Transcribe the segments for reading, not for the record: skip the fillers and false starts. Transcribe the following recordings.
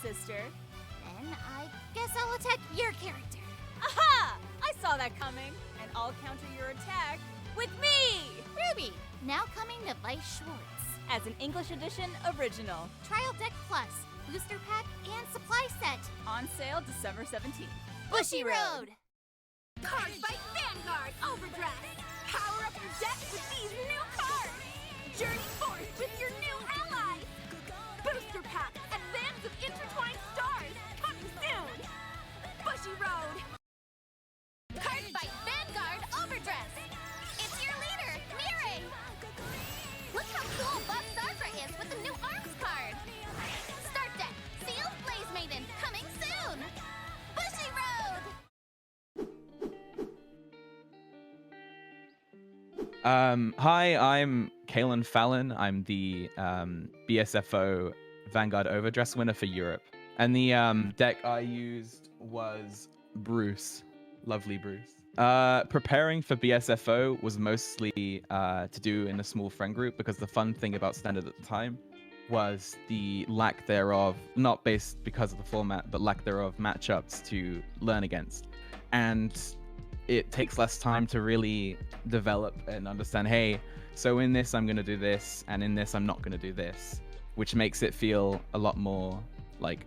sister. Then I guess I'll attack your character. Aha! I saw that coming, and I'll counter your attack with me! Ruby, now coming to Weiss Schwarz. As an English edition original. Trial Deck Plus, Booster Pack, and Supply Set. On sale December 17th. Bushiroad! Cardfight Vanguard Overdress! Power up your deck with these new cards! Journey forth with your new allies! Booster Pack, Advance of Intertwined Stars, coming soon! Bushiroad! Cardfight Vanguard Overdress! It's your leader, Mirai! Look how cool Bob Sartre is with the new arms card! Start deck, Sealed Blaze Maiden, coming soon! Bushiroad! Hi, I'm Karan Patel. I'm the BSFO Vanguard Overdress winner for Europe. And the deck I used was Bruce. Lovely Bruce. Preparing for BSFO was mostly to do in a small friend group, because the fun thing about Standard at the time was the lack thereof, not based because of the format, but lack thereof matchups to learn against. And it takes less time to really develop and understand, hey, so in this I'm going to do this, and in this I'm not going to do this, which makes it feel a lot more like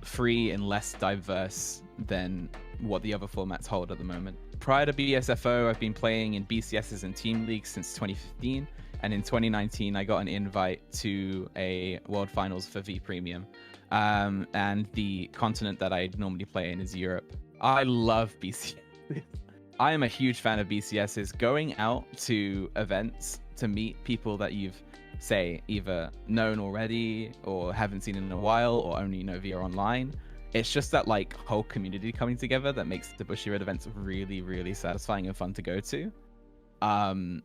free and less diverse than what the other formats hold at the moment. Prior to BSFO, I've been playing in BCSs and team leagues since 2015, and in 2019 I got an invite to a World Finals for V Premium, and the continent that I normally play in is Europe. I love BCS. I am a huge fan of BCSs. Going out to events to meet people that you've, say, either known already or haven't seen in a while or only know via online. It's just that whole community coming together that makes the Bushiroad events really, really satisfying and fun to go to. And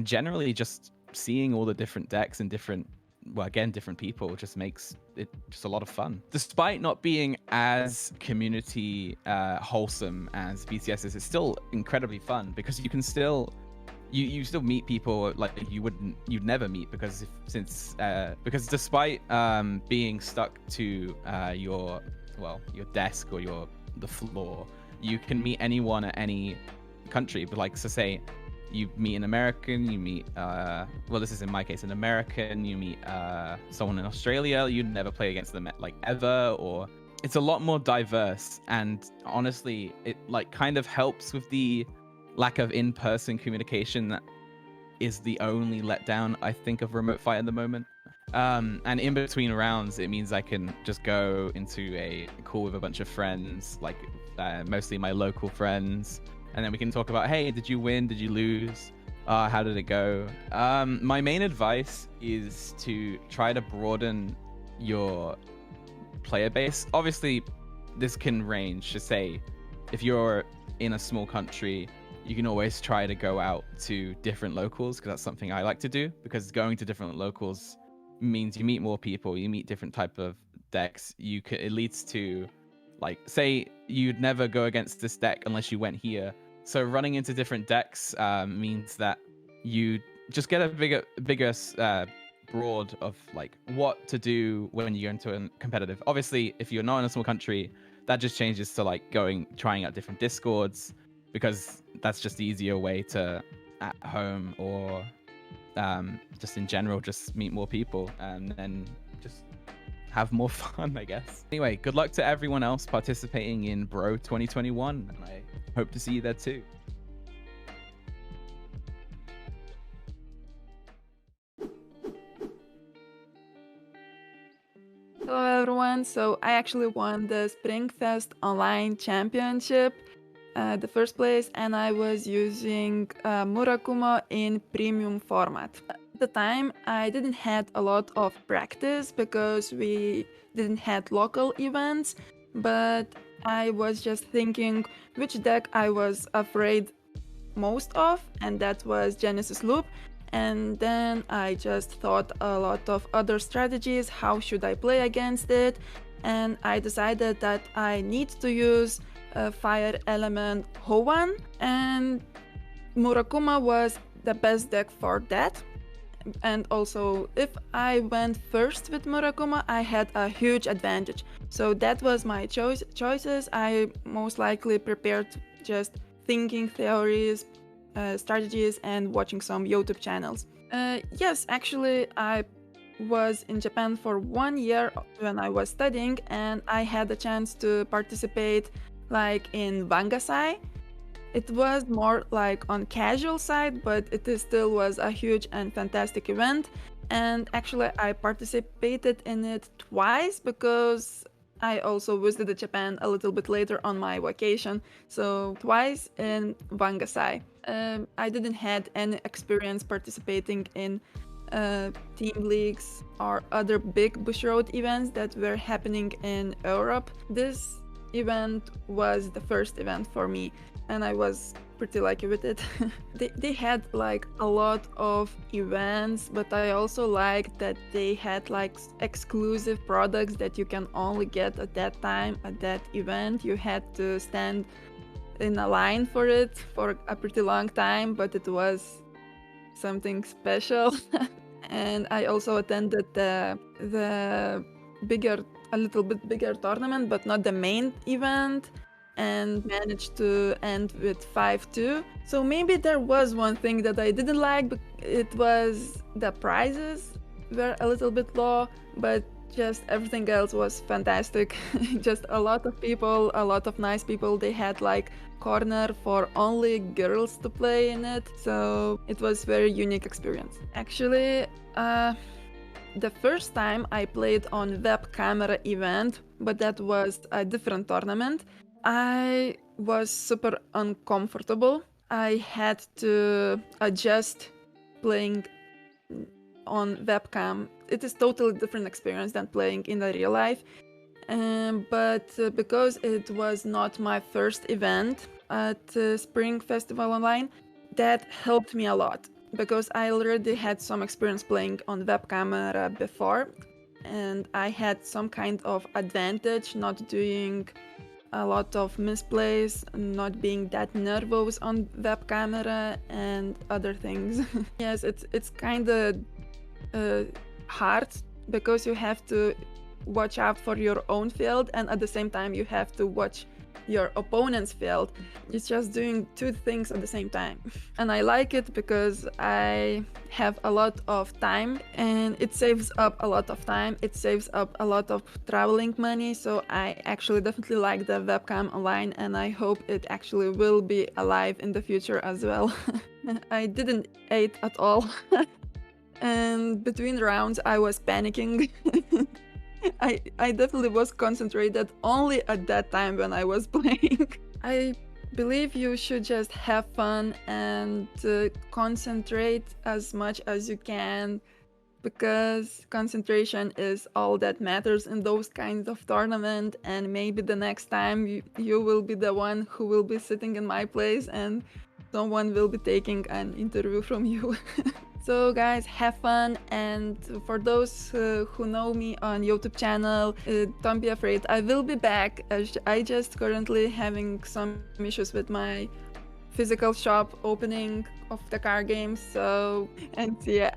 generally just seeing all the different decks and different people just makes it just a lot of fun. Despite not being as community wholesome as BCSs, it's still incredibly fun, because you can still you still meet people you'd never meet, because despite being stuck to your desk or the floor, you can meet anyone at any country. But say you meet an American, you meet this is in my case an American, you meet someone in Australia, you'd never play against them ever, or it's a lot more diverse. And honestly, it kind of helps with the lack of in-person communication that is the only letdown I think of remote fight at the moment. And in between rounds, it means I can just go into a call with a bunch of friends, mostly my local friends, and then we can talk about, hey, did you win? Did you lose? How did it go? My main advice is to try to broaden your player base. Obviously, this can range to say, if you're in a small country, you can always try to go out to different locals, because that's something I like to do, because going to different locals means you meet more people, you meet different type of decks. It leads to, say you'd never go against this deck unless you went here. So running into different decks means that you just get a bigger broad of what to do when you go into a competitive. Obviously, if you're not in a small country, that just changes to trying out different discords, because that's just the easier way to, at home or just in general, just meet more people and then just have more fun, I guess. Anyway, good luck to everyone else participating in Bro 2021, and I hope to see you there too. Hello everyone, so I actually won the Springfest Online Championship, the first place, and I was using Murakumo in premium format. At the time, I didn't had a lot of practice because we didn't had local events, but I was just thinking which deck I was afraid most of, and that was Genesis Loop. And then I just thought a lot of other strategies, how should I play against it, and I decided that I need to use a Fire Element Hoenn, and Murakuma was the best deck for that. And also, if I went first with Murakuma, I had a huge advantage. So that was my choices. I most likely prepared just thinking theories, strategies, and watching some YouTube channels. Yes, actually, I was in Japan for 1 year when I was studying, and I had a chance to participate like in Bangasai. It was more like on casual side, but it still was a huge and fantastic event. And actually, I participated in it twice because I also visited Japan a little bit later on my vacation. So twice in Bangasai. I didn't had any experience participating in team leagues or other big Bushiroad events that were happening in Europe. This event was the first event for me, and I was pretty lucky with it. They had like a lot of events, but I also liked that they had like exclusive products that you can only get at that time, at that event. You had to stand in a line for it for a pretty long time, but it was something special. And I also attended the bigger, a little bit bigger tournament, but not the main event, and managed to end with 5-2. So maybe there was one thing that I didn't like, but it was the prizes were a little bit low, but just everything else was fantastic. Just a lot of people, a lot of nice people. They had like corner for only girls to play in it, so it was very unique experience. Actually, the first time I played on web camera event, but that was a different tournament, I was super uncomfortable. I had to adjust playing on webcam. It is totally different experience than playing in the real life. But because it was not my first event at Spring Festival Online, that helped me a lot because I already had some experience playing on web camera before, and I had some kind of advantage not doing a lot of misplays, not being that nervous on web camera and other things. Yes, it's kind of hard because you have to watch out for your own field, and at the same time you have to watch your opponent's field. It's just doing two things at the same time. And I like it because I have a lot of time, and it saves up a lot of time. It saves up a lot of traveling money. So I actually definitely like the webcam online, and I hope it actually will be alive in the future as well. I didn't eat at all. And between rounds I was panicking. I definitely was concentrated only at that time when I was playing. I believe you should just have fun and concentrate as much as you can, because concentration is all that matters in those kinds of tournament. And maybe the next time you will be the one who will be sitting in my place and someone will be taking an interview from you. So guys, have fun, and for those who know me on YouTube channel, don't be afraid, I will be back. I just currently having some issues with my physical shop opening of the card games, so, and yeah.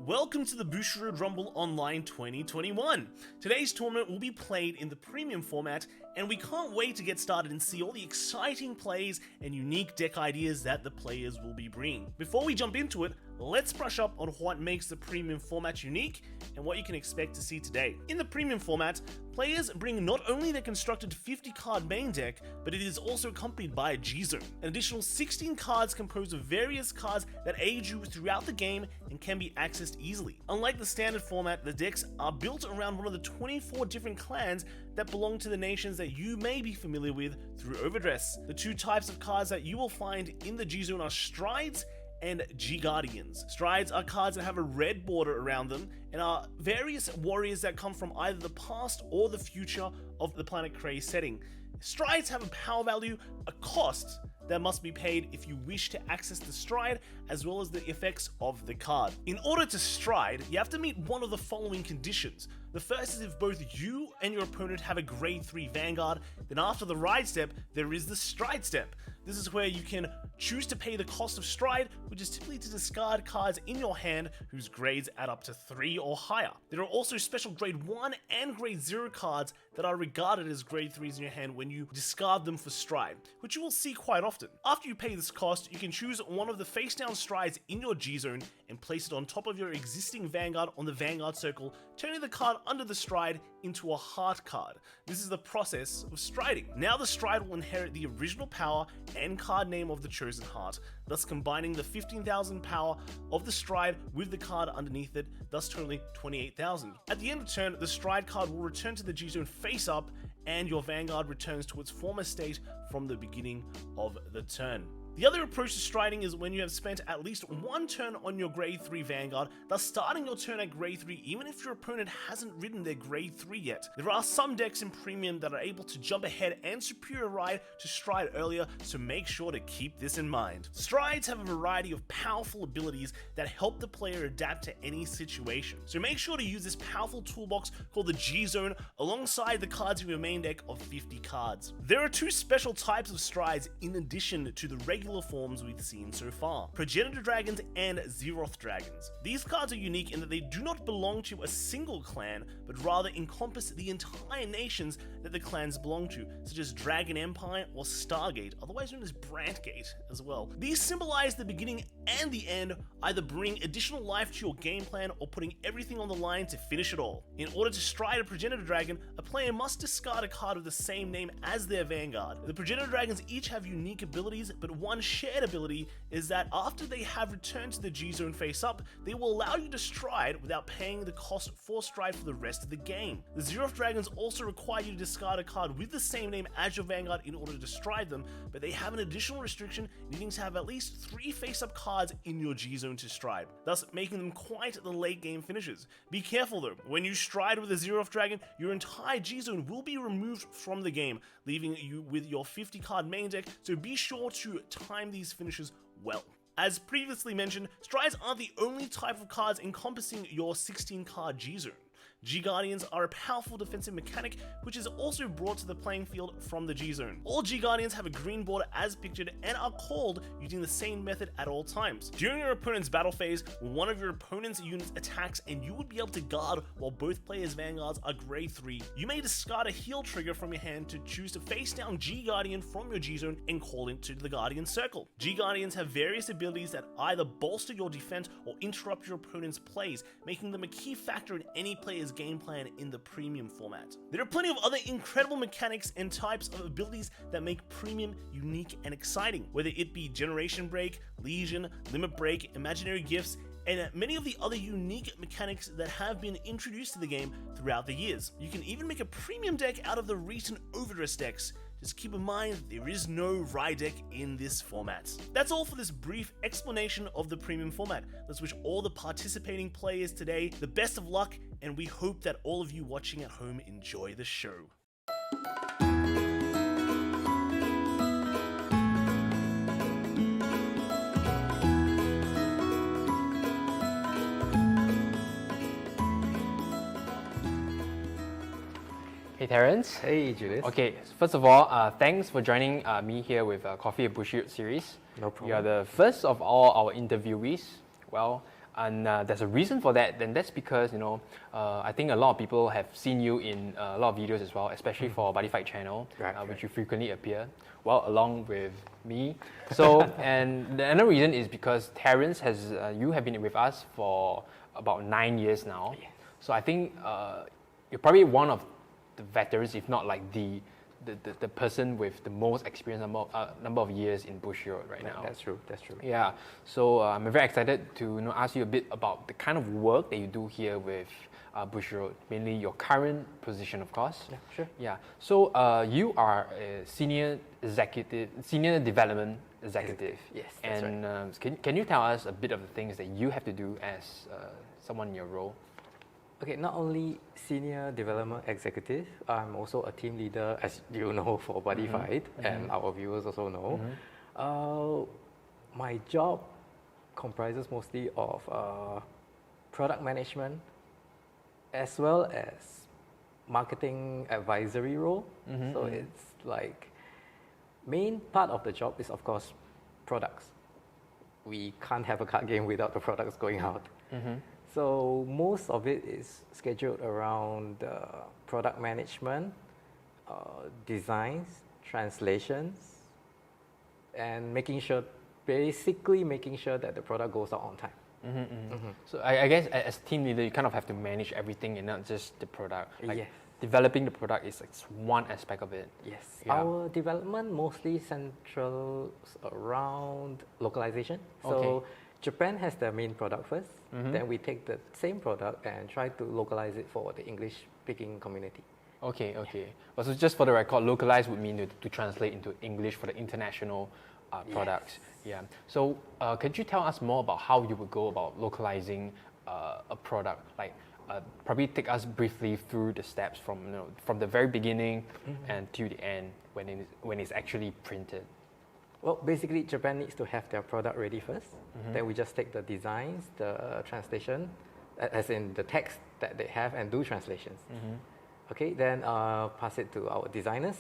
Welcome to the Bushiroad Rumble Online 2021. Today's tournament will be played in the premium format, and we can't wait to get started and see all the exciting plays and unique deck ideas that the players will be bringing. Before we jump into it, let's brush up on what makes the premium format unique and what you can expect to see today. In the premium format, players bring not only their constructed 50 card main deck, but it is also accompanied by a G-Zone, an additional 16 cards composed of various cards that aid you throughout the game and can be accessed easily. Unlike the standard format, the decks are built around one of the 24 different clans that belong to the nations that you may be familiar with through Overdress. The two types of cards that you will find in the G-Zone are Strides and G-Guardians. Strides are cards that have a red border around them and are various warriors that come from either the past or the future of the Planet Cray setting. Strides have a power value, a cost that must be paid if you wish to access the stride, as well as the effects of the card. In order to stride, you have to meet one of the following conditions. The first is if both you and your opponent have a grade 3 Vanguard, then after the ride step, there is the stride step. This is where you can choose to pay the cost of stride, which is typically to discard cards in your hand whose grades add up to 3 or higher. There are also special grade 1 and grade 0 cards that are regarded as grade 3s in your hand when you discard them for stride, which you will see quite often. After you pay this cost, you can choose one of the face down strides in your G zone and place it on top of your existing Vanguard on the Vanguard circle, turning the card under the stride into a heart card. This is the process of striding. Now the stride will inherit the original power and card name of the chosen heart, thus combining the 15,000 power of the stride with the card underneath it, thus totaling 28,000. At the end of turn, the stride card will return to the G zone face up, and your Vanguard returns to its former state from the beginning of the turn. The other approach to striding is when you have spent at least one turn on your grade 3 Vanguard, thus starting your turn at grade 3 even if your opponent hasn't ridden their grade 3 yet. There are some decks in Premium that are able to jump ahead and superior ride to stride earlier, so make sure to keep this in mind. Strides have a variety of powerful abilities that help the player adapt to any situation, so make sure to use this powerful toolbox called the G Zone alongside the cards in your main deck of 50 cards. There are 2 special types of strides in addition to the regular forms we've seen so far: Progenitor Dragons and Xeroth Dragons. These cards are unique in that they do not belong to a single clan, but rather encompass the entire nations that the clans belong to, such as Dragon Empire or Stargate, otherwise known as Brantgate as well. These symbolize the beginning and the end, either bringing additional life to your game plan or putting everything on the line to finish it all. In order to stride a Progenitor Dragon, a player must discard a card of the same name as their Vanguard. The Progenitor Dragons each have unique abilities, but one shared ability is that after they have returned to the G Zone face up, they will allow you to stride without paying the cost for stride for the rest of the game. The Xeroth Dragons also require you to discard a card with the same name as your Vanguard in order to stride them, but they have an additional restriction needing to have at least 3 face up cards in your G Zone to stride, thus making them quite the late game finishers. Be careful though, when you stride with a Xeroth Dragon, your entire G Zone will be removed from the game, leaving you with your 50 card main deck, so be sure to time these finishes well. As previously mentioned, strides aren't the only type of cards encompassing your 16 card G Zone. G-Guardians are a powerful defensive mechanic which is also brought to the playing field from the G-Zone. All G-Guardians have a green border as pictured and are called using the same method at all times. During your opponent's battle phase, one of your opponent's units attacks and you would be able to guard while both players' Vanguards are grade 3. You may discard a heal trigger from your hand to choose to face down G-Guardian from your G-Zone and call it to the Guardian Circle. G-Guardians have various abilities that either bolster your defense or interrupt your opponent's plays, making them a key factor in any player's game plan in the Premium format. There are plenty of other incredible mechanics and types of abilities that make Premium unique and exciting, whether it be Generation Break, Legion, Limit Break, Imaginary Gifts, and many of the other unique mechanics that have been introduced to the game throughout the years. You can even make a Premium deck out of the recent Overdress decks. Just keep in mind, there is no Rye deck in this format. That's all for this brief explanation of the Premium format. Let's wish all the participating players today the best of luck, and we hope that all of you watching at home enjoy the show. Hey Terrence. Hey Julius. Okay, first of all, thanks for joining me here with Coffee at Bushiroad series. No problem. You are the first of all our interviewees. Well, and there's a reason for that. Then that's because I think a lot of people have seen you in a lot of videos as well, especially for Buddy Fight channel, which you frequently appear. Well, along with me. So, and the other reason is because Terrence you have been with us for about 9 years now. Yeah. So I think you're probably one of the veterans, if not like the person with the most experience number of years in Bushiroad right now. That's true. That's true. Yeah. So I'm very excited to ask you a bit about the kind of work that you do here with Bushiroad, mainly your current position, of course. Yeah, sure. Yeah. So you are a senior development executive. Yes, that's and right. Can you tell us a bit of the things that you have to do as someone in your role? Okay, not only senior development executive, I'm also a team leader, as you know, for Buddy Fight, and our viewers also know. My job comprises mostly of product management, as well as marketing advisory role. So it's like Main part of the job is, of course, products. We can't have a card game without the products going out. So most of it is scheduled around product management, designs, translations, and basically making sure that the product goes out on time. So I guess as team leader, you kind of have to manage everything and not just the product. Like Yes. developing the product is like one aspect of it. Yes. Yeah. Our development mostly central around localization. So Okay. Japan has their main product first. Then we take the same product and try to localize it for the English-speaking community. Okay. But so just for the record, localize would mean to translate into English for the international products. Yeah. So could you tell us more about how you would go about localizing a product? Like probably take us briefly through the steps from the very beginning and to the end when it's actually printed. Well, basically, Japan needs to have their product ready first. Then we just take the designs, the translation, as in the text that they have, and do translations. Okay, then pass it to our designers.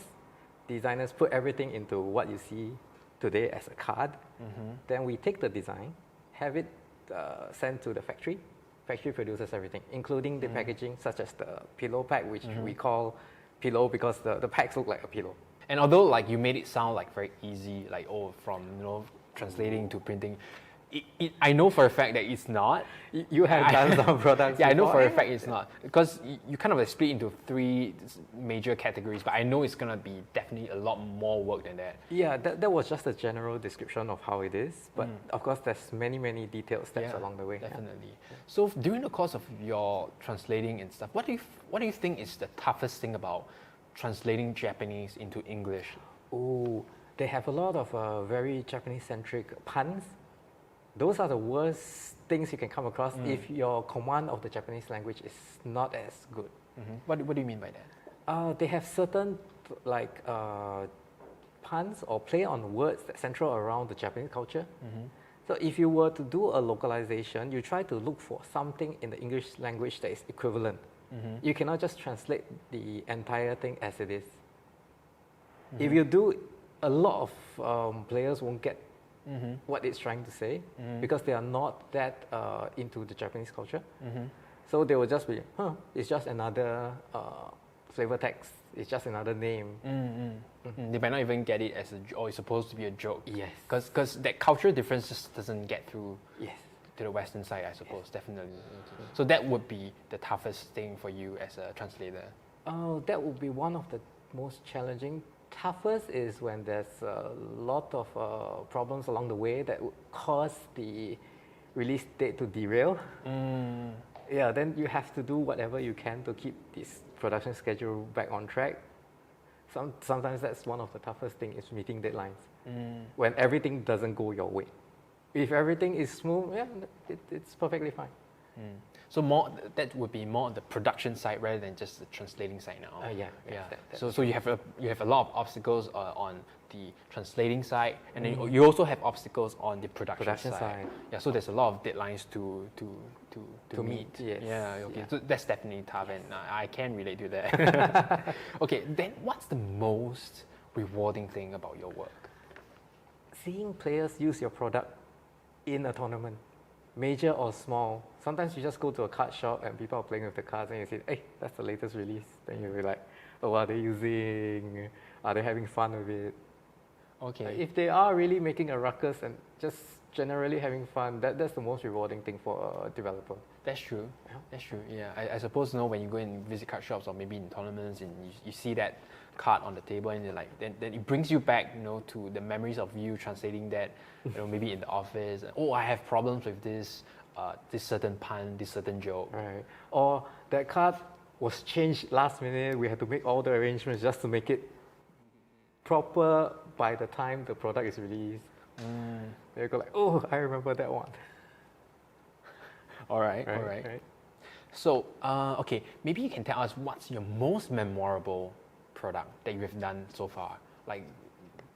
Designers put everything into what you see today as a card. Then we take the design, have it sent to the factory. Factory produces everything, including the packaging, such as the pillow pack, which we call pillow because the packs look like a pillow. And although like you made it sound like very easy, like from translating to printing, I know for a fact that it's not. You have done some products. Yeah, I know before, for a fact it's not, because you kind of like split into 3 major categories. But I know it's gonna be definitely a lot more work than that. Yeah, that was just a general description of how it is. But of course, there's many detailed steps along the way. Definitely. So during the course of your translating and stuff, what do you think is the toughest thing about translating Japanese into English? Oh, they have a lot of very Japanese-centric puns. Those are the worst things you can come across if your command of the Japanese language is not as good. What do you mean by that? They have certain puns or play on words that central around the Japanese culture. So if you were to do a localization, you try to look for something in the English language that is equivalent. You cannot just translate the entire thing as it is. If you do, a lot of players won't get what it's trying to say because they are not that into the Japanese culture. So they will just be, it's just another flavor text. It's just another name. They might not even get it as it's supposed to be a joke. Yes. Because that cultural difference just doesn't get through. Yes. To the Western side, I suppose, definitely. So that would be the toughest thing for you as a translator. Oh, that would be one of the most challenging. Toughest is when there's a lot of problems along the way that would cause the release date to derail. Yeah, then you have to do whatever you can to keep this production schedule back on track. Sometimes that's one of the toughest things is meeting deadlines. When everything doesn't go your way. If everything is smooth, it's perfectly fine. So that would be more on the production side rather than just the translating side now. Yeah. So you have a lot of obstacles on the translating side, and then you also have obstacles on the production side. Yeah. So there's a lot of deadlines to meet. Yes. Yeah. Okay. Yeah. So that's definitely tough, and I can relate to that. Okay. Then what's the most rewarding thing about your work? Seeing players use your product in a tournament, major or small. Sometimes you just go to a card shop and people are playing with the cards and you say, hey, that's the latest release. Then you'll be like, oh, are they using? Are they having fun with it? Okay. If they are really making a ruckus and just generally having fun, that's the most rewarding thing for a developer. That's true. Yeah. That's true. Yeah. I suppose when you go and visit card shops or maybe in tournaments and you see that card on the table and you're like, then it brings you back, to the memories of you translating that, maybe in the office. Oh, I have problems with this certain pun, this certain joke. Right. Or that card was changed last minute. We had to make all the arrangements just to make it proper by the time the product is released. They go like, oh, I remember that one. All right. So, okay, maybe you can tell us what's your most memorable product that you have done so far? Like,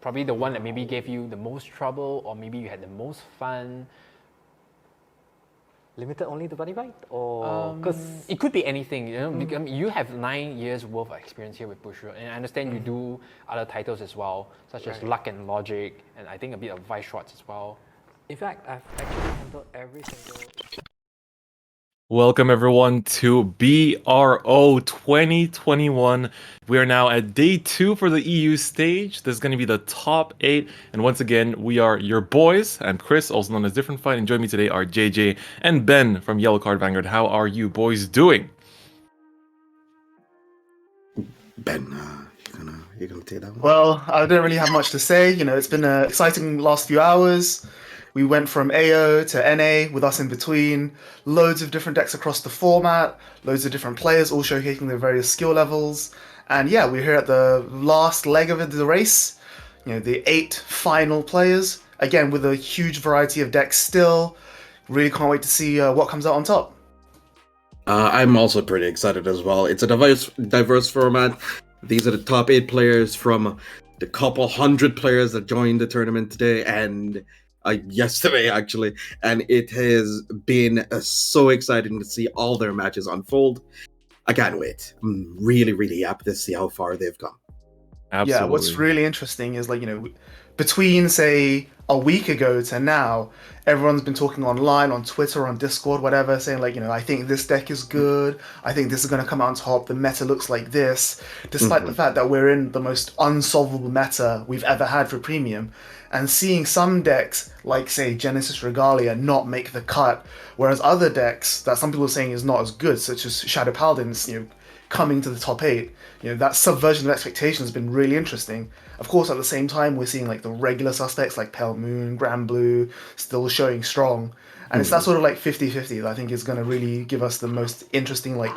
probably the one that maybe gave you the most trouble, or maybe you had the most fun. limited only to Buddy Fight, or because It could be anything. You know, I mean, you have 9 years worth of experience here with Bushiroad, and I understand you do other titles as well, such as Luck and Logic, and I think a bit of Weiss Schwarz as well. in fact, I've actually handled every single. Welcome everyone to BRO 2021. We are now at day 2 for the EU stage. This is going to be the top 8. And once again, we are your boys. I'm Chris, also known as Different Fight. And joining me today are JJ and Ben from Yellow Card Vanguard. How are you boys doing? Ben, you're gonna take that one? Well, I don't really have much to say. You know, it's been an exciting last few hours. We went from AO to NA with us in between. Loads of different decks across the format. Loads of different players all showcasing their various skill levels. And yeah, we're here at the last leg of the race. You know, the 8 final players. Again, with a huge variety of decks still. Really can't wait to see what comes out on top. I'm also pretty excited as well. It's a diverse format. These are the top 8 players from the couple hundred players that joined the tournament today and yesterday, actually. And it has been so exciting to see all their matches unfold. I can't wait. I'm really, really happy to see how far they've come. Absolutely. Yeah, what's really interesting is, like, you know, between, say, a week ago to now, everyone's been talking online, on Twitter, on Discord, whatever, saying, like, you know, I think this deck is good, I think this is going to come out on top, the meta looks like this, despite the fact that we're in the most unsolvable meta we've ever had for Premium, and seeing some decks, like, say, Genesis Regalia, not make the cut, whereas other decks that some people are saying is not as good, such as Shadow Paladins, you know, coming to the top 8, you know, that subversion of expectations has been really interesting. Of course, at the same time, we're seeing, like, the regular suspects like Pale Moon, Grand Blue still showing strong. And it's that sort of, like, 50-50 that I think is going to really give us the most interesting, like,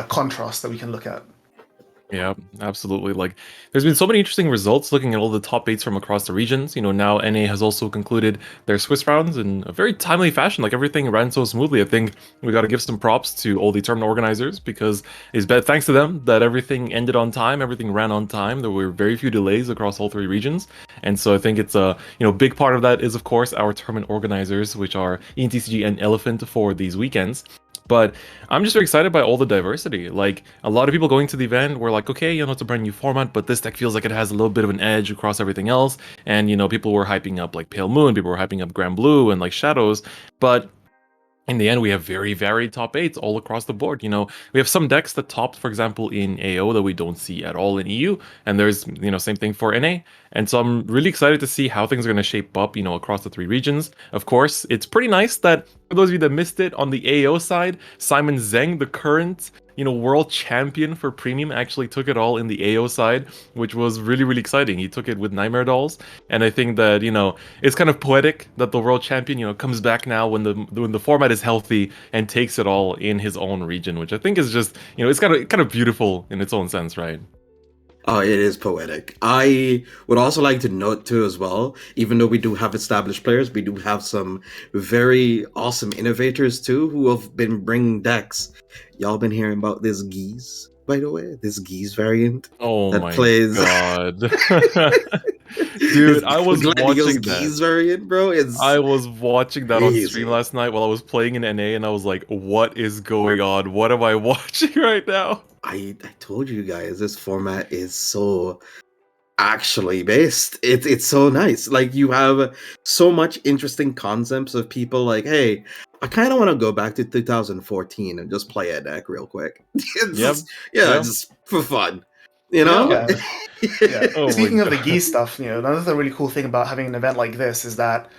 contrast that we can look at. Yeah, absolutely. Like, there's been so many interesting results looking at all the top 8s from across the regions. You know, now NA has also concluded their Swiss rounds in a very timely fashion. Like, everything ran so smoothly. I think we got to give some props to all the tournament organizers, because it's thanks to them that everything ended on time, everything ran on time. There were very few delays across all 3 regions. And so I think it's a, you know, big part of that is, of course, our tournament organizers, which are ENTCG and Elephant for these weekends. But I'm just very excited by all the diversity. Like, a lot of people going to the event were like, okay, you know, it's a brand new format, but this deck feels like it has a little bit of an edge across everything else. And, you know, people were hyping up like Pale Moon, people were hyping up Grand Blue and like Shadows. But in the end, we have very varied top 8s all across the board. You know, we have some decks that topped, for example, in AO that we don't see at all in EU. And there's, you know, same thing for NA. And so I'm really excited to see how things are going to shape up, you know, across the 3 regions. Of course, it's pretty nice that, for those of you that missed it, on the AO side, Simon Zheng, the current, you know, world champion for Premium, actually took it all in the AO side, which was really, really exciting. He took it with Nightmare Dolls. And I think that, you know, it's kind of poetic that the world champion, you know, comes back now when the format is healthy and takes it all in his own region, which I think is just, you know, it's kind of beautiful in its own sense, right? Oh, it is poetic. I would also like to note too as well, even though we do have established players, we do have some very awesome innovators too who have been bringing decks. Y'all been hearing about this Geese, by the way? This Geese variant? Oh that my plays... god. Dude, I was watching that. Geese variant, bro. I was watching that on crazy. stream last night while I was playing in NA, and I was like, what is going on? What am I watching right now? I told you guys, this format is so actually based. It's so nice. Like, you have so much interesting concepts of people like, hey, I kind of want to go back to 2014 and just play a deck real quick. Just for fun. You know? Yeah. Oh, speaking of the Geese stuff, you know, another really cool thing about having an event like this is that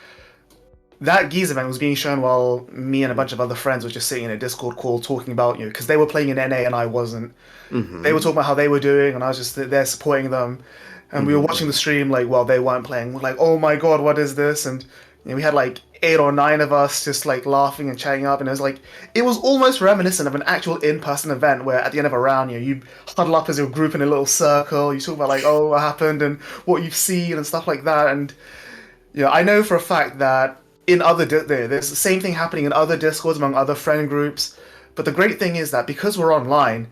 Geese event was being shown while me and a bunch of other friends were just sitting in a Discord call talking about, you know, because they were playing in NA and I wasn't. They were talking about how they were doing and I was just there supporting them. And we were watching the stream, like, while they weren't playing. We're like, oh my god, what is this? And you know, we had like 8 or 9 of us just like laughing and chatting up, and it was like, it was almost reminiscent of an actual in-person event where at the end of a round, you know, you huddle up as a group in a little circle, you talk about like, oh, what happened and what you've seen and stuff like that. And you know, I know for a fact that in other there's the same thing happening in other Discords among other friend groups. But the great thing is that because we're online,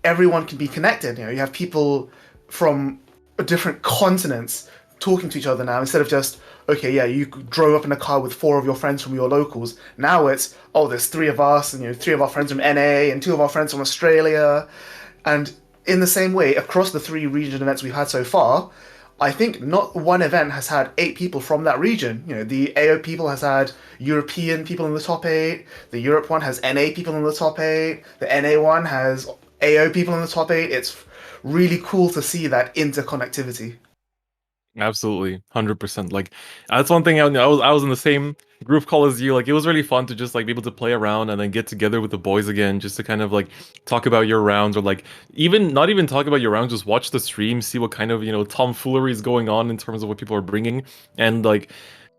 everyone can be connected. You know, you have people from different continents talking to each other now, instead of just, okay, yeah, you drove up in a car with 4 of your friends from your locals. Now it's, oh, there's 3 of us, and 3 of our friends from NA, and 2 of our friends from Australia. And in the same way, across the 3 region events we've had so far, I think not one event has had 8 people from that region. The AO people has had European people in the top 8. The Europe one has NA people in the top 8. The NA one has AO people in the top 8. It's really cool to see that interconnectivity. Absolutely, 100%. Like that's one thing. I was in the same group call as you. Like it was really fun to just like be able to play around and then get together with the boys again, just to kind of like talk about your rounds, or like even not even talk about your rounds, just watch the stream, see what kind of tomfoolery is going on in terms of what people are bringing, and like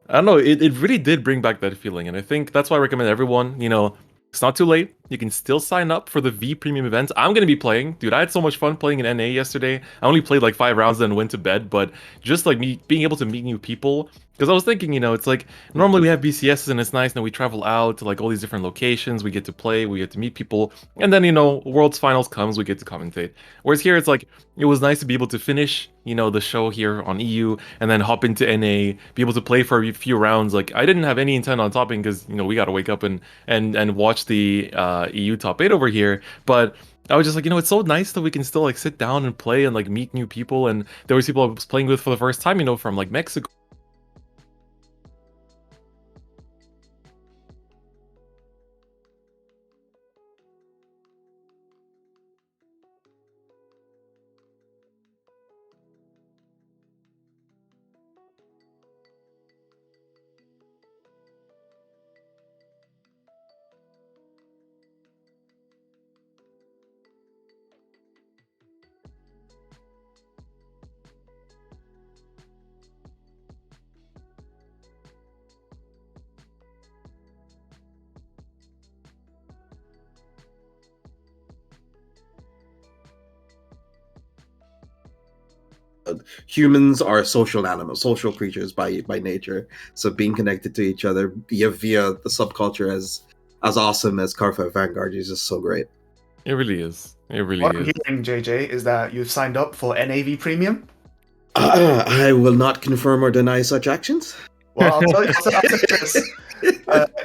I don't know, it really did bring back that feeling, and I think that's why I recommend everyone. It's not too late. You can still sign up for the V Premium events. I'm going to be playing. Dude, I had so much fun playing in NA yesterday. I only played like 5 rounds and went to bed, but just like me being able to meet new people, because I was thinking, it's like normally we have BCSs and it's nice, and we travel out to like all these different locations, we get to play, we get to meet people, and then World's Finals comes, we get to commentate. Whereas here it's like it was nice to be able to finish the show here on EU and then hop into NA, be able to play for a few rounds. Like I didn't have any intent on topping because we got to wake up and watch the EU top 8 over here, but I was just like, it's so nice that we can still like sit down and play and like meet new people. And there was people I was playing with for the first time, from like Mexico. Humans are social animals, social creatures by nature. So being connected to each other via the subculture as awesome as Cardfight Vanguard is just so great. It really is. It really what is. I'm hearing, JJ, is that you've signed up for NAV Premium? I will not confirm or deny such actions. Well, I'll tell you this.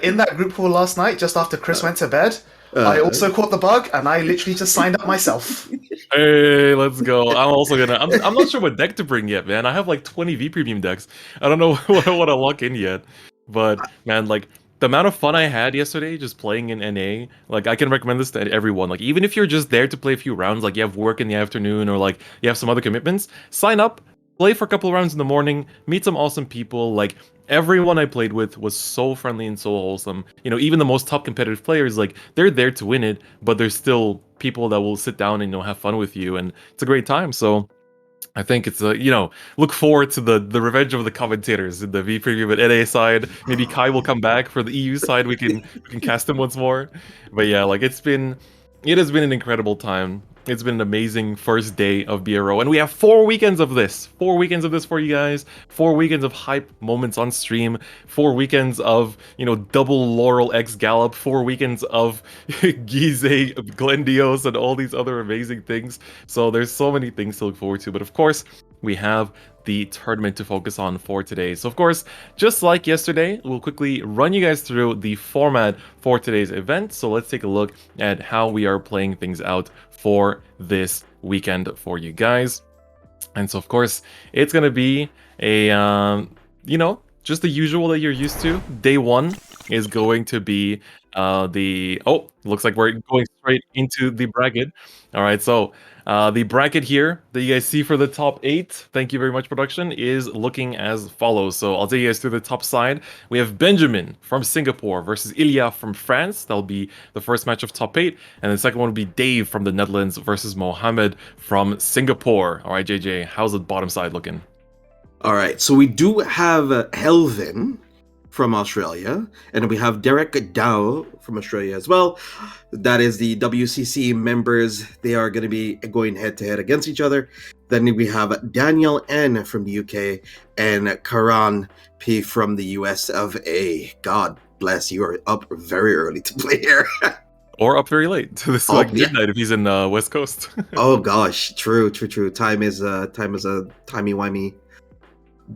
In that group call last night, just after Chris went to bed, I also caught the bug, and I literally just signed up myself. Hey, let's go. I'm also gonna. I'm not sure what deck to bring yet, man. I have like 20 V Premium decks. I don't know what I want to lock in yet. But man, like the amount of fun I had yesterday just playing in NA, like I can recommend this to everyone. Like even if you're just there to play a few rounds, like you have work in the afternoon or like you have some other commitments, sign up, play for a couple of rounds in the morning, meet some awesome people. Like everyone I played with was so friendly and so wholesome. Even the most top competitive players, like they're there to win it, but there's still people that will sit down and have fun with you, and it's a great time. So I think it's look forward to the revenge of the commentators in the V Premium at NA side. Maybe Kai will come back for the EU side. We can cast him once more. But yeah, like it has been an incredible time. It's been an amazing first day of BRO, and we have 4 weekends of this. 4 weekends of this for you guys. 4 weekends of hype moments on stream. 4 weekends of, double Laurel X Gallop. 4 weekends of Gize, Glendios, and all these other amazing things. So there's so many things to look forward to. But of course, we have the tournament to focus on for today. So of course, just like yesterday, we'll quickly run you guys through the format for today's event. So let's take a look at how we are playing things out for this weekend for you guys. And so of course, it's going to be a, just the usual that you're used to. Day 1 is going to be looks like we're going straight into the bracket. All right, so the bracket here that you guys see for the top 8, thank you very much, production, is looking as follows. So I'll take you guys through the top side. We have Benjamin from Singapore versus Illia from France. That'll be the first match of top 8. And the second one will be Dave from the Netherlands versus Mohammed from Singapore. All right, JJ, how's the bottom side looking? All right, so we do have Kelvin from Australia, and we have Derek Dao from Australia as well. That is the WCC members. They are going to be going head-to-head against each other. Then we have Daniel N from the UK and Karan P from the US of A. God bless, you are up very early to play here. Or up very late. This is like midnight if he's in West Coast. Oh gosh, true. Time is a timey-wimey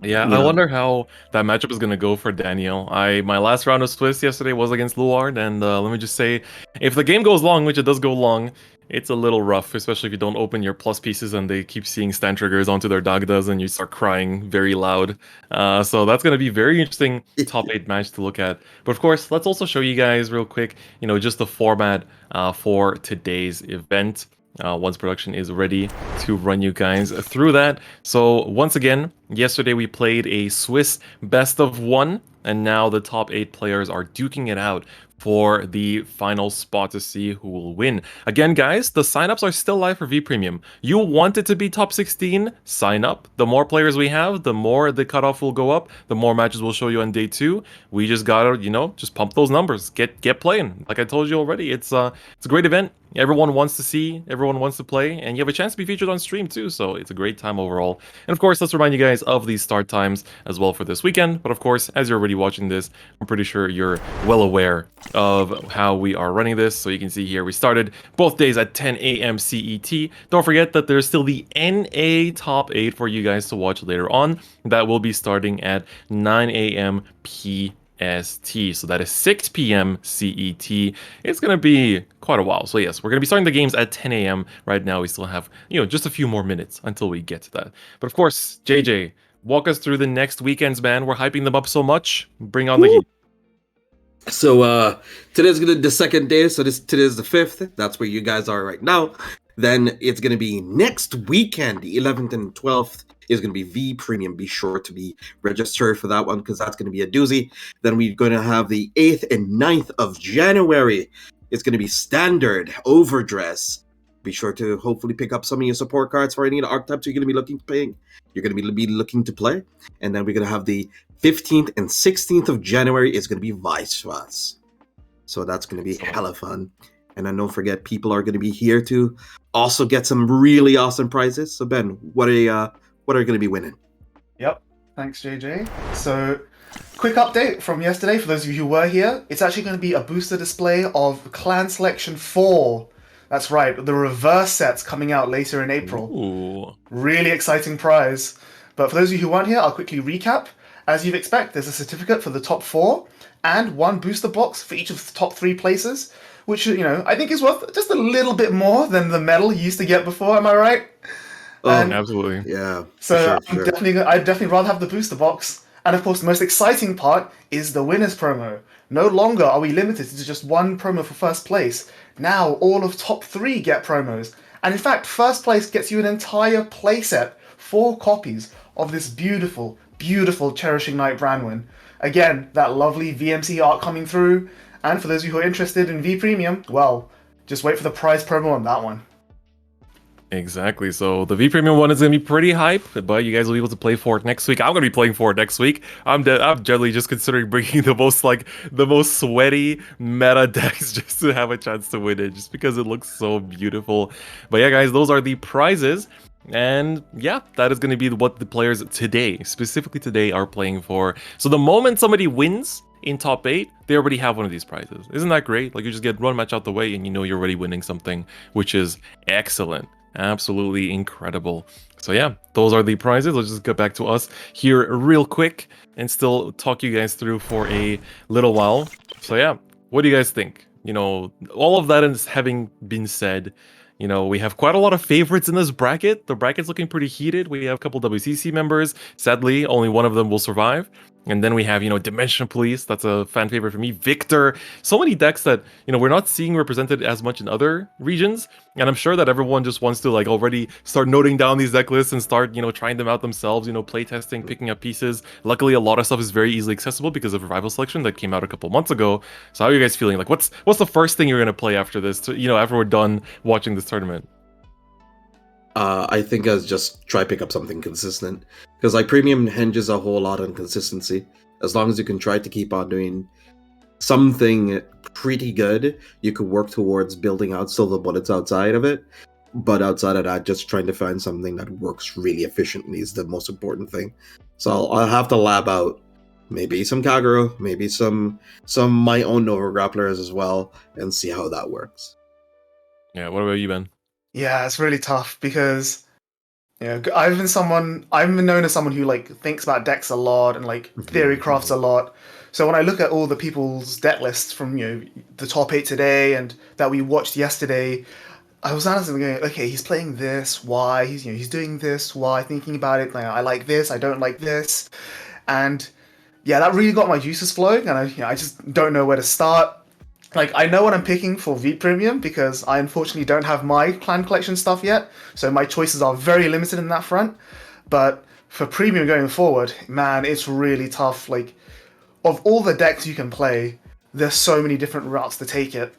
Yeah, You I know. wonder how that matchup is gonna go for Daniel. My last round of Swiss yesterday was against Luard, and let me just say, if the game goes long, which it does go long, it's a little rough, especially if you don't open your plus pieces and they keep seeing stand triggers onto their Dagdas and you start crying very loud. So that's gonna be very interesting top 8 match to look at. But of course, let's also show you guys real quick, just the format for today's event. Once production is ready to run you guys through that. So once again, yesterday we played a Swiss best of 1, and now the top 8 players are duking it out for the final spot to see who will win. Again, guys, the signups are still live for V Premium. You want it to be top 16, sign up. The more players we have, the more the cutoff will go up, the more matches we'll show you on day 2. We just gotta, just pump those numbers. Get playing. Like I told you already, it's a great event. Everyone wants to see, everyone wants to play, and you have a chance to be featured on stream too, so it's a great time overall. And of course, let's remind you guys of the start times as well for this weekend. But of course, as you're already watching this, I'm pretty sure you're well aware of how we are running this. So you can see here, we started both days at 10 a.m. CET. Don't forget that there's still the NA Top 8 for you guys to watch later on. That will be starting at 9 a.m. PST. So that is 6 p.m. CET. It's going to be quite a while. So yes, we're going to be starting the games at 10 a.m. Right now, we still have, just a few more minutes until we get to that. But of course, JJ, walk us through the next weekends, man. We're hyping them up so much. Bring on the heat. So today's gonna the second day, so today's the 5th. That's where you guys are right now. Then it's gonna be next weekend, the 11th and 12th is gonna be V Premium. Be sure to be registered for that one because that's gonna be a doozy. Then we're gonna have the 8th and 9th of January. It's gonna be standard overdress. Be sure to hopefully pick up some of your support cards for any of the archetypes you're gonna be looking to play. And then we're gonna have the 15th and 16th of January is going to be Weiss Schwarz. So that's going to be hella fun. And then don't forget, people are going to be here to also get some really awesome prizes. So Ben, what are you going to be winning? Yep. Thanks, JJ. So, quick update from yesterday for those of you who were here. It's actually going to be a booster display of Clan Selection 4. That's right, the reverse set's coming out later in April. Ooh. Really exciting prize. But for those of you who weren't here, I'll quickly recap. As you'd expect, there's a certificate for the top 4 and 1 booster box for each of the top 3 places, which, I think is worth just a little bit more than the medal you used to get before, am I right? Oh, absolutely. Yeah. So I'd definitely rather have the booster box. And of course, the most exciting part is the winners promo. No longer are we limited to just 1 promo for first place. Now all of top 3 get promos. And in fact, first place gets you an entire playset, 4 copies of this beautiful Cherishing Night Branwyn. Again, that lovely VMC art coming through. And for those of you who are interested in V Premium, well, just wait for the prize promo on that one. Exactly. So the V Premium one is going to be pretty hype, but you guys will be able to play for it next week. I'm going to be playing for it next week. I'm generally just considering bringing the most sweaty meta decks just to have a chance to win it, just because it looks so beautiful. But yeah, guys, those are the prizes. And yeah, that is going to be what the players specifically today, are playing for. So the moment somebody wins in top 8, they already have one of these prizes. Isn't that great? Like, you just get one match out the way and you're already winning something, which is excellent. Absolutely incredible. So yeah, those are the prizes. Let's just get back to us here real quick and still talk you guys through for a little while. So yeah, what do you guys think? All of that is having been said, we have quite a lot of favorites in this bracket. The bracket's looking pretty heated. We have a couple WCC members. Sadly, only one of them will survive. And then we have, Dimension Police. That's a fan favorite for me. Victor. So many decks that, we're not seeing represented as much in other regions. And I'm sure that everyone just wants to, already start noting down these deck lists and start, trying them out themselves, play testing, picking up pieces. Luckily, a lot of stuff is very easily accessible because of Revival Selection that came out a couple months ago. So how are you guys feeling? What's the first thing you're going to play after this, after we're done watching this tournament? I think I'll just try pick up something consistent, because Premium hinges a whole lot on consistency. As long as you can try to keep on doing something pretty good, you could work towards building out silver bullets outside of it. But outside of that, just trying to find something that works really efficiently is the most important thing. So I'll have to lab out maybe some Kagero, maybe some my own Nova Grapplers as well, and see how that works. Yeah, what about you, Ben? Yeah, it's really tough because I've been known as someone who like thinks about decks a lot and like theory crafts a lot. So when I look at all the people's deck lists from the top 8 today and that we watched yesterday, I was honestly going, okay, he's playing this, why? He's doing this, why? Thinking about it, like, I like this, I don't like this, and yeah, that really got my juices flowing, and I just don't know where to start. Like, I know what I'm picking for V Premium because I unfortunately don't have my clan collection stuff yet, so my choices are very limited in that front. But for Premium going forward, man, it's really tough. Like, of all the decks you can play, there's so many different routes to take it.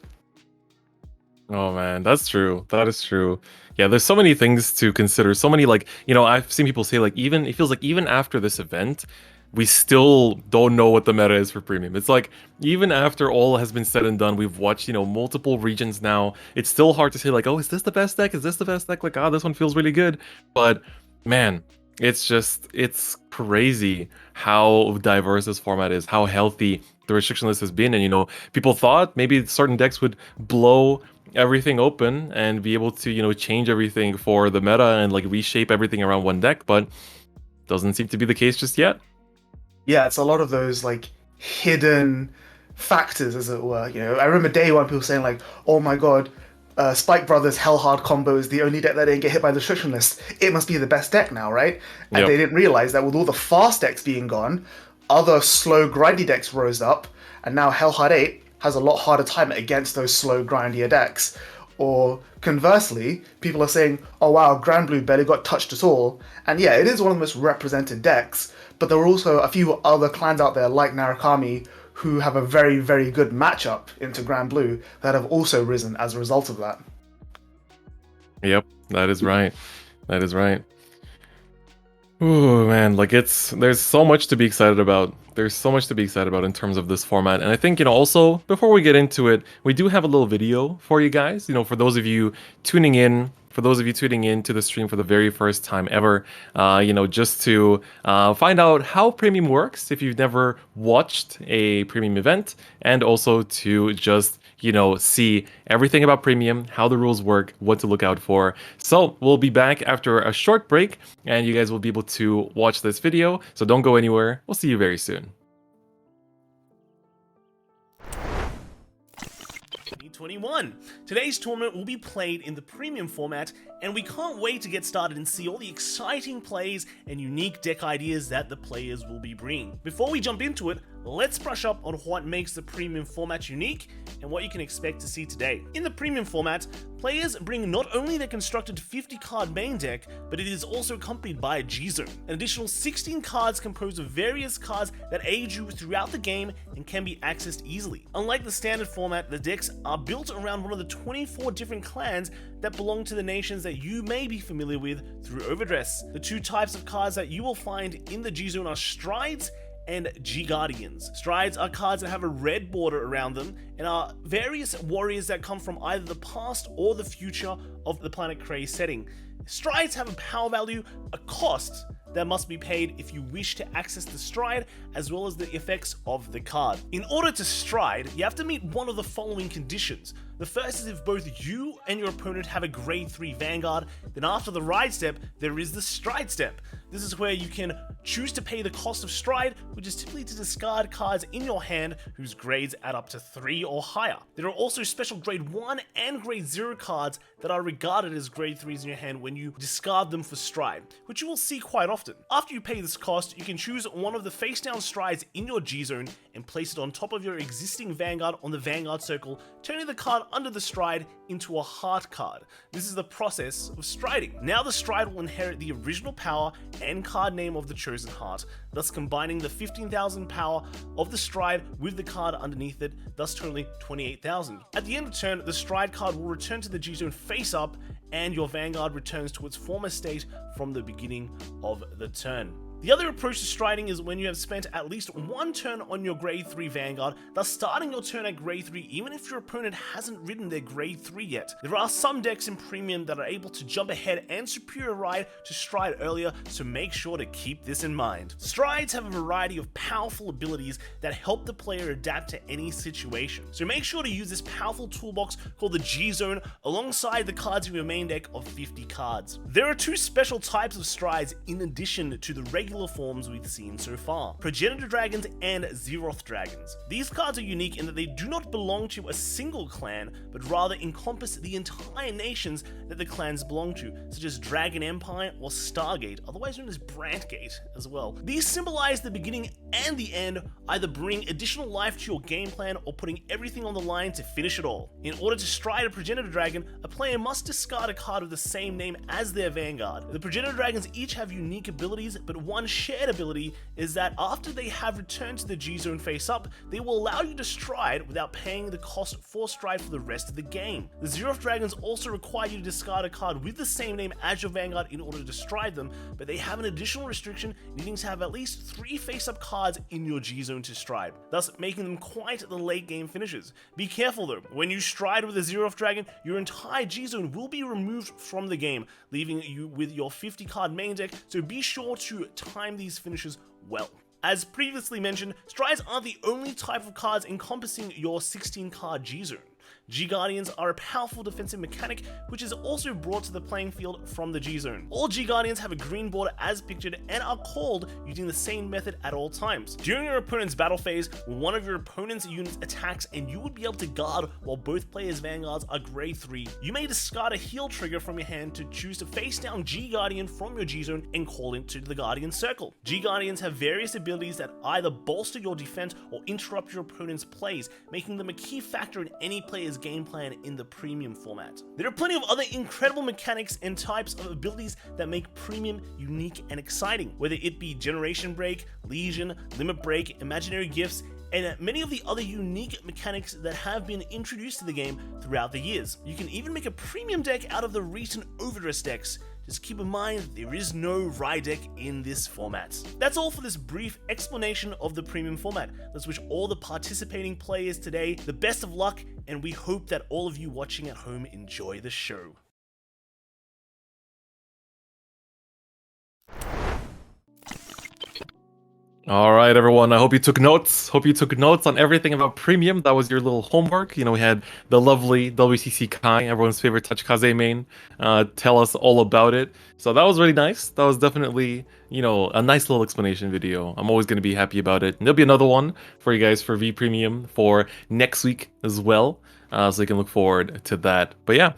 Oh man, that's true. That is true. Yeah, there's so many things to consider. So many, like, I've seen people say, like, it feels like even after this event, we still don't know what the meta is for Premium. It's like, even after all has been said and done, we've watched, multiple regions now. It's still hard to say, like, oh, is this the best deck? Is this the best deck? Like, this one feels really good. But, man, it's crazy how diverse this format is, how healthy the restriction list has been. And, people thought maybe certain decks would blow everything open and be able to, change everything for the meta and, like, reshape everything around one deck. But doesn't seem to be the case just yet. Yeah, it's a lot of those like hidden factors, as it were. I remember day one people saying like, "Oh my god, Spike Brothers Hellhard combo is the only deck that didn't get hit by the restriction list. It must be the best deck now, right?" And they didn't realize that with all the fast decks being gone, other slow grindy decks rose up, and now Hellhard 8 has a lot harder time against those slow grindier decks. Or conversely, people are saying, "Oh wow, Grand Blue barely got touched at all," and yeah, it is one of the most represented decks. But there are also a few other clans out there like Narukami who have a very, very good matchup into Grand Blue that have also risen as a result of that. Yep, that is right. That is right. Ooh, man, like there's so much to be excited about. There's so much to be excited about in terms of this format. And I think, also, before we get into it, we do have a little video for you guys, for those of you tuning in. For those of you tuning in to the stream for the very first time ever, just to find out how Premium works if you've never watched a Premium event, and also to just, see everything about Premium, how the rules work, what to look out for. So we'll be back after a short break, and you guys will be able to watch this video. So don't go anywhere. We'll see you very soon. 2021. Today's tournament will be played in the Premium format, and we can't wait to get started and see all the exciting plays and unique deck ideas that the players will be bringing. Before we jump into it, let's brush up on what makes the Premium format unique and what you can expect to see today. In the Premium format, players bring not only their constructed 50 card main deck, but it is also accompanied by a G-Zone, an additional 16 cards composed of various cards that aid you throughout the game and can be accessed easily. Unlike the standard format, the decks are built around one of the 24 different clans that belong to the nations that you may be familiar with through Overdress. The two types of cards that you will find in the G-Zone are Strides and G-Guardians. Strides are cards that have a red border around them and are various warriors that come from either the past or the future of the Planet Cray setting. Strides have a power value, a cost that must be paid if you wish to access the stride, as well as the effects of the card. In order to stride, you have to meet one of the following conditions. The first is if both you and your opponent have a grade 3 Vanguard, then after the ride step, there is the stride step. This is where you can choose to pay the cost of stride, which is typically to discard cards in your hand whose grades add up to 3 or higher. There are also special grade 1 and grade 0 cards that are regarded as grade 3s in your hand when you discard them for stride, which you will see quite often. After you pay this cost, you can choose one of the face down strides in your G-Zone and place it on top of your existing Vanguard on the Vanguard circle, turning the card under the stride into a heart card. This is the process of striding. Now the stride will inherit the original power and card name of the chosen heart, thus combining the 15,000 power of the stride with the card underneath it, thus totaling 28,000. At the end of turn, the stride card will return to the G-Zone face up, and your Vanguard returns to its former state from the beginning of the turn. The other approach to striding is when you have spent at least one turn on your grade 3 Vanguard, thus starting your turn at grade 3 even if your opponent hasn't ridden their grade 3 yet. There are some decks in Premium that are able to jump ahead and superior ride to stride earlier, so make sure to keep this in mind. Strides have a variety of powerful abilities that help the player adapt to any situation, so make sure to use this powerful toolbox called the G-Zone alongside the cards in your main deck of 50 cards. There are two special types of strides in addition to the regular forms we've seen so far: Progenitor Dragons and Xeroth Dragons. These cards are unique in that they do not belong to a single clan, but rather encompass the entire nations that the clans belong to, such as Dragon Empire or Stargate, otherwise known as Brandgate as well. These symbolize the beginning and the end, either bring additional life to your game plan or putting everything on the line to finish it all. In order to stride a Progenitor Dragon, a player must discard a card with the same name as their Vanguard. The Progenitor Dragons each have unique abilities, but one shared ability is that after they have returned to the G-Zone face up, they will allow you to stride without paying the cost for stride for the rest of the game. The Xeroth Dragons also require you to discard a card with the same name as your Vanguard in order to stride them, but they have an additional restriction needing to have at least 3 face-up cards in your G-Zone to stride, thus making them quite the late game finishers. Be careful though, when you stride with a Xeroth Dragon, your entire G-Zone will be removed from the game, leaving you with your 50 card main deck, so be sure to time these finishes well. As previously mentioned, strides aren't the only type of cards encompassing your 16 card G-Zone. G-Guardians are a powerful defensive mechanic which is also brought to the playing field from the G-Zone. All G-Guardians have a green border as pictured and are called using the same method at all times. During your opponent's battle phase, one of your opponent's units attacks and you would be able to guard while both players' Vanguards are grade 3. You may discard a heal trigger from your hand to choose to face down G-Guardian from your G-Zone and call into the Guardian Circle. G-Guardians have various abilities that either bolster your defense or interrupt your opponent's plays, making them a key factor in any player's game plan in the Premium format. There are plenty of other incredible mechanics and types of abilities that make Premium unique and exciting, whether it be Generation Break, Legion, Limit Break, Imaginary Gifts, and many of the other unique mechanics that have been introduced to the game throughout the years. You can even make a Premium deck out of the recent Overdress decks. Just keep in mind, there is no Rye deck in this format. That's all for this brief explanation of the Premium format. Let's wish all the participating players today the best of luck, and we hope that all of you watching at home enjoy the show. All right, everyone. I hope you took notes. Hope you took notes on everything about Premium. That was your little homework. You know, we had the lovely WCC Kai, everyone's favorite Tachikaze main, tell us all about it. So that was really nice. That was definitely, you know, a nice little explanation video. I'm always going to be happy about it. And there'll be another one for you guys for V Premium for next week as well. So you can look forward to that. But yeah,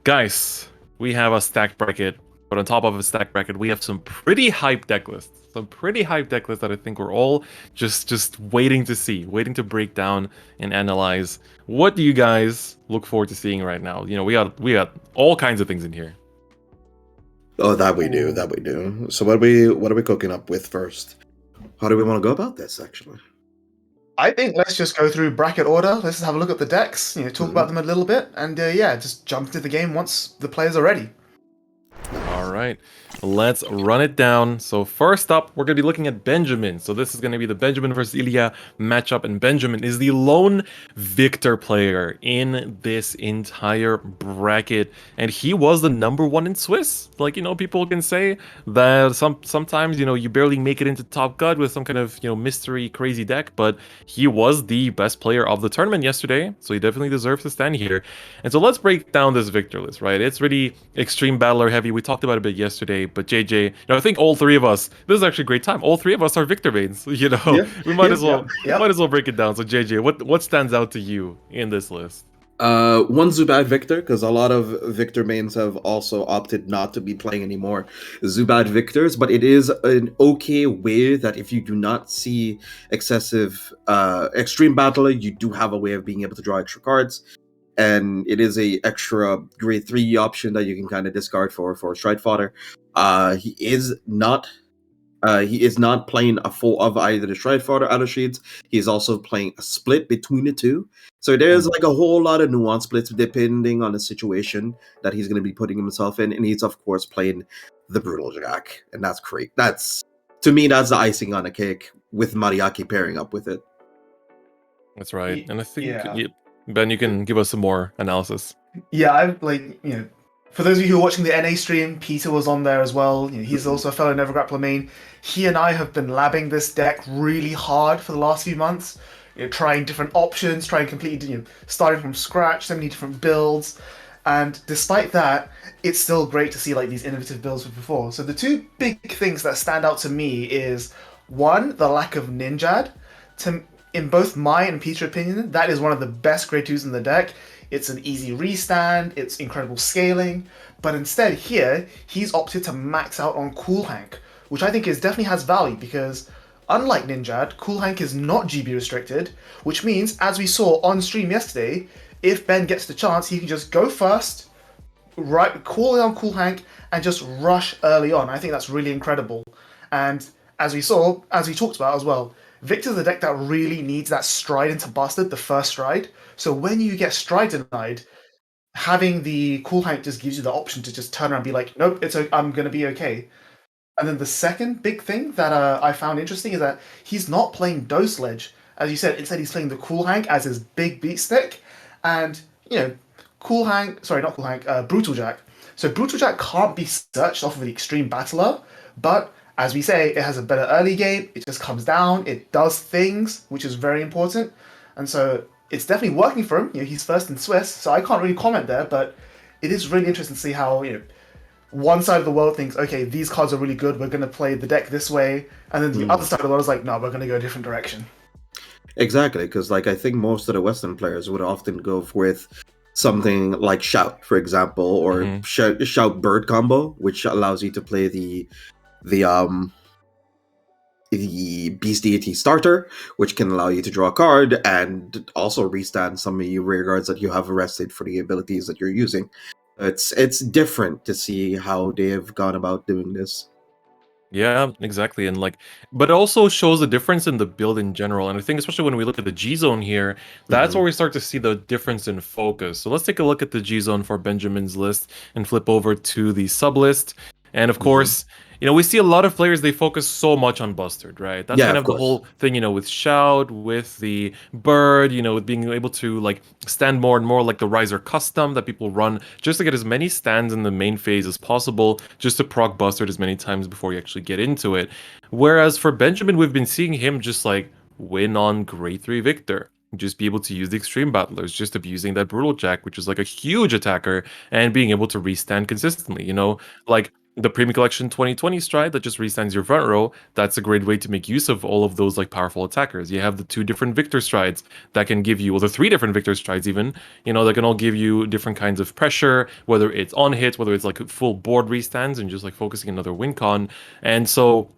guys, we have a stacked bracket. But on top of a stacked bracket, we have some pretty hype deck lists. Some pretty hype deck lists that I think we're all just waiting to see, waiting to break down and analyze. What do you guys look forward to seeing right now? You know, we got all kinds of things in here. Oh, that we do. So what are we cooking up with first? How do we want to go about this, actually? I think let's just go through bracket order. Let's just have a look at the decks, you know, talk about them a little bit, and yeah, just jump into the game once the players are ready. All right, let's run it down. So first up, we're going to be looking at Benjamin. So this is going to be the Benjamin versus Illia matchup, and Benjamin is the lone victor player in this entire bracket, and he was the #1 in Swiss. Like, you know, people can say that sometimes, you know, you barely make it into top cut with some kind of, you know, mystery crazy deck, but he was the best player of the tournament yesterday, so he definitely deserves to stand here. And so let's break down this victor list, right? It's really extreme battler heavy. We talked about it a bit yesterday, but JJ, you know, I think all three of us, this is actually a great time. All three of us are victor mains, you know. Yeah. We might as well might as well break it down. So JJ, what stands out to you in this list? One Zubat Victor, because a lot of Victor mains have also opted not to be playing anymore Zubat Victors, but it is an okay way that if you do not see excessive extreme battler, you do have a way of being able to draw extra cards. And it is a extra grade 3 option that you can kind of discard for stride fodder. He is not playing a full of either the stride fodder out of shades. He's also playing a split between the two. So there's like a whole lot of nuance splits depending on the situation that he's going to be putting himself in. And he's of course playing the Brutal Jack, and that's great. That's to me, that's the icing on a cake with Mariaki pairing up with it. That's right. And I think, Yeah. Ben, you can give us some more analysis. Yeah, I for those of you who are watching the NA stream, Peter was on there as well. He's also a fellow Never Grappler main. He and I have been labbing this deck really hard for the last few months. Trying different options, trying completely, starting from scratch, so many different builds. And despite that, it's still great to see like these innovative builds from before. So the two big things that stand out to me is, one, the lack of Ninjad. In both my and Peter's opinion, that is one of the best grade 2s in the deck. It's an easy restand, it's incredible scaling, but instead here, he's opted to max out on Cool Hank, which I think definitely has value because unlike Ninjad, Cool Hank is not GB restricted, which means, as we saw on stream yesterday, if Ben gets the chance, he can just go first, call down Cool Hank, and just rush early on. I think that's really incredible. And as we talked about as well, Victor's a deck that really needs that stride into Busted, the first stride. So when you get stride denied, having the Cool Hank just gives you the option to just turn around and be like, nope, I'm going to be okay. And then the second big thing that I found interesting is that he's not playing Dose Ledge. As you said, instead he's playing the Cool Hank as his big beat stick. And, Brutal Jack. So Brutal Jack can't be searched off of the Extreme Battler, but as we say, it has a better early game, it just comes down, it does things, which is very important. And so it's definitely working for him. He's first in Swiss, so I can't really comment there, but it is really interesting to see how, one side of the world thinks, okay, these cards are really good, we're going to play the deck this way, and then the other side of the world is like, no, we're going to go a different direction. Exactly, because I think most of the Western players would often go with something like Shout, for example, or Shout Bird combo, which allows you to play the Beast Deity starter, which can allow you to draw a card and also restand some of your rear guards that you have arrested for the abilities that you're using. It's different to see how they have gone about doing this. Yeah, exactly. And but it also shows the difference in the build in general. And I think especially when we look at the G zone here, that's where we start to see the difference in focus. So let's take a look at the G zone for Benjamin's list and flip over to the sub list. And of course, we see a lot of players, they focus so much on Bustard, right? That's kind of the whole thing, with Shout, with the Bird, with being able to stand more and more like the Riser custom that people run just to get as many stands in the main phase as possible, just to proc Bustard as many times before you actually get into it. Whereas for Benjamin, we've been seeing him just win on grade 3 Victor. Just be able to use the Extreme Battlers, just abusing that Brutal Jack, which is a huge attacker, and being able to restand consistently, the Premium Collection 2020 stride that just restands your front row. That's a great way to make use of all of those powerful attackers. You have the 2 different Victor strides that can give you, or the 3 different Victor strides even, that can all give you different kinds of pressure, whether it's on hits, whether it's full board restands and just focusing another win con. And so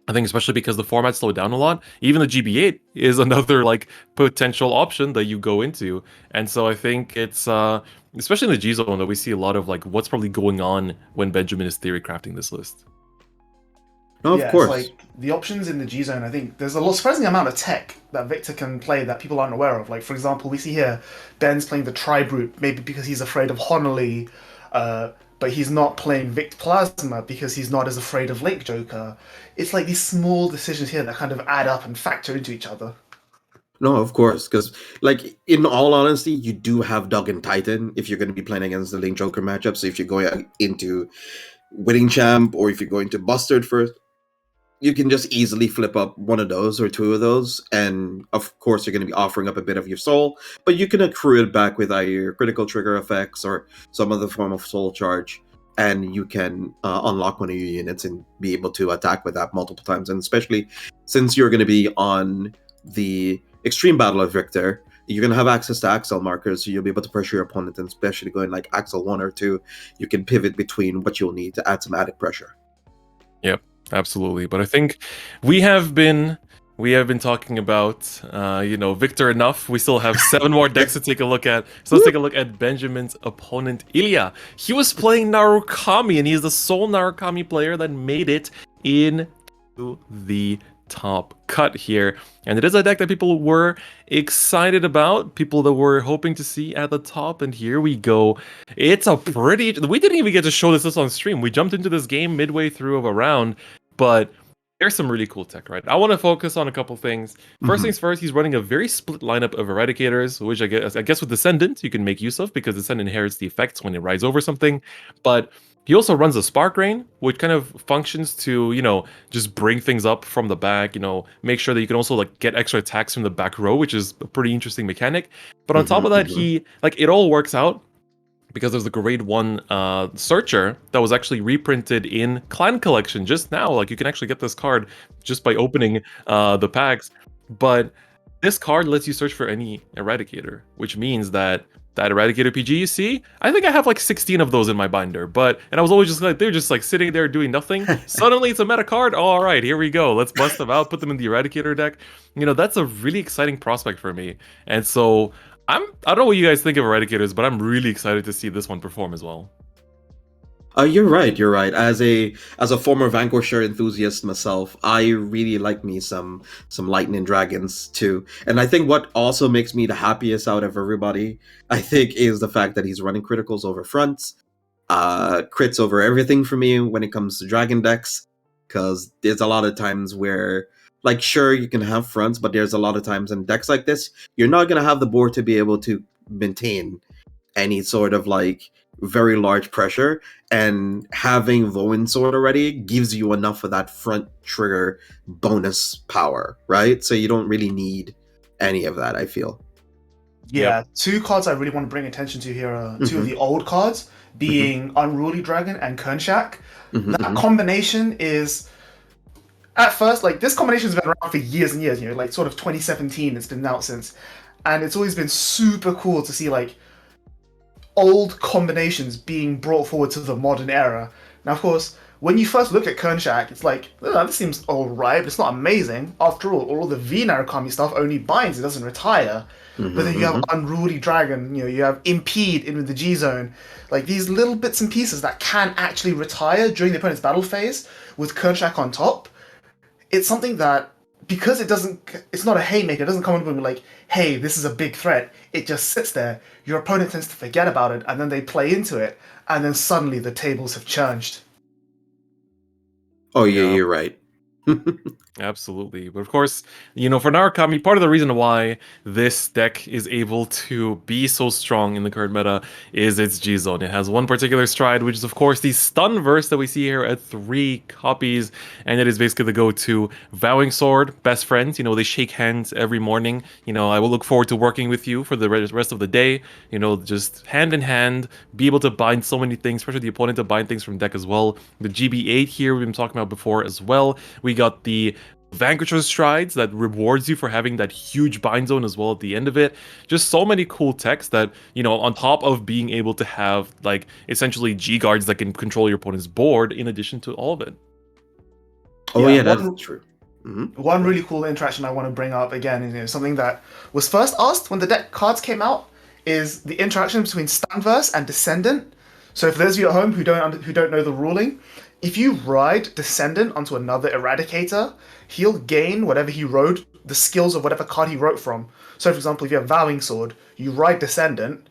I think especially because the format slowed down a lot, even the GB8 is another potential option that you go into. And so I think it's especially in the G zone that we see a lot of what's probably going on when Benjamin is theory crafting this list. No, of course. It's the options in the G zone, I think there's a surprising amount of tech that Victor can play that people aren't aware of. For example, we see here Ben's playing the Tri-Brute, maybe because he's afraid of Honolly, but he's not playing Vict Plasma because he's not as afraid of Lake Joker. It's these small decisions here that kind of add up and factor into each other. No, of course, because in all honesty, you do have Dog and Titan if you're going to be playing against the Link Joker matchup. So if you're going into Winning Champ or if you're going to Bustard first, you can just easily flip up one of those or 2 of those. And of course, you're going to be offering up a bit of your soul, but you can accrue it back with either your critical trigger effects or some other form of soul charge. And you can unlock one of your units and be able to attack with that multiple times. And especially since you're going to be on the Extreme Battle of Victor, you're going to have access to Axel markers, so you'll be able to pressure your opponent, and especially going Axel 1 or 2, you can pivot between what you'll need to add some added pressure. Yep, absolutely. But I think we have been talking about, Victor enough. We still have 7 more decks to take a look at. So let's take a look at Benjamin's opponent, Illia. He was playing Narukami, and he's the sole Narukami player that made it into the top cut here. And it is a deck that people were excited about, people that were hoping to see at the top, and here we go. It's a pretty... We didn't even get to show this on stream. We jumped into this game midway through of a round, but there's some really cool tech, right? I want to focus on a couple things. First things first, he's running a very split lineup of Eradicators, which I guess with Descendant you can make use of because Descendant inherits the effects when it rides over something. But he also runs a Spark Rain, which kind of functions to, just bring things up from the back, make sure that you can also like get extra attacks from the back row, which is a pretty interesting mechanic. But on top of that, he it all works out because there's a grade 1 Searcher that was actually reprinted in Clan Collection just now. Like, you can actually get this card just by opening the packs. But this card lets you search for any Eradicator, which means that Eradicator PG you see, I think I have like 16 of those in my binder. And I was always just like, they're just like sitting there doing nothing. Suddenly it's a meta card. Oh, all right, here we go. Let's bust them out, put them in the Eradicator deck. That's a really exciting prospect for me. And so I don't know what you guys think of Eradicators, but I'm really excited to see this one perform as well. You're right. As a former Vanguard share enthusiast myself, I really like me some Lightning Dragons too. And I think what also makes me the happiest out of everybody, I think, is the fact that he's running criticals over fronts, crits over everything for me when it comes to dragon decks. Because there's a lot of times where, like, sure, you can have fronts, but there's a lot of times in decks like this, you're not going to have the board to be able to maintain any sort of, like, very large pressure. And having Voin Sword already gives you enough of that front trigger bonus power, right? So you don't really need any of that, I feel. Yeah, two cards I really want to bring attention to here are two of the old cards, being Unruly Dragon and Kernshak. That combination is... At first, like, this combination's been around for years and years, like sort of 2017 it's been out since. And it's always been super cool to see, like, old combinations being brought forward to the modern era. Now, of course, when you first look at Kernshak, it's like, oh, this seems alright, but it's not amazing. After all the V Narukami stuff only binds, it doesn't retire. But then you have Unruly Dragon, you have Impede in the G-Zone. Like, these little bits and pieces that can actually retire during the opponent's battle phase with Kernshak on top. It's something that, because it's not a haymaker, it doesn't come up with like, hey, this is a big threat. It just sits there. Your opponent tends to forget about it, and then they play into it, and then suddenly the tables have changed. Oh yeah, you're right. Absolutely. But of course, for Narukami, part of the reason why this deck is able to be so strong in the current meta is its G-Zone. It has one particular stride, which is, of course, the stun verse that we see here at 3 copies. And it is basically the go-to Vowing Sword, best friends. They shake hands every morning. I will look forward to working with you for the rest of the day. Just hand in hand, be able to bind so many things, especially the opponent to bind things from deck as well. The GB8 here we've been talking about before as well. We got the Vanquisher Strides that rewards you for having that huge bind zone as well at the end of it. Just so many cool techs that, on top of being able to have, like, essentially G-Guards that can control your opponent's board in addition to all of it. Oh yeah, that's true. One really cool interaction I want to bring up again is something that was first asked when the deck cards came out, is the interaction between Stanverse and Descendant. So for those of you at home who don't know the ruling, if you ride Descendant onto another Eradicator, he'll gain whatever he wrote, the skills of whatever card he wrote from. So for example, if you have Vowing Sword, you ride Descendant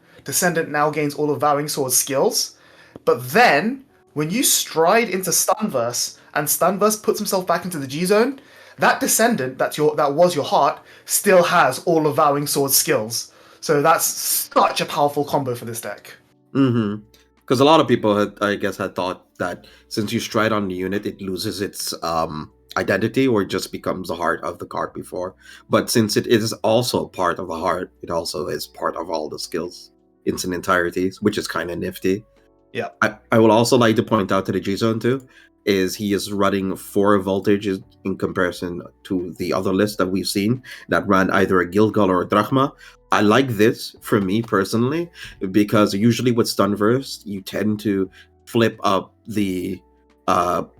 now gains all of Vowing Sword's skills. But then, when you stride into Stunverse, and Stunverse puts himself back into the G-Zone, that Descendant that was your heart still has all of Vowing Sword's skills. So that's such a powerful combo for this deck. Because a lot of people had thought that since you stride on the unit, it loses its identity or it just becomes the heart of the card before. But since it is also part of the heart, it also is part of all the skills in its entirety, which is kind of nifty. Yeah. I would also like to point out to the G-Zone too, is he is running 4 voltages in comparison to the other list that we've seen that ran either a Gilgal or a Drachma. I like this for me personally, because usually with Stunverse, you tend to flip up the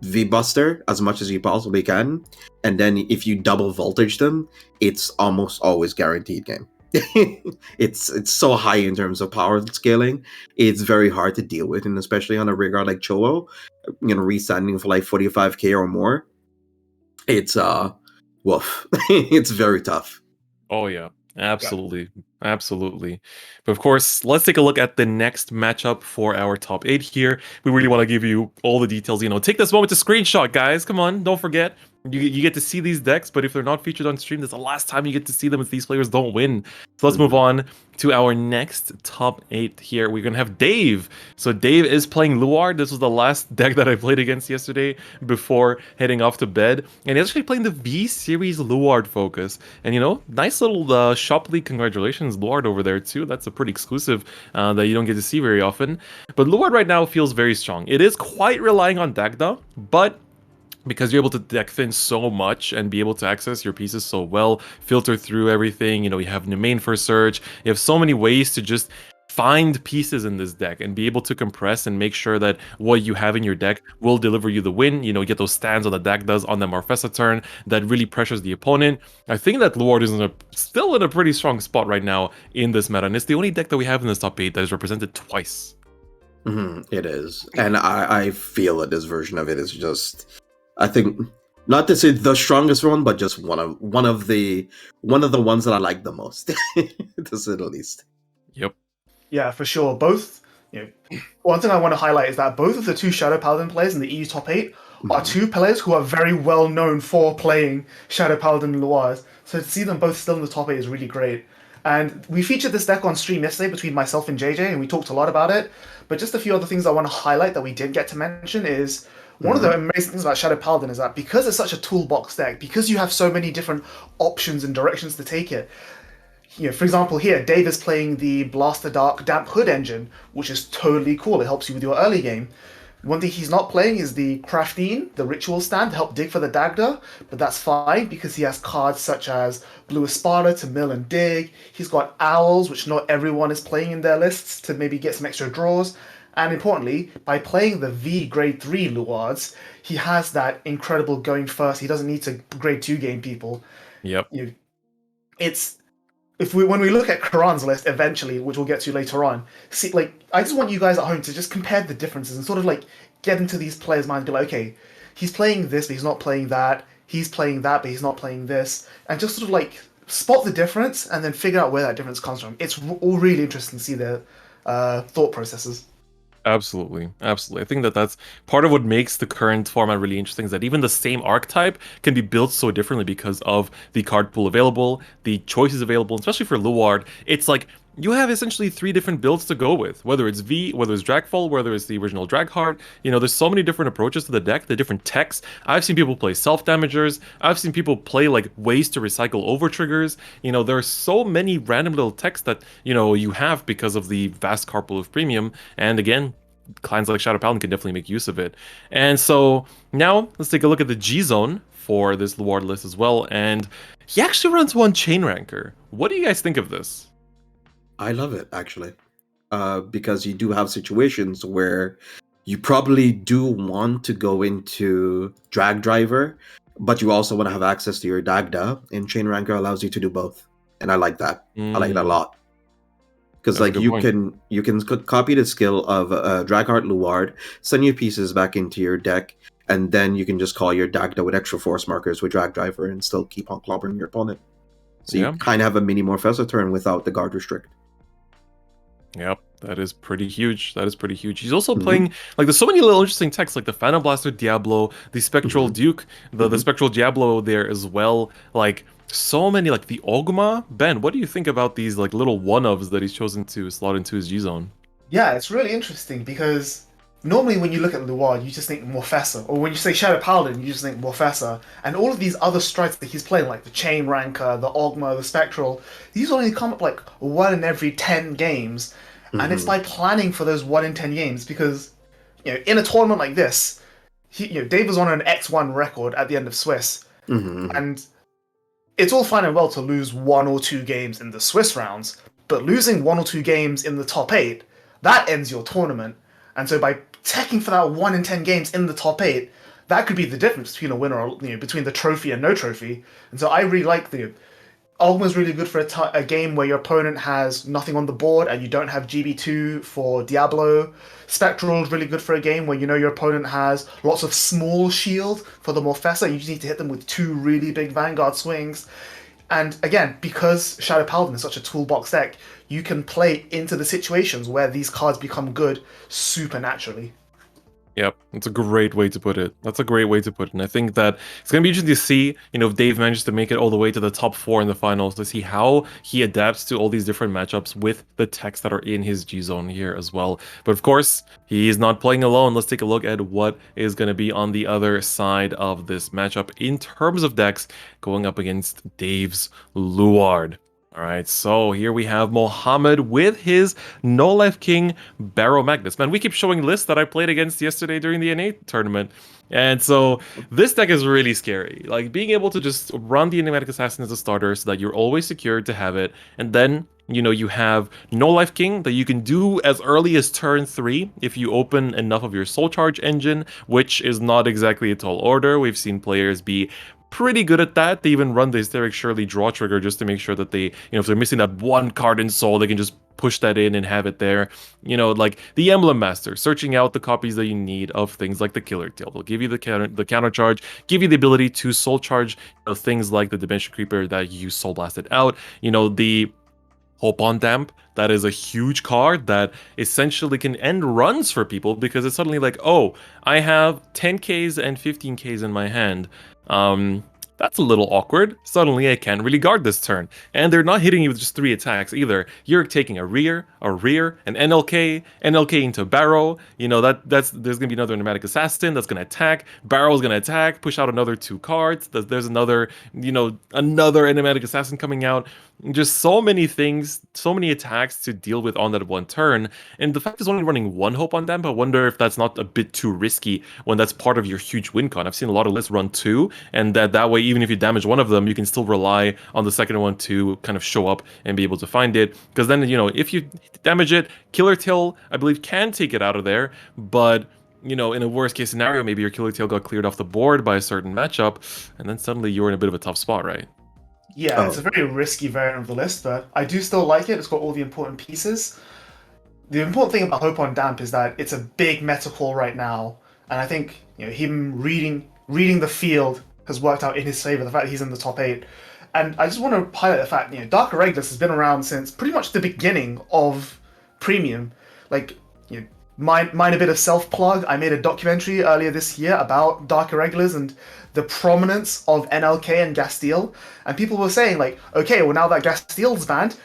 V-Buster as much as you possibly can, and then if you double voltage them, it's almost always guaranteed game. It's so high in terms of power scaling, it's very hard to deal with, and especially on a rigger like Chowo, restanding for like 45k or more, it's woof. It's very tough. Oh yeah, absolutely. Absolutely. But of course, let's take a look at the next matchup for our top 8 here. We really want to give you all the details. Take this moment to screenshot, guys. Come on, don't forget. You get to see these decks, but if they're not featured on stream, that's the last time you get to see them if these players don't win. So let's move on to our next top 8 here. We're going to have Dave. So Dave is playing Luard. This was the last deck that I played against yesterday before heading off to bed. And he's actually playing the V-Series Luard focus. And nice little shop league. Congratulations, Luard over there too. That's a pretty exclusive that you don't get to see very often. But Luard right now feels very strong. It is quite relying on Dagda, but because you're able to deck thin so much and be able to access your pieces so well, filter through everything, you have Nemain for search, you have so many ways to just find pieces in this deck and be able to compress and make sure that what you have in your deck will deliver you the win. Get those stands on the deck does on the Marfesa turn that really pressures the opponent. I think that Luard is still in a pretty strong spot right now in this meta, and it's the only deck that we have in this top 8 that is represented twice. It is, and I feel that this version of it is just, I think, not to say the strongest one, but just one of the ones that I like the most, to say the least. Yep. Yeah, for sure. Both. One thing I want to highlight is that both of the two Shadow Paladin players in the EU top 8 are two players who are very well known for playing Shadow Paladin Luars. So to see them both still in the top 8 is really great. And we featured this deck on stream yesterday between myself and JJ, and we talked a lot about it. But just a few other things I want to highlight that we didn't get to mention is, one of the amazing things about Shadow Paladin is that because it's such a toolbox deck, because you have so many different options and directions to take it, for example here, Dave is playing the Blaster Dark Damp Hood engine, which is totally cool. It helps you with your early game. One thing he's not playing is the Craftine, the Ritual Stand, to help dig for the Dagda, but that's fine because he has cards such as Blue Espada to mill and dig. He's got Owls, which not everyone is playing in their lists, to maybe get some extra draws. And importantly, by playing the V grade 3 Luards, he has that incredible going first. He doesn't need to grade 2 game people. Yep. When we look at Karan's list eventually, which we'll get to later on, I just want you guys at home to just compare the differences and sort of get into these players' minds and be like, okay, he's playing this, but he's not playing that. He's playing that, but he's not playing this. And just sort of spot the difference and then figure out where that difference comes from. It's all really interesting to see their thought processes. Absolutely. I think that's part of what makes the current format really interesting, is that even the same archetype can be built so differently because of the card pool available, the choices available, especially for Luard. It's like you have essentially 3 different builds to go with, whether it's V, whether it's Dragfall, whether it's the original Dragheart. There's so many different approaches to the deck, the different techs. I've seen people play self-damagers. I've seen people play ways to recycle over triggers. There are so many random little techs that, you have because of the vast card pool of premium. And again, clans like Shadow Paladin can definitely make use of it. And so now let's take a look at the G zone for this Luard list as well. And he actually runs one Chain Ranker. What do you guys think of this? I love it, actually, because you do have situations where you probably do want to go into Drag Driver, but you also want to have access to your Dagda, and Chain Ranker allows you to do both, and I like that. I like it a lot, because you can copy the skill of Dragheart Luard, send your pieces back into your deck, and then you can just call your Dagda with extra force markers with Drag Driver and still keep on clobbering your opponent. So you kind of have a mini Morfessa turn without the guard restrict. Yep, that is pretty huge. He's also playing, there's so many little interesting techs, like the Phantom Blaster Diablo, the Spectral Duke, the Spectral Diablo there as well. So many, the Ogma. Ben, what do you think about these, little one-ofs that he's chosen to slot into his G-Zone? Yeah, it's really interesting because normally when you look at Luard, you just think Morfessa, or when you say Shadow Paladin, you just think Morfessa, and all of these other strikes that he's playing, like the Chain Ranker, the Ogma, the Spectral, these only come up 1 in every 10 games, and it's by planning for those 1 in 10 games, because in a tournament like this, Dave was on an X1 record at the end of Swiss, and it's all fine and well to lose 1 or 2 games in the Swiss rounds, but losing 1 or 2 games in the top 8, that ends your tournament. And so by teching for that 1 in 10 games in the top 8, that could be the difference between a winner, or between the trophy and no trophy. And so I really like Ogma's really good for a game where your opponent has nothing on the board and you don't have GB2 for Diablo. Spectral is really good for a game where your opponent has lots of small shield for the Morfessa. You just need to hit them with 2 really big Vanguard swings. And again, because Shadow Paladin is such a toolbox deck, you can play into the situations where these cards become good supernaturally. Yep, that's a great way to put it. That's a great way to put it. And I think that it's going to be interesting to see, if Dave manages to make it all the way to the top 4 in the finals, to see how he adapts to all these different matchups with the techs that are in his G-Zone here as well. But of course, he is not playing alone. Let's take a look at what is going to be on the other side of this matchup in terms of decks going up against Dave's Luard. All right, so here we have Mohammed with his No Life King Barrow Magnus. Man, we keep showing lists that I played against yesterday during the NA tournament. And so this deck is really scary. Like, being able to just run the Enigmatic Assassin as a starter so that you're always secured to have it. And then, you have No Life King that you can do as early as turn 3 if you open enough of your Soul Charge engine, which is not exactly a tall order. We've seen players be pretty good at that. They even run the Hysteric Shirley draw trigger just to make sure that they, if they're missing that one card in Soul, they can just push that in and have it there. Like the Emblem Master, searching out the copies that you need of things like the Killer Tail. They'll give you the counter charge, give you the ability to Soul Charge things like the Dimension Creeper that you Soul Blasted out. The Hope on Damp, that is a huge card that essentially can end runs for people because it's suddenly like, oh, I have 10Ks and 15Ks in my hand. That's a little awkward. Suddenly I can't really guard this turn. And they're not hitting you with just 3 attacks either. You're taking a rear, an NLK into Barrow. There's gonna be another Enigmatic Assassin that's gonna attack. Barrow's gonna attack, push out another 2 cards. There's another, another Enigmatic Assassin coming out. Just so many things, so many attacks to deal with on that one turn. And the fact is only running 1 Hope on them, I wonder if that's not a bit too risky when that's part of your huge win con. I've seen a lot of lists run 2, and that way, even if you damage one of them, you can still rely on the second one to kind of show up and be able to find it. Because then, if you damage it, Killer Tail, I believe, can take it out of there, but in a worst case scenario, maybe your Killer Tail got cleared off the board by a certain matchup, and then suddenly you're in a bit of a tough spot, right? Yeah, It's a very risky variant of the list, but I do still like it. It's got all the important pieces. The important thing about Hope on Damp is that it's a big meta call right now, and I think him reading the field has worked out in his favor. The fact that he's in the top 8, and I just want to highlight the fact Dark Regulus has been around since pretty much the beginning of Premium. Like, mine a bit of self-plug. I made a documentary earlier this year about Dark Irregulars and the prominence of NLK and Gastile, and people were saying like, okay, well now that Gastile's banned,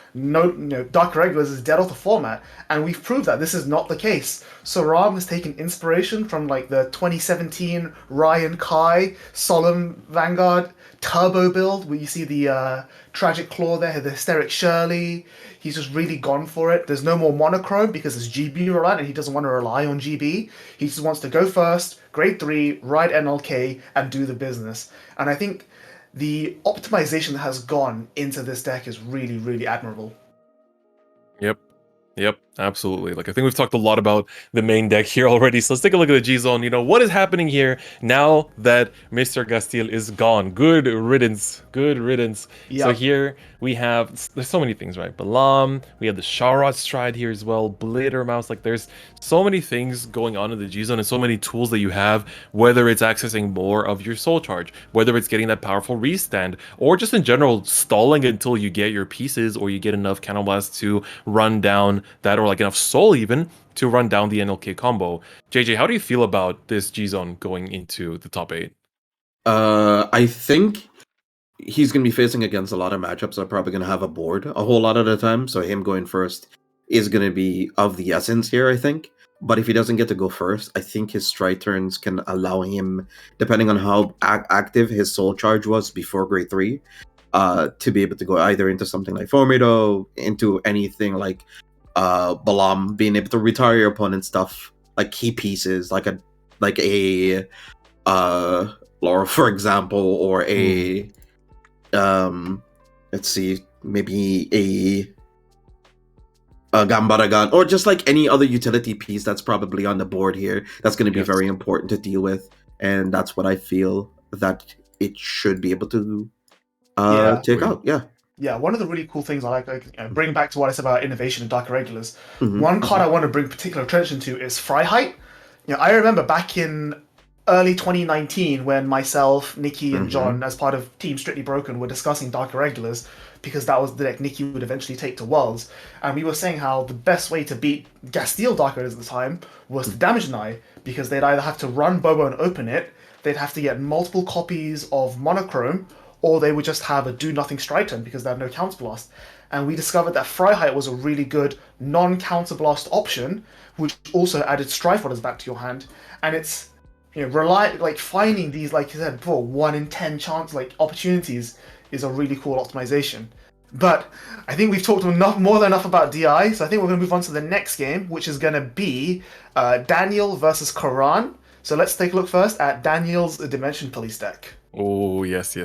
Dark Irregulars is dead off the format, and we've proved that this is not the case. So Ram has taken inspiration from like the 2017 Ryan Kai Solemn Vanguard Turbo build, where you see the Tragic Claw there, the Hysteric Shirley. He's just really gone for it. There's no more monochrome because it's GB reliant and he doesn't want to rely on GB. He just wants to go first, grade 3, ride NLK, and do the business. And I think the optimization that has gone into this deck is really, really admirable. Yep, absolutely. Like, I think we've talked a lot about the main deck here already, so let's take a look at the G-Zone. What is happening here now that Mr. Gastile is gone? Good riddance. Yep. So here we have, there's so many things, right? Balam, we have the Sharad Stride here as well, Blader Mouse. Like, there's so many things going on in the G-Zone and so many tools that you have, whether it's accessing more of your Soul Charge, whether it's getting that powerful restand, or just in general stalling until you get your pieces or you get enough Cannon Blast to run down that, or like enough Soul even to run down the NLK combo. JJ, how do you feel about this G-Zone going into the top 8? I think he's going to be facing against a lot of matchups that are probably going to have a board a whole lot of the time, so him going first is going to be of the essence here, I think. But if he doesn't get to go first, I think his stride turns can allow him, depending on how active his Soul Charge was before grade 3, to be able to go either into something like Formido, into anything like Balam, being able to retire your opponent's stuff, like key pieces, like a Laura, for example, or a let's see, maybe a Gambaragan, or just like any other utility piece that's probably on the board here that's going to be very important to deal with, and that's what I feel that it should be able to take out. Yeah, one of the really cool things I like bring back to what I said about innovation in Dark Irregulars. One card I want to bring particular attention to is Freiheit. I remember back in early 2019 when myself, Nikki, and John, as part of Team Strictly Broken, were discussing Dark Irregulars, because that was the deck Nikki would eventually take to Worlds. And we were saying how the best way to beat Gastille Dark Irregulars at the time was to damage deny, because they'd either have to run Bobo and open it, they'd have to get multiple copies of Monochrome, or they would just have a do-nothing strike turn because they had no counterblast. And we discovered that Freiheit was a really good non-counterblast option, which also added Strife Orders back to your hand. And it's, you know, finding these, like you said before, 1 in 10 chance opportunities is a really cool optimization. But I think we've talked more than enough about DI, so I think we're going to move on to the next game, which is going to be Daniel versus Karan. So let's take a look first at Daniel's Dimension Police deck. Oh, yes.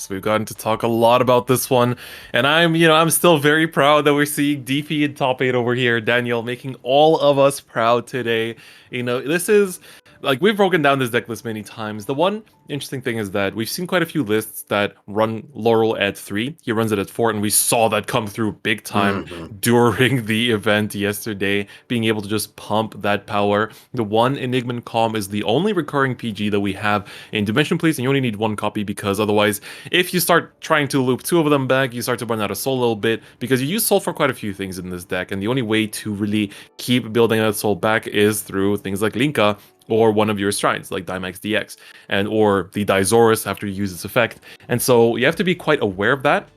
We've gotten to talk a lot about this one. And I'm still very proud that we're seeing DP in top 8 over here. Daniel making all of us proud today. This is, like, we've broken down this deck list many times. The one interesting thing is that we've seen quite a few lists that run Laurel at 3. He runs it at 4, and we saw that come through big time during the event yesterday, being able to just pump that power. The one Enigman Calm is the only recurring PG that we have in Dimension Police, and you only need 1 copy, because otherwise, if you start trying to loop 2 of them back, you start to run out of soul a little bit, because you use soul for quite a few things in this deck, and the only way to really keep building that soul back is through things like Linka, or one of your strides, like Dimax DX, or the Dizoris after you use its effect. And so you have to be quite aware of that,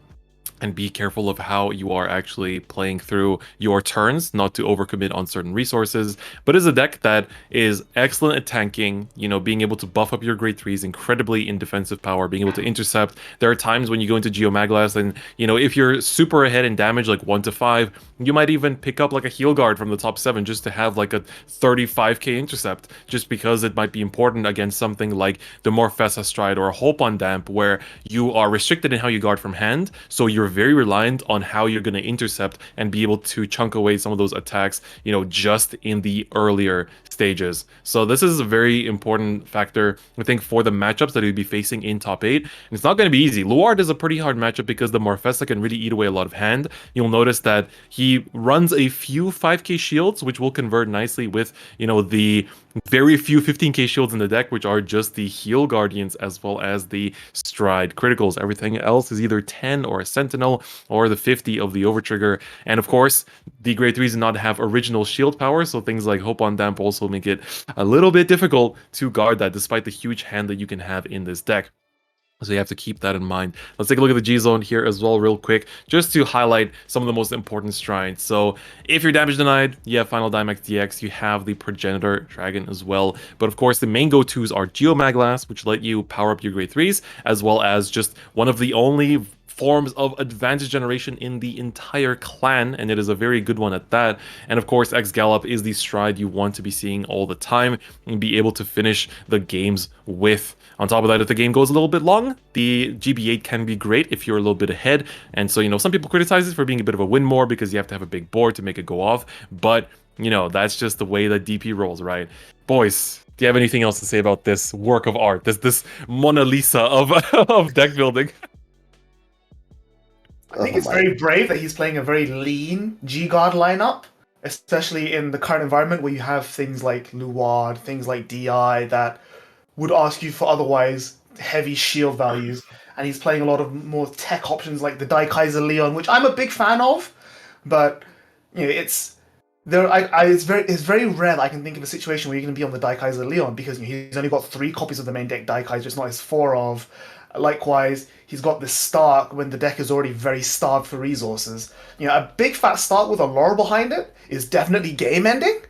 and be careful of how you are actually playing through your turns, not to overcommit on certain resources. But it's a deck that is excellent at tanking, being able to buff up your grade 3s, incredibly in defensive power, being able to intercept. There are times when you go into Geomaglas and, if you're super ahead in damage, like 1 to 5, you might even pick up like a heal guard from the top 7 just to have like a 35k intercept, just because it might be important against something like the Morfessa Stride or a Hope on Damp, where you are restricted in how you guard from hand, so you're very reliant on how you're going to intercept and be able to chunk away some of those attacks, just in the earlier stages. So this is a very important factor, I think, for the matchups that he'll be facing in top 8. And it's not going to be easy. Luard is a pretty hard matchup because the Morfessa can really eat away a lot of hand. You'll notice that he runs a few 5k shields, which will convert nicely with, the very few 15k shields in the deck, which are just the heal guardians as well as the stride criticals. Everything else is either 10 or a sentinel or the 50 of the overtrigger. And of course, the grade 3s do not have original shield power, so things like Hope on Damp also make it a little bit difficult to guard that, despite the huge hand that you can have in this deck. So you have to keep that in mind. Let's take a look at the G-Zone here as well real quick, just to highlight some of the most important strides. So if you're damage denied, you have Final Dimax DX, you have the Progenitor Dragon as well. But of course, the main go-tos are Geomaglas, which let you power up your grade 3s, as well as just one of the only forms of advantage generation in the entire clan, and it is a very good one at that. And of course, X Gallop is the stride you want to be seeing all the time and be able to finish the games with. On top of that, if the game goes a little bit long, the GB8 can be great if you're a little bit ahead. And so, some people criticize it for being a bit of a win more because you have to have a big board to make it go off. But, that's just the way that DP rolls, right? Boys, do you have anything else to say about this work of art, this Mona Lisa of deck building? I think it's very brave that he's playing a very lean G-Guard lineup, especially in the current environment where you have things like Luard, things like DI that would ask you for otherwise heavy shield values. And he's playing a lot of more tech options like the Daikaiser Leon, which I'm a big fan of, but it's very rare that I can think of a situation where you're going to be on the Daikaiser Leon, because he's only got 3 copies of the main deck Daikaiser, it's not his 4 of. Likewise, he's got this Stark when the deck is already very starved for resources. A big fat Stark with a Laurel behind it is definitely game ending.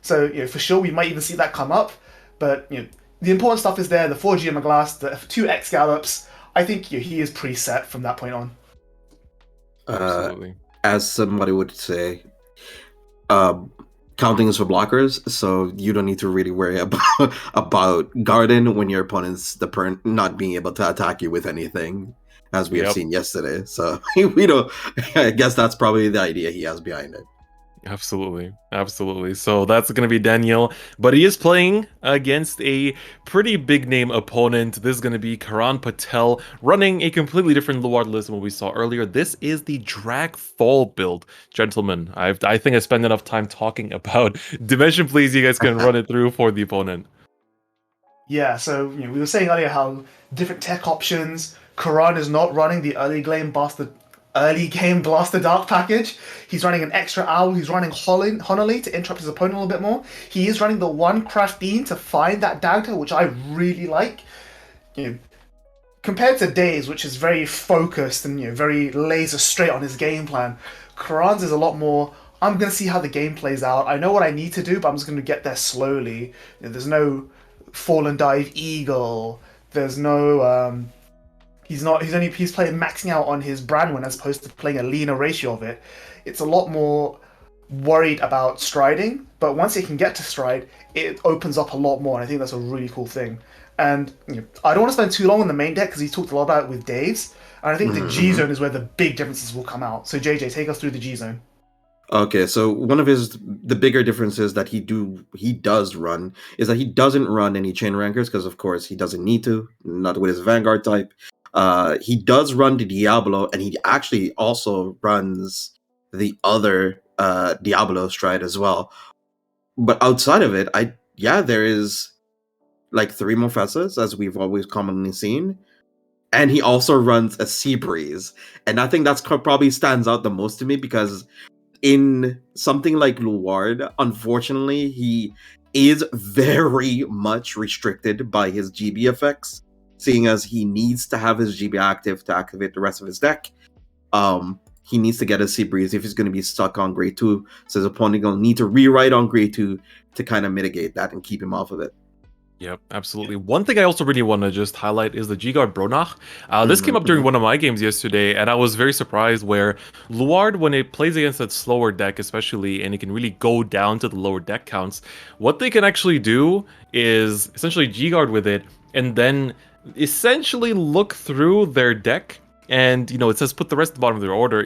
So, for sure, we might even see that come up. But, the important stuff is there, the 4 Geomaglas, the 2 X Gallops. I think he is pretty set from that point on. Absolutely. As somebody would say, counting is for blockers, so you don't need to really worry about Garden when your opponent's not being able to attack you with anything, as we have seen yesterday. So we don't. I guess that's probably the idea he has behind it. Absolutely. So that's going to be Daniel, but he is playing against a pretty big name opponent. This is going to be Karan Patel, running a completely different Luard list than what we saw earlier. This is the Drag Fall build. Gentlemen, I think I spent enough time talking about Dimension. Please, you guys can run it through for the opponent. Yeah, so we were saying earlier how different tech options. Karan is not running the early game Blaster Dark package. He's running an extra owl. He's running Honolly to interrupt his opponent a little bit more. He is running the one Craft Bean to find that dagger, which I really like. Compared to Dave's, which is very focused and very laser straight on his game plan, Karan's is a lot more. I'm gonna see how the game plays out. I know what I need to do, but I'm just gonna get there slowly. There's no fall and dive eagle. There's no he's playing maxing out on his brand one as opposed to playing a leaner ratio of it. It's a lot more worried about striding, but once it can get to stride, it opens up a lot more, and I think that's a really cool thing. And I don't want to spend too long on the main deck because he talked a lot about it with Dave's, and I think the G zone is where the big differences will come out. So JJ, take us through the G zone. Okay, so one of the bigger differences that he does run is that he doesn't run any chain rankers because of course he doesn't need to, not with his Vanguard type. He does run the Diablo, and he actually also runs the other Diablo stride as well. But outside of it, there is like 3 Mofessas, as we've always commonly seen. And he also runs a Sea Breeze. And I think that's probably stands out the most to me because in something like Luard, unfortunately, he is very much restricted by his GB effects, seeing as he needs to have his GB active to activate the rest of his deck. He needs to get a Sea Breeze if he's going to be stuck on grade 2, so his opponent going to need to rewrite on grade 2 to kind of mitigate that and keep him off of it. Yep, absolutely. One thing I also really want to just highlight is the G-Guard Bronach. This came up during one of my games yesterday, and I was very surprised where Luard, when it plays against that slower deck especially, and it can really go down to the lower deck counts, what they can actually do is essentially G-Guard with it, and then essentially look through their deck. And, it says put the rest at the bottom of their order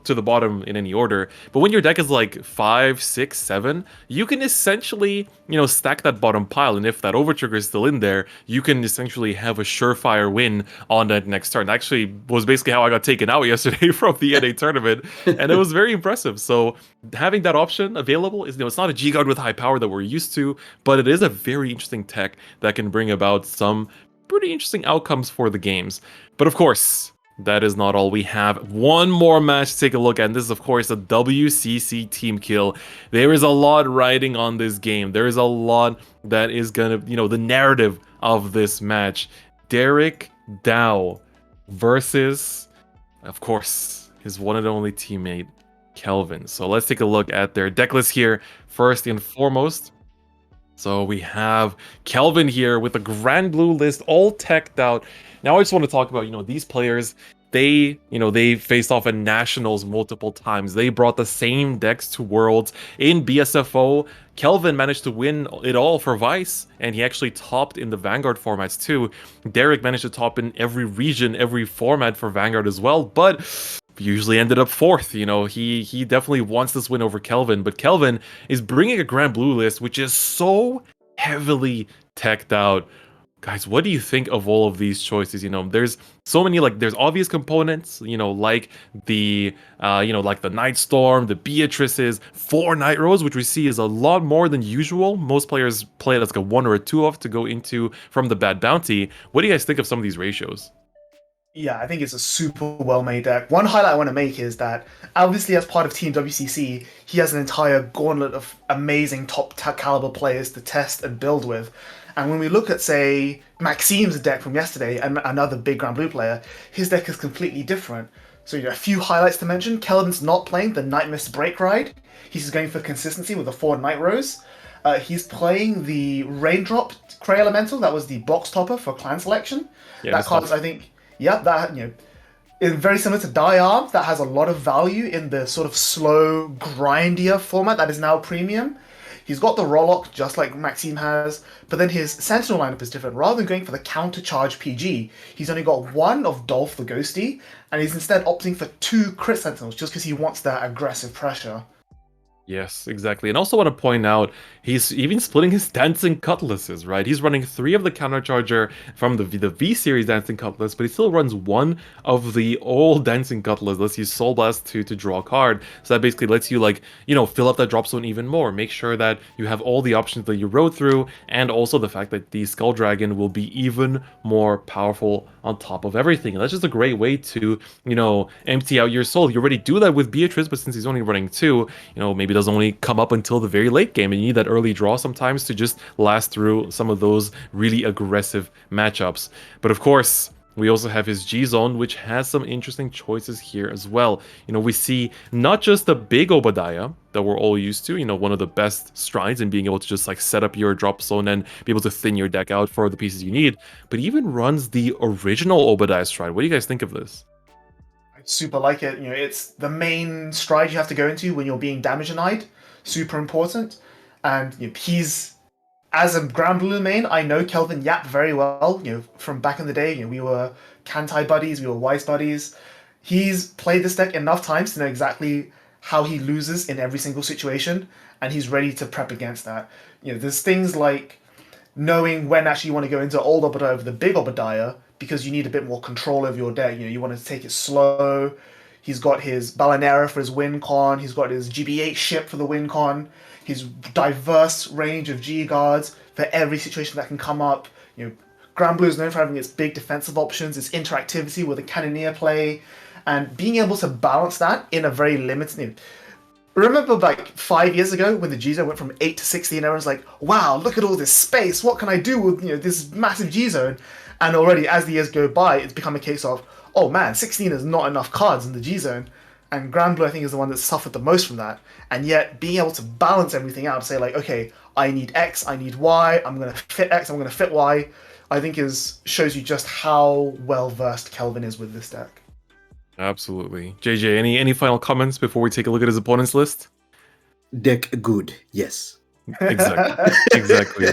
to the bottom in any order. But when your deck is like 5, 6, 7, you can essentially, stack that bottom pile. And if that overtrigger is still in there, you can essentially have a surefire win on that next turn. Actually, was basically how I got taken out yesterday from the NA tournament. And it was very impressive. So having that option available is, it's not a G-Guard with high power that we're used to, but it is a very interesting tech that can bring about some pretty interesting outcomes for the games. But of course, that is not all we have. One more match to take a look at, and this is of course a WCC team kill. There is a lot riding on this game. There is a lot that is gonna, the narrative of this match. Derek Dao versus, of course, his one and only teammate, Kelvin. So let's take a look at their deck list here, first and foremost. So we have Kelvin here with a Grand Blue list, all teched out. Now I just want to talk about, these players, they faced off at Nationals multiple times. They brought the same decks to Worlds. In BSFO, Kelvin managed to win it all for Weiss, and he actually topped in the Vanguard formats too. Derek managed to top in every region, every format for Vanguard as well, but usually ended up 4th. He definitely wants this win over Kelvin, but Kelvin is bringing a Grand Blue list, which is so heavily teched out. Guys, what do you think of all of these choices? There's so many, there's obvious components, like the, like the Night Storm, the Beatrices, 4 Night Rose, which we see is a lot more than usual. Most players play it as like a 1 or a 2 off to go into from the Bad Bounty. What do you guys think of some of these ratios? Yeah, I think it's a super well-made deck. One highlight I want to make is that, obviously as part of Team WCC, he has an entire gauntlet of amazing top caliber players to test and build with. And when we look at, say, Maxime's deck from yesterday, and another big Grand Blue player, his deck is completely different. So a few highlights to mention. Kelvin's not playing the Night Mist Break Ride. He's going for consistency with a 4 Night Rose. He's playing the Raindrop Cray Elemental. That was the box topper for clan selection. Yeah, that card, I think, is very similar to Diarm. That has a lot of value in the sort of slow, grindier format that is now premium. He's got the Rollock, just like Maxime has, but then his Sentinel lineup is different. Rather than going for the counter-charge PG, he's only got 1 of Dolph the Ghosty, and he's instead opting for 2 crit Sentinels, just because he wants that aggressive pressure. Yes, exactly. And also want to point out, he's even splitting his dancing cutlasses, right? He's running 3 of the countercharger from the V series dancing cutlass, but he still runs 1 of the old dancing cutlass. Let's use Soul Blast to draw a card. So that basically lets you, like, you know, fill up that drop zone even more. Make sure that you have all the options that you rode through, and also the fact that the Skull Dragon will be even more powerful on top of everything. And that's just a great way to, you know, empty out your soul. You already do that with Beatrice, but since he's only running 2, you know, maybe doesn't only come up until the very late game, and you need that early draw sometimes to just last through some of those really aggressive matchups. But of course, we also have his G-Zone, which has some interesting choices here as well. You know, we see not just the big Obadiah that we're all used to, you know, one of the best strides in being able to just like set up your drop zone and be able to thin your deck out for the pieces you need, but even runs the original Obadiah stride. What do you guys think of this? I super like it. You know, it's the main stride you have to go into when you're being damage denied. Super important. And you know, he's, as a Grand Blue main, I know Kelvin Yap very well. You know, from back in the day, you know, we were Kantai buddies, we were Weiss buddies. He's played this deck enough times to know exactly how he loses in every single situation, and he's ready to prep against that. You know, there's things like knowing when actually you want to go into old Obadiah over the big Obadiah, because you need a bit more control over your deck. You know, you want to take it slow. He's got his Balanera for his win con. He's got his GB8 ship for the win con. His diverse range of G guards for every situation that can come up. You know, Grand Blue is known for having its big defensive options, its interactivity with the Cannoneer play, and being able to balance that in a very limited. Remember, like 5 years ago, when the G zone went from 8 to 16, everyone's like, "Wow, look at all this space! What can I do with this massive G zone?" And already, as the years go by, it's become a case of, "Oh man, 16 is not enough cards in the G zone." And Grand Blue, I think, is the one that suffered the most from that. And yet, being able to balance everything out, say like, okay, I need X, I need Y, I'm going to fit X, I'm going to fit Y, I think shows you just how well versed Kelvin is with this deck. Absolutely. JJ, any final comments before we take a look at his opponent's list? Deck good, yes. Exactly.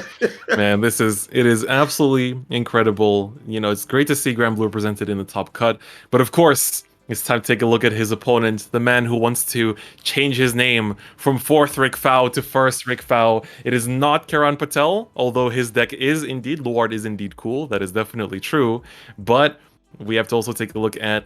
Man, it is absolutely incredible. You know, it's great to see Grand Blue represented in the top cut, but of course, it's time to take a look at his opponent, the man who wants to change his name from 4th Rick Fao to 1st Rick Fao. It is not Karan Patel, although his deck is indeed, Luard is indeed cool. That is definitely true. But we have to also take a look at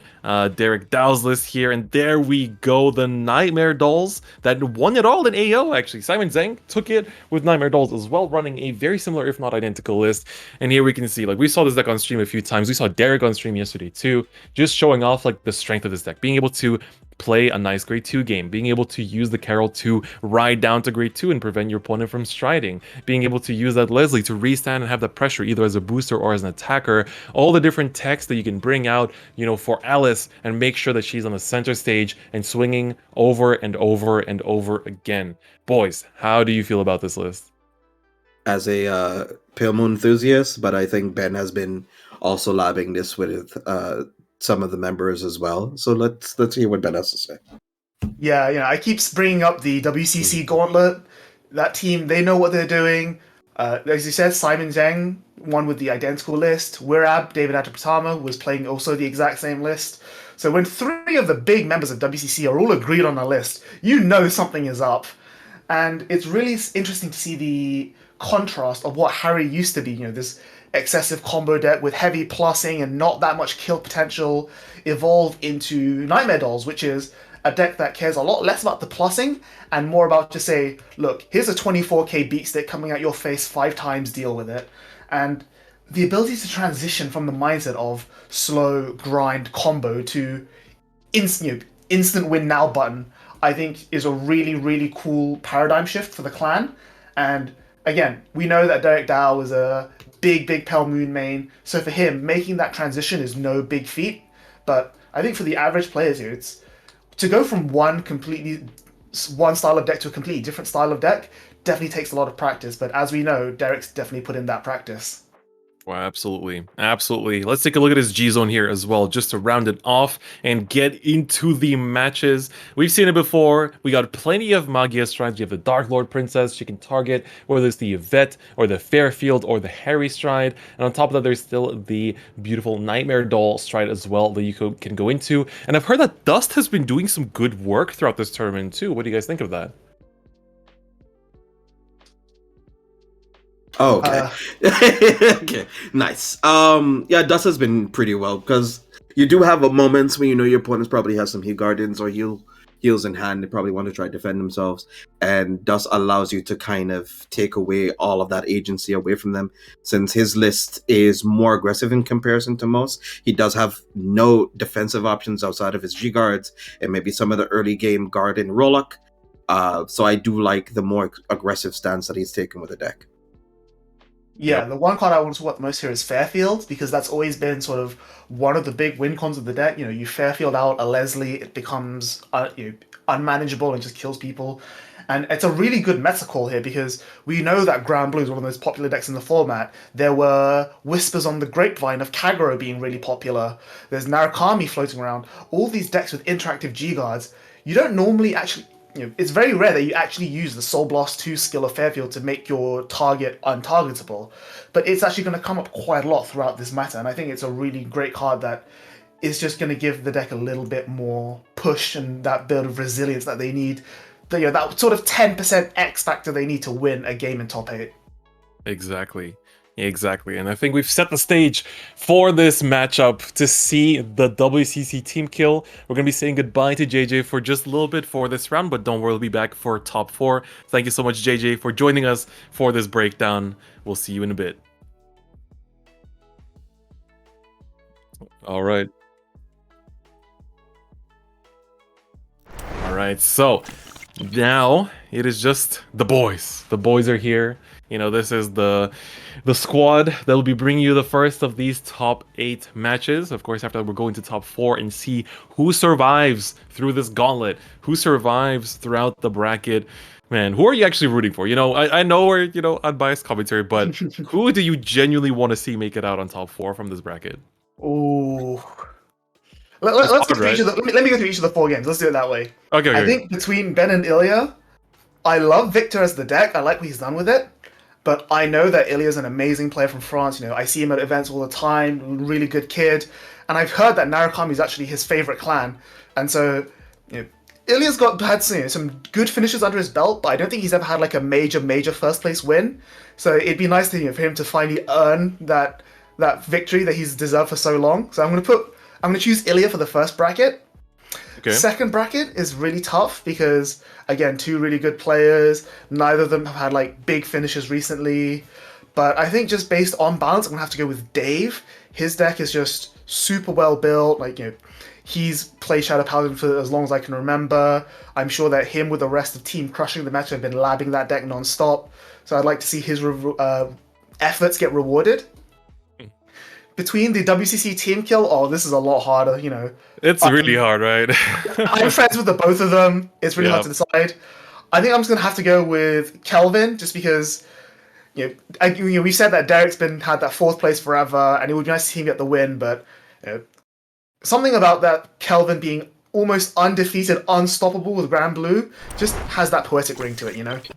Derek Dao's list here, and there we go, the Nightmare Dolls that won it all in AO, actually. Simon Zhang took it with Nightmare Dolls as well, running a very similar, if not identical list. And here we can see, like, we saw this deck on stream a few times. We saw Derek on stream yesterday too, just showing off, like, the strength of this deck, being able to play a nice grade 2 game, being able to use the Carol to ride down to grade 2 and prevent your opponent from striding, being able to use that Leslie to restand and have that pressure either as a booster or as an attacker, all the different techs that you can bring out, you know, for Alice and make sure that she's on the center stage and swinging over and over and over again. Boys, how do you feel about this list? As a Pale Moon enthusiast, but I think Ben has been also labbing this with some of the members as well. So let's hear what Ben has to say. Yeah, you know, I keep bringing up the WCC Gauntlet. That team, they know what they're doing. As you said, Simon Zhang won with the identical list. Wirab, David Atapatama, was playing also the exact same list. So when 3 of the big members of WCC are all agreed on a list, you know something is up. And it's really interesting to see the contrast of what Harry used to be, you know, this excessive combo deck with heavy plussing and not that much kill potential, evolve into Nightmare Dolls, which is a deck that cares a lot less about the plussing and more about just say, look, here's a 24k beat stick coming at your face 5 times, deal with it. And the ability to transition from the mindset of slow grind combo to instant win now button, I think is a really, really cool paradigm shift for the clan. And again, we know that Derek Dao is a big Pale Moon main, so for him, making that transition is no big feat. But I think for the average players here, it's to go from one style of deck to a completely different style of deck definitely takes a lot of practice. But as we know, Derek's definitely put in that practice. Well, absolutely. Absolutely. Let's take a look at his G-Zone here as well, just to round it off and get into the matches. We've seen it before. We got plenty of Magia strides. You have the Dark Lord Princess. She can target whether it's the Yvette or the Fairfield or the Harry stride. And on top of that, there's still the beautiful Nightmare Doll stride as well that you can go into. And I've heard that Dust has been doing some good work throughout this tournament too. What do you guys think of that? Oh, okay. Okay, nice. Yeah, Dust has been pretty well because you do have a moments when you know your opponents probably has some heal guardians or heals in hand. They probably want to try to defend themselves, and Dust allows you to kind of take away all of that agency away from them. Since his list is more aggressive in comparison to most, he does have no defensive options outside of his G guards and maybe some of the early game guard in Rollock. So I do like the more aggressive stance that he's taken with the deck. Yeah, the one card I want to talk about the most here is Fairfield, because that's always been sort of one of the big win cons of the deck. You know, you Fairfield out a Leslie, it becomes unmanageable and just kills people. And it's a really good meta call here because we know that Grand Blue is one of the most popular decks in the format. There were whispers on the grapevine of Kagero being really popular. There's Narukami floating around. All these decks with interactive G-Guards. You don't normally actually... it's very rare that you actually use the Soul Blast 2 skill of Fairfield to make your target untargetable, but it's actually going to come up quite a lot throughout this meta, and I think it's a really great card that is just going to give the deck a little bit more push and that bit of resilience that they need, that sort of 10% X factor they need to win a game in top 8. Exactly, and I think we've set the stage for this matchup to see the WCC team kill. We're going to be saying goodbye to JJ for just a little bit for this round, but don't worry, we'll be back for top 4. Thank you so much, JJ, for joining us for this breakdown. We'll see you in a bit. All right, so now it is just the boys. The boys are here. This is the squad that will be bringing you the first of these top 8 matches. Of course, after that, we're going to top 4 and see who survives through this gauntlet, who survives throughout the bracket. Man, who are you actually rooting for? I know we're, unbiased commentary, but who do you genuinely want to see make it out on top 4 from this bracket? Ooh. Let's go through let me go through each of the 4 games. Let's do it that way. Okay. I think between Ben and Illia, I love Victor as the deck. I like what he's done with it. But I know that Illia's an amazing player from France. I see him at events all the time, really good kid. And I've heard that Narukami is actually his favorite clan. And so, Illia's had some good finishes under his belt, but I don't think he's ever had like a major first place win. So it'd be nice to, for him to finally earn that victory that he's deserved for so long. So I'm gonna choose Illia for the first bracket. Okay. Second bracket is really tough because, again, 2 really good players. Neither of them have had like big finishes recently. But I think just based on balance, I'm going to have to go with Dave. His deck is just super well built. He's played Shadow Paladin for as long as I can remember. I'm sure that him with the rest of Team Crushing the Match have been labbing that deck non-stop. So I'd like to see his efforts get rewarded. Between the WCC team kill, this is a lot harder, It's really hard, right? I'm friends with the both of them. It's really hard to decide. I think I'm just going to have to go with Kelvin, just because, we said that Derek's had that 4th place forever, and it would be nice to see him get the win, but something about that Kelvin being almost undefeated, unstoppable with Grand Blue, just has that poetic ring to it,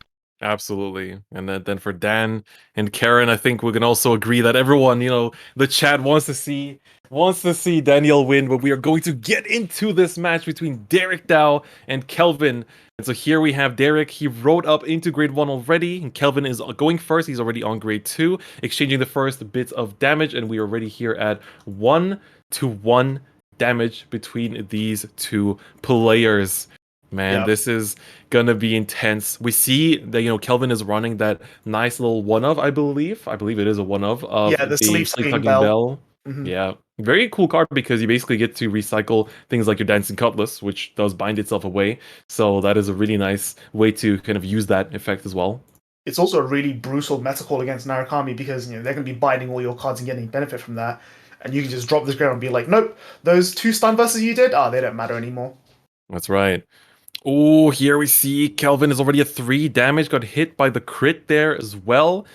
Absolutely. And then for Dan and Karen, I think we can also agree that everyone, the chat wants to see Daniel win, but we are going to get into this match between Derek Dao and Kelvin. And so here we have Derek. He rode up into grade 1 already, and Kelvin is going first. He's already on grade 2, exchanging the first bits of damage, and we are already here at 1-1 damage between these 2 players. Man, This is gonna be intense. We see that Kelvin is running that nice little one-of, I believe it is a one-of of the sleep-sucking bell. Mm-hmm. Yeah, very cool card because you basically get to recycle things like your Dancing Cutlass, which does bind itself away. So that is a really nice way to kind of use that effect as well. It's also a really brutal meta call against Narukami because they're going to be binding all your cards and getting benefit from that, and you can just drop this ground and be like, nope, those 2 stun versus you did, they don't matter anymore. That's right. Oh, here we see Kelvin is already at 3 damage, got hit by the crit there as well.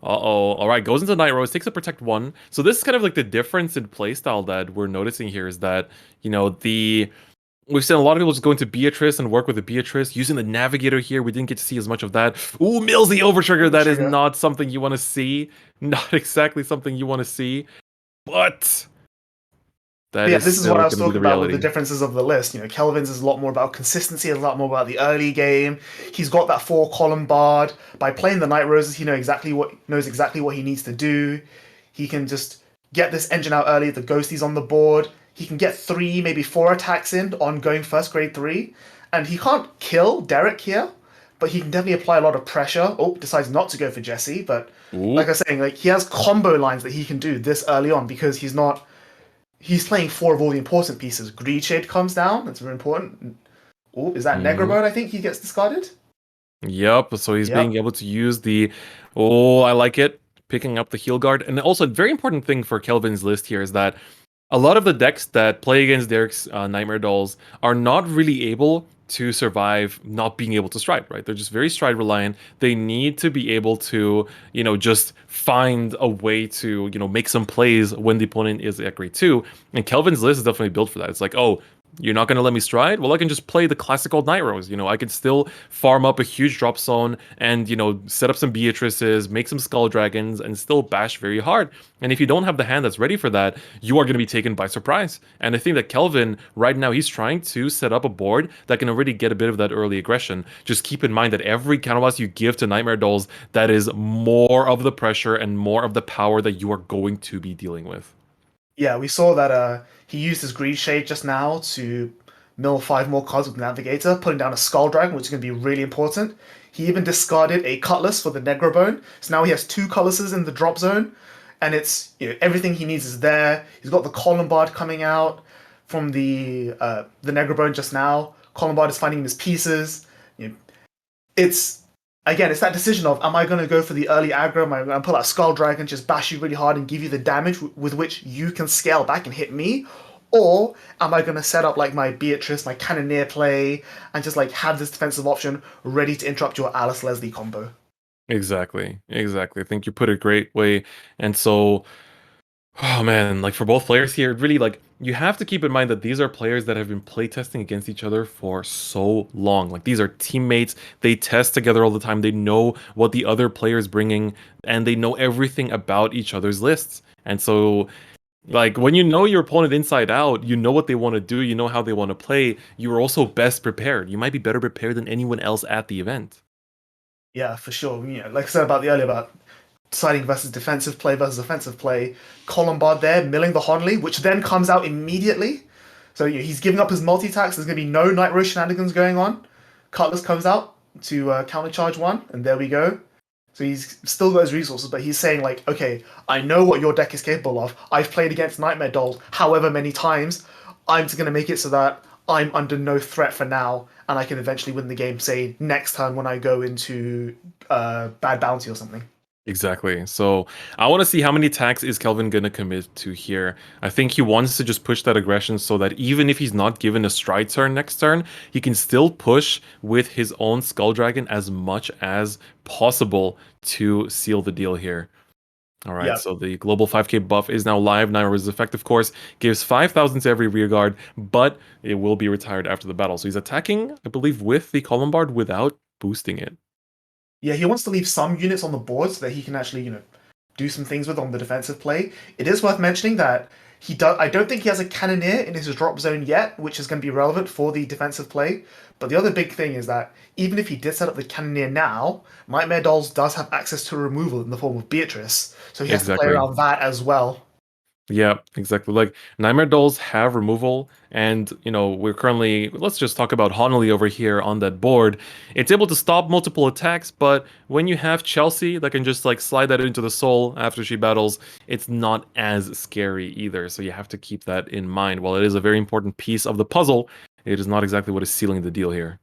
All right, goes into Night Rose, takes a Protect 1. So this is kind of like the difference in playstyle that we're noticing here is that, we've seen a lot of people just go into Beatrice and work with the Beatrice. Using the Navigator here, we didn't get to see as much of that. Ooh, mills the Overtrigger. That is not something you want to see. Not exactly something you want to see. But That Yeah, is this is what I was gonna be talking the about with the reality. differences of the list. Kelvin's is a lot more about consistency, a lot more about the early game. He's got that 4-column bard. By playing the Night Roses, he knows exactly what he needs to do. He can just get this engine out early. The Ghostie's on the board. He can get 3, maybe 4 attacks in on going first grade 3, and he can't kill Derek here, but he can definitely apply a lot of pressure. Oh, decides not to go for Jesse, but like I was saying, he has combo lines that he can do this early on because he's playing 4 of all the important pieces. Greed Shade comes down. That's very important. Oh, is that Negrobone? I think he gets discarded. Yep. So he's being able to use the. Oh, I like it. Picking up the heal guard, and also a very important thing for Kelvin's list here is that a lot of the decks that play against Derek's Nightmare Dolls are not really able to survive not being able to stride, right? They're just very stride reliant. They need to be able to, just find a way to, make some plays when the opponent is at grade 2. And Kelvin's list is definitely built for that. It's like, oh, you're not going to let me stride? Well, I can just play the classic old Night Rose. I can still farm up a huge drop zone and, set up some Beatrices, make some Skull Dragons, and still bash very hard. And if you don't have the hand that's ready for that, you are going to be taken by surprise. And I think that Kelvin, right now, he's trying to set up a board that can already get a bit of that early aggression. Just keep in mind that every counterblast you give to Nightmare Dolls, that is more of the pressure and more of the power that you are going to be dealing with. Yeah, we saw that he used his Greed Shade just now to mill 5 more cards with Navigator, putting down a Skull Dragon, which is going to be really important. He even discarded a Cutlass for the Negrobone, so now he has 2 Cutlasses in the drop zone, and it's everything he needs is there. He's got the Columbard coming out from the Negrobone just now. Columbard is finding his pieces. It's that decision of, am I going to go for the early aggro? Am I going to pull out Skull Dragon, just bash you really hard and give you the damage with which you can scale back and hit me? Or am I going to set up like my Beatrice, my Cannoneer play, and just like have this defensive option ready to interrupt your Alice Leslie combo? Exactly. I think you put it a great way. And so, oh man, like for both players here, really like you have to keep in mind that these are players that have been playtesting against each other for so long. Like these are teammates. They test together all the time. They know what the other player is bringing, and they know everything about each other's lists. And so, like when you know your opponent inside out, you know what they want to do. You know how they want to play. You are also best prepared. You might be better prepared than anyone else at the event. Yeah, for sure. Like I said about deciding versus defensive play versus offensive play. Columbard there, milling the Honley, which then comes out immediately. So he's giving up his multi-tax. There's going to be no Night Rose shenanigans going on. Cutlass comes out to countercharge 1, and there we go. So he's still got his resources, but he's saying like, okay, I know what your deck is capable of. I've played against Nightmare Dolls however many times. I'm just going to make it so that I'm under no threat for now, and I can eventually win the game, say, next time when I go into Bad Bounty or something. Exactly. So I want to see how many attacks is Kelvin going to commit to here. I think he wants to just push that aggression so that even if he's not given a stride turn next turn, he can still push with his own Skull Dragon as much as possible to seal the deal here. All right, So the global 5k buff is now live. Night Rose's effect, of course, gives 5,000 to every rear guard, but it will be retired after the battle. So he's attacking, I believe, with the Columbard without boosting it. Yeah, he wants to leave some units on the board so that he can actually, do some things with on the defensive play. It is worth mentioning that I don't think he has a Cannoneer in his drop zone yet, which is going to be relevant for the defensive play. But the other big thing is that even if he did set up the Cannoneer now, Nightmare Dolls does have access to removal in the form of Beatrice. So he has to play around that as well. Yeah, exactly. Like Nightmare Dolls have removal, and we're currently, let's just talk about Honolly over here on that board. It's able to stop multiple attacks, but when you have Chelsea that can just like slide that into the soul after she battles, it's not as scary either. So you have to keep that in mind. While it is a very important piece of the puzzle, it is not exactly what is sealing the deal here.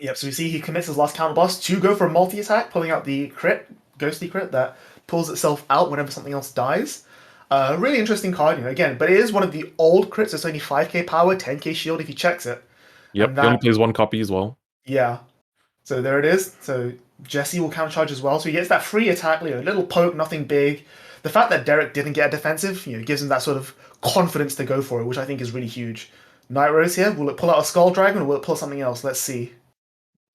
Yep, so we see he commits his last counterblast to go for a multi-attack, pulling out the crit, ghostly crit, that pulls itself out whenever something else dies. Really interesting card, again, but it is one of the old crits. It's only 5k power, 10k shield if he checks it. Yep, he only plays 1 copy as well. Yeah. So there it is. So Jesse will countercharge as well. So he gets that free attack, a little poke, nothing big. The fact that Derek didn't get a defensive, gives him that sort of confidence to go for it, which I think is really huge. Night Rose here, will it pull out a Skull Dragon or will it pull something else? Let's see.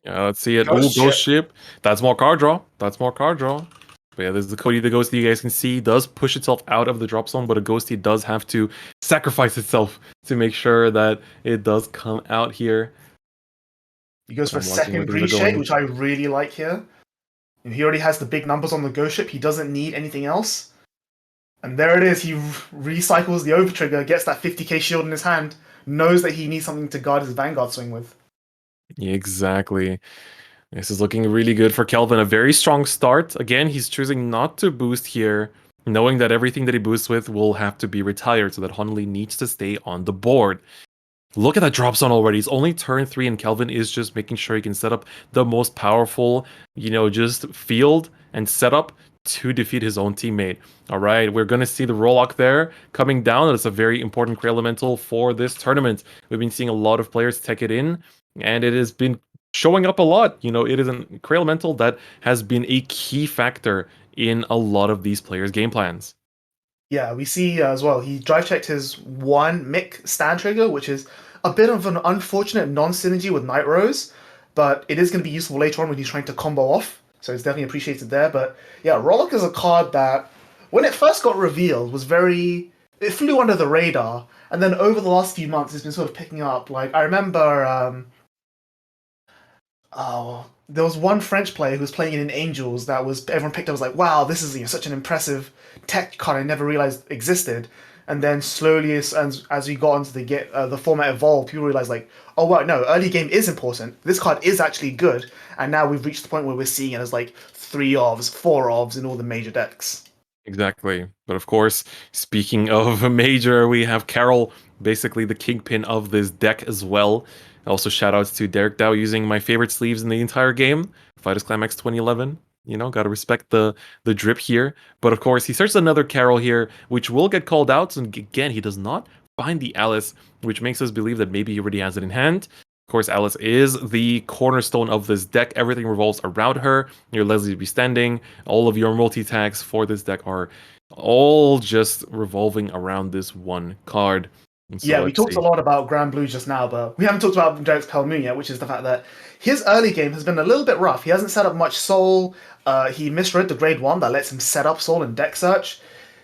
Yeah, let's see it. Ghost Ship. That's more card draw. But yeah, there's the Cody the Ghosty you guys can see does push itself out of the drop zone, but a Ghosty does have to sacrifice itself to make sure that it does come out here. He goes for a I'm watching where second things are reshape, going. which I really like here. He already has the big numbers on the Ghost Ship. He doesn't need anything else. And there it is. He recycles the overtrigger, gets that 50k shield in his hand, knows that he needs something to guard his Vanguard swing with. Exactly. This is looking really good for Kelvin. A very strong start. Again, he's choosing not to boost here, knowing that everything that he boosts with will have to be retired, so that Honley needs to stay on the board. Look at that drop zone already. It's only turn 3, and Kelvin is just making sure he can set up the most powerful, just field and setup to defeat his own teammate. All right, we're going to see the Rollock there coming down. That's a very important Cray Elemental for this tournament. We've been seeing a lot of players tech it in, and it has been showing up a lot. It is a Cray Elemental that has been a key factor in a lot of these players' game plans. Yeah, we see as well, he drive checked his 1 Mick stand trigger, which is a bit of an unfortunate non-synergy with Night Rose, but it is going to be useful later on when he's trying to combo off, so it's definitely appreciated there. But yeah, Rollock is a card that, when it first got revealed, it flew under the radar, and then over the last few months it's been sort of picking up. Like, I remember, there was one French player who was playing it in Angels that everyone picked up, was like, wow, this is such an impressive tech card I never realized existed. And then slowly, as we got into the format evolved, people realized, like, oh wow, no, early game is important. This card is actually good, and now we've reached the point where we're seeing it as like 3 ofs, 4 ofs in all the major decks. Exactly. But of course, speaking of a major, we have Carol, basically the kingpin of this deck as well. Also, shoutouts to Derek Dao using my favorite sleeves in the entire game, Fighters Climax 2011. Gotta respect the drip here. But of course, he starts another Carol here, which will get called out. And again, he does not find the Alice, which makes us believe that maybe he already has it in hand. Of course, Alice is the cornerstone of this deck. Everything revolves around her. Your Leslie will be standing. All of your multi-tags for this deck are all just revolving around this one card. So yeah, we talked a lot about Grand Blue just now, but we haven't talked about Derek's Pale Moon yet, which is the fact that his early game has been a little bit rough. He hasn't set up much Soul. He misread the grade 1 that lets him set up Soul and deck search.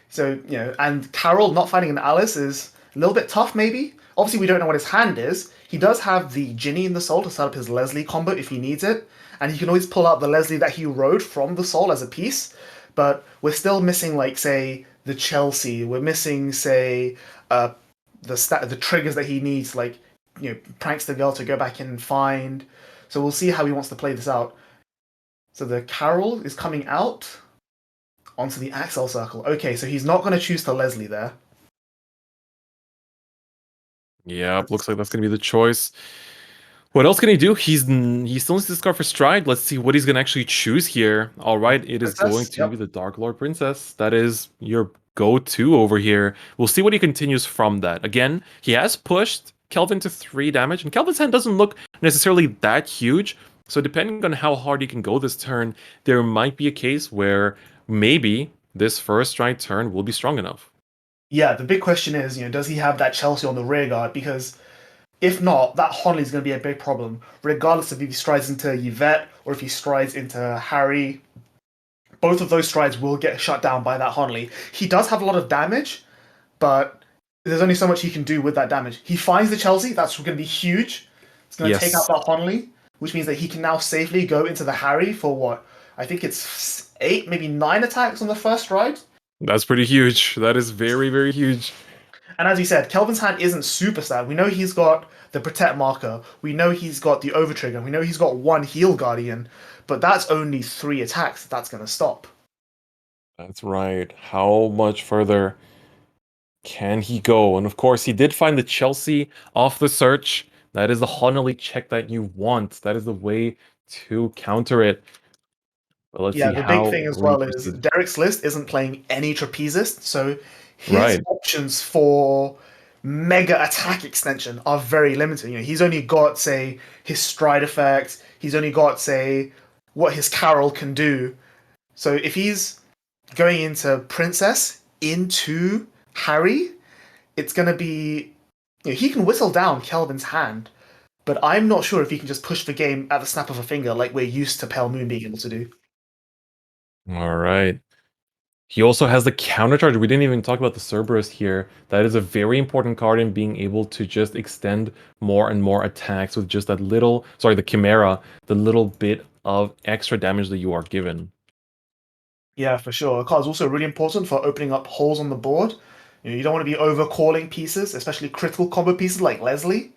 So, and Carol not finding an Alice is a little bit tough, maybe. Obviously, we don't know what his hand is. He does have the Ginny in the Soul to set up his Leslie combo if he needs it. And he can always pull out the Leslie that he rode from the Soul as a piece. But we're still missing, like, say, the Chelsea. We're missing, say, the triggers that he needs, like, Prankster Girl to go back in and find. So we'll see how he wants to play this out. So the Carol is coming out onto the Axel Circle. Okay, so he's not going to choose to Leslie there. Yeah, looks like that's going to be the choice. What else can he do? He still needs to discard for Stride. Let's see what he's going to actually choose here. All right, it is going to be the Dark Lord Princess. That is your go-to over here. We'll see what he continues from that. Again, he has pushed Kelvin to 3 damage, and Kelvin's hand doesn't look necessarily that huge. So depending on how hard he can go this turn, there might be a case where maybe this first Stride turn will be strong enough. Yeah, the big question is, does he have that Chelsea on the rear guard? Because if not, that Honley is going to be a big problem, regardless of if he strides into Yvette or if he strides into Harry. Both of those strides will get shut down by that Honley. He does have a lot of damage, but there's only so much he can do with that damage. He finds the Chelsea, that's going to be huge. It's going to take out that Honley, which means that he can now safely go into the Harry for what? I think it's 8, maybe 9 attacks on the first stride. That's pretty huge. That is very, very huge. And as you said, Kelvin's hand isn't super sad. We know he's got the Protect marker. We know he's got the Overtrigger. We know he's got 1 Heal Guardian. But that's only 3 attacks that's going to stop. That's right. How much further can he go? And of course, he did find the Chelsea off the search. That is the Honley check that you want. That is the way to counter it. But let's see the big thing as well is Derek's list isn't playing any Trapezist, so his options for mega attack extension are very limited. He's only got, say, his Stride effect. He's only got, say, what his Carol can do. So if he's going into Princess into Harry, it's going to be... he can whistle down Kelvin's hand, but I'm not sure if he can just push the game at the snap of a finger like we're used to Pale Moon being able to do. All right. He also has the countercharge. We didn't even talk about the Cerberus here. That is a very important card in being able to just extend more and more attacks with just that little, sorry, the Chimera, the little bit of extra damage that you are given. Yeah, for sure. A card's also really important for opening up holes on the board. You don't want to be overcalling pieces, especially critical combo pieces like Leslie.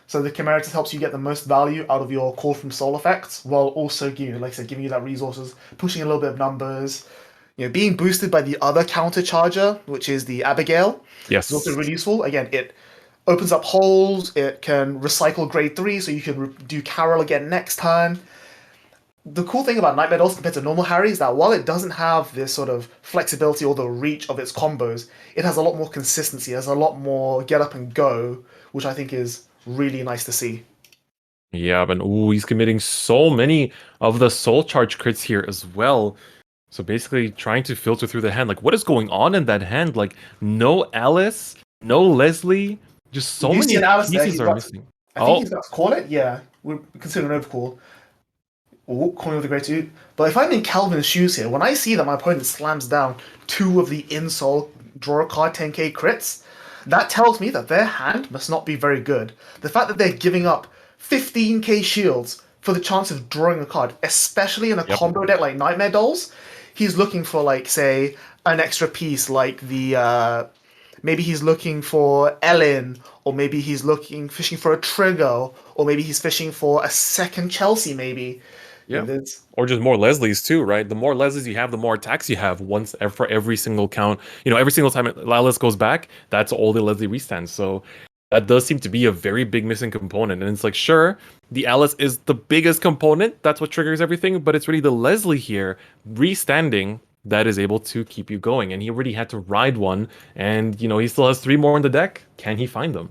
So the Chimera just helps you get the most value out of your call from soul effects, while also giving, like I said, giving you that resources, pushing a little bit of numbers. Being boosted by the other counter charger, which is the Abigail, Yes. is also really useful. Again, it opens up holes. It can recycle grade 3, so you can do Carol again next turn. The cool thing about Nightmare Dolls compared to normal Harry is that while it doesn't have this sort of flexibility or the reach of its combos, it has a lot more consistency. It has a lot more get up and go, which I think is really nice to see. Yeah, but ooh, he's committing so many of the soul charge crits here as well. So basically trying to filter through the hand. Like, what is going on in that hand? Like, no Alice, no Leslie, just so You many see an Alice there, pieces are missing. I think he's got to call it. Yeah, we're considering an overcall. Ooh, calling with the great two. But if I'm in Kelvin's shoes here, when I see that my opponent slams down 2 of the insole draw a card 10k crits, that tells me that their hand must not be very good. The fact that they're giving up 15k shields for the chance of drawing a card, especially in a combo deck like Nightmare Dolls, he's looking for, like, say, an extra piece like the maybe he's looking for Ellen, or maybe he's fishing for a trigger, or maybe he's fishing for a second Chelsea, maybe. Yeah. Or just more Leslies too, right? The more Leslies you have, the more attacks you have for every single count. Every single time Alice goes back, that's all the Leslie restands. So that does seem to be a very big missing component. And it's like, sure, the Alice is the biggest component. That's what triggers everything. But it's really the Leslie here restanding that is able to keep you going. And he already had to ride one. And, he still has 3 more in the deck. Can he find them?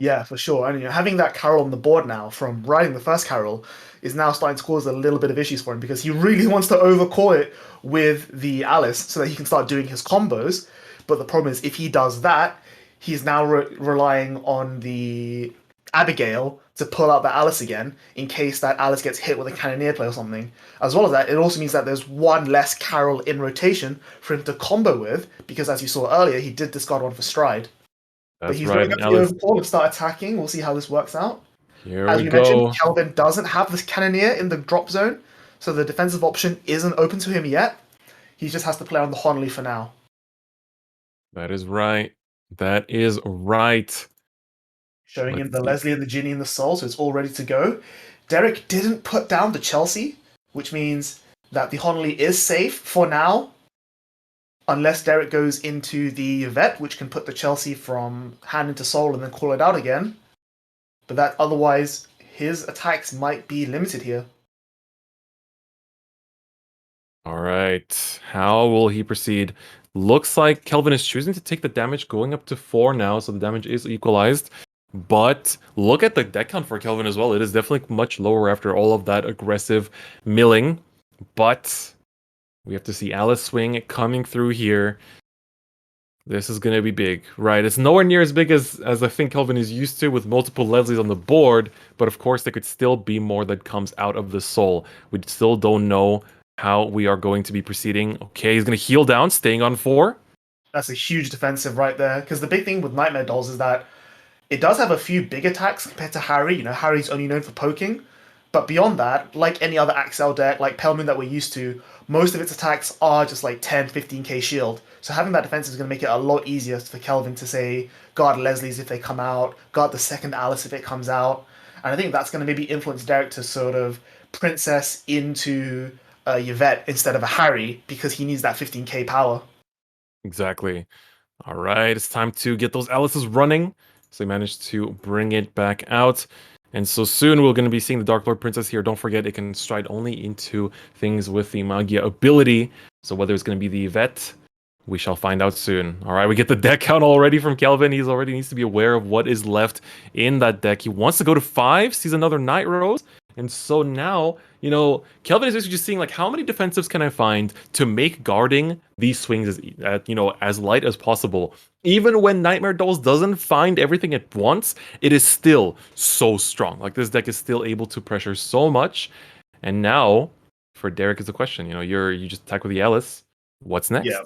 Yeah, for sure. And having that Carol on the board now from riding the first Carol is now starting to cause a little bit of issues for him, because he really wants to overcall it with the Alice so that he can start doing his combos. But the problem is, if he does that, he's now relying on the Abigail to pull out the Alice again in case that Alice gets hit with a Cannoneer play or something. As well as that, it also means that there's one less Carol in rotation for him to combo with, because as you saw earlier, he did discard one for Stride. That's but he's right. going to overcall and start attacking. We'll see how this works out. As we mentioned, Kelvin doesn't have this Cannoneer in the drop zone, so the defensive option isn't open to him yet. He just has to play on the Honley for now. That is right. That is right. Showing him the Leslie and the Ginny and the Soul, so it's all ready to go. Derek didn't put down the Chelsea, which means that the Honley is safe for now. Unless Derek goes into the Vet, which can put the Chelsea from hand into soul and then call it out again. But that otherwise, his attacks might be limited here. All right. How will he proceed? Looks like Kelvin is choosing to take the damage, going up to 4 now, so the damage is equalized. But look at the deck count for Kelvin as well. It is definitely much lower after all of that aggressive milling. But we have to see Alice swing coming through here. This is going to be big, right? It's nowhere near as big as I think Kelvin is used to with multiple Leslies on the board. But of course, there could still be more that comes out of the soul. We still don't know how we are going to be proceeding. Okay, he's going to heal down, staying on 4. That's a huge defensive right there. Because the big thing with Nightmare Dolls is that it does have a few big attacks compared to Harry. Harry's only known for poking. But beyond that, like any other Axel deck, like Pale Moon that we're used to, most of its attacks are just like 10, 15k shield. So having that defense is going to make it a lot easier for Kelvin to, say, guard Leslie's if they come out, guard the second Alice if it comes out. And I think that's going to maybe influence Derek to sort of princess into Yvette instead of a Harry, because he needs that 15k power. Exactly. All right, it's time to get those Alices running. So he managed to bring it back out. And so soon we're going to be seeing the Dark Lord Princess here. Don't forget, it can stride only into things with the Magia ability. So whether it's going to be the Yvette, we shall find out soon. All right, we get the deck count already from Kelvin. He's already needs to be aware of what is left in that deck. He wants to go to 5, sees another Night Rose. And so now, Kelvin is basically just seeing, like, how many defensives can I find to make guarding these swings as light as possible. Even when Nightmare Dolls doesn't find everything at once, it is still so strong. Like, this deck is still able to pressure so much. And now, for Derek is the question. You know, you just attack with the Alice. What's next? Yeah.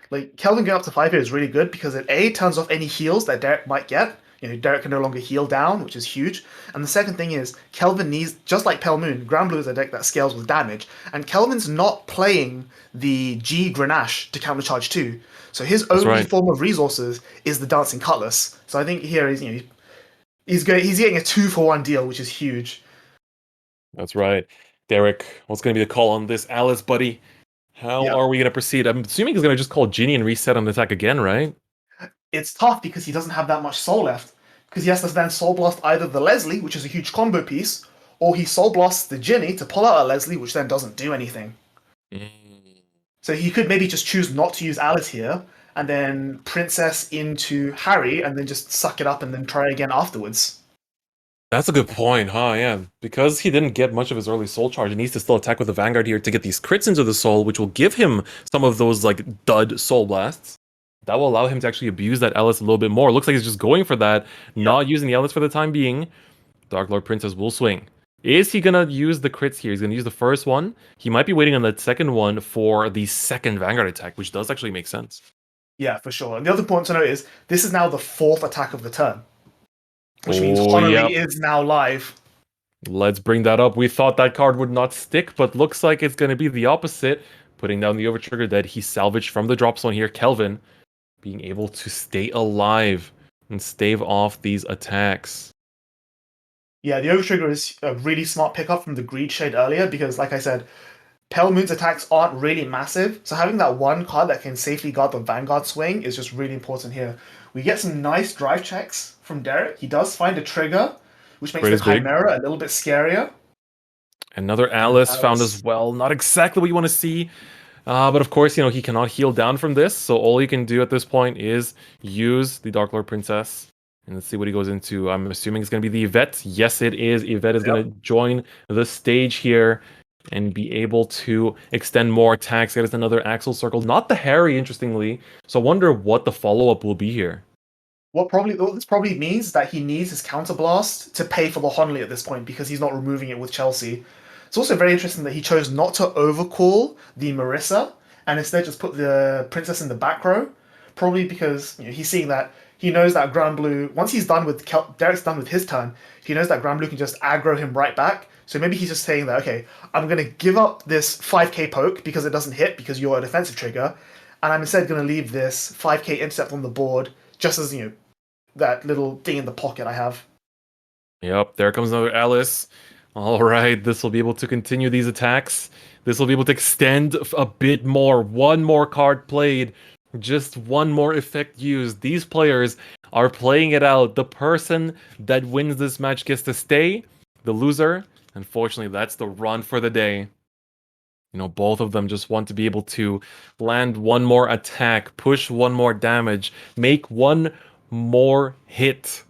Like, Kelvin going up to 5 here is really good because it A, turns off any heals that Derek might get. You know, Derek can no longer heal down, which is huge. And the second thing is, Kelvin needs, just like Pale Moon, Grand Blue is a deck that scales with damage, and Kelvin's not playing the G Grenache to countercharge 2. So his only form of resources is the Dancing Cutlass. So I think here he's, you know, he's getting a 2-for-1 deal, which is huge. That's right. Derek, what's going to be the call on this Alice, buddy? How are we going to proceed? I'm assuming he's going to just call Genie and reset on the attack again, right? It's tough because he doesn't have that much soul left. Because he has to then Soul Blast either the Leslie, which is a huge combo piece, or he Soul Blasts the Ginny to pull out a Leslie, which then doesn't do anything. So he could maybe just choose not to use Alice here, and then Princess into Harry, and then just suck it up and then try again afterwards. That's a good point, huh? Yeah, because he didn't get much of his early soul charge, he needs to still attack with the Vanguard here to get these crits into the soul, which will give him some of those like dud soul blasts. That will allow him to actually abuse that Alice a little bit more. Looks like he's just going for that, not using the Alice for the time being. Dark Lord Princess will swing. Is he gonna use the crits here? He's gonna use the first one. He might be waiting on the second one for the second Vanguard attack, which does actually make sense. Yeah, for sure. And the other point to note is, this is now the 4th attack of the turn. Which means Honorary is now live. Let's bring that up. We thought that card would not stick, but looks like it's going to be the opposite. Putting down the Overtrigger that he salvaged from the drop zone here. Kelvin being able to stay alive and stave off these attacks. Yeah, the Overtrigger is a really smart pickup from the Greed Shade earlier because, like I said, Pale Moon's attacks aren't really massive, so having that one card that can safely guard the Vanguard swing is just really important here. We get some nice drive checks from Derek. He does find a trigger, which makes the Chimera a little bit scarier. Another Alice found as well. Not exactly what you want to see. But of course, you know, he cannot heal down from this. So all he can do at this point is use the Dark Lord Princess. And let's see what he goes into. I'm assuming it's going to be the Yvette. Yes, it is. Yvette is going to join the stage here and be able to extend more attacks. Get us another Axel Circle. Not the Harry, interestingly. So I wonder what the follow-up will be here. What this probably means is that he needs his Counterblast to pay for the Honley at this point because he's not removing it with Chelsea. It's also very interesting that he chose not to overcall the Marissa and instead just put the Princess in the back row. Probably because, you know, he's seeing that he knows that Grand Blue, once he's done with Derek's done with his turn, he knows that Grand Blue can just aggro him right back. So maybe he's just saying that, okay, I'm going to give up this 5k poke because it doesn't hit because you're a defensive trigger, and I'm instead going to leave this 5k intercept on the board just as, you know, that little thing in the pocket I have. Yep, there comes another Alice. All right, this will be able to continue these attacks. This will be able to extend a bit more. One more card played. Just one more effect used. These players are playing it out. The person that wins this match gets to stay. The loser, unfortunately, that's the run for the day. You know, both of them just want to be able to land one more attack, push one more damage, make one more hit.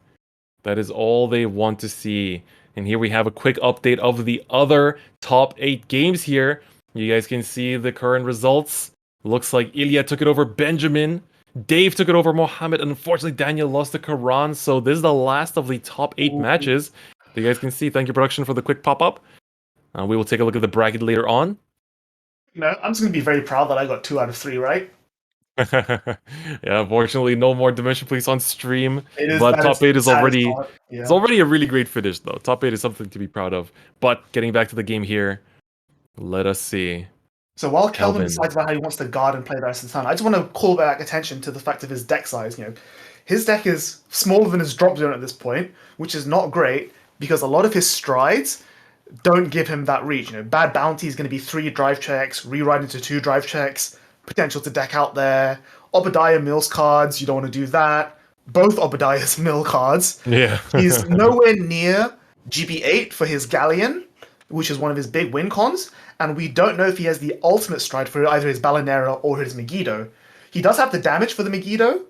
That is all they want to see. And here we have a quick update of the other top 8 games here. You guys can see the current results. Looks like Illia took it over Benjamin. Dave took it over Mohammed. And unfortunately, Daniel lost to Karan. So this is the last of the top 8 matches. You guys can see. Thank you, production, for the quick pop-up. We will take a look at the bracket later on. No, I'm just going to be very proud that I got 2 out of 3, right? Yeah, unfortunately, no more Dimension Police on stream. But top 8 is already... It's already a really great finish, though. Top 8 is something to be proud of. But getting back to the game here, let us see. So while Kelvin decides about how he wants to guard and play the rest of the time, I just want to call back attention to the fact of his deck size. You know, his deck is smaller than his drop zone at this point, which is not great because a lot of his strides don't give him that reach. You know, Bad Bounty is going to be 3 drive checks, rewrite into 2 drive checks, potential to deck out there. Obadiah Mills cards, you don't want to do that. Both Obadiah's mill cards. Yeah. He's nowhere near GB8 for his Galleon, which is one of his big win cons. And we don't know if he has the ultimate stride for either his Balinera or his Megiddo. He does have the damage for the Megiddo,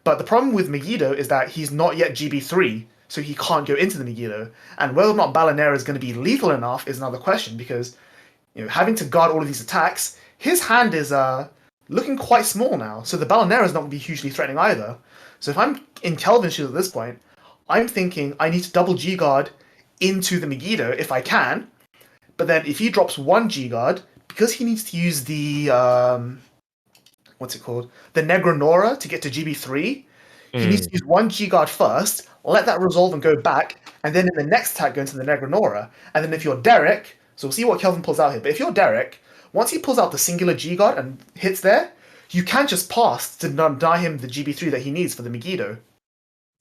but the problem with Megiddo is that he's not yet GB3, so he can't go into the Megiddo. And whether or not Balinera is going to be lethal enough is another question, because, you know, having to guard all of these attacks, his hand is looking quite small now, so the Balinera is not going to be hugely threatening either. So if I'm in Kelvin's shoes at this point, I'm thinking I need to double G-guard into the Megiddo if I can, But then if he drops 1 G-Guard, because he needs to use the what's it called? The Negronora to get to GB3, he needs to use 1 G-Guard first, let that resolve and go back, and then in the next attack go into the Negronora. And then if you're Derek, so we'll see what Kelvin pulls out here, but if you're Derek, once he pulls out the singular G-Guard and hits there, you can't just pass to deny him the GB3 that he needs for the Megiddo.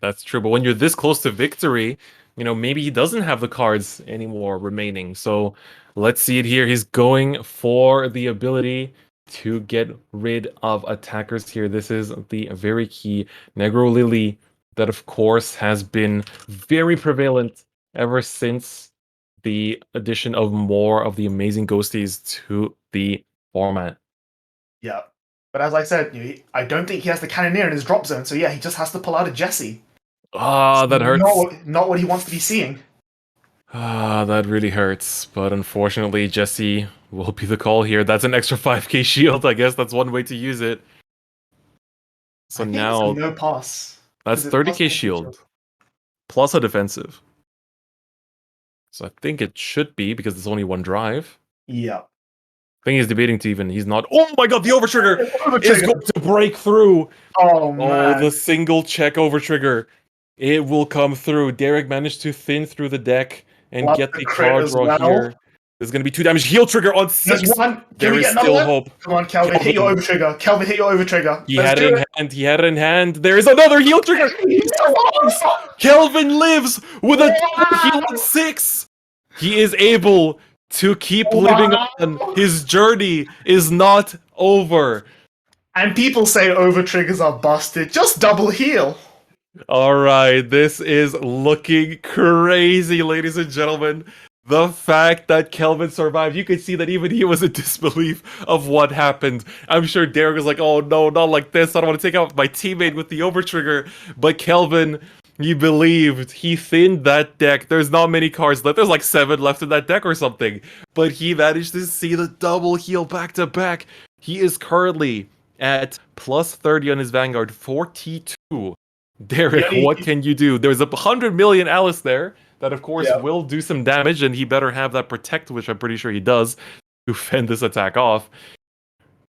That's true, but when you're this close to victory, maybe he doesn't have the cards anymore remaining. So let's see it here. He's going for the ability to get rid of attackers here. This is the very key Negro Lily that, of course, has been very prevalent ever since the addition of more of the amazing ghosties to the format. Yeah. But as I said, I don't think he has the Cannoneer in his drop zone, so yeah, he just has to pull out a Jesse. Ah, that hurts. Not what he wants to be seeing. Ah, that really hurts. But unfortunately, Jesse will be the call here. That's an extra 5k shield. I guess that's one way to use it. So now no pass. That's 30k shield plus a defensive. So I think it should be because it's only 1 drive. Yeah. I think he's debating to even. He's not. Oh my god, the overtrigger is going to break through. Oh man. Oh, the single check overtrigger. It will come through. Derek managed to thin through the deck and get the card draw here. There's going to be 2 damage. Heal trigger on 6. There is still hope. Come on, Kelvin, hit your overtrigger. Kelvin, hit your overtrigger. He had it in hand. He had it in hand. There is another heal trigger. Kelvin lives with a heal on 6. He is able to keep living on. His journey is not over. And people say overtriggers are busted. Just double heal. All right, this is looking crazy, ladies and gentlemen. The fact that Kelvin survived, you could see that even he was in disbelief of what happened. I'm sure Derek was like, oh no, not like this. I don't want to take out my teammate with the overtrigger. But Kelvin, he believed. He thinned that deck. There's not many cards left. There's like 7 left in that deck or something. But he managed to see the double heal back to back. He is currently at plus 30 on his Vanguard, 42. Derek, what can you do? There's 100 million Alice there that, of course, will do some damage, and he better have that Protect, which I'm pretty sure he does, to fend this attack off.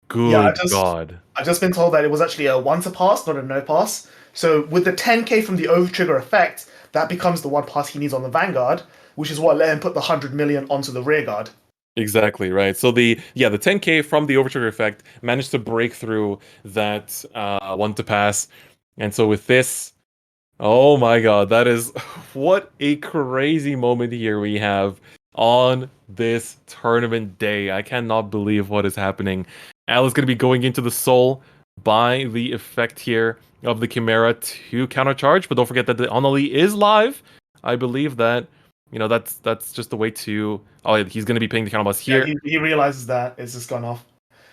Good God. I've just been told that it was actually a 1 to pass, not a no pass. So with the 10k from the overtrigger effect, that becomes the 1 pass he needs on the Vanguard, which is what let him put the 100 million onto the rearguard. Exactly, right. So the 10k from the overtrigger effect managed to break through that 1 to pass. And so with this, oh my god, that is what a crazy moment here we have on this tournament day. I cannot believe what is happening. Al is going to be going into the soul by the effect here of the Chimera to countercharge, but don't forget that the Anomaly is live. I believe that, that's just the way to... Oh, he's going to be paying the counterboss here. Yeah, he realizes that it's just gone off.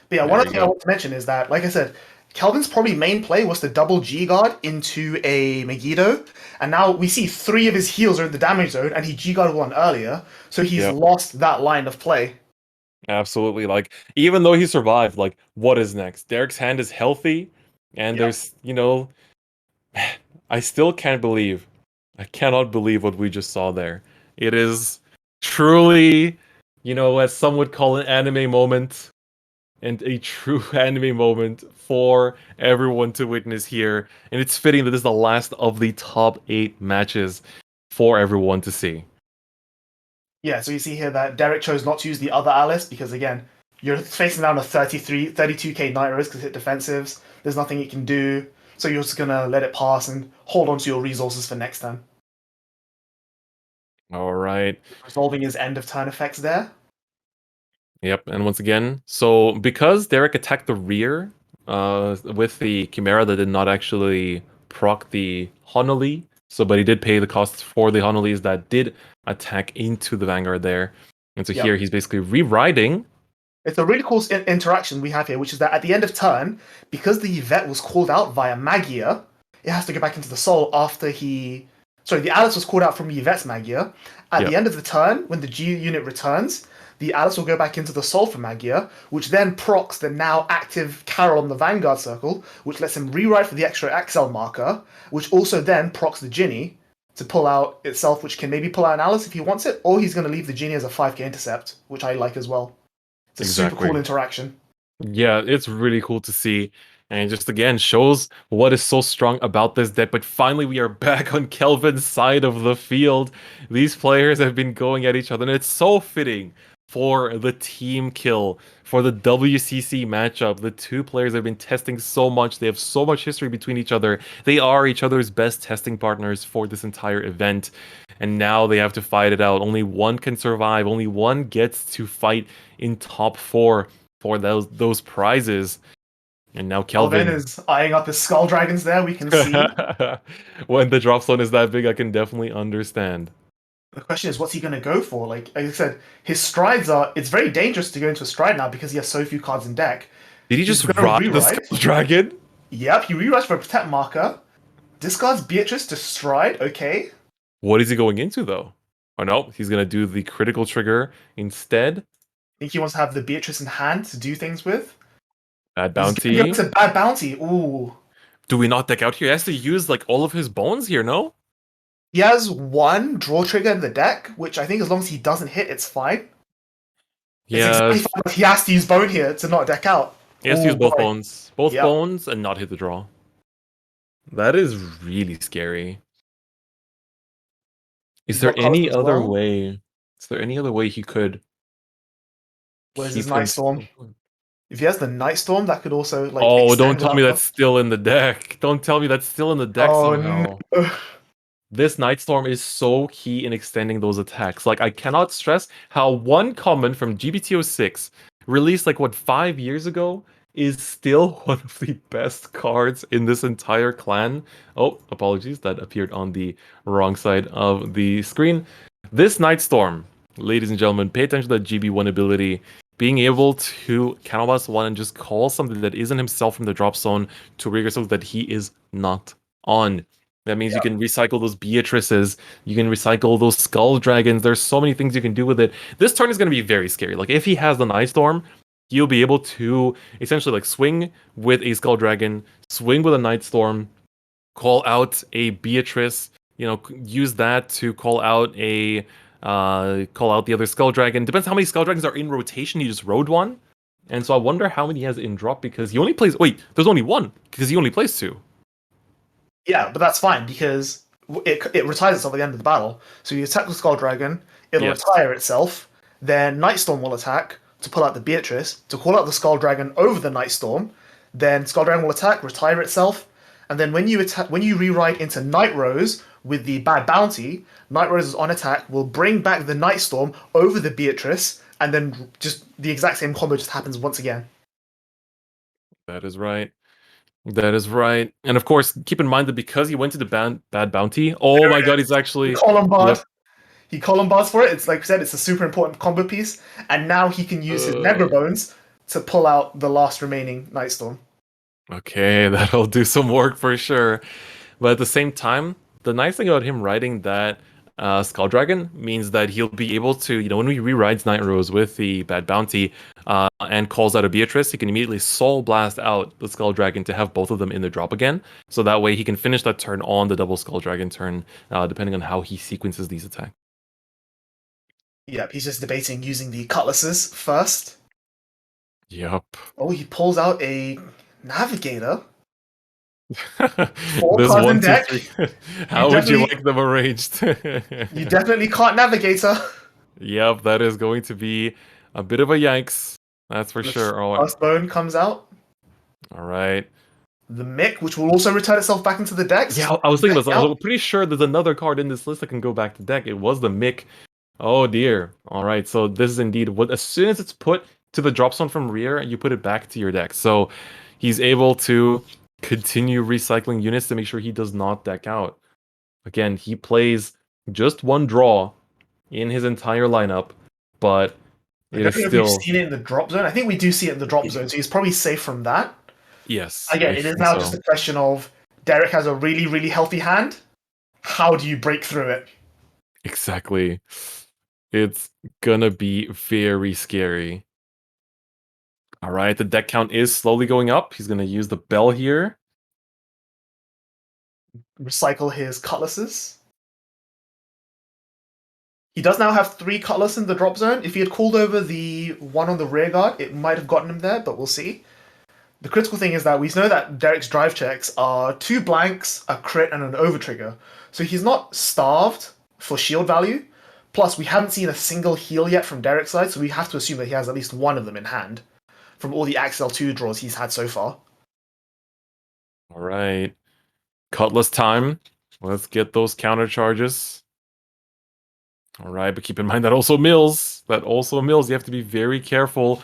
But yeah, one other thing I want to mention is that, like I said, Kelvin's probably main play was to double G-Guard into a Megiddo, and now we see 3 of his heals are in the damage zone, and he G-Guarded 1 earlier, so he's lost that line of play. Absolutely. Like, even though he survived, like, what is next? Derek's hand is healthy, and there's, I still can't believe, I cannot believe what we just saw there. It is truly, as some would call an anime moment, and a true anime moment for everyone to witness here. And it's fitting that this is the last of the top 8 matches for everyone to see. Yeah, so you see here that Derek chose not to use the other Alice because, again, you're facing down a 32k Night Risk to hit defensives. There's nothing you can do. So you're just going to let it pass and hold on to your resources for next time. All right. Resolving his end of turn effects there. Yep, and once again, so because Derek attacked the rear with the Chimera that did not actually proc the Honolly, but he did pay the costs for the Honollies that did attack into the Vanguard there. And so here he's basically rewriting. It's a really cool interaction we have here, which is that at the end of turn, because the Yvette was called out via Magia, it has to go back into the soul after the Alice was called out from Yvette's Magia. At the end of the turn, when the G unit returns, the Alice will go back into the soul for Magia, which then procs the now active Carol on the Vanguard circle, which lets him rewrite for the extra Axel marker, which also then procs the Ginny, to pull out itself, which can maybe pull out an Alice if he wants it, or he's going to leave the Genie as a 5k intercept, which I like as well. It's a super cool interaction. Yeah, it's really cool to see. And it just again shows what is so strong about this deck. But finally, we are back on Kelvin's side of the field. These players have been going at each other, and it's so fitting for the team kill, for the WCC matchup. The two players have been testing so much. They have so much history between each other. They are each other's best testing partners for this entire event. And now they have to fight it out. Only one can survive. Only one gets to fight in top 4 for those prizes. And now Kelvin is eyeing up his Skull Dragons there, we can see. When the drop zone is that big, I can definitely understand. The question is, what's he going to go for? Like I said, his strides are... It's very dangerous to go into a stride now because he has so few cards in deck. Did he just ride the Skull Dragon? Yep, he rewrites for a Protect marker. Discards Beatrice to stride, okay. What is he going into, though? Oh, no, he's going to do the critical trigger instead. I think he wants to have the Beatrice in hand to do things with. Bad bounty. It's a bad bounty, ooh. Do we not deck out here? He has to use, like, all of his bones here, no? He has one draw trigger in the deck, which I think as long as he doesn't hit, it's fine. Yeah. He has to use bone here to not deck out. He has to use both bones. Both bones and not hit the draw. That is really scary. Is there any other way? Is there any other way he could? Where's his Night Storm? If he has the Night Storm, that could also like. Oh, don't tell me that's still in the deck. Don't tell me that's still in the deck somehow. No. This Night Storm is so key in extending those attacks. Like, I cannot stress how one common from GBT06, released like, what, 5 years ago, is still one of the best cards in this entire clan. Oh, apologies, that appeared on the wrong side of the screen. This Night Storm, ladies and gentlemen, pay attention to that GB1 ability. Being able to counterblast one and just call something that isn't himself from the drop zone to trigger something that he is not on. That means you can recycle those Beatrices, you can recycle those Skull Dragons. There's so many things you can do with it. This turn is going to be very scary. Like, if he has the Night Storm, he'll be able to essentially like swing with a Skull Dragon, swing with a Night Storm, call out a Beatrice, you know, use that to call out the other Skull Dragon. Depends how many Skull Dragons are in rotation. He just rode one. And so I wonder how many he has in drop because he only plays... Wait, there's only one because he only plays 2. Yeah, but that's fine because it retires itself at the end of the battle. So you attack the Skull Dragon, it'll retire itself, then Night Storm will attack to pull out the Beatrice, to call out the Skull Dragon over the Night Storm, then Skull Dragon will attack, retire itself, and then when you rewrite into Night Rose with the Bad Bounty, Night Rose's on attack will bring back the Night Storm over the Beatrice, and then just the exact same combo just happens once again. That is right. That is right. And of course, keep in mind that because he went to the Bad Bounty, oh my god, he's actually... Columbard. Yep. He Columbards for it. It's like we said, it's a super important combo piece. And now he can use his Negra Bones to pull out the last remaining Night Storm. Okay, that'll do some work for sure. But at the same time, the nice thing about him riding that Skull Dragon means that he'll be able to, you know, when he rewrites Night Rose with the Bad Bounty and calls out a Beatrice, he can immediately Soul Blast out the Skull Dragon to have both of them in the drop again. So that way he can finish that turn on the double Skull Dragon turn, depending on how he sequences these attacks. Yep, he's just debating using the Cutlasses first. Yep. Oh, he pulls out a Navigator. 4 cards in deck. How would you like them arranged? You definitely can't Navigator. Yep, that is going to be a bit of a yikes. That's for sure. Last Bone comes out. All right. The Mick, which will also return itself back into the deck. Yeah, I was thinking this. I was pretty sure there's another card in this list that can go back to deck. It was the Mick. Oh dear. All right, so this is indeed what, as soon as it's put to the drop zone from rear, you put it back to your deck. So he's able to continue recycling units to make sure he does not deck out. Again, he plays just one draw in his entire lineup, but it is still... We've seen it in the drop zone. I think we do see it in the drop zone, so he's probably safe from that. Yes. Again, it is now just a question of Derek has a really, really healthy hand. How do you break through it? Exactly. It's gonna be very scary. All right, the deck count is slowly going up. He's gonna use the bell here. Recycle his Cutlasses. He does now have 3 Cutlass in the drop zone. If he had called over the one on the rear guard, it might have gotten him there, but we'll see. The critical thing is that we know that Derek's drive checks are 2 blanks, a crit, and an overtrigger. So he's not starved for shield value. Plus, we haven't seen a single heal yet from Derek's side, so we have to assume that he has at least one of them in hand from all the XL2 draws he's had so far. All right. Cutlass time. Let's get those counter charges. All right, but keep in mind that also mills. You have to be very careful.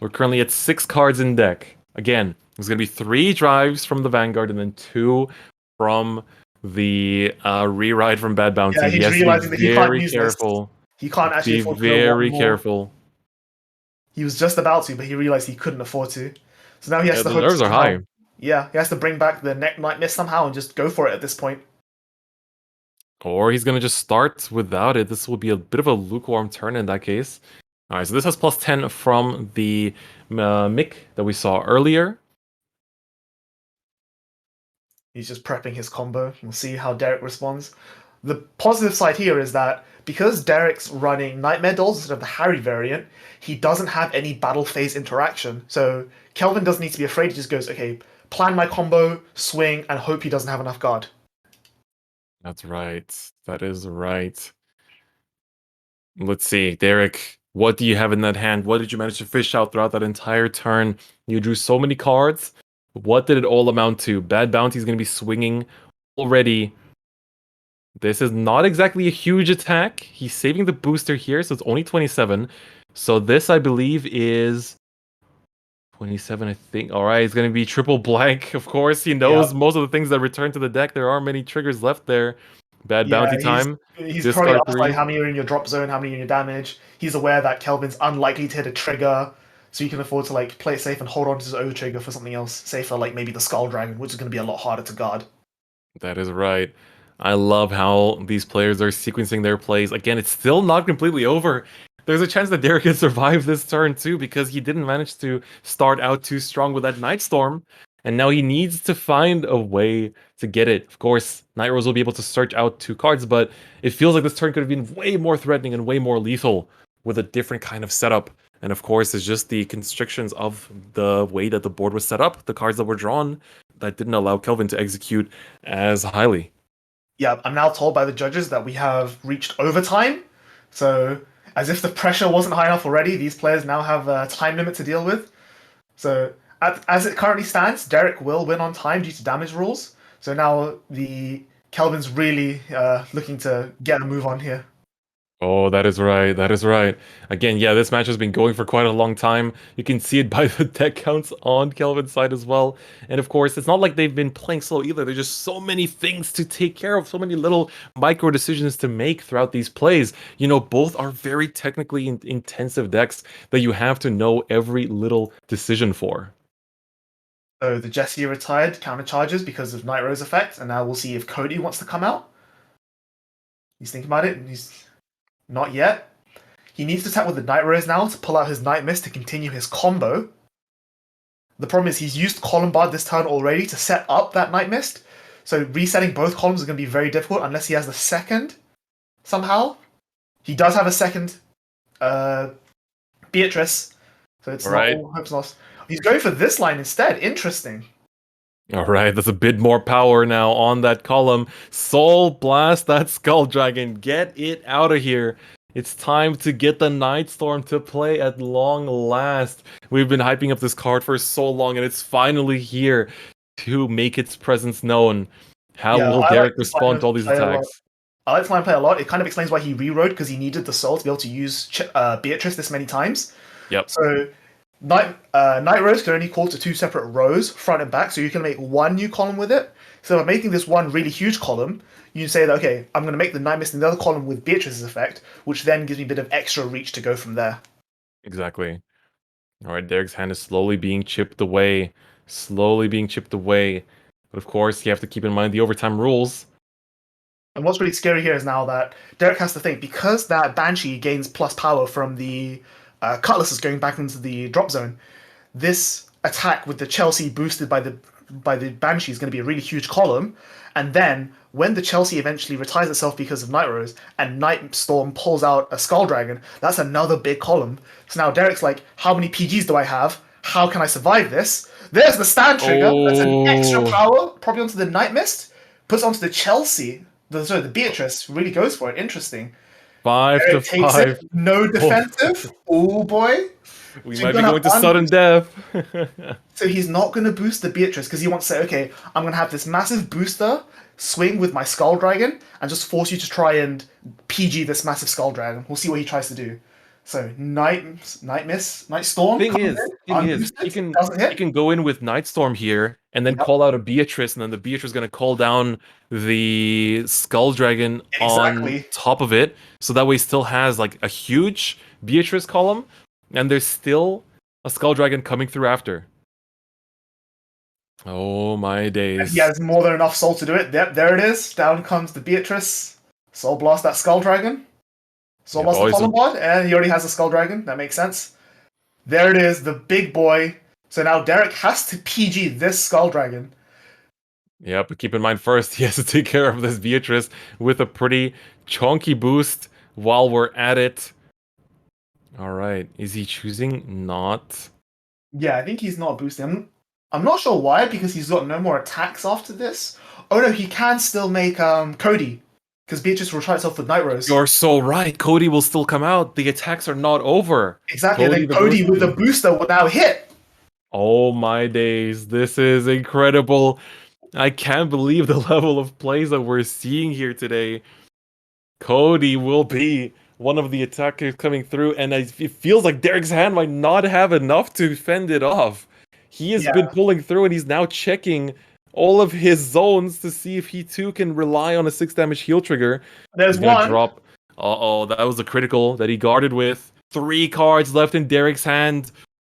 We're currently at 6 cards in deck. Again, there's going to be 3 drives from the Vanguard and then 2 from the reride from Bad Bounty. Yeah, he's realizing that he can't use careful. This. He can't actually afford to be very careful. He was just about to, but he realized he couldn't afford to. So now he has to the hope nerves are high. Yeah, he has to bring back the Night Mist somehow and just go for it at this point. Or he's going to just start without it. This will be a bit of a lukewarm turn in that case. All right, so this has plus 10 from the Mick that we saw earlier. He's just prepping his combo. We'll see how Derek responds. The positive side here is that because Derek's running Nightmare Dolls instead of the Harry variant, he doesn't have any battle phase interaction. So Kelvin doesn't need to be afraid. He just goes, okay, plan my combo, swing, and hope he doesn't have enough guard. That's right. That is right. Let's see, Derek, what do you have in that hand? What did you manage to fish out throughout that entire turn? You drew so many cards. What did it all amount to? Bad Bounty is going to be swinging already. This is not exactly a huge attack. He's saving the booster here, so it's only 27. So this, I believe, is 27, I think. All right, it's going to be triple blank. Of course, he knows most of the things that return to the deck. There are many triggers left there. Bad Bounty time. He's probably asked like how many are in your drop zone, how many are in your damage. He's aware that Kelvin's unlikely to hit a trigger, so he can afford to like play it safe and hold on to his over trigger for something else safer, like maybe the Skull Dragon, which is going to be a lot harder to guard. That is right. I love how these players are sequencing their plays. Again, it's still not completely over. There's a chance that Derek can survive this turn too, because he didn't manage to start out too strong with that Night Storm. And now he needs to find a way to get it. Of course, Night Rose will be able to search out 2 cards, but it feels like this turn could have been way more threatening and way more lethal with a different kind of setup. And of course, it's just the constrictions of the way that the board was set up, the cards that were drawn, that didn't allow Kelvin to execute as highly. Yeah, I'm now told by the judges that we have reached overtime. So, as if the pressure wasn't high enough already, these players now have a time limit to deal with. So, as it currently stands, Derek will win on time due to damage rules. So now the Kelvin's really looking to get a move on here. Oh, that is right. That is right. Again, yeah, this match has been going for quite a long time. You can see it by the deck counts on Kelvin's side as well. And of course, it's not like they've been playing slow either. There's just so many things to take care of, so many little micro decisions to make throughout these plays. You know, both are very technically intensive decks that you have to know every little decision for. So the Jesse retired counter charges because of Night Rose effect, and now we'll see if Cody wants to come out. He's thinking about it, and he's not yet. He needs to attack with the Night Rose now to pull out his Night Mist to continue his combo. The problem is he's used Column Bard this turn already to set up that Night Mist, so resetting both columns is going to be very difficult unless he has the second somehow. He does have a second Beatrice, so it's not all hopes lost. He's going for this line instead. Interesting. All right, that's a bit more power now on that column. Soul Blast that Skull Dragon. Get it out of here. It's time to get the Night Storm to play at long last. We've been hyping up this card for so long, and it's finally here to make its presence known. How will Derek respond to all these attacks? I like Flying play a lot. It kind of explains why he rerode, because he needed the soul to be able to use Beatrice this many times. Yep. So Night Rose can only call to 2 separate rows, front and back, so you can make 1 new column with it. So by making this one really huge column, you say that, okay, I'm going to make the Night Mist in the other column with Beatrice's effect, which then gives me a bit of extra reach to go from there. Exactly. All right, Derek's hand is slowly being chipped away. Slowly being chipped away. But of course, you have to keep in mind the overtime rules. And what's really scary here is now that Derek has to think, because that Banshee gains plus power from the Cutlass is going back into the drop zone, this attack with the Chelsea boosted by the Banshee is going to be a really huge column, and then when the Chelsea eventually retires itself because of Night Rose and Night Storm pulls out a Skull Dragon, that's another big column. So now Derek's like, how many PGs do I have? How can I survive this? There's the stand trigger. That's an extra power, probably onto the Night Mist. Puts onto the Chelsea. The Beatrice really goes for it. Interesting. 5 to Derek takes 5. it. No defensive. Oh boy. We might be going to sudden death. So he's not going to boost the Beatrice because he wants to say, okay, I'm going to have this massive booster swing with my Skull Dragon and just force you to try and PG this massive Skull Dragon. We'll see what he tries to do. So Night Storm. Thing is, he can go in with Night Storm here and then call out a Beatrice, and then the Beatrice is going to call down the Skull Dragon on top of it. So that way he still has like a huge Beatrice column, and there's still a Skull Dragon coming through after. Oh my days. And he has more than enough soul to do it. Yep, there it is. Down comes the Beatrice. Soul Blast that Skull Dragon. Soul Blast the Column Bod, and he already has a Skull Dragon. That makes sense. There it is, the big boy. So now Derek has to PG this Skull Dragon. Yeah, but keep in mind first, he has to take care of this Beatrice with a pretty chunky boost while we're at it. Alright, is he choosing not? Yeah, I think he's not boosting. I'm not sure why, because he's got no more attacks after this. Oh no, he can still make Cody, because Beatrice will try itself with Night Rose. You're so right, Cody will still come out. The attacks are not over. Exactly, then Cody with the booster will now hit. Oh my days, this is incredible. I can't believe the level of plays that we're seeing here today. Cody will be one of the attackers coming through, and it feels like Derek's hand might not have enough to fend it off. He has been pulling through, and he's now checking all of his zones to see if he too can rely on a 6 damage heal trigger. There's one. Drop. Uh-oh, that was a critical that he guarded with. 3 cards left in Derek's hand.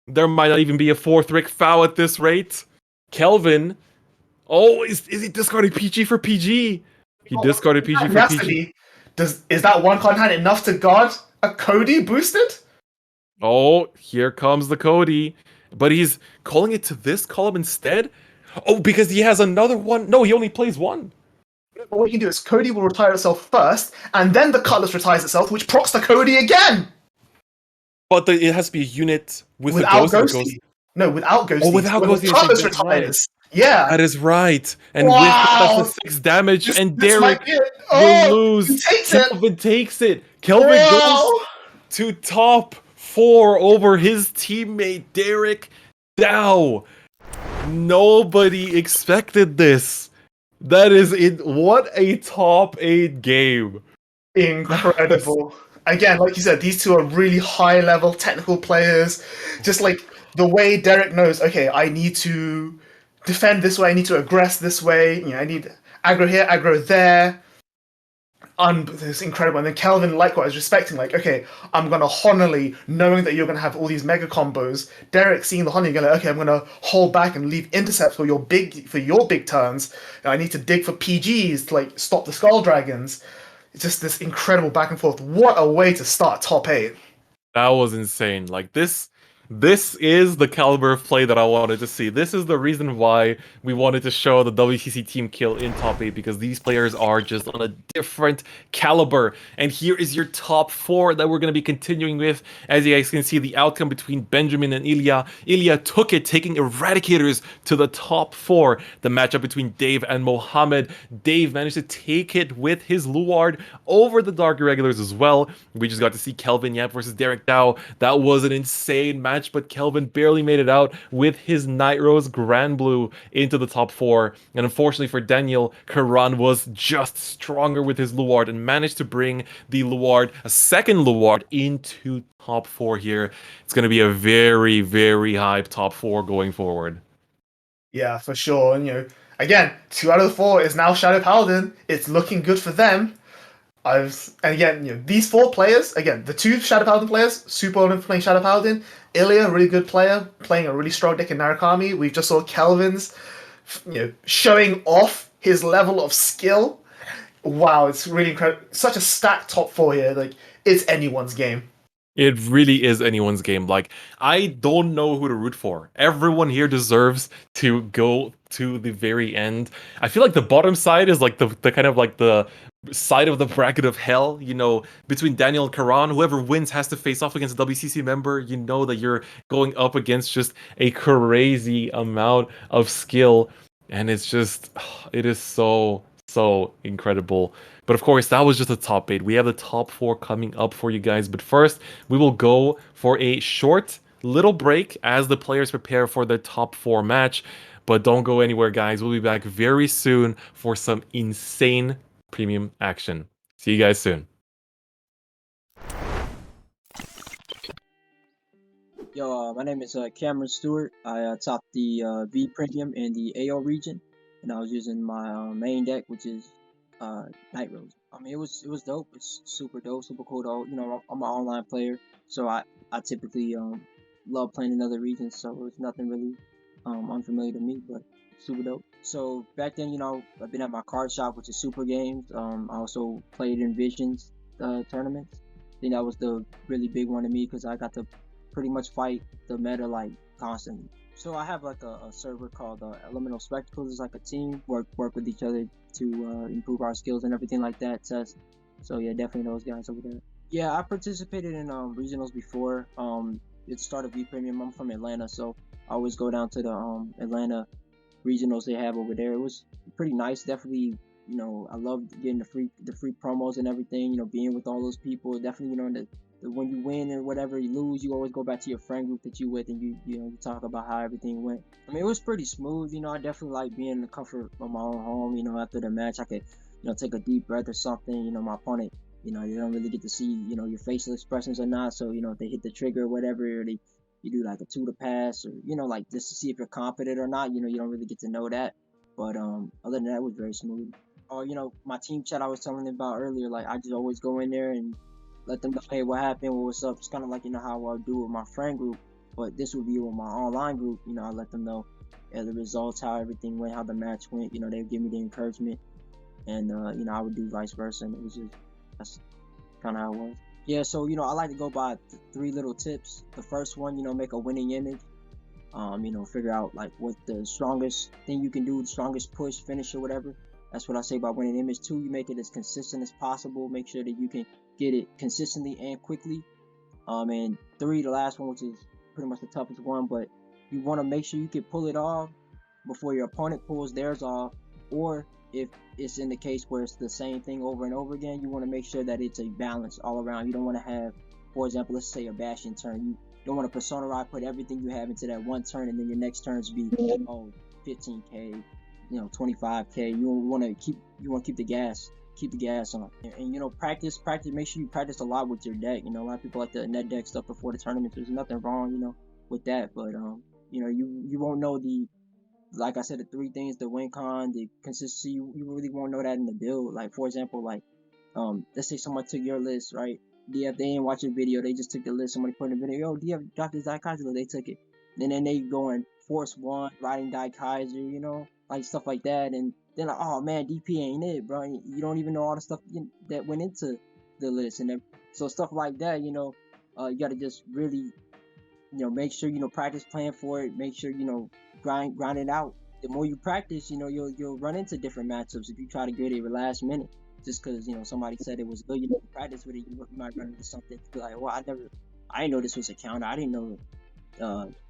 There might not even be a 4th Rick Foul at this rate. Kelvin. Oh, is he discarding PG for PG? He discarded PG for PG. Is that one card hand enough to guard a Cody boosted? Oh, here comes the Cody. But he's calling it to this column instead? Oh, because he has another one? No, he only plays one. What you can do is Cody will retire itself first, and then the Cutlass retires itself, which procs the Cody again! But it has to be a unit without Ghosty. No, without Ghosty. Oh, without Ghosty. The Cutlass retires. Yeah. That is right. And with that's the 6 damage, and Derek will lose. Kelvin takes it. Kelvin goes to top 4 over his teammate Derek Dao. Nobody expected this. That is it. What a top 8 game. Incredible. Again, like you said, these two are really high level technical players. Just like the way Derek knows, okay, I need to defend this way, I need to aggress this way, you know, I need aggro here, aggro there. It's incredible. And then Kelvin likewise respecting, like, okay, I'm gonna Honolly, knowing that you're gonna have all these mega combos. Derek seeing the Honolly, going, okay, I'm gonna hold back and leave intercepts for your big turns. And I need to dig for PGs to like stop the Skull Dragons. It's just this incredible back and forth. What a way to start top 8. That was insane. Like this is the caliber of play that I wanted to see. This is the reason why we wanted to show the WCC team kill in top 8, because these players are just on a different caliber. And here is your top 4 that we're going to be continuing with. As you guys can see, the outcome between Benjamin and Illia. Illia took it, taking Eradicators to the top 4. The matchup between Dave and Mohammed. Dave managed to take it with his Luard over the Dark Irregulars as well. We just got to see Kelvin Yap versus Derek Dao. That was an insane match, but Kelvin barely made it out with his Night Rose Grand Blue into the top 4. And unfortunately for Daniel, Karan was just stronger with his Luard and managed to bring the Luard, a second Luard, into top 4 here. It's going to be a very, very high top 4 going forward. Yeah, for sure. And, you know, again, 2 out of the 4 is now Shadow Paladin. It's looking good for them. And again, you know, these 4 players, again, the 2 Shadow Paladin players, super on playing Shadow Paladin. Illia, really good player, playing a really strong deck in Narukami. We've just saw Kelvin's, you know, showing off his level of skill. Wow, it's really incredible. Such a stacked top 4 here. Like, it's anyone's game. It really is anyone's game. Like, I don't know who to root for. Everyone here deserves to go to the very end. I feel like the bottom side is like the kind of like the side of the bracket of hell, you know, between Daniel and Karan. Whoever wins has to face off against a WCC member. You know that you're going up against just a crazy amount of skill. And it's just, it is so incredible. But of course, that was just the top 8. We have the top 4 coming up for you guys. But first, we will go for a short little break as the players prepare for their top 4 match. But don't go anywhere, guys. We'll be back very soon for some insane premium action. See you guys soon. Yo, my name is Cameron Stewart. I topped the V Premium in the AO region, and I was using my main deck, which is Night Rose. I mean, it was dope. It's super dope, super cool though. You know, I'm an online player, so I typically love playing in other regions, so it's nothing really unfamiliar to me, but super dope. So back then, you know, I've been at my card shop, which is Super Games. I also played in Visions tournaments. I think that was the really big one to me because I got to pretty much fight the meta like constantly. So I have like a server called Elemental Spectacles. It's like a team work with each other to improve our skills and everything like that. Test. So yeah, definitely those guys over there. Yeah, I participated in regionals before. It started V Premium. I'm from Atlanta, so I always go down to the Atlanta regionals they have over there. It was pretty nice. Definitely, you know, I loved getting the free promos and everything. You know, being with all those people. Definitely, you know, when you win or whatever, you lose, you always go back to your friend group that you with, and you know, you talk about how everything went. I mean, it was pretty smooth. You know, I definitely like being in the comfort of my own home. You know, after the match, I could, you know, take a deep breath or something. You know, my opponent, you know, you don't really get to see, you know, your facial expressions or not. So, you know, if they hit the trigger or whatever, or you do like a 2 to pass, or, you know, like just to see if you're confident or not. You know, you don't really get to know that. But other than that, it was very smooth. Or, you know, my team chat I was telling them about earlier, like I just always go in there and let them know, hey, what happened, what's up. It's kind of like, you know, how I do with my friend group, but this would be with my online group. You know, I let them know the results, how everything went, how the match went. You know, they would give me the encouragement, and you know, I would do vice versa. And it was just, that's kind of how it was. Yeah, so, you know, I like to go by 3 little tips. The first one, you know, make a winning image. You know, figure out like what the strongest thing you can do, the strongest push, finish, or whatever. That's what I say about winning image. 2, you make it as consistent as possible. Make sure that you can get it consistently and quickly. And 3, the last one, which is pretty much the toughest one, but you want to make sure you can pull it off before your opponent pulls theirs off, or if it's in the case where it's the same thing over and over again, you want to make sure that it's a balance all around. You don't want to have, for example, let's say a Bastion turn. You don't want to Persona Ride, put everything you have into that one turn, and then your next turns be 15k, you know, 25k. You want to keep the gas. Keep the gas on, and you know, practice. Make sure you practice a lot with your deck. You know, a lot of people like the net deck stuff before the tournament. There's nothing wrong, you know, with that. But you know, you won't know like I said, the 3 things: the win con, the consistency. You really won't know that in the build. Like, for example, like let's say someone took your list, right? DF, they didn't watch your video. They just took the list. Somebody put in the video, yo, DF dropped this Daikaiser. They took it, and then they go and force 1, riding Daikaiser, you know, like stuff like that, and they're like, oh man, DP ain't it, bro. You don't even know all the stuff that went into the list, and then so stuff like that, you know, you gotta just really, you know, make sure, you know, practice playing for it. Make sure, you know, grind it out. The more you practice, you know, you'll run into different matchups if you try to get it last minute. Just because, you know, somebody said it was good, you know, practice with it, you might run into something like, well, I didn't know this was a counter. I didn't know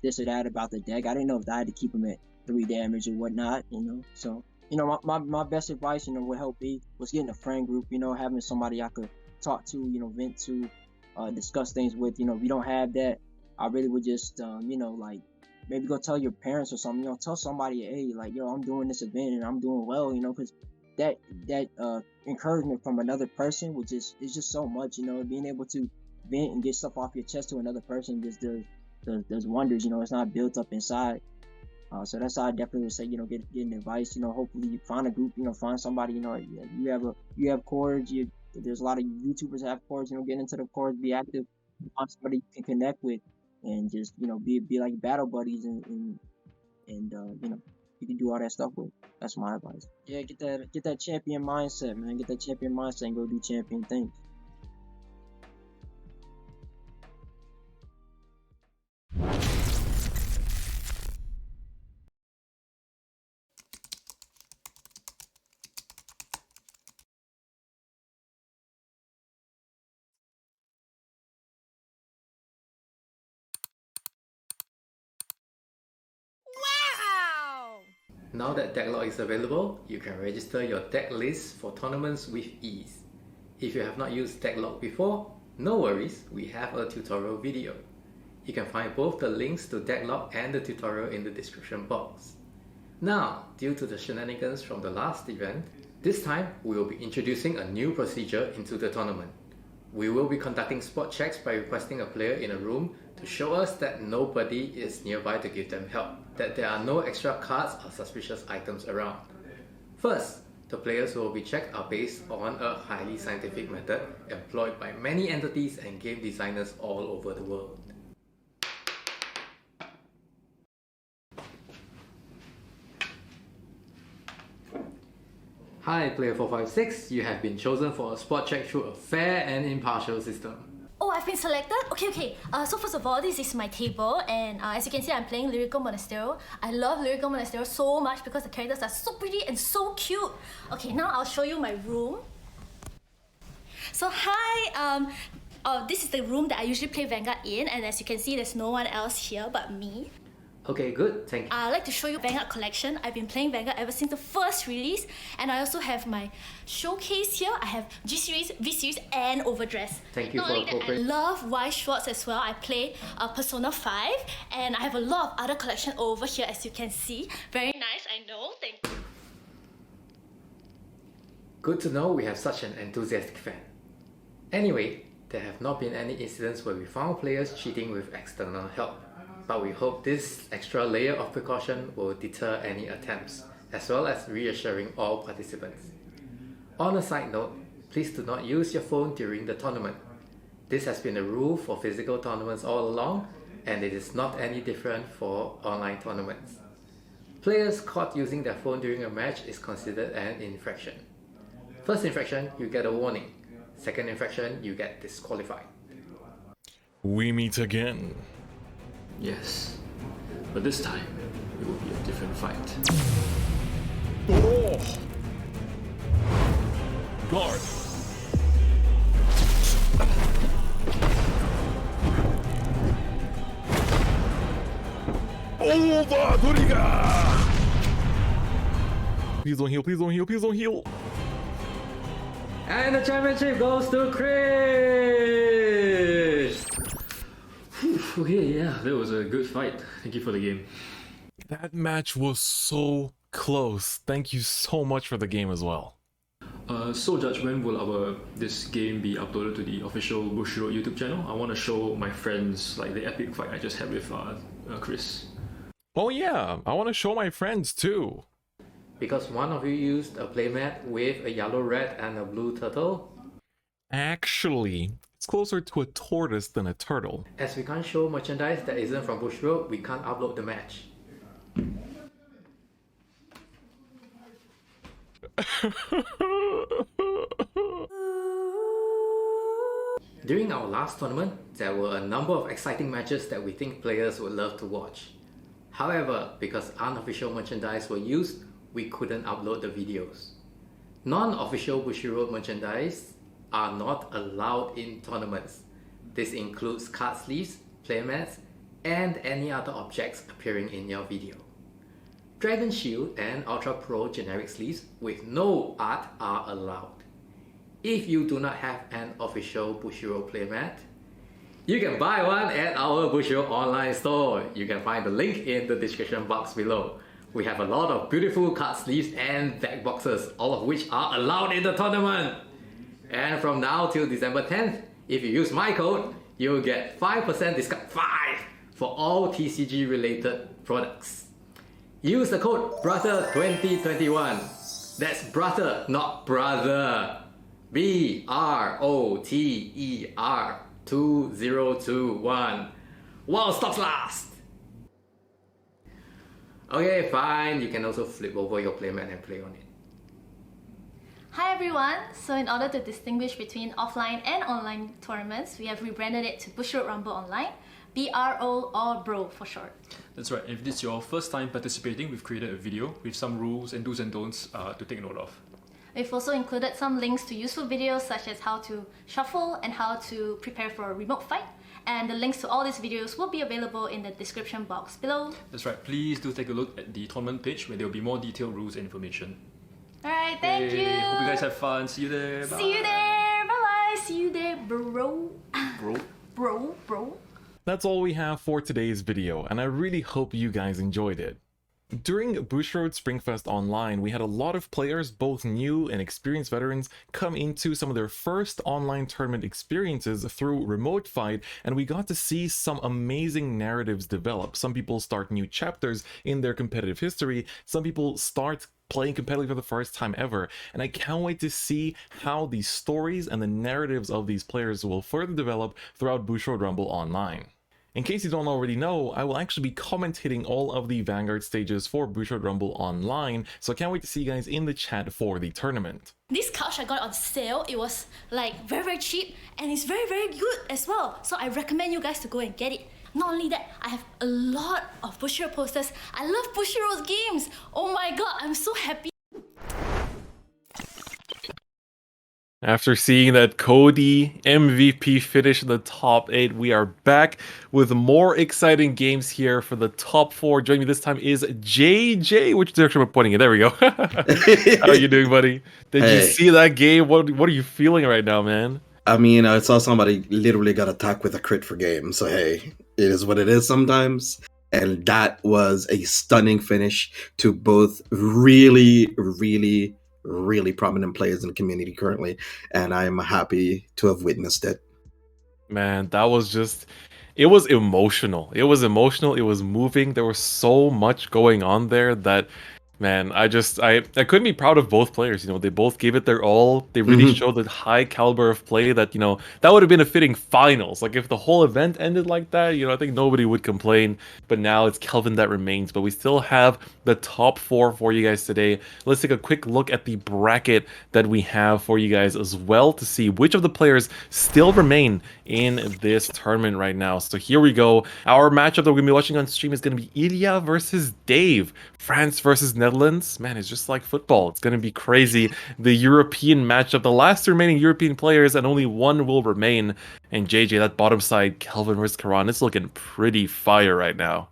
this or that about the deck. I didn't know if I had to keep him at 3 damage or whatnot, you know. So, you know, my best advice, you know, would help me was getting a friend group, you know, having somebody I could talk to, you know, vent to, discuss things with. You know, if you don't have that, I really would just, you know, like maybe go tell your parents or something, you know, tell somebody, hey, like, yo, I'm doing this event and I'm doing well, you know, because that encouragement from another person which is just so much, you know, being able to vent and get stuff off your chest to another person just does wonders, you know. It's not built up inside. So that's how I definitely would say, you know, getting advice, you know. Hopefully you find a group, you know, find somebody, you know, you have chords, there's a lot of YouTubers that have chords, you know, get into the chords, be active, find somebody you can connect with, and just, you know, be like battle buddies, and you know, you can do all that stuff with. That's my advice. Yeah, get that champion mindset, man. Get that champion mindset and go do champion things. Now that Decklog is available, you can register your deck list for tournaments with ease. If you have not used Decklog before, no worries, we have a tutorial video. You can find both the links to Decklog and the tutorial in the description box. Now, due to the shenanigans from the last event, this time we will be introducing a new procedure into the tournament. We will be conducting spot checks by requesting a player in a room to show us that nobody is nearby to give them help, that there are no extra cards or suspicious items around. First, the players who will be checked are based on a highly scientific method employed by many entities and game designers all over the world. Hi Player 456, you have been chosen for a spot check through a fair and impartial system. Oh, I've been selected? Okay. So first of all, this is my table, and as you can see, I'm playing Lyrical Monasterio. I love Lyrical Monasterio so much because the characters are so pretty and so cute. Okay, now I'll show you my room. So hi, this is the room that I usually play Vanguard in, and as you can see, there's no one else here but me. Okay, good, thank you. I'd like to show you Vanguard collection. I've been playing Vanguard ever since the first release, and I also have my showcase here. I have G Series, V Series, and Overdress. Thank you Not for only that, I cooperating. love Weiss Schwarz as well. I play Persona 5, and I have a lot of other collection over here, as you can see. Very nice, I know. Thank you. Good to know we have such an enthusiastic fan. Anyway, there have not been any incidents where we found players cheating with external help. But we hope this extra layer of precaution will deter any attempts, as well as reassuring all participants. On a side note, please do not use your phone during the tournament. This has been a rule for physical tournaments all along, and it is not any different for online tournaments. Players caught using their phone during a match is considered an infraction. First infraction, you get a warning. Second infraction, you get disqualified. We meet again. Yes, but this time it will be a different fight. Oh! Guard! Over, Doriga! Please don't heal, please don't heal, please don't heal! And the championship goes to Chris! Okay, yeah, that was a good fight. Thank you for the game. That match was so close. Thank you so much for the game as well. So Judge, when will this game be uploaded to the official Bushiroad YouTube channel? I want to show my friends like the epic fight I just had with Chris. Oh yeah, I want to show my friends too. Because one of you used a playmat with a yellow rat and a blue turtle? Actually, it's closer to a tortoise than a turtle. As we can't show merchandise that isn't from Bushiroad, we can't upload the match. During our last tournament, there were a number of exciting matches that we think players would love to watch. However, because unofficial merchandise were used, we couldn't upload the videos. Non-official Bushiroad merchandise are not allowed in tournaments. This includes card sleeves, playmats, and any other objects appearing in your video. Dragon Shield and Ultra Pro generic sleeves with no art are allowed. If you do not have an official Bushiroad playmat, you can buy one at our Bushiroad online store. You can find the link in the description box below. We have a lot of beautiful card sleeves and deck boxes, all of which are allowed in the tournament. And from now till December 10th, if you use my code, you'll get 5% discount, 5, for all TCG related products. Use the code BROTHER2021. That's brother, not brother. BROTER 2021. While stocks last. Okay, fine. You can also flip over your playmat and play on it. Hi everyone! So in order to distinguish between offline and online tournaments, we have rebranded it to Bushiroad Rumble Online, BRO or BRO for short. That's right, if this is your first time participating, we've created a video with some rules and do's and don'ts to take note of. We've also included some links to useful videos such as how to shuffle and how to prepare for a remote fight, and the links to all these videos will be available in the description box below. That's right, please do take a look at the tournament page where there will be more detailed rules and information. Alright, thank you! Hope you guys have fun. See you there. Bye. See you there! Bye-bye! See you there, bro! Bro. Bro. That's all we have for today's video, and I really hope you guys enjoyed it. During Bushiroad Springfest Online, we had a lot of players, both new and experienced veterans, come into some of their first online tournament experiences through Remote Fight, and we got to see some amazing narratives develop. Some people start new chapters in their competitive history, some people start playing competitively for the first time ever, and I can't wait to see how the stories and the narratives of these players will further develop throughout Bushiroad Rumble Online. In case you don't already know, I will actually be commentating all of the Vanguard stages for Bushiroad Rumble Online, so I can't wait to see you guys in the chat for the tournament. This couch I got on sale. It was like very cheap, and it's very good as well. So I recommend you guys to go and get it. Not only that, I have a lot of Bushiroad posters. I love Bushiroad games. Oh my god, I'm so happy. After seeing that Cody MVP finish in the top 8, we are back with more exciting games here for the top 4. Joining me this time is JJ. Which direction am I pointing in? There we go. How are you doing, buddy? Did you see that game? What are you feeling right now, man? I mean, I saw somebody literally got attacked with a crit for game, so hey, it is what it is sometimes. And that was a stunning finish to both really prominent players in the community currently, and I'm happy to have witnessed it. Man, that was just... It was emotional. It was moving. There was so much going on there that... Man, I couldn't be proud of both players. You know, they both gave it their all. They really showed the high caliber of play that, you know, that would have been a fitting finals. Like, if the whole event ended like that, you know, I think nobody would complain. But now it's Kelvin that remains. But we still have the top 4 for you guys today. Let's take a quick look at the bracket that we have for you guys as well to see which of the players still remain in this tournament right now. So here we go. Our matchup that we're going to be watching on stream is going to be Illia versus Dave. France versus Netherlands. Man, it's just like football. It's going to be crazy. The European matchup, the last remaining European players, and only one will remain. And JJ, that bottom side, Kelvin versus Karan, it's looking pretty fire right now.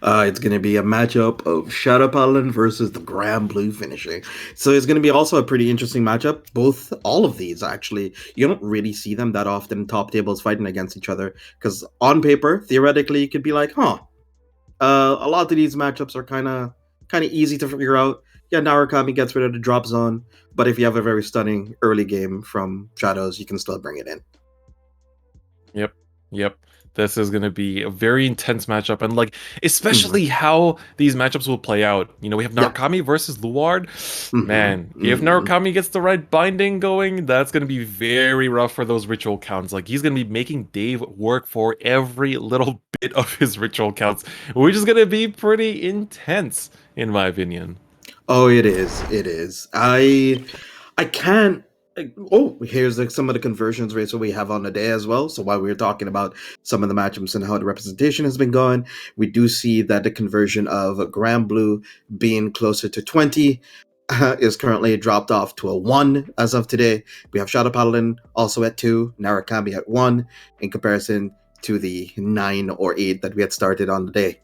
It's going to be a matchup of Shadow Paladin versus the Grand Blue finishing. So it's going to be also a pretty interesting matchup. All of these, actually, you don't really see them that often, top tables fighting against each other. Because on paper, theoretically, you could be like, a lot of these matchups are kind of easy to figure out. Yeah, Narukami gets rid of the drop zone, but if you have a very stunning early game from Shadows, you can still bring it in. Yep. This is going to be a very intense matchup, and like, especially how these matchups will play out. You know, we have Narukami versus Luard. Man, if Narukami gets the right binding going, that's going to be very rough for those ritual counts. Like, he's going to be making Dave work for every little bit of his ritual counts, which is going to be pretty intense, in my opinion. Oh, it is. I can't... Oh, here's some of the conversions rates that we have on the day as well. So while we were talking about some of the matchups and how the representation has been going, we do see that the conversion of Grand Blue being closer to 20 is currently dropped off to a 1 as of today. We have Shadow Paladin also at 2, Narukami at 1, in comparison to the 9 or 8 that we had started on the day.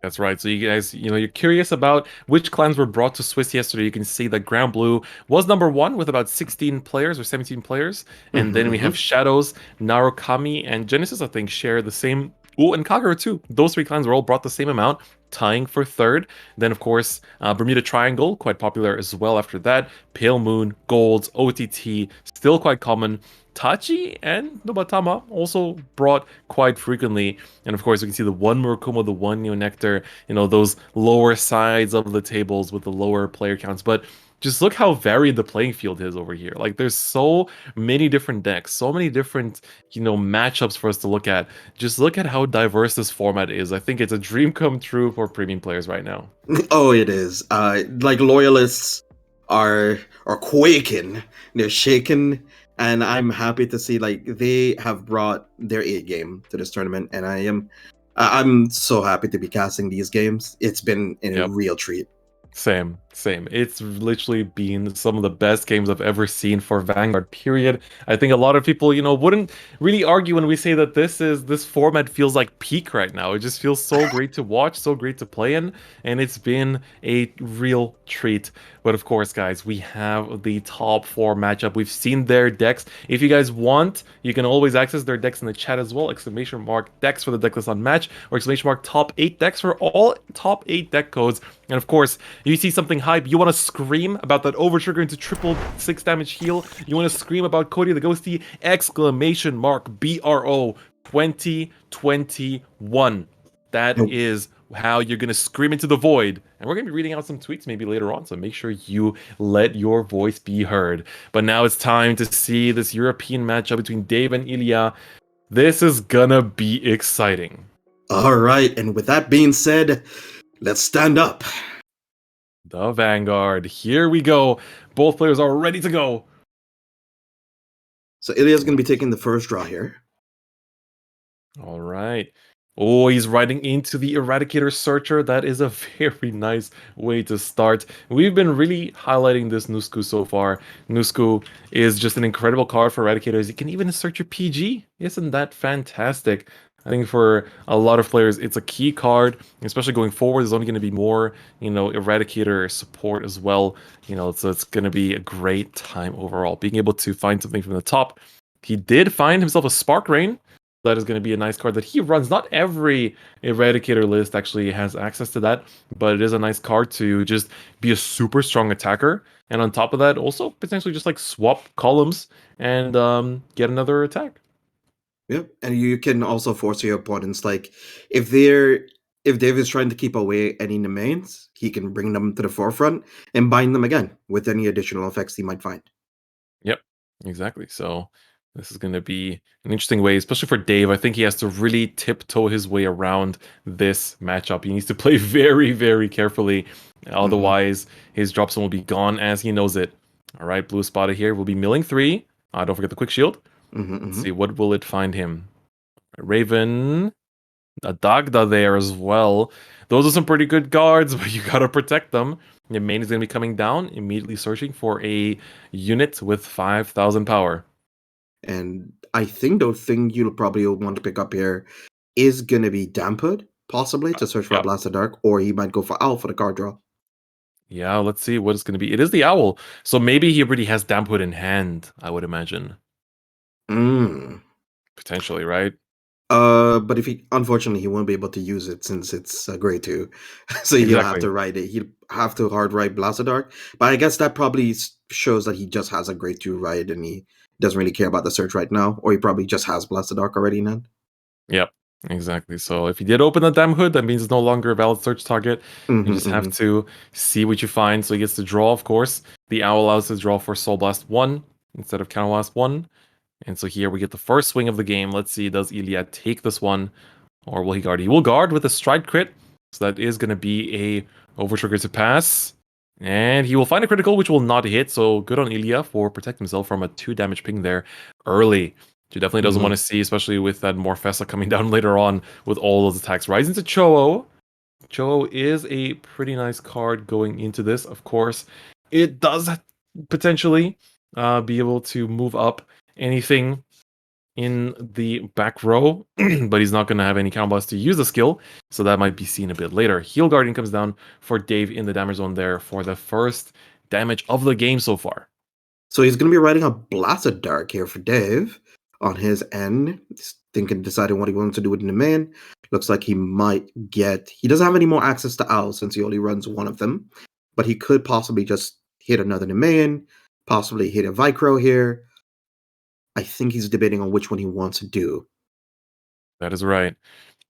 That's right. So you guys, you know, you're curious about which clans were brought to Swiss yesterday. You can see that Grand Blue was number 1 with about 16 players or 17 players. And then we have Shadows, Narukami, and Genesis, I think, share the same. Oh, and Kagura too. Those 3 clans were all brought the same amount, tying for 3rd. Then, of course, Bermuda Triangle, quite popular as well after that. Pale Moon, Golds, OTT, still quite common. Tachi and Nobatama also brought quite frequently. And of course, you can see the one Murakumo, the one Neo Nectar, you know, those lower sides of the tables with the lower player counts. But just look how varied the playing field is over here. Like, there's so many different decks, so many different, you know, matchups for us to look at. Just look at how diverse this format is. I think it's a dream come true for premium players right now. Oh, it is. Like, loyalists are quaking. They're shaking. And I'm happy to see, like, they have brought their A game to this tournament, and I'm so happy to be casting these games. It's been a real treat. Same. It's literally been some of the best games I've ever seen for Vanguard, period. I think a lot of people, wouldn't really argue when we say that this format feels like peak right now. It just feels so great to watch, so great to play in, and it's been a real treat. But of course, guys, we have the top 4 matchup. We've seen their decks. If you guys want, you can always access their decks in the chat as well. !! decks for the decklist on match, or !! top 8 decks for all top 8 deck codes. And of course, you see something hype, you want to scream about that overtrigger into triple 6 damage heal, you want to scream about Cody the Ghosty, ! BRO 2021. That is how you're going to scream into the void. And we're going to be reading out some tweets maybe later on, so make sure you let your voice be heard. But now it's time to see this European matchup between Dave and Illia. This is gonna be exciting. All right, and with that being said, let's stand up. The Vanguard, here we go. Both players are ready to go. So Illia's going to be taking the first draw here. All right. Oh, he's riding into the Eradicator Searcher. That is a very nice way to start. We've been really highlighting this Nusku so far. Nusku is just an incredible card for Eradicators. You can even search your PG. Isn't that fantastic? I think for a lot of players, it's a key card, especially going forward. There's only going to be more, Eradicator support as well. So it's going to be a great time overall. Being able to find something from the top. He did find himself a Spark Rain. That is going to be a nice card that he runs. Not every Eradicator list actually has access to that, but it is a nice card to just be a super strong attacker. And on top of that, also potentially just like swap columns and get another attack. Yep, and you can also force your opponents, like, if Dave is trying to keep away any domains, he can bring them to the forefront and bind them again with any additional effects he might find. Yep, exactly. So this is going to be an interesting way, especially for Dave. I think he has to really tiptoe his way around this matchup. He needs to play very, very carefully. Otherwise, his drop zone will be gone as he knows it. All right, blue spotted here. We'll be milling 3. Don't forget the quick shield. Let's see, what will it find him? Raven, a Dagda there as well. Those are some pretty good guards, but you gotta protect them. Your main is gonna be coming down, immediately searching for a unit with 5,000 power. And I think the thing you'll probably want to pick up here is gonna be Damphood, possibly, to search for a Blast of Dark, or he might go for Owl for the card draw. Yeah, let's see what it's gonna be. It is the Owl, so maybe he already has Damphood in hand, I would imagine. Potentially, right? But unfortunately, he won't be able to use it since it's grade 2. So he'll have to write it. He'll have to hard write Blast of Dark. But I guess that probably shows that he just has a grade 2 ride and he doesn't really care about the search right now. Or he probably just has Blast of Dark already in hand. Yep, exactly. So if you did open the Damphood, that means it's no longer a valid search target. You just have to see what you find. So he gets to draw, of course. The Owl allows to draw for Soul Blast 1 instead of Counter Blast 1. And so here we get the first swing of the game. Let's see, does Illia take this one? Or will he guard? He will guard with a Stride crit. So that is going to be a overtrigger to pass. And he will find a critical, which will not hit. So good on Illia for protecting himself from a 2 damage ping there early. He definitely doesn't want to see, especially with that Morfessa coming down later on with all those attacks. Rising to Cho-Oh. Cho-Oh is a pretty nice card going into this. Of course, it does potentially be able to move up anything in the back row, but he's not going to have any counterblast to use the skill, so that might be seen a bit later. Heal Guardian comes down for Dave in the damage zone there for the first damage of the game so far. So he's going to be writing a Blast of Dark here for Dave on his end. He's deciding what he wants to do with the main. Looks like he might get... He doesn't have any more access to Owl since he only runs one of them, but he could possibly just hit another main, possibly hit a Vicro here. I think he's debating on which one he wants to do. That is right.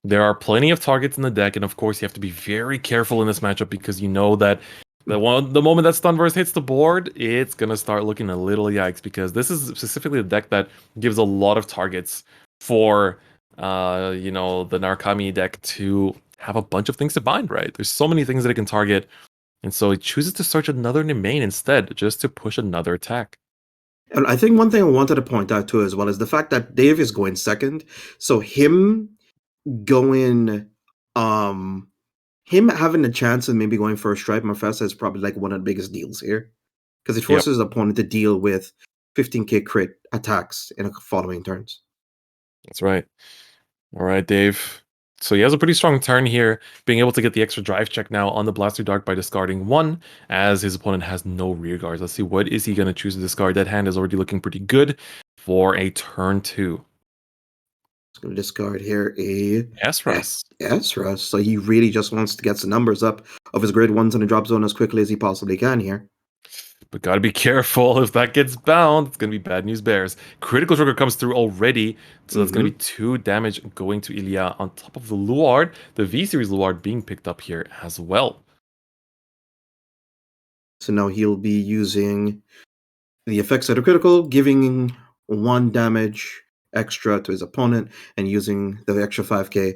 There are plenty of targets in the deck, and of course you have to be very careful in this matchup because you know that the moment that Stunverse hits the board, it's going to start looking a little yikes, because this is specifically the deck that gives a lot of targets for the Narukami deck to have a bunch of things to bind, right? There's so many things that it can target, and so it chooses to search another main instead, just to push another attack. And I think one thing I wanted to point out too as well is the fact that Dave is going second. So him going him having a chance of maybe going for a Stripe Mafessa is probably like one of the biggest deals here. Because it forces the opponent to deal with 15k crit attacks in the following turns. That's right. All right, Dave. So he has a pretty strong turn here, being able to get the extra drive check now on the Blaster Dart by discarding 1, as his opponent has no rear guards. Let's see, what is he going to choose to discard? That hand is already looking pretty good for a turn 2. He's going to discard here a Xeroth. Xeroth. So he really just wants to get the numbers up of his grade 1s in the drop zone as quickly as he possibly can here. But gotta be careful. If that gets bound, it's gonna be bad news bears. Critical trigger comes through already, so that's gonna be 2 damage going to Illia on top of the Luard. The V-Series Luard being picked up here as well. So now he'll be using the effects of the critical, giving 1 damage extra to his opponent, and using the extra 5k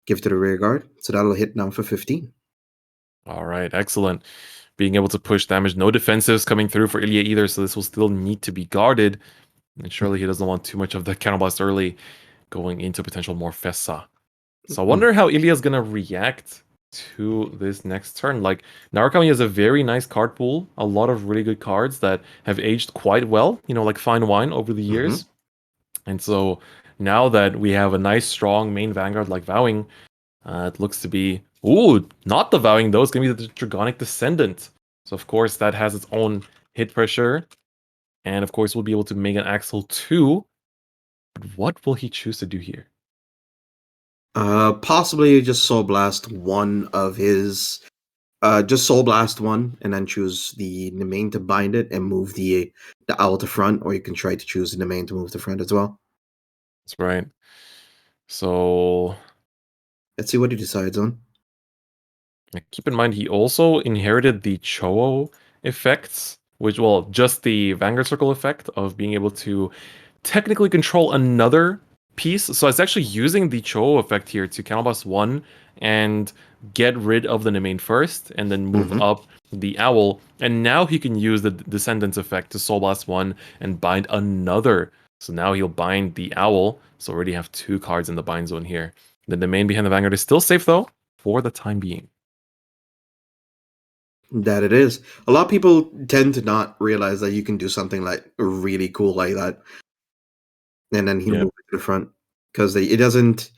give to the rear guard. So that'll hit now for 15. All right, excellent. Being able to push damage. No defensives coming through for Illia either, so this will still need to be guarded. And surely he doesn't want too much of the counterblast early going into potential Morfessa. So I wonder how Illia's going to react to this next turn. Like, Narukami has a very nice card pool, a lot of really good cards that have aged quite well, you know, like fine wine over the years. And so now that we have a nice, strong main Vanguard like Vowing, it looks to be... Ooh, not the Vowing though. It's going to be the Dragonic Descendant. So of course that has its own hit pressure. And of course we'll be able to make an Axle 2. But what will he choose to do here? Possibly just Soul Blast one of his... just Soul Blast one, and then choose the main to bind it and move the owl to front, or you can try to choose the main to move to front as well. That's right. So... let's see what he decides on. Keep in mind, he also inherited the Cho effects, which, well, just the Vanguard Circle effect of being able to technically control another piece. So it's actually using the Cho effect here to counterblast 1 and get rid of the Nemain first, and then move up the Owl. And now he can use the Descendants effect to Soul Blast 1 and bind another. So now he'll bind the Owl. So already have 2 cards in the bind zone here. The Nemain behind the Vanguard is still safe, though, for the time being. That it is. A lot of people tend to not realize that you can do something like really cool like that, and then he moves it to the front, because it doesn't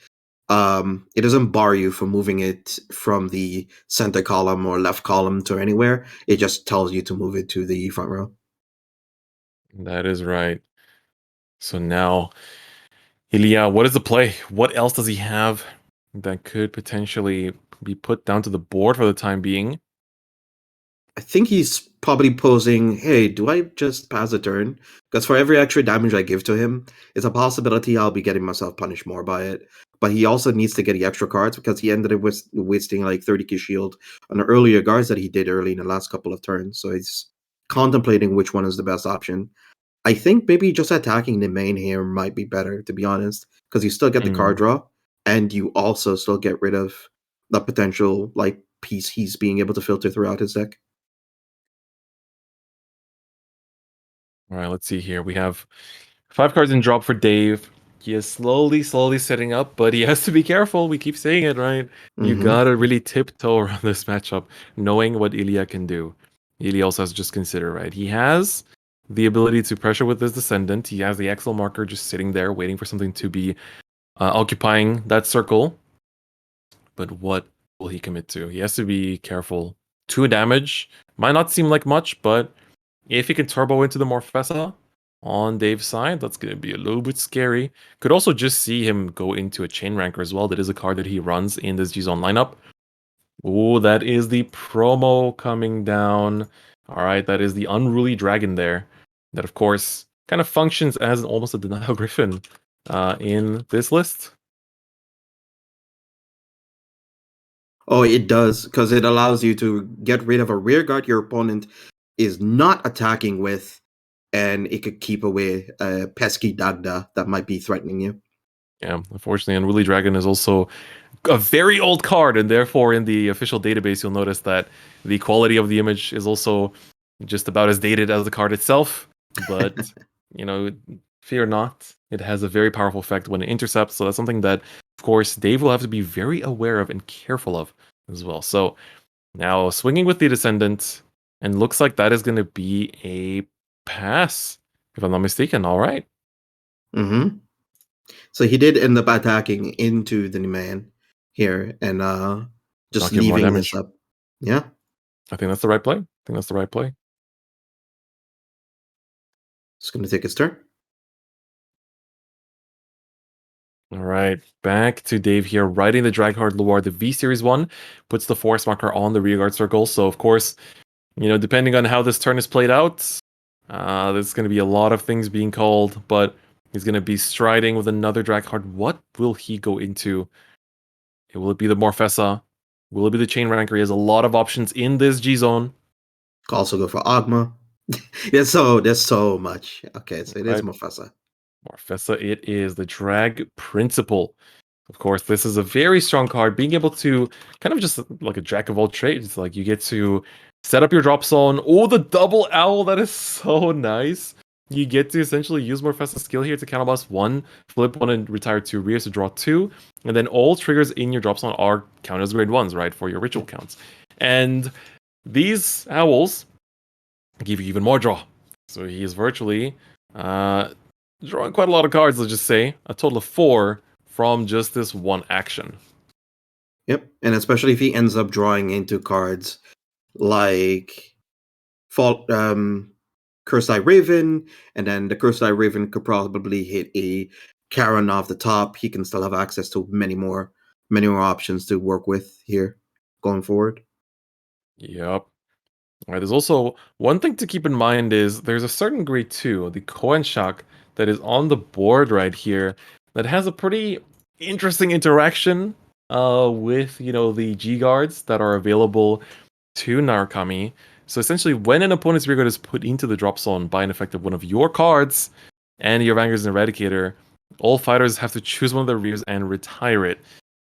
bar you from moving it from the center column or left column to anywhere. It just tells you to move it to the front row. That is right. So now, Illia, what is the play? What else does he have that could potentially be put down to the board for the time being? I think he's probably posing, hey, do I just pass a turn? Because for every extra damage I give to him, it's a possibility I'll be getting myself punished more by it. But he also needs to get the extra cards, because he ended up wasting like 30k shield on the earlier guards that he did early in the last couple of turns. So he's contemplating which one is the best option. I think maybe just attacking the main here might be better, to be honest, because you still get the card draw, and you also still get rid of the potential like piece he's being able to filter throughout his deck. All right, let's see here. We have 5 cards in drop for Dave. He is slowly setting up, but he has to be careful. We keep saying it, right? You gotta really tiptoe around this matchup, knowing what Illia can do. Illia also has to just consider, right? He has the ability to pressure with his Descendant. He has the Axle marker just sitting there, waiting for something to be occupying that circle. But what will he commit to? He has to be careful. 2 damage. Might not seem like much, but if he can turbo into the Morfessa on Dave's side, that's going to be a little bit scary. Could also just see him go into a Chain Ranker as well. That is a card that he runs in this G-Zone lineup. Oh, that is the promo coming down. All right, that is the Unruly Dragon there. That, of course, kind of functions as almost a Denial Griffin in this list. Oh, it does, because it allows you to get rid of a rear guard your opponent is not attacking with, and it could keep away a pesky Dagda that might be threatening you. Yeah, unfortunately, Unruly Dragon is also a very old card, and therefore in the official database you'll notice that the quality of the image is also just about as dated as the card itself. But, you know, fear not, it has a very powerful effect when it intercepts, so that's something that, of course, Dave will have to be very aware of and careful of as well. So now swinging with the Descendant, and looks like that is going to be a pass, if I'm not mistaken. All right. Mm-hmm. So he did end up attacking into the man here and just Not give more leaving damage. this up. Yeah. I think that's the right play. It's going to take his turn. All right, back to Dave here, riding the Draghard Loire. The V Series 1 puts the force marker on the rearguard circle. So, of course, depending on how this turn is played out, there's going to be a lot of things being called, but he's going to be striding with another Draghard. What will he go into? Will it be the Morfessa? Will it be the Chain Ranker? He has a lot of options in this G-Zone. Could also go for Agma. there's so much. Okay, so it is Morfessa. Morfessa, it is the Drag Principal. Of course, this is a very strong card. Being able to kind of just like a jack of all trades, like you get to set up your drop zone. Oh, the double owl, that is so nice. You get to essentially use Morfessa's skill here to counterblast 1, flip 1, and retire 2 rears to draw 2. And then all triggers in your drop zone are counted as grade 1s, right, for your ritual counts. And these owls give you even more draw. So he is virtually drawing quite a lot of cards, let's just say. A total of 4 from just this one action. Yep, and especially if he ends up drawing into cards like Cursed Eye Raven, and then the Cursed Eye Raven could probably hit a Karan off the top. He can still have access to many more options to work with here going forward. Yep. All right, there's also one thing to keep in mind is there's a certain grade 2, the Koenshak, that is on the board right here that has a pretty interesting interaction with, the G-Guards that are available to Narukami. So essentially, when an opponent's rearguard is put into the drop zone by an effect of one of your cards and your Vanguard's an Eradicator, all fighters have to choose one of their rears and retire it.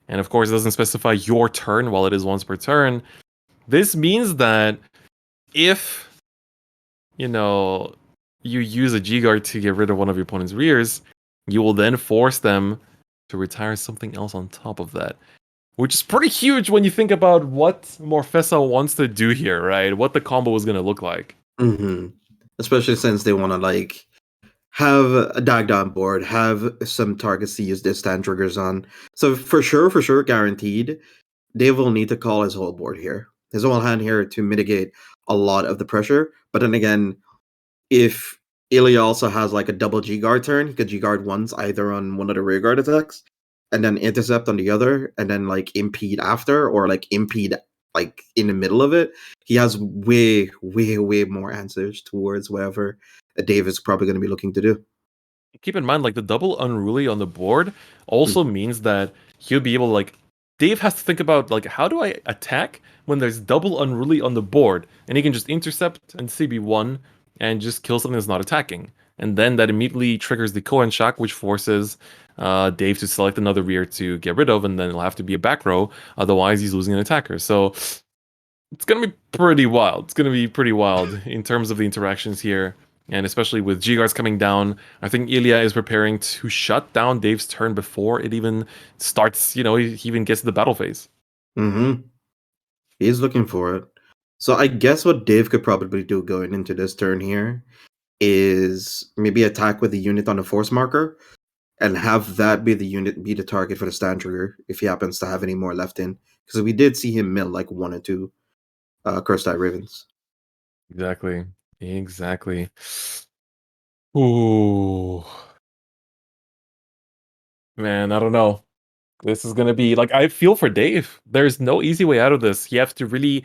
And of course, it doesn't specify your turn while it is once per turn. This means that if, you use a G-Guard to get rid of one of your opponent's rears, you will then force them to retire something else on top of that. Which is pretty huge when you think about what Morfessa wants to do here, right? What the combo is going to look like. Mm-hmm. Especially since they want to, have a Dagda on board, have some targets to use their stand triggers on. So for sure, guaranteed, Dave will need to call his whole board here. His whole hand here to mitigate a lot of the pressure. But then again, if Illia also has a double G-Guard turn, he could G-Guard once either on one of the rearguard attacks, and then intercept on the other, and then impede after, or impede in the middle of it. He has way more answers towards whatever Dave is probably going to be looking to do. Keep in mind, the double Unruly on the board also means that he'll be able Dave has to think about how do I attack when there's double Unruly on the board, and he can just intercept and CB1 and just kill something that's not attacking. And then that immediately triggers the Koenshak, which forces Dave to select another rear to get rid of, and then it'll have to be a back row, otherwise he's losing an attacker. So it's going to be pretty wild. In terms of the interactions here, and especially with G-Guards coming down. I think Illia is preparing to shut down Dave's turn before it even starts, he even gets to the battle phase. Mm-hmm. He's looking for it. So I guess what Dave could probably do going into this turn here is maybe attack with the unit on the force marker and have that be the target for the stand trigger if he happens to have any more left in. Because we did see him mill 1 or 2 Cursed Eye Ravens. Exactly. Ooh. Man, I don't know. This is going to be I feel for Dave. There's no easy way out of this. You have to really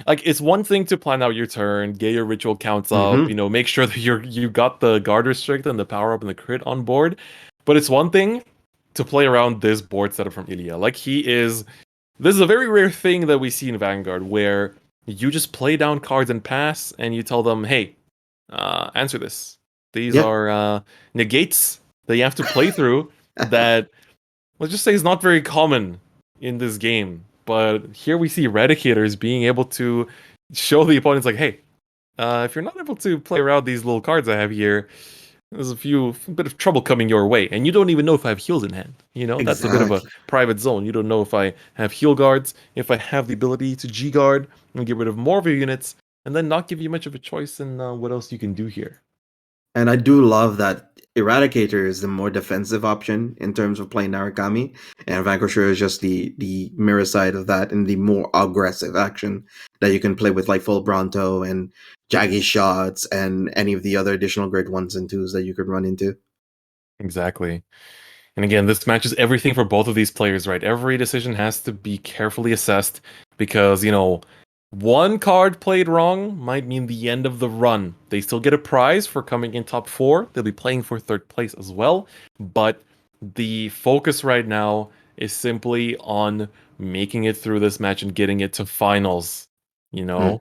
it's one thing to plan out your turn, get your ritual counts up, make sure that you got the guard restrict and the power up and the crit on board. But it's one thing to play around this board setup from Illia. This is a very rare thing that we see in Vanguard where you just play down cards and pass and you tell them, hey, answer this. These are negates that you have to play through that, let's just say, is not very common in this game. But here we see Eradicators being able to show the opponents hey, if you're not able to play around these little cards I have here, there's a bit of trouble coming your way, and you don't even know if I have heals in hand. You know, that's a bit of a private zone. You don't know if I have heal guards, if I have the ability to G guard and get rid of more of your units, and then not give you much of a choice in what else you can do here. And I do love that Eradicator is the more defensive option in terms of playing Narukami, and Vanquisher is just the mirror side of that and the more aggressive action that you can play with, like Full Bronto and Jaggy Shots and any of the other additional grade 1s and 2s that you could run into. Exactly. And again, this matches everything for both of these players, right? Every decision has to be carefully assessed because, you know, one card played wrong might mean the end of the run. They still get a prize for coming in top 4. They'll be playing for 3rd place as well. But the focus right now is simply on making it through this match and getting it to finals, you know?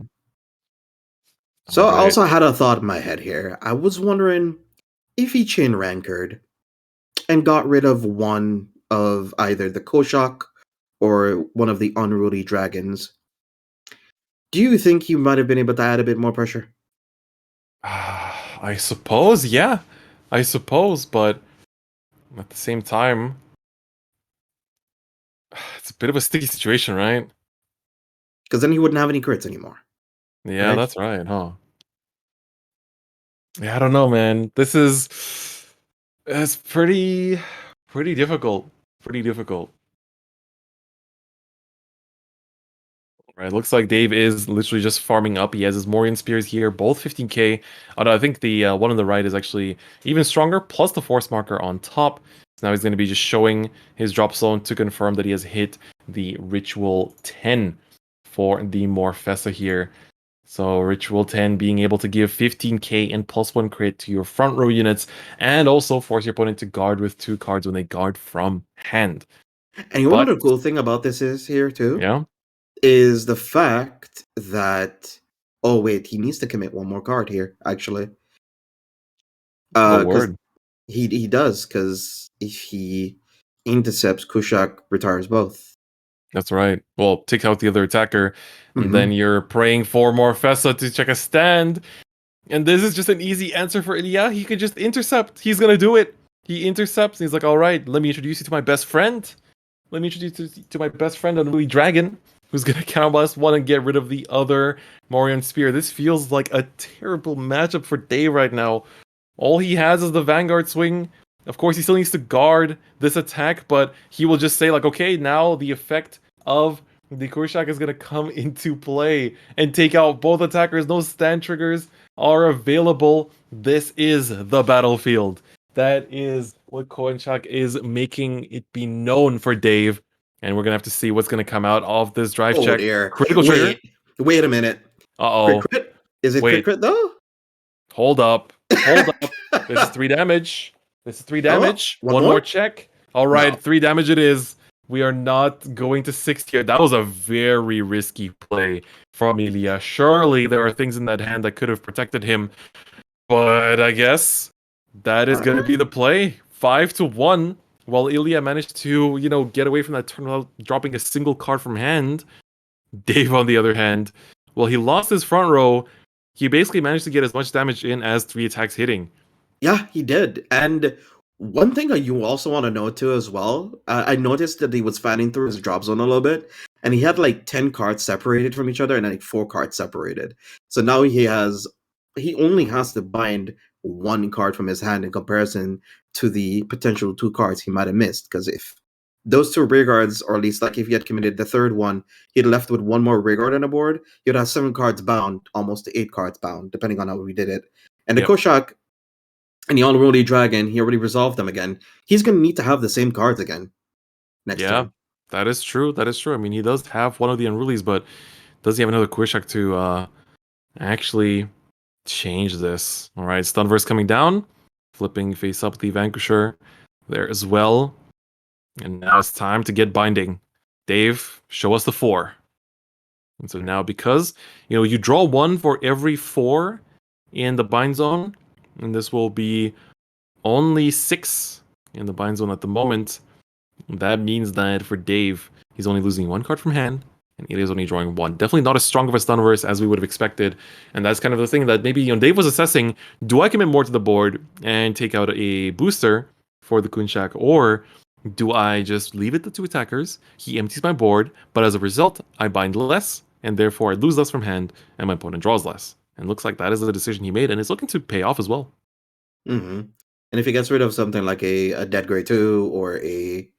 So I also had a thought in my head here. I was wondering if he chain rankered and got rid of one of either the Koshak or one of the unruly dragons, do you think he might have been able to add a bit more pressure? I suppose, yeah. I suppose, but at the same time, it's a bit of a sticky situation, right? Because then he wouldn't have any crits anymore. Yeah, that's right, huh? Yeah, I don't know, man. It's pretty difficult. Pretty difficult. Right, looks like Dave is literally just farming up. He has his Morian Spears here, both 15k. Although I think the one on the right is actually even stronger, plus the force marker on top. So now he's going to be just showing his drop zone to confirm that he has hit the Ritual 10 for the Morfessa here. So Ritual 10 being able to give 15k and +1 crit to your front row units, and also force your opponent to guard with 2 cards when they guard from hand. And you know what the cool thing about this is here too? Yeah. Is the fact that he needs to commit one more card here, actually. Word. He does, because if he intercepts, Kushak retires both. That's right. Well, take out the other attacker, and then you're praying for Morfessa to check a stand. And this is just an easy answer for Illia. He can just intercept. He's gonna do it. He intercepts, and he's like, all right, let me introduce you to my best friend. Let me introduce you to my best friend, Unruly Dragon, who's gonna counterblast one and get rid of the other Morian Spear. This feels like a terrible matchup for Dave right now. All he has is the Vanguard swing. Of course, he still needs to guard this attack, but he will just say, like, okay, now the effect of the Kurshak is gonna come into play and take out both attackers. No stand triggers are available. This is the battlefield. That is what Kurshak is making it be known for Dave. And we're gonna have to see what's gonna come out of this drive check. Dear. Critical trigger. Wait a minute. Uh-oh. Crit? Is it crit though? Hold up. This is 3 damage. This is 3 damage. One more check. All right, 3 damage it is. We are not going to 6 here. That was a very risky play from Illia. Surely there are things in that hand that could have protected him. But I guess that is going to be the play. 5-1. While Illia managed to, get away from that turn without dropping a single card from hand. Dave, on the other hand, well, he lost his front row. He basically managed to get as much damage in as 3 attacks hitting. Yeah, he did. And one thing that you also want to note too as well, I noticed that he was fanning through his drop zone a little bit, and he had like 10 cards separated from each other and like 4 cards separated. So now he only has to bind 1 card from his hand in comparison to the potential 2 cards he might have missed. Because if those 2 rear guards, or at least like if he had committed the 3rd one, he'd left with 1 more rear guard on the board, he'd have 7 cards bound, almost to 8 cards bound, depending on how we did it. And the Koshak and the Unruly Dragon, he already resolved them again. He's going to need to have the same cards again next turn. That is true. That is true. I mean, he does have one of the Unrulies, but does he have another Koshak to actually change this? All right, Stunverse coming down, flipping face up the Vanquisher there as well. And now it's time to get binding. Dave, show us the 4. And so now, because you draw 1 for every 4 in the bind zone, and this will be only 6 in the bind zone at the moment. That means that for Dave, he's only losing 1 card from hand and Illia's only drawing 1. Definitely not as strong of a Stunverse as we would have expected, and that's kind of the thing that maybe Dave was assessing. Do I commit more to the board and take out a booster for the Kunshak, or do I just leave it to 2 attackers? He empties my board, but as a result, I bind less, and therefore I lose less from hand, and my opponent draws less. And looks like that is the decision he made, and it's looking to pay off as well. And if he gets rid of something like a Dead Grey 2 or a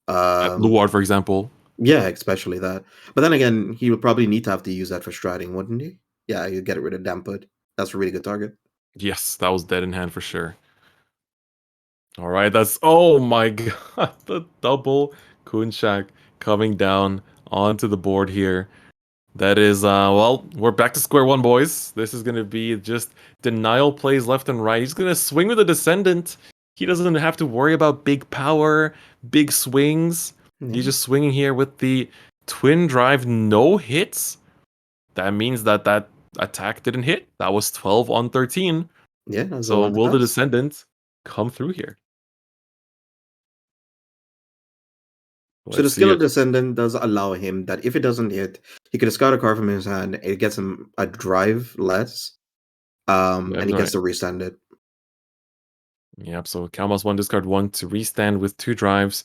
Luard, for example. Yeah, especially that. But then again, he would probably need to have to use that for striding, wouldn't he? Yeah, you get rid of Dampwood. That's a really good target. Yes, that was dead in hand for sure. All right, that's, oh my god, the double Kunshak coming down onto the board here. That is, well, we're back to square one, boys. This is going to be just denial plays left and right. He's going to swing with the Descendant. He doesn't have to worry about big power, big swings. He's just swinging here with the Twin Drive, no hits. That means that that attack didn't hit. That was 12 on 13. Yeah. So will the Descendant come through here? So the skill of Descendant does allow him that if it doesn't hit, he could discard a card from his hand. It gets him a drive less, and he gets to restand it. Yep. So Kalmas 1, discard 1 to restand with 2 drives.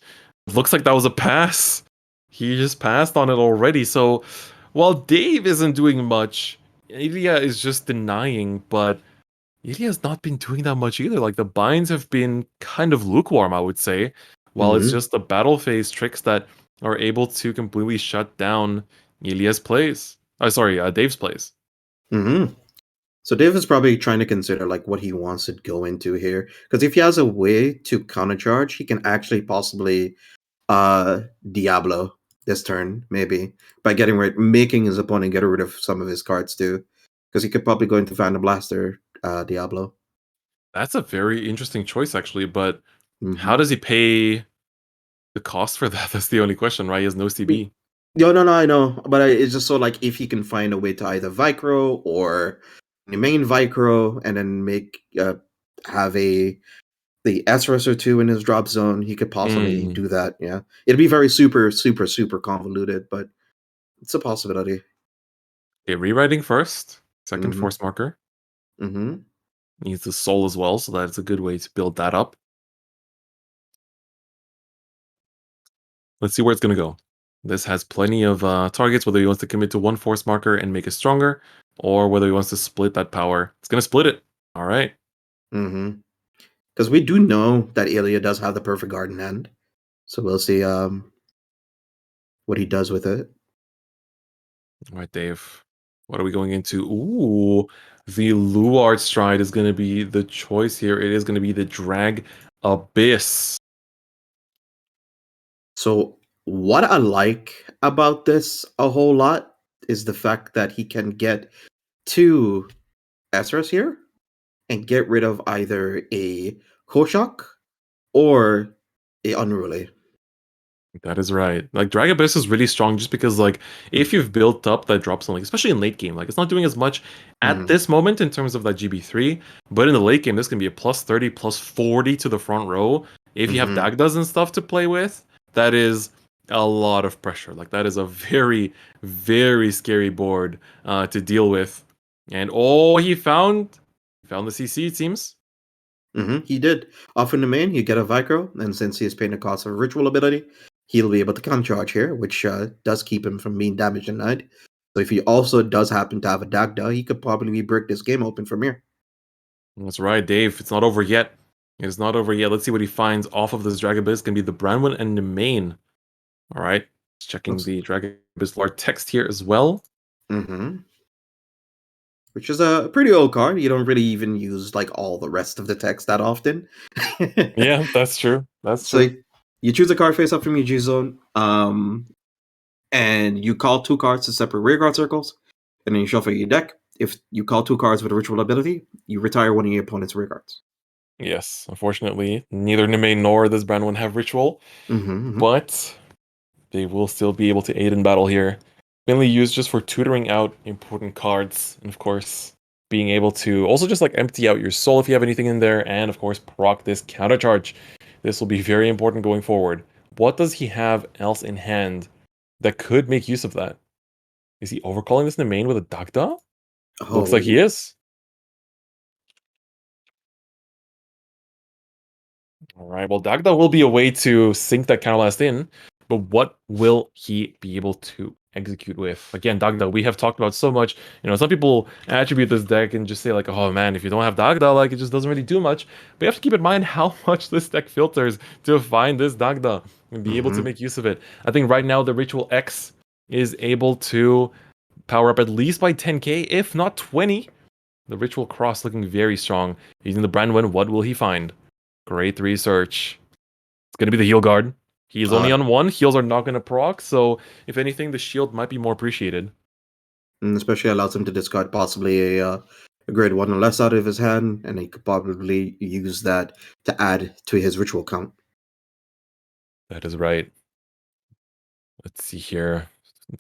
Looks like that was a pass. He just passed on it already. So while Dave isn't doing much, Illia is just denying, but Illia's not been doing that much either. Like, the binds have been kind of lukewarm, I would say. While it's just the battle phase tricks that are able to completely shut down Illia's plays. Dave's plays. So Dave is probably trying to consider like what he wants to go into here. Because if he has a way to countercharge, he can actually possibly Diablo this turn, maybe, by making his opponent get rid of some of his cards too. Because he could probably go into Phantom Blaster Diablo. That's a very interesting choice, actually, but how does he pay the cost for that? That's the only question, right? He has no CB. No, I know. But it's just so like if he can find a way to either Vicro or main Vicro and then have the Xeroth or 2 in his drop zone, he could possibly do that. Yeah. It'd be very super, super, super convoluted, but it's a possibility. Okay, rewriting first. Second force marker. Needs the soul as well, so that's a good way to build that up. Let's see where it's going to go. This has plenty of targets, whether he wants to commit to 1 force marker and make it stronger, or whether he wants to split that power. It's going to split it. All right. Because we do know that Illia does have the perfect garden hand. So we'll see what he does with it. All right, Dave. What are we going into? Ooh, the Luard Stride is going to be the choice here. It is going to be the Drag Abyss. So what I like about this a whole lot is the fact that he can get 2 Xeroths here and get rid of either a Koshak or a Unruly. That is right. Like, Drag Abyss is really strong just because, like, if you've built up that drop zone, like, especially in late game, like, it's not doing as much at this moment in terms of that GB3, but in the late game, this can be a plus 30, plus 40 to the front row. If you have Dagdas and stuff to play with, that is a lot of pressure. Like, that is a very, very scary board to deal with. And he found the CC, it seems. He did. Off in the main, you get a Vicro, and since he is paying the cost of a ritual ability, he'll be able to countercharge here, which does keep him from being damaged denied. So if he also does happen to have a Dagda, he could probably break this game open from here. That's right, Dave. It's not over yet. It's not over yet. Let's see what he finds off of this Drag Abyss. It's going to be the Branwen and the main. All right. Just checking the Drag Abyss Lord text here as well. Which is a pretty old card. You don't really even use like all the rest of the text that often. Yeah, that's true. That's true. So you choose a card face up from your G zone, and you call 2 cards to separate rearguard circles, and then you shuffle your deck. If you call 2 cards with a ritual ability, you retire one of your opponent's rearguards. Yes, unfortunately, neither Nime nor this Branwen have ritual, but they will still be able to aid in battle here. Mainly used just for tutoring out important cards, and of course, being able to also just like empty out your soul if you have anything in there, and of course, proc this countercharge. This will be very important going forward. What does he have else in hand that could make use of that? Is he overcalling this in the main with a Dagda? Oh. Looks like he is. All right, well, Dagda will be a way to sink that counterblast in, but what will he be able to execute with? Again, Dagda, we have talked about so much. Some people attribute this deck and just say like, oh man, if you don't have Dagda, like it just doesn't really do much. But you have to keep in mind how much this deck filters to find this Dagda and be able to make use of it. I think right now the Ritual X is able to power up at least by 10k, if not 20. The Ritual Cross looking very strong. Using the Brandwin, what will he find? Great research. It's going to be the Heal Guard. He is only on 1. Heals are not going to proc, so if anything, the shield might be more appreciated. And especially allows him to discard possibly a grade 1 or less out of his hand, and he could probably use that to add to his ritual count. That is right. Let's see here.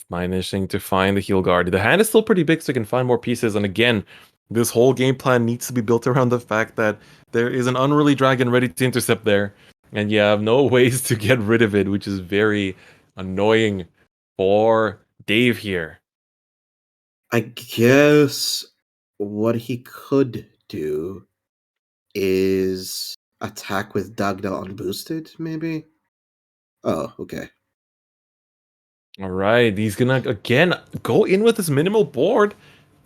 Managing to find the Heal Guard. The hand is still pretty big, so you can find more pieces, and again, this whole game plan needs to be built around the fact that there is an Unruly Dragon ready to intercept there, and you have no ways to get rid of it, which is very annoying for Dave here. I guess what he could do is attack with Dagda unboosted, maybe? Oh, okay. All right, he's gonna, again, go in with his minimal board.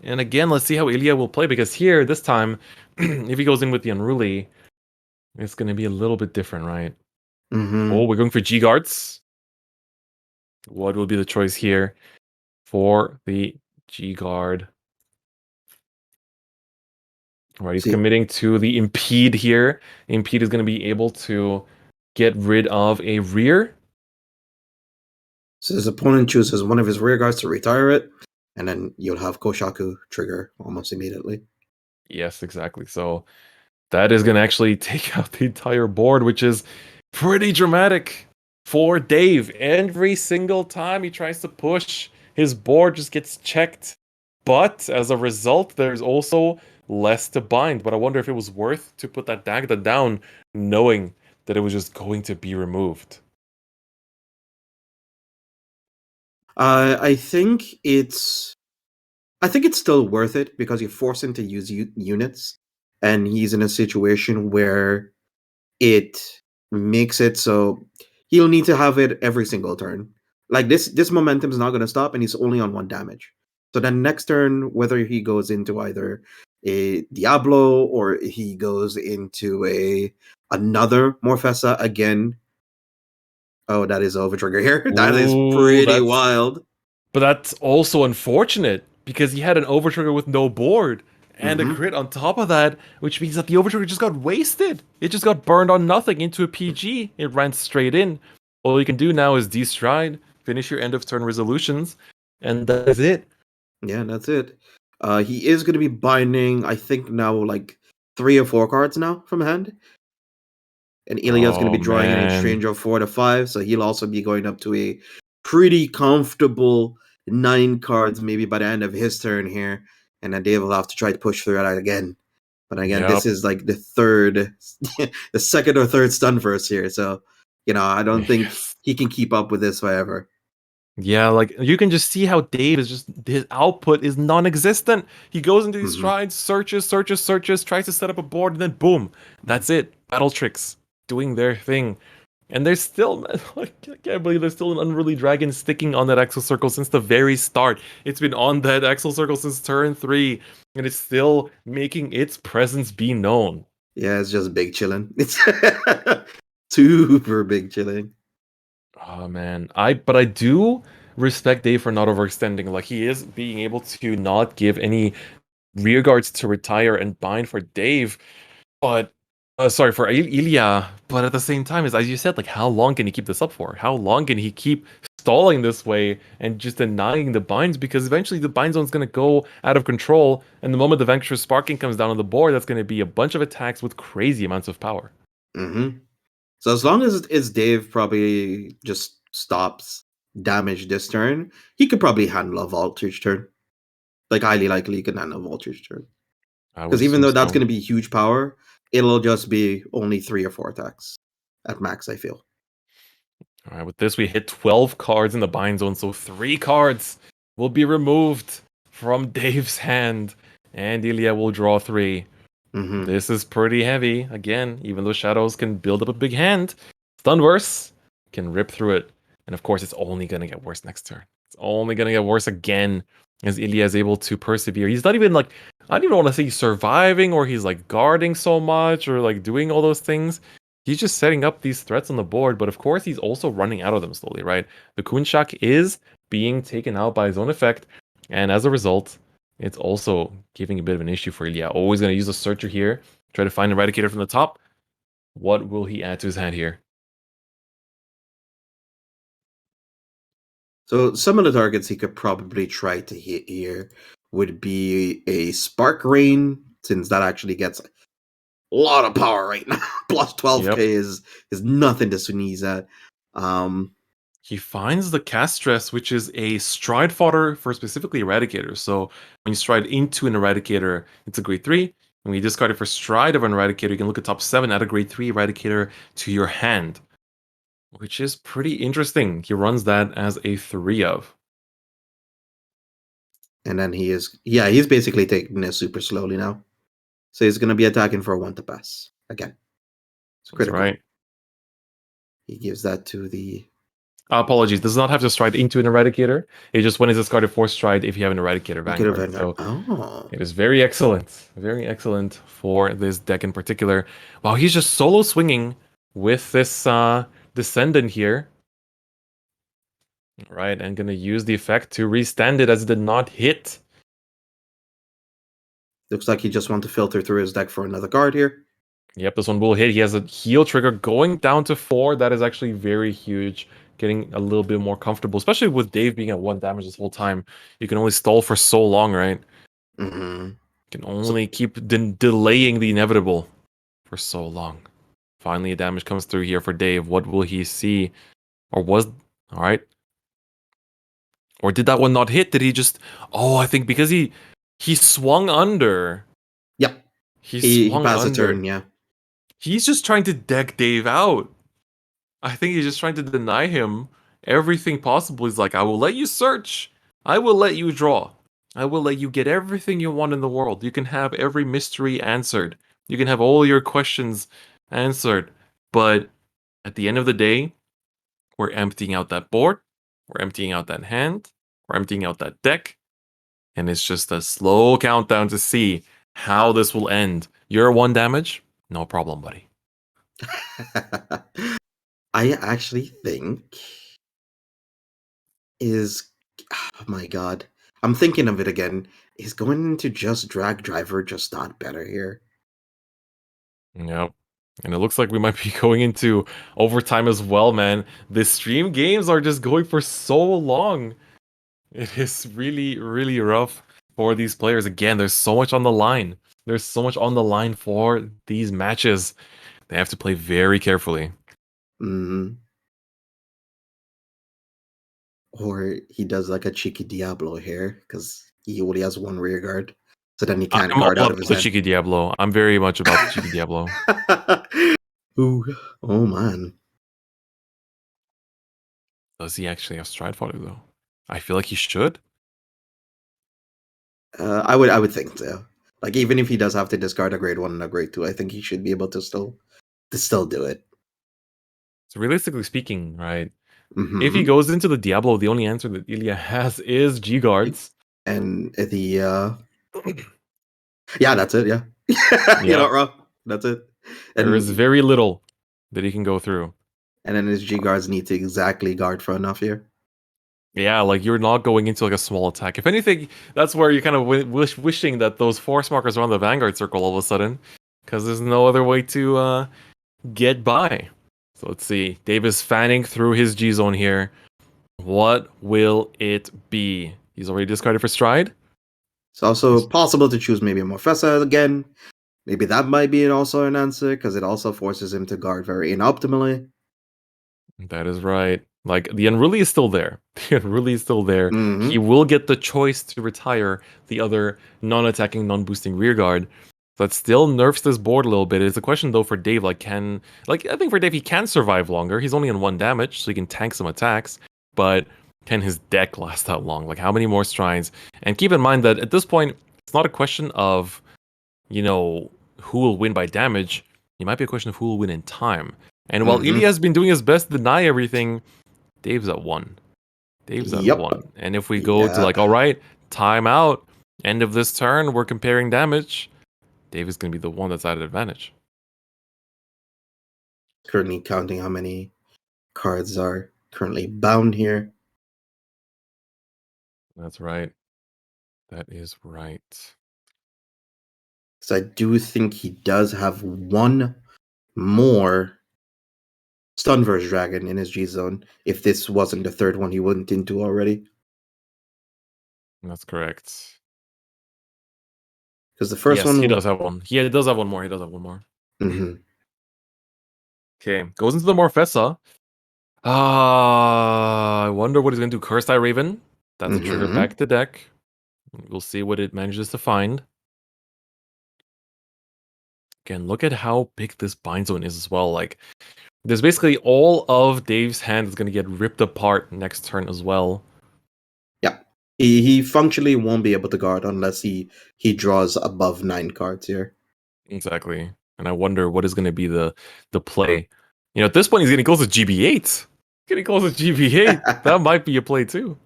And again, let's see how Illia will play, because here, this time, if he goes in with the Unruly, it's going to be a little bit different, right? Oh, we're going for G-Guards. What will be the choice here for the G-Guard? All right, he's committing to the Impede here. Impede is going to be able to get rid of a rear. So his opponent chooses one of his rear guards to retire it, and then you'll have Koshaku trigger almost immediately. Yes, exactly. So that is going to actually take out the entire board, which is pretty dramatic for Dave. Every single time he tries to push, his board just gets checked. But as a result, there's also less to bind. But I wonder if it was worth to put that Dagda down, knowing that it was just going to be removed. I think it's still worth it because you force him to use units, and he's in a situation where it makes it so he'll need to have it every single turn. Like this momentum is not going to stop, and he's only on 1 damage. So then next turn, whether he goes into either a Diablo or he goes into another Morfessa again. Oh, that is overtrigger here. That is pretty wild. But that's also unfortunate because he had an overtrigger with no board and a crit on top of that, which means that the overtrigger just got wasted. It just got burned on nothing into a PG. It ran straight in. All you can do now is destride, finish your end of turn resolutions, and that's it. Yeah, that's it. He is going to be binding, I think now, like 3 or 4 cards now from hand. And Illia's going to be drawing an exchange of 4 to 5, so he'll also be going up to a pretty comfortable 9 cards maybe by the end of his turn here. And then Dave will have to try to push through that again. But again, this is like the second or third stun verse here. So, I don't think he can keep up with this forever. Yeah, like you can just see how Dave is his output is non-existent. He goes into these strides, searches, tries to set up a board, and then boom, that's it. Battle tricks doing their thing. And there's still, I can't believe there's still an Unruly Dragon sticking on that Exo Circle since the very start. It's been on that Exo Circle since turn 3, and it's still making its presence be known. Yeah, it's just big chilling. It's super big chilling. Oh man, but I do respect Dave for not overextending. Like he is being able to not give any rear guards to retire and bind for Dave, but for Illia. But at the same time, as you said, like how long can he keep this up for? How long can he keep stalling this way and just denying the binds? Because eventually the bind zone's going to go out of control, and the moment the Vanquisher's Sparking comes down on the board, that's going to be a bunch of attacks with crazy amounts of power. So as long as it's Dave probably just stops damage this turn, he could probably handle a Voltage turn. Like highly likely he can handle a Voltage turn. Because even though that's going to be huge power, it'll just be only 3 or 4 attacks at max, I feel. All right, with this we hit 12 cards in the bind zone, so 3 cards will be removed from Dave's hand, and Illia will draw 3. This is pretty heavy. Again, even though Shadows can build up a big hand, Stunverse can rip through it. And of course, it's only going to get worse next turn. It's only going to get worse again as Illia is able to persevere. He's not even like, I don't even want to say he's surviving or he's like guarding so much or like doing all those things. He's just setting up these threats on the board, but of course he's also running out of them slowly, right? The Kunshak is being taken out by his own effect, and as a result, it's also giving a bit of an issue for Illia. Always going to use a Searcher here, try to find Eradicator from the top. What will he add to his hand here? So some of the targets he could probably try to hit here would be a Spark Rain, since that actually gets a lot of power right now. Plus 12k is nothing to sneeze at. He finds the Cast Stress, which is a stride fodder for specifically Eradicator. So when you stride into an Eradicator, it's a grade 3. When you discard it for stride of an Eradicator, you can look at top 7, add a grade 3 Eradicator to your hand, which is pretty interesting. He runs that as a 3 of. And then he's basically taking it super slowly now. So he's going to be attacking for a 1 to pass again. It's critical. That's right. He gives that to the... Apologies, does not have to stride into an Eradicator. It just when it's discarded for stride if you have an Eradicator Vanguard. So it is very excellent. Very excellent for this deck in particular. Wow, he's just solo swinging with this Descendant here. All right, and going to use the effect to restand it as it did not hit. Looks like he just wants to filter through his deck for another card here. Yep, this one will hit. He has a heal trigger going down to 4. That is actually very huge. Getting a little bit more comfortable, especially with Dave being at 1 damage this whole time. You can only stall for so long, right? You can only keep delaying the inevitable for so long. Finally, a damage comes through here for Dave. What will he see? Or was... All right. Or did that one not hit? Did he just... Oh, I think because he swung under. Yep. He passed a turn, yeah. He's just trying to deck Dave out. I think he's just trying to deny him everything possible. He's like, I will let you search. I will let you draw. I will let you get everything you want in the world. You can have every mystery answered. You can have all your questions answered. But at the end of the day, we're emptying out that board. We're emptying out that hand. We're emptying out that deck. And it's just a slow countdown to see how this will end. You're 1 damage? No problem, buddy. I actually think oh my god. I'm thinking of it again. Is going into just drag driver just not better here? Yep. And it looks like we might be going into overtime as well, man. The stream games are just going for so long. It is really, really rough for these players. Again, there's so much on the line. There's so much on the line for these matches. They have to play very carefully. Or he does like a cheeky Diablo here, because he only has 1 rear guard. So then he can't guard out of his the hand. cheeky Diablo. I'm very much about the cheeky Diablo. Ooh, oh man. Does he actually have stride fodder though? I feel like he should. I would think so. Like even if he does have to discard a grade 1 and a grade 2, I think he should be able to still do it. So realistically speaking, right? If he goes into the Diablo, the only answer that Illia has is G guards. And the yeah, that's it. Yeah, you're not wrong. That's it. And there is very little that he can go through. And then his G guards need to exactly guard for enough here. Yeah, like you're not going into like a small attack. If anything, that's where you're kind of wishing that those force markers are on the Vanguard circle all of a sudden, because there's no other way to get by. So let's see. Dave is fanning through his G zone here. What will it be? He's already discarded for stride. It's also possible to choose maybe a Morfessa again. Maybe that might be also an answer, because it also forces him to guard very inoptimally. That is right. Like, the Unruly is still there. The Unruly is still there. He will get the choice to retire the other non-attacking, non-boosting rearguard. That still nerfs this board a little bit. It's a question, though, for Dave. I think for Dave, he can survive longer. He's only on 1 damage, so he can tank some attacks. But can his deck last that long? Like, how many more strides? And keep in mind that at this point, it's not a question of, you know, who will win by damage. It might be a question of who will win in time. And while Illia has been doing his best to deny everything, Dave's at 1. Dave's at 1. And if we go to like, all right, time out, end of this turn, we're comparing damage, Dave is going to be the one that's at an advantage. Currently counting how many cards are currently bound here. That's right. That is right. So I do think he does have one more Stunverse Dragon in his G zone. If this wasn't the third one he went into already. That's correct. Because the first one... he does have one. Yeah, he does have one more. He does have one more. Okay, goes into the Morfessa. I wonder what he's going to do. Cursed Eye Raven. That's a trigger back to deck. We'll see what it manages to find. Again, look at how big this bind zone is as well. Like, there's basically all of Dave's hand is going to get ripped apart next turn as well. Yeah. He functionally won't be able to guard unless he draws above 9 cards here. Exactly. And I wonder what is going to be the play. You know, at this point, he's getting close to GB8. Getting close to GB8. That might be a play too.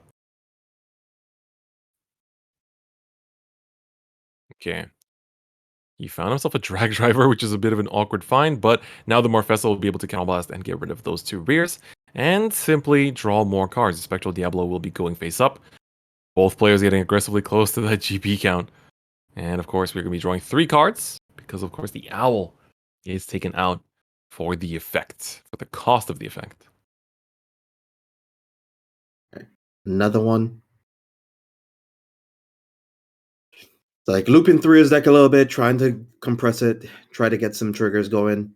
Okay. He found himself a Drag Driver, which is a bit of an awkward find, but now the Morfessa will be able to Counterblast and get rid of those 2 rears, and simply draw more cards. The Spectral Diablo will be going face up. Both players getting aggressively close to that GP count. And of course, we're going to be drawing 3 cards, because of course the Owl is taken out for the effect, for the cost of the effect. Okay. Another one. Like looping through his deck a little bit, trying to compress it, try to get some triggers going.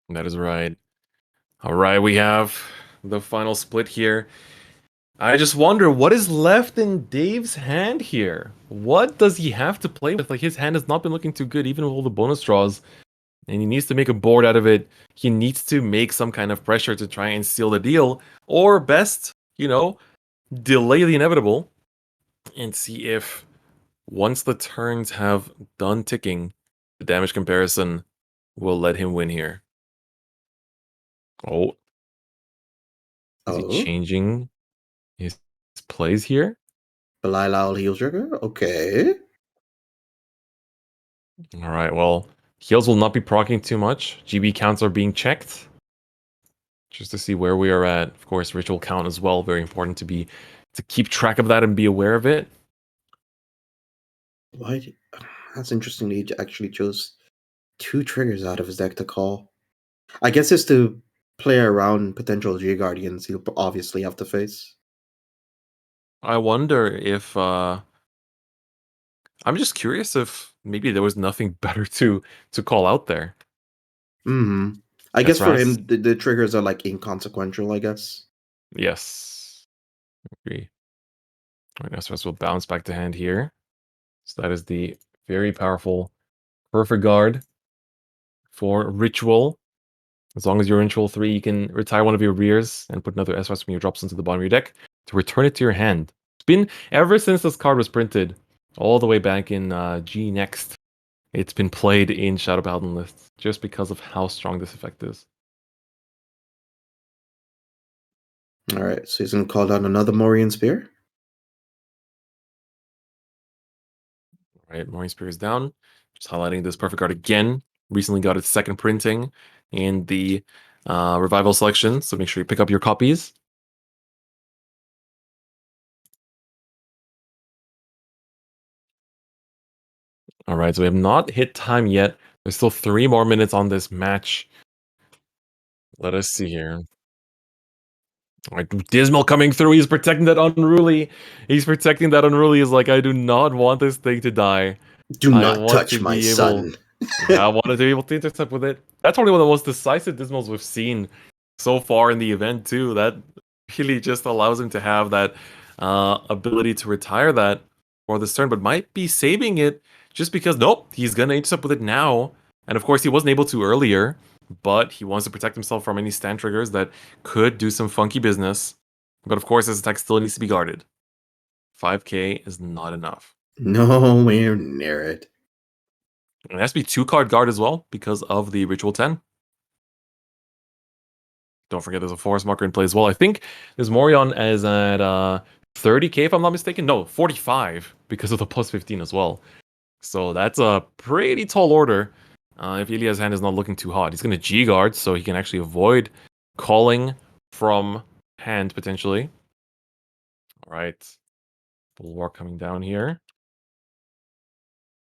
That is right. All right, we have the final split here. I just wonder what is left in Dave's hand here. What does he have to play with? Like, his hand has not been looking too good, even with all the bonus draws. And he needs to make a board out of it. He needs to make some kind of pressure to try and seal the deal. Or best, you know, delay the inevitable and see if once the turns have done ticking, the damage comparison will let him win here. Oh. Is he changing his plays here? Belial heal trigger? Okay. Alright, well, heals will not be proccing too much. GB counts are being checked. Just to see where we are at. Of course, ritual count as well. Very important to keep track of that and be aware of it. Why? That's interesting that he actually chose 2 triggers out of his deck to call. I guess it's to play around potential G Guardians he'll obviously have to face. I wonder if I'm just curious if maybe there was nothing better to call out there. I guess for him the triggers are like inconsequential, I guess. Yes. Agree. Alright, SRS will bounce back to hand here. So that is the very powerful Perfect Guard for Ritual. As long as you're in Ritual 3, you can retire one of your rears and put another SRS from your drops into the bottom of your deck to return it to your hand. It's been, ever since this card was printed, all the way back in G Next, it's been played in Shadow Paladin lists just because of how strong this effect is. Alright, so he's going to call down another Morian Spear. Right, Morian Spear is down. Just highlighting this Perfect Guard again. Recently got its 2nd printing in the Revival selection, so make sure you pick up your copies. Alright, so we have not hit time yet. There's still 3 more minutes on this match. Let us see here. Alright, Dismal coming through. He's protecting that Unruly. He's protecting that Unruly. Is like, I do not want this thing to die. Do not touch my son. I wanted to be able to intercept with it. That's probably one of the most decisive Dismals we've seen so far in the event, too. That really just allows him to have that ability to retire that for this turn, but might be saving it just because, nope, he's going to intercept with it now. And of course, he wasn't able to earlier, but he wants to protect himself from any stand triggers that could do some funky business. But of course, this attack still needs to be guarded. 5k is not enough. Nowhere near it. And it has to be 2-card guard as well because of the Ritual 10. Don't forget there's a forest marker in play as well. I think there's Morion as at 30k if I'm not mistaken. No, 45 because of the plus 15 as well. So that's a pretty tall order. If Illia's hand is not looking too hot, he's going to G-guard so he can actually avoid calling from hand potentially. All right. Bulwark coming down here.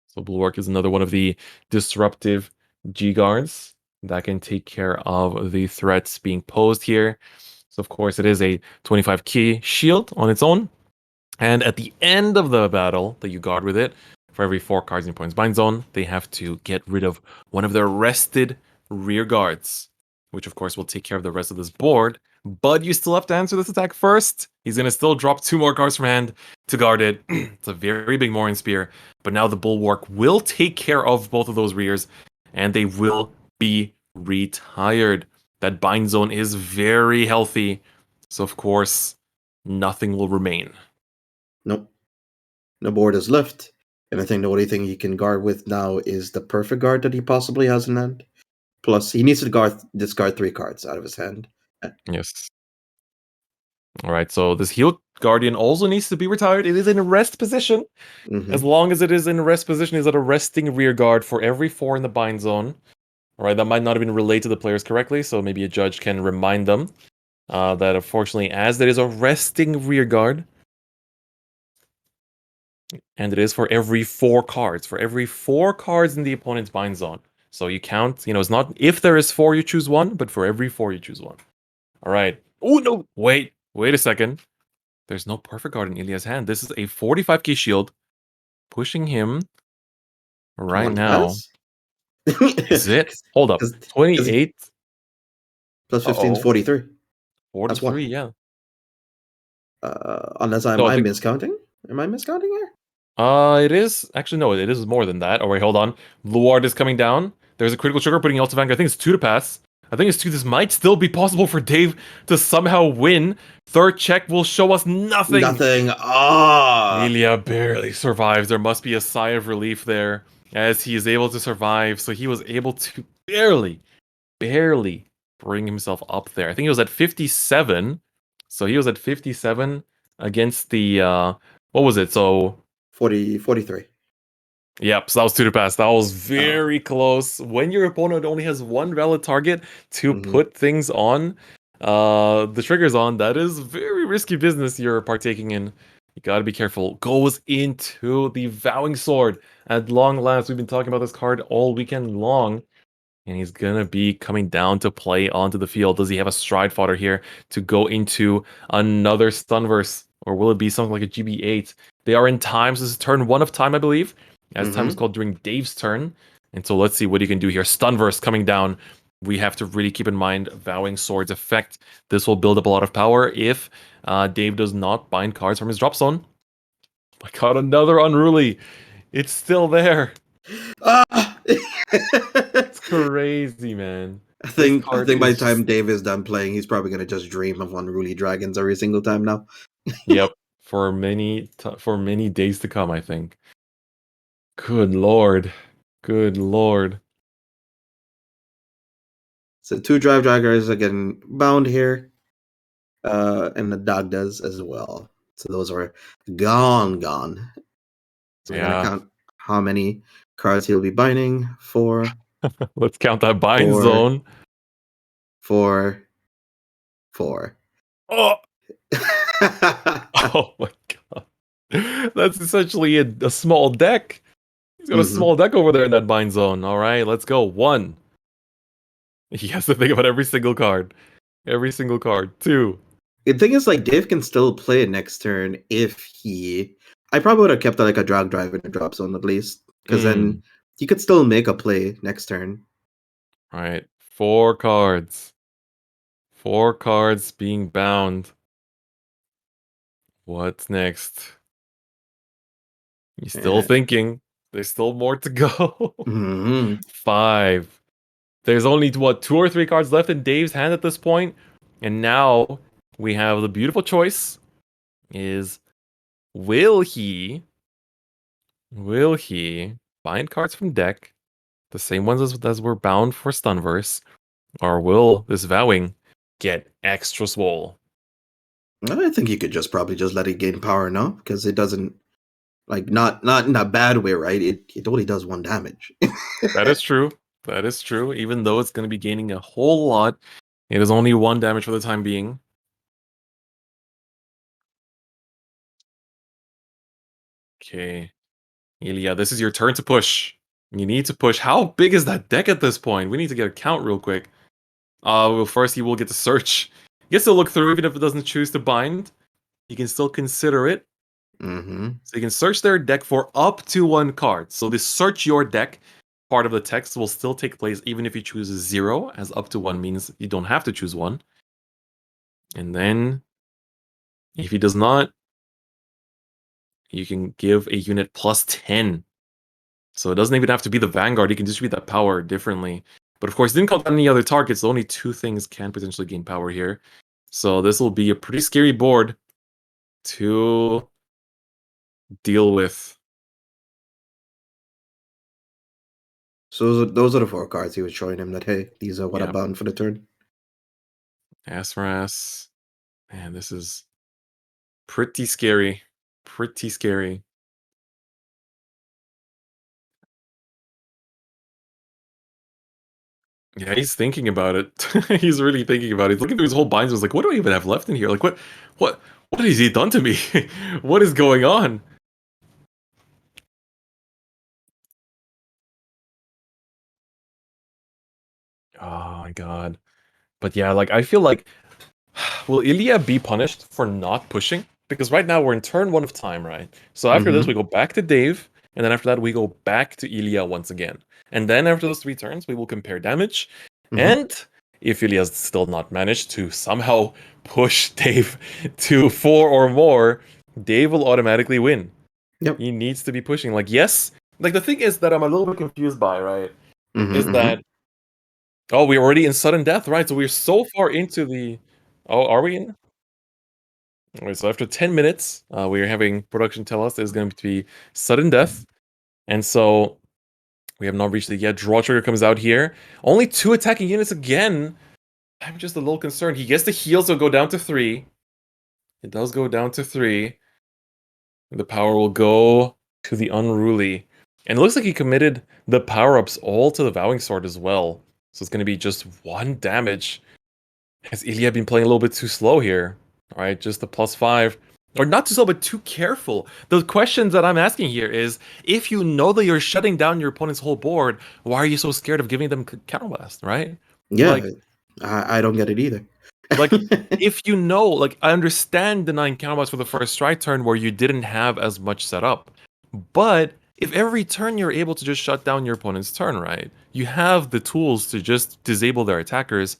So Bulwark is another one of the disruptive G-guards that can take care of the threats being posed here. So of course it is a 25 key shield on its own. And at the end of the battle that you guard with it, for every 4 cards in Points Bind Zone, they have to get rid of one of their rested rear guards, which of course will take care of the rest of this board. But you still have to answer this attack first. He's going to still drop 2 more cards from hand to guard it. It's a very big Morion Spear. But now the Bulwark will take care of both of those rears, and they will be retired. That Bind Zone is very healthy. So of course, nothing will remain. Nope. No board is left. And I think the only thing he can guard with now is the perfect guard that he possibly has in hand. Plus, he needs to discard 3 cards out of his hand. Yes. All right, so this Healed Guardian also needs to be retired. It is in a rest position. Mm-hmm. As long as it is in a rest position, is at a resting rear guard for every 4 in the bind zone. All right, that might not have been relayed to the players correctly, so maybe a judge can remind them that unfortunately, as there is a resting rear guard, and it is for every 4 cards, in the opponent's bind zone. So you count, it's not if there is 4, you choose 1, but for every 4, you choose 1. All right. Oh, no, wait a second. There's no perfect guard in Illia's hand. This is a 45k shield, pushing him right now. Is it? Hold up. 28 plus 15 is 43. 43, yeah. Unless I'm miscounting. Am I miscounting here? It is. Actually, no, it is more than that. Oh, wait, hold on. Luard is coming down. There's a critical trigger putting Ultra Vanguard. I think it's 2 to pass. This might still be possible for Dave to somehow win. Third check will show us nothing. Illia barely survives. There must be a sigh of relief there as he is able to survive. So he was able to barely bring himself up there. I think he was at 57. So he was at 57 against the, what was it? So 43. Yep, so that was 2 to pass. That was very close. When your opponent only has 1 valid target to put things on, the triggers on, that is very risky business you're partaking in. You gotta be careful. Goes into the Vowing Sword. At long last, we've been talking about this card all weekend long. And he's gonna be coming down to play onto the field. Does he have a Stride Fodder here to go into another Stunverse? Or will it be something like a GB8? They are in time, so this is turn 1 of time, I believe. As time is called during Dave's turn. And so let's see what he can do here. Stunverse coming down. We have to really keep in mind Vowing Sword's effect. This will build up a lot of power if Dave does not bind cards from his drop zone. Oh my god, another Unruly. It's still there. It's crazy, man. I think by the time Dave is done playing, he's probably going to just dream of Unruly Dragons every single time now. Yep, for many days to come, I think. Good lord. So 2 Drive Draggers are getting bound here. And the dog does as well. So those are gone. So we're going to count how many cards he'll be binding. 4. Let's count that bind zone. 4. Oh! Oh my god. That's essentially a small deck. He's got a small deck over there in that bind zone. All right, let's go. 1. He has to think about every single card. 2. The thing is, Dave can still play next turn if he... I probably would have kept a drag drive in the drop zone at least. Because then he could still make a play next turn. All right, 4 cards. 4 cards being bound. What's next? He's still thinking. There's still more to go. 5. There's only, 2 or 3 cards left in Dave's hand at this point. And now we have the beautiful choice is will he bind cards from deck, the same ones as were bound for Stunverse, or will this vowing get extra swole? I think you could probably just let it gain power now, because it doesn't, like, not in a bad way, right? It only does 1 damage. That is true. That is true. Even though it's going to be gaining a whole lot, it is only 1 damage for the time being. Okay. Illia, this is your turn to push. You need to push. How big is that deck at this point? We need to get a count real quick. Well, first he will get to search. He gets to look through, even if it doesn't choose to bind. He can still consider it. Mm-hmm. So you can search their deck for up to 1 card. So this search your deck part of the text will still take place even if you choose 0, as up to 1 means you don't have to choose 1. And then, if he does not, you can give a unit plus 10. So it doesn't even have to be the Vanguard, you can distribute that power differently. But of course, it didn't call down any other targets, so only 2 things can potentially gain power here. So this will be a pretty scary board to deal with. So those are the 4 cards he was showing him that, hey, these are what Yeah. I'm bound for the turn. Ass for ass. Man, this is pretty scary. Pretty scary. Yeah, he's thinking about it. He's really thinking about it. He's looking through his whole binds. Was like, what do I even have left in here? Like, what has he done to me? What is going on? Oh my god. But yeah, like, I feel like, will Illia be punished for not pushing? Because right now we're in turn 1 of time, right? So after this, we go back to Dave, and then after that, we go back to Illia once again. And then after those 3 turns, we will compare damage. And if Illia's still not managed to somehow push Dave to 4 or more, Dave will automatically win. Yep. He needs to be pushing. Like, yes. Like, the thing is that I'm a little bit confused by, right? Is that... Oh, we're already in sudden death, right? So we're so far into the... Oh, are we in? Alright, so after 10 minutes, we're having production tell us there's going to be sudden death. And so we have not reached it yet. Draw trigger comes out here. Only 2 attacking units again. I'm just a little concerned. He gets the heal, so go down to 3. It does go down to 3. The power will go to the Unruly. And it looks like he committed the power-ups all to the Vowing Sword as well. So it's going to be just 1 damage. Has Illia been playing a little bit too slow here? Alright, just the +5. Or not too slow, but too careful. The questions that I'm asking here is, if you know that you're shutting down your opponent's whole board, why are you so scared of giving them Counterblast, right? Yeah, Like, I don't get it either. like, if you know, like, I understand denying Counterblast for the first strike turn where you didn't have as much set up. But if every turn you're able to just shut down your opponent's turn, right? You have the tools to just disable their attackers.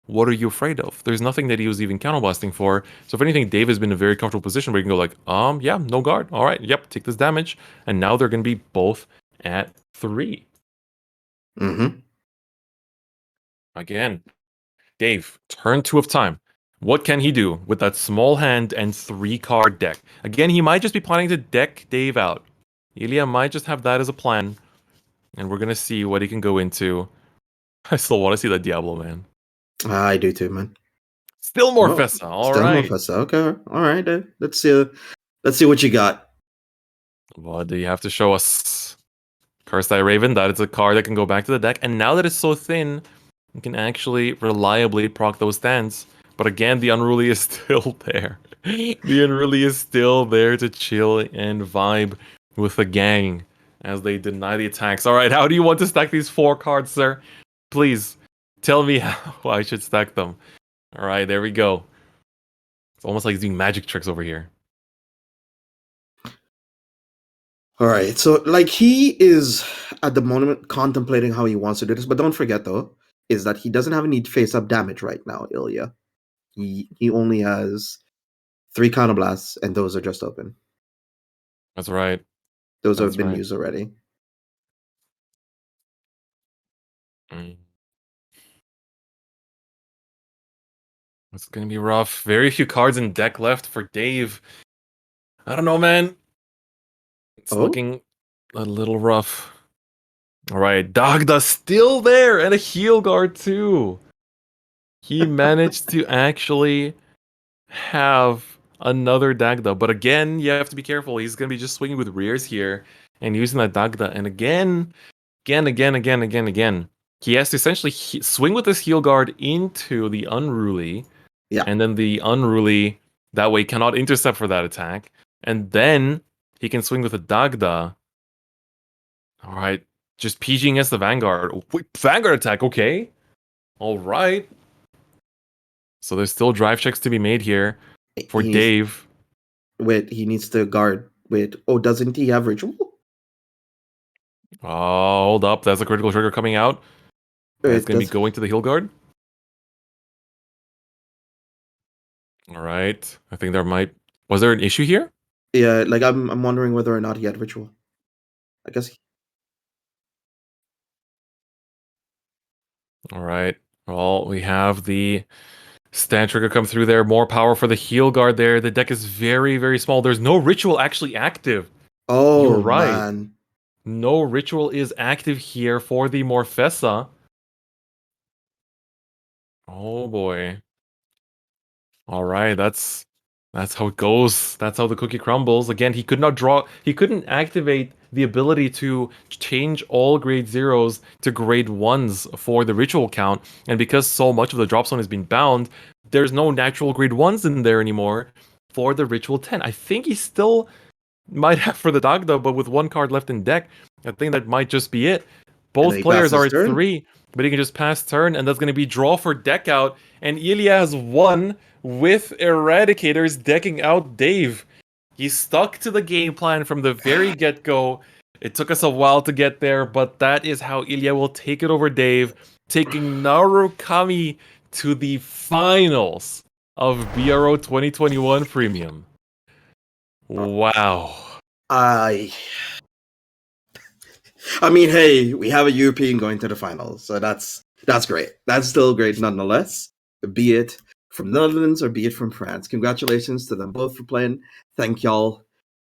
What are you afraid of? There's nothing that he was even counterblasting for. So if anything, Dave has been in a very comfortable position where you can go like, yeah, no guard. All right, yep, take this damage. And now they're going to be both at 3. Again, Dave, turn 2 of time. What can he do with that small hand and 3-card deck? Again, he might just be planning to deck Dave out. Illia might just have that as a plan. And we're going to see what he can go into. I still want to see that Diablo, man. I do too, man. Still more Fessa. All right. Still more Fessa. Okay. All right. Let's see what you got. What do you have to show us? Cursed Eye Raven. That is a card that can go back to the deck. And now that it's so thin, you can actually reliably proc those stands. But again, the Unruly is still there. The Unruly is still there to chill and vibe with the gang as they deny the attacks. All right, how do you want to stack these 4 cards, sir? Please tell me how I should stack them. All right, there we go. It's almost like he's doing magic tricks over here. All right, so like he is at the moment contemplating how he wants to do this, but don't forget though, is that he doesn't have any face-up damage right now, Illia. He only has 3 counterblasts, and those are just open. That's right. Those have been used already. It's gonna be rough. Very few cards in deck left for Dave. I don't know, man. It's looking a little rough. All right, Dagda still there, and a heal guard too. He managed to actually have another Dagda, but again, you have to be careful. He's gonna be just swinging with rears here and using that Dagda, and again. He has to essentially swing with this heal guard into the Unruly, and then the Unruly that way cannot intercept for that attack, and then he can swing with a Dagda. All right, just PGing against the Vanguard. Wait, Vanguard attack, okay. All right. So there's still drive checks to be made here for Dave. Wait, he needs to guard. Wait, doesn't he have ritual? Oh, hold up. That's a critical trigger coming out. It's going to be going to the heal guard. All right. I think there might... Was there an issue here? Yeah, like I'm wondering whether or not he had ritual. I guess. All right. Well, we have the stand trigger come through there. More power for the heal guard there. The deck is very, very small. There's no ritual actually active. Oh, you're right. Man. No ritual is active here for the Morfessa. Oh boy. All right, that's how it goes. That's how the cookie crumbles. Again, he could not draw. He couldn't activate the ability to change all grade 0s to grade 1s for the ritual count. And because so much of the drop zone has been bound, there's no natural grade 1s in there anymore for the ritual 10. I think he still might have for the Dagda, but with one card left in deck, I think that might just be it. Both players are at 3, but he can just pass turn, and that's going to be draw for deck out. And Illia has won with Eradicators decking out Dave. He stuck to the game plan from the very get-go. It took us a while to get there, but that is how Illia will take it over Dave, taking Narukami to the finals of BRO 2021 Premium. Wow. I mean, hey, we have a European going to the finals, so that's great. That's still great nonetheless, be it from the Netherlands or be it from France. Congratulations to them both for playing. Thank y'all.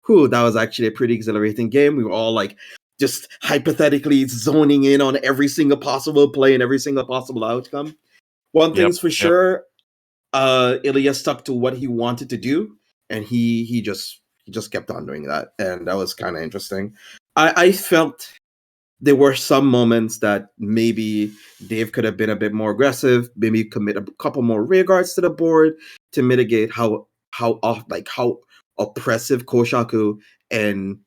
That was actually a pretty exhilarating game. We were all like just hypothetically zoning in on every single possible play and every single possible outcome. One thing's for sure, Illia stuck to what he wanted to do, and he just kept on doing that, and that was kind of interesting. I felt there were some moments that maybe Dave could have been a bit more aggressive, maybe commit a couple more rear guards to the board to mitigate how oppressive Koshaku and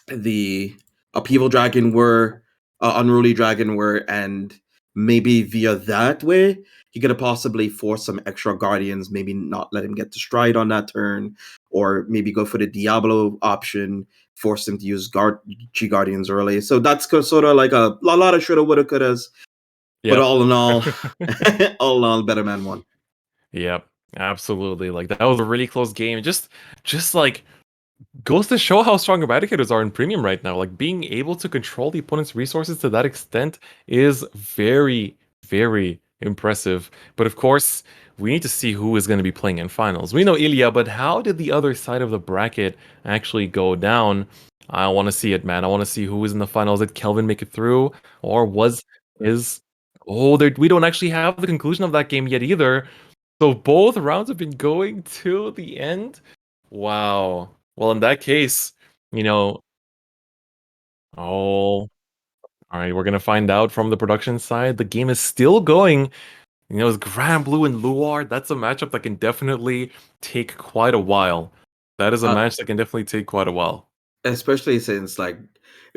the Upheaval Dragon were, Unruly Dragon were, and maybe via that way he could have possibly forced some extra guardians, maybe not let him get to stride on that turn, or maybe go for the Diablo option, force him to use G Guardians early. So that's sort of like a lot of shoulda, woulda, couldas. Yep. But all in all, Better Man won. Yep, absolutely. Like that was a really close game. Just like goes to show how strong Eradicators are in Premium right now. Like being able to control the opponent's resources to that extent is very, very impressive. But of course, we need to see who is going to be playing in finals. We know Illia, but how did the other side of the bracket actually go down? I want to see it, man. I want to see who is in the finals. Did Kelvin make it through? Or we don't actually have the conclusion of that game yet either. So both rounds have been going to the end? Wow. Well, in that case, all right, we're going to find out from the production side. The game is still going. It's Grand Blue and Luar. That's a matchup that can definitely take quite a while. That is a match that can definitely take quite a while. Especially since, like,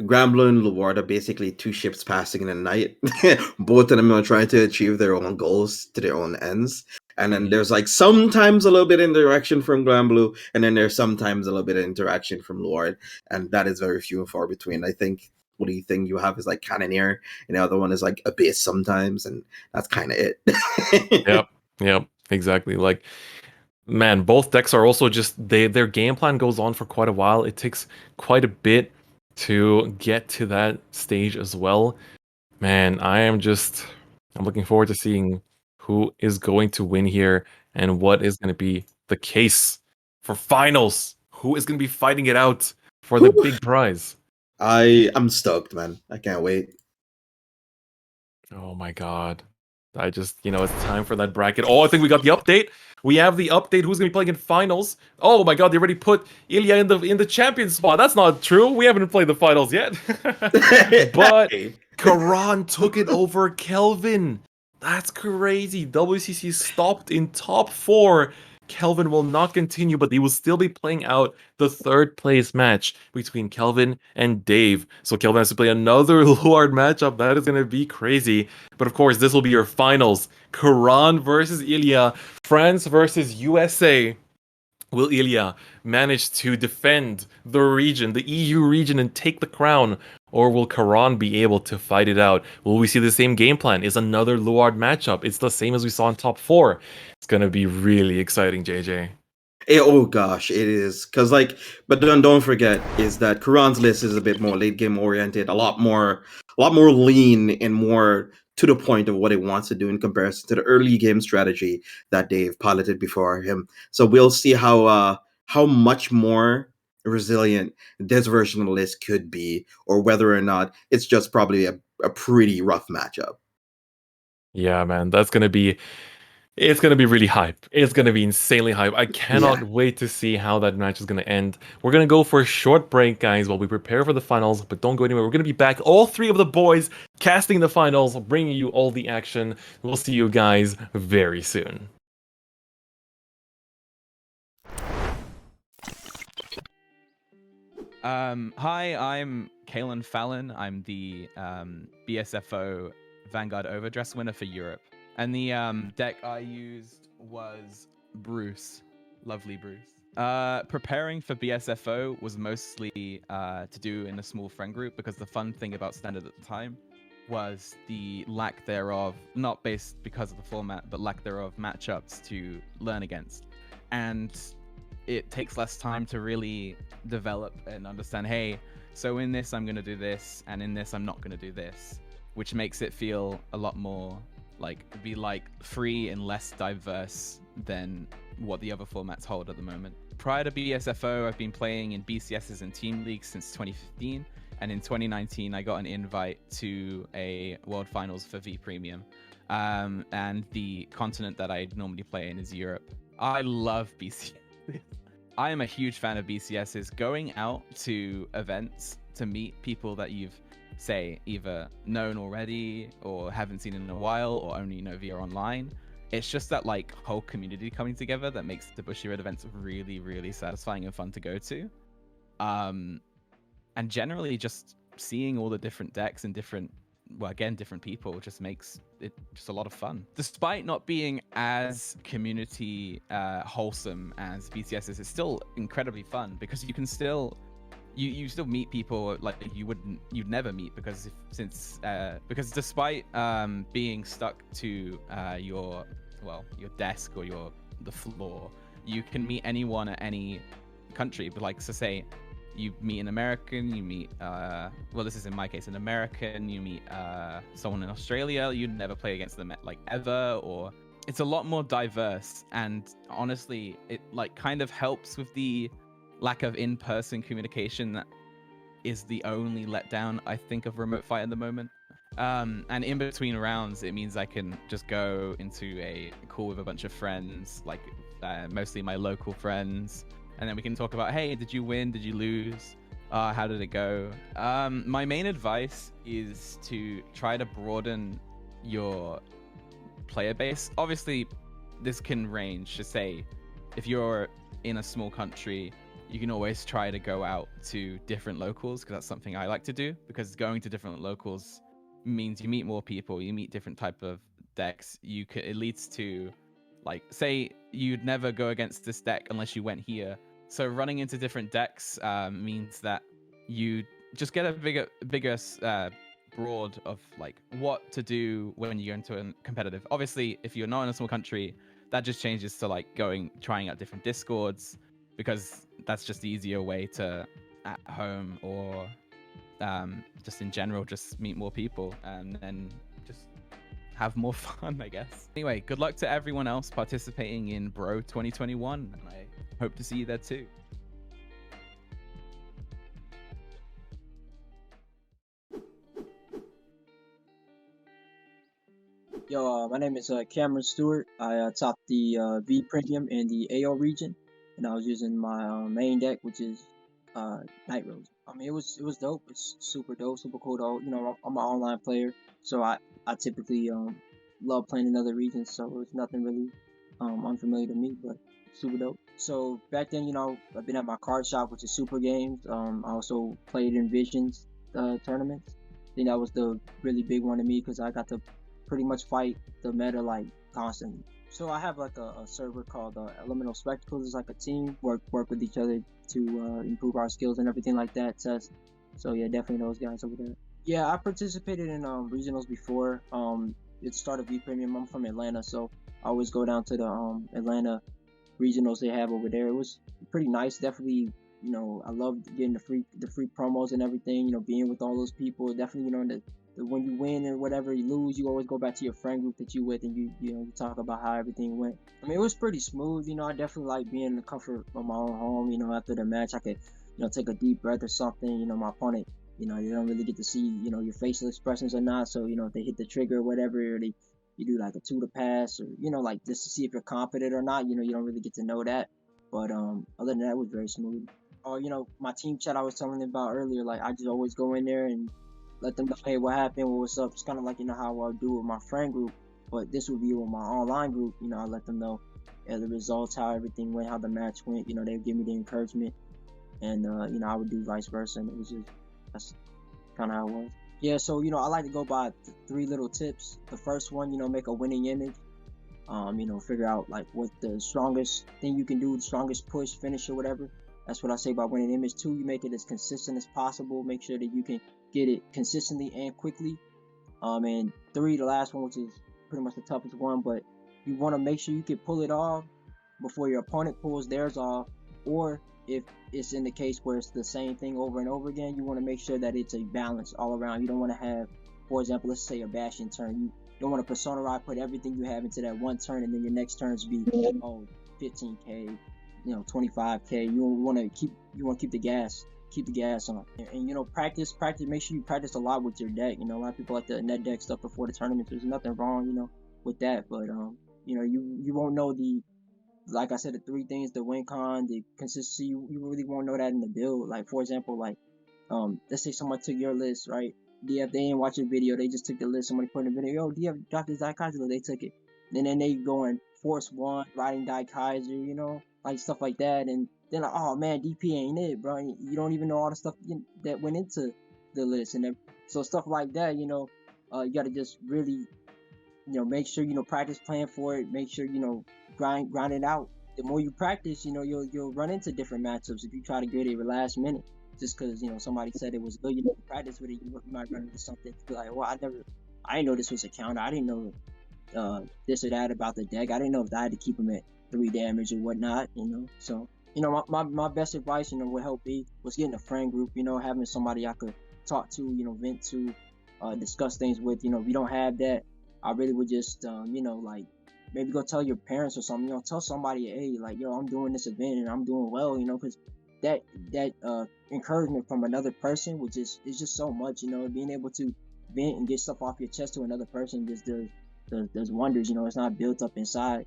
Grand Blue and Luar are basically two ships passing in the night. Both of them are trying to achieve their own goals to their own ends. And then there's, like, sometimes a little bit of interaction from Grand Blue, and then there's sometimes a little bit of interaction from Luar. And that is very few and far between. I think what do you think you have is like Cannoneer, and the other one is like Abyss sometimes, and that's kind of it. Yep, exactly. Like, man, both decks are also just their game plan goes on for quite a while. It takes quite a bit to get to that stage as well. Man, I'm looking forward to seeing who is going to win here and what is going to be the case for finals. Who is going to be fighting it out for the big prize? I'm stoked, man. I can't wait. Oh my god. I just, it's time for that bracket. Oh, I think we got the update. We have the update. Who's gonna be playing in finals? Oh my god, they already put Illia in the champion spot. That's not true. We haven't played the finals yet. But Karan took it over Kelvin. That's crazy. WCC stopped in top 4. Kelvin will not continue, but he will still be playing out the 3rd place match between Kelvin and Dave. So Kelvin has to play another Luard matchup. That is going to be crazy. But of course, this will be your finals. Karan versus Illia. France versus USA. Will Illia manage to defend the region, the EU region, and take the crown? Or will Karan be able to fight it out? Will we see the same game plan? Is another Luard matchup? It's the same as we saw in top 4. It's going to be really exciting, JJ. Oh gosh, it is. Because, but don't forget, is that Karan's list is a bit more late game oriented, a lot more lean and more to the point of what it wants to do in comparison to the early game strategy that Dave piloted before him. So we'll see how much more resilient this version of the list could be, or whether or not it's just probably a pretty rough matchup. Yeah, man, it's going to be really hype. It's going to be insanely hype. I cannot wait to see how that match is going to end. We're going to go for a short break, guys, while we prepare for the finals, but don't go anywhere. We're going to be back, all 3 of the boys, casting the finals, bringing you all the action. We'll see you guys very soon. Hi, I'm Karan Patel. I'm the BSFO Vanguard Overdress winner for Europe. And the deck I used was Bruce. Lovely Bruce. Preparing for BSFO was mostly to do in a small friend group, because the fun thing about Standard at the time was the lack thereof, not based because of the format, but lack thereof matchups to learn against. And it takes less time to really develop and understand, hey, so in this I'm going to do this, and in this I'm not going to do this, which makes it feel a lot more free and less diverse than what the other formats hold at the moment. Prior to BSFO, I've been playing in BCSs and team leagues since 2015, and in 2019 I got an invite to a World Finals for V Premium, and the continent that I normally play in is Europe. I love BCSs. I am a huge fan of BCSs. Going out to events to meet people that you've either known already or haven't seen in a while, or only know via online. It's just that whole community coming together that makes the Bushiroad events really, really satisfying and fun to go to. And generally just seeing all the different decks and different people just makes it just a lot of fun. Despite not being as community wholesome as BCSs, it's still incredibly fun, because you can still you still meet people you'd never meet, because despite being stuck to your desk or the floor, you can meet anyone at any country. But so say you meet an American, you meet this is in my case an American, you meet someone in Australia, you'd never play against them ever, or it's a lot more diverse. And honestly, it kind of helps with the lack of in-person communication that is the only letdown I think of remote fight at the moment. And in between rounds, it means I can just go into a call with a bunch of friends, mostly my local friends, and then we can talk about, hey, did you win? Did you lose? How did it go? My main advice is to try to broaden your player base. Obviously, this can range. To say, if you're in a small country, you can always try to go out to different locals, because that's something I like to do, because going to different locals means you meet more people, you meet different type of decks. It leads to, say you'd never go against this deck unless you went here. So running into different decks means that you just get a bigger broad of what to do when you go into a competitive. Obviously, if you're not in a small country, that just changes to trying out different discords, because that's just the easier way to, at home or just in general, just meet more people and then just have more fun, I guess. Anyway, good luck to everyone else participating in Bro 2021, and I hope to see you there too. Yo, my name is Cameron Stewart. I topped the V Premium in the AO region, and I was using my main deck, which is Night Rose. I mean, it was dope. It's super dope, super cool though. You know, I'm an online player, so I typically love playing in other regions, so it's nothing really unfamiliar to me, but super dope. So back then, you know, I've been at my card shop, which is Super Games. I also played in Visions tournaments. I think that was the really big one to me because I got to pretty much fight the meta like constantly. So I have like a server called Elemental Spectacles. It's like a team work with each other to improve our skills and everything like that. Test. So yeah, definitely those guys over there. Yeah, I participated in regionals before. It started V Premium. I'm from Atlanta, so I always go down to the Atlanta regionals they have over there. It was pretty nice. Definitely, you know, I loved getting the free promos and everything. You know, being with all those people. Definitely, you know, when you win or whatever, you lose, you always go back to your friend group that you with, and you talk about how everything went. I mean, it was pretty smooth. You know, I definitely like being in the comfort of my own home. You know, after the match, I could, you know, take a deep breath or something. You know, my opponent, you know, you don't really get to see, you know, your facial expressions or not. So, you know, if they hit the trigger or whatever, or you do like a 2 to pass, or, you know, like just to see if you're confident or not. You know, you don't really get to know that. But other than that, it was very smooth. Or, you know, my team chat I was telling them about earlier, like I just always go in there and let them know, hey, what happened, what's up. It's kind of like, you know, how I do with my friend group, but this would be with my online group. You know, I let them know the results, how everything went, how the match went. You know, they would give me the encouragement, and you know, I would do vice versa. And it was just, that's kind of how it was. Yeah, so, you know, I like to go by 3 little tips. The first one, you know, make a winning image. You know, figure out like what the strongest thing you can do, the strongest push, finish, or whatever. That's what I say about winning image. 2, you make it as consistent as possible. Make sure that you can get it consistently and quickly. And 3, the last one, which is pretty much the toughest one, but you want to make sure you can pull it off before your opponent pulls theirs off, or if it's in the case where it's the same thing over and over again, you want to make sure that it's a balance all around. You don't want to have, for example, let's say a Bastion turn. You don't want to Persona Ride, put everything you have into that one turn, and then your next turns be 15k, you know, 25k. You want to keep the gas. Keep the gas on, and you know, practice. Make sure you practice a lot with your deck. You know, a lot of people like to net deck stuff before the tournament. There's nothing wrong, you know, with that. But you know, you won't know like I said, the 3 things: the win con, the consistency. You really won't know that in the build. Like for example, like let's say someone took your list, right? DF, they didn't watch your video. They just took the list. Somebody put in the video, yo, DF dropped this Daikaiser. They took it, and then they go and force 1, riding Daikaiser, you know, like stuff like that, and they're like, oh man, DP ain't it, bro. You don't even know all the stuff that went into the list, and then, so stuff like that, you know, you gotta just really, you know, make sure, you know, practice playing for it. Make sure, you know, grind it out. The more you practice, you know, you'll run into different matchups if you try to get it last minute. Just because, you know, somebody said it was good, you know, practice with it, you might run into something like, well, I didn't know this was a counter. I didn't know this or that about the deck. I didn't know if I had to keep him at 3 damage or whatnot, you know. So, you know, my best advice, you know, would help me was getting a friend group, you know, having somebody I could talk to, you know, vent to, discuss things with. You know, if you don't have that, I really would just, you know, like maybe go tell your parents or something, you know, tell somebody, hey, like, yo, I'm doing this event and I'm doing well, you know, because that encouragement from another person which is just so much, you know, being able to vent and get stuff off your chest to another person just does wonders, you know. It's not built up inside.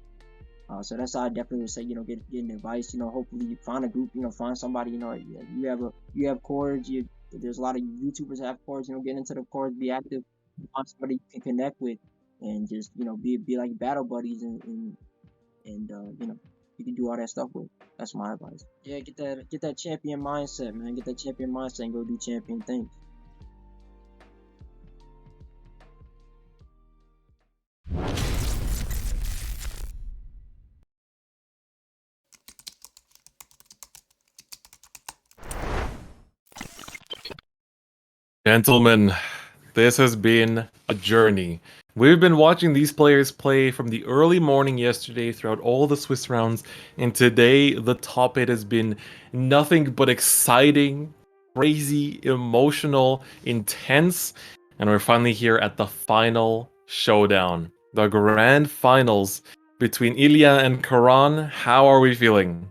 So that's how I definitely would say, you know, getting advice, you know. Hopefully you find a group, you know, find somebody, you know, you have chords, there's a lot of YouTubers that have chords, you know, get into the chords, be active, find somebody you can connect with, and just, you know, be like battle buddies, and you know, you can do all that stuff with. That's my advice. Yeah, get that champion mindset, man. Get that champion mindset and go do champion things. Gentlemen, this has been a journey. We've been watching these players play from the early morning yesterday throughout all the Swiss rounds, and today the top 8 has been nothing but exciting, crazy, emotional, intense, and we're finally here at the final showdown, the grand finals between Illia and Karan. How are we feeling?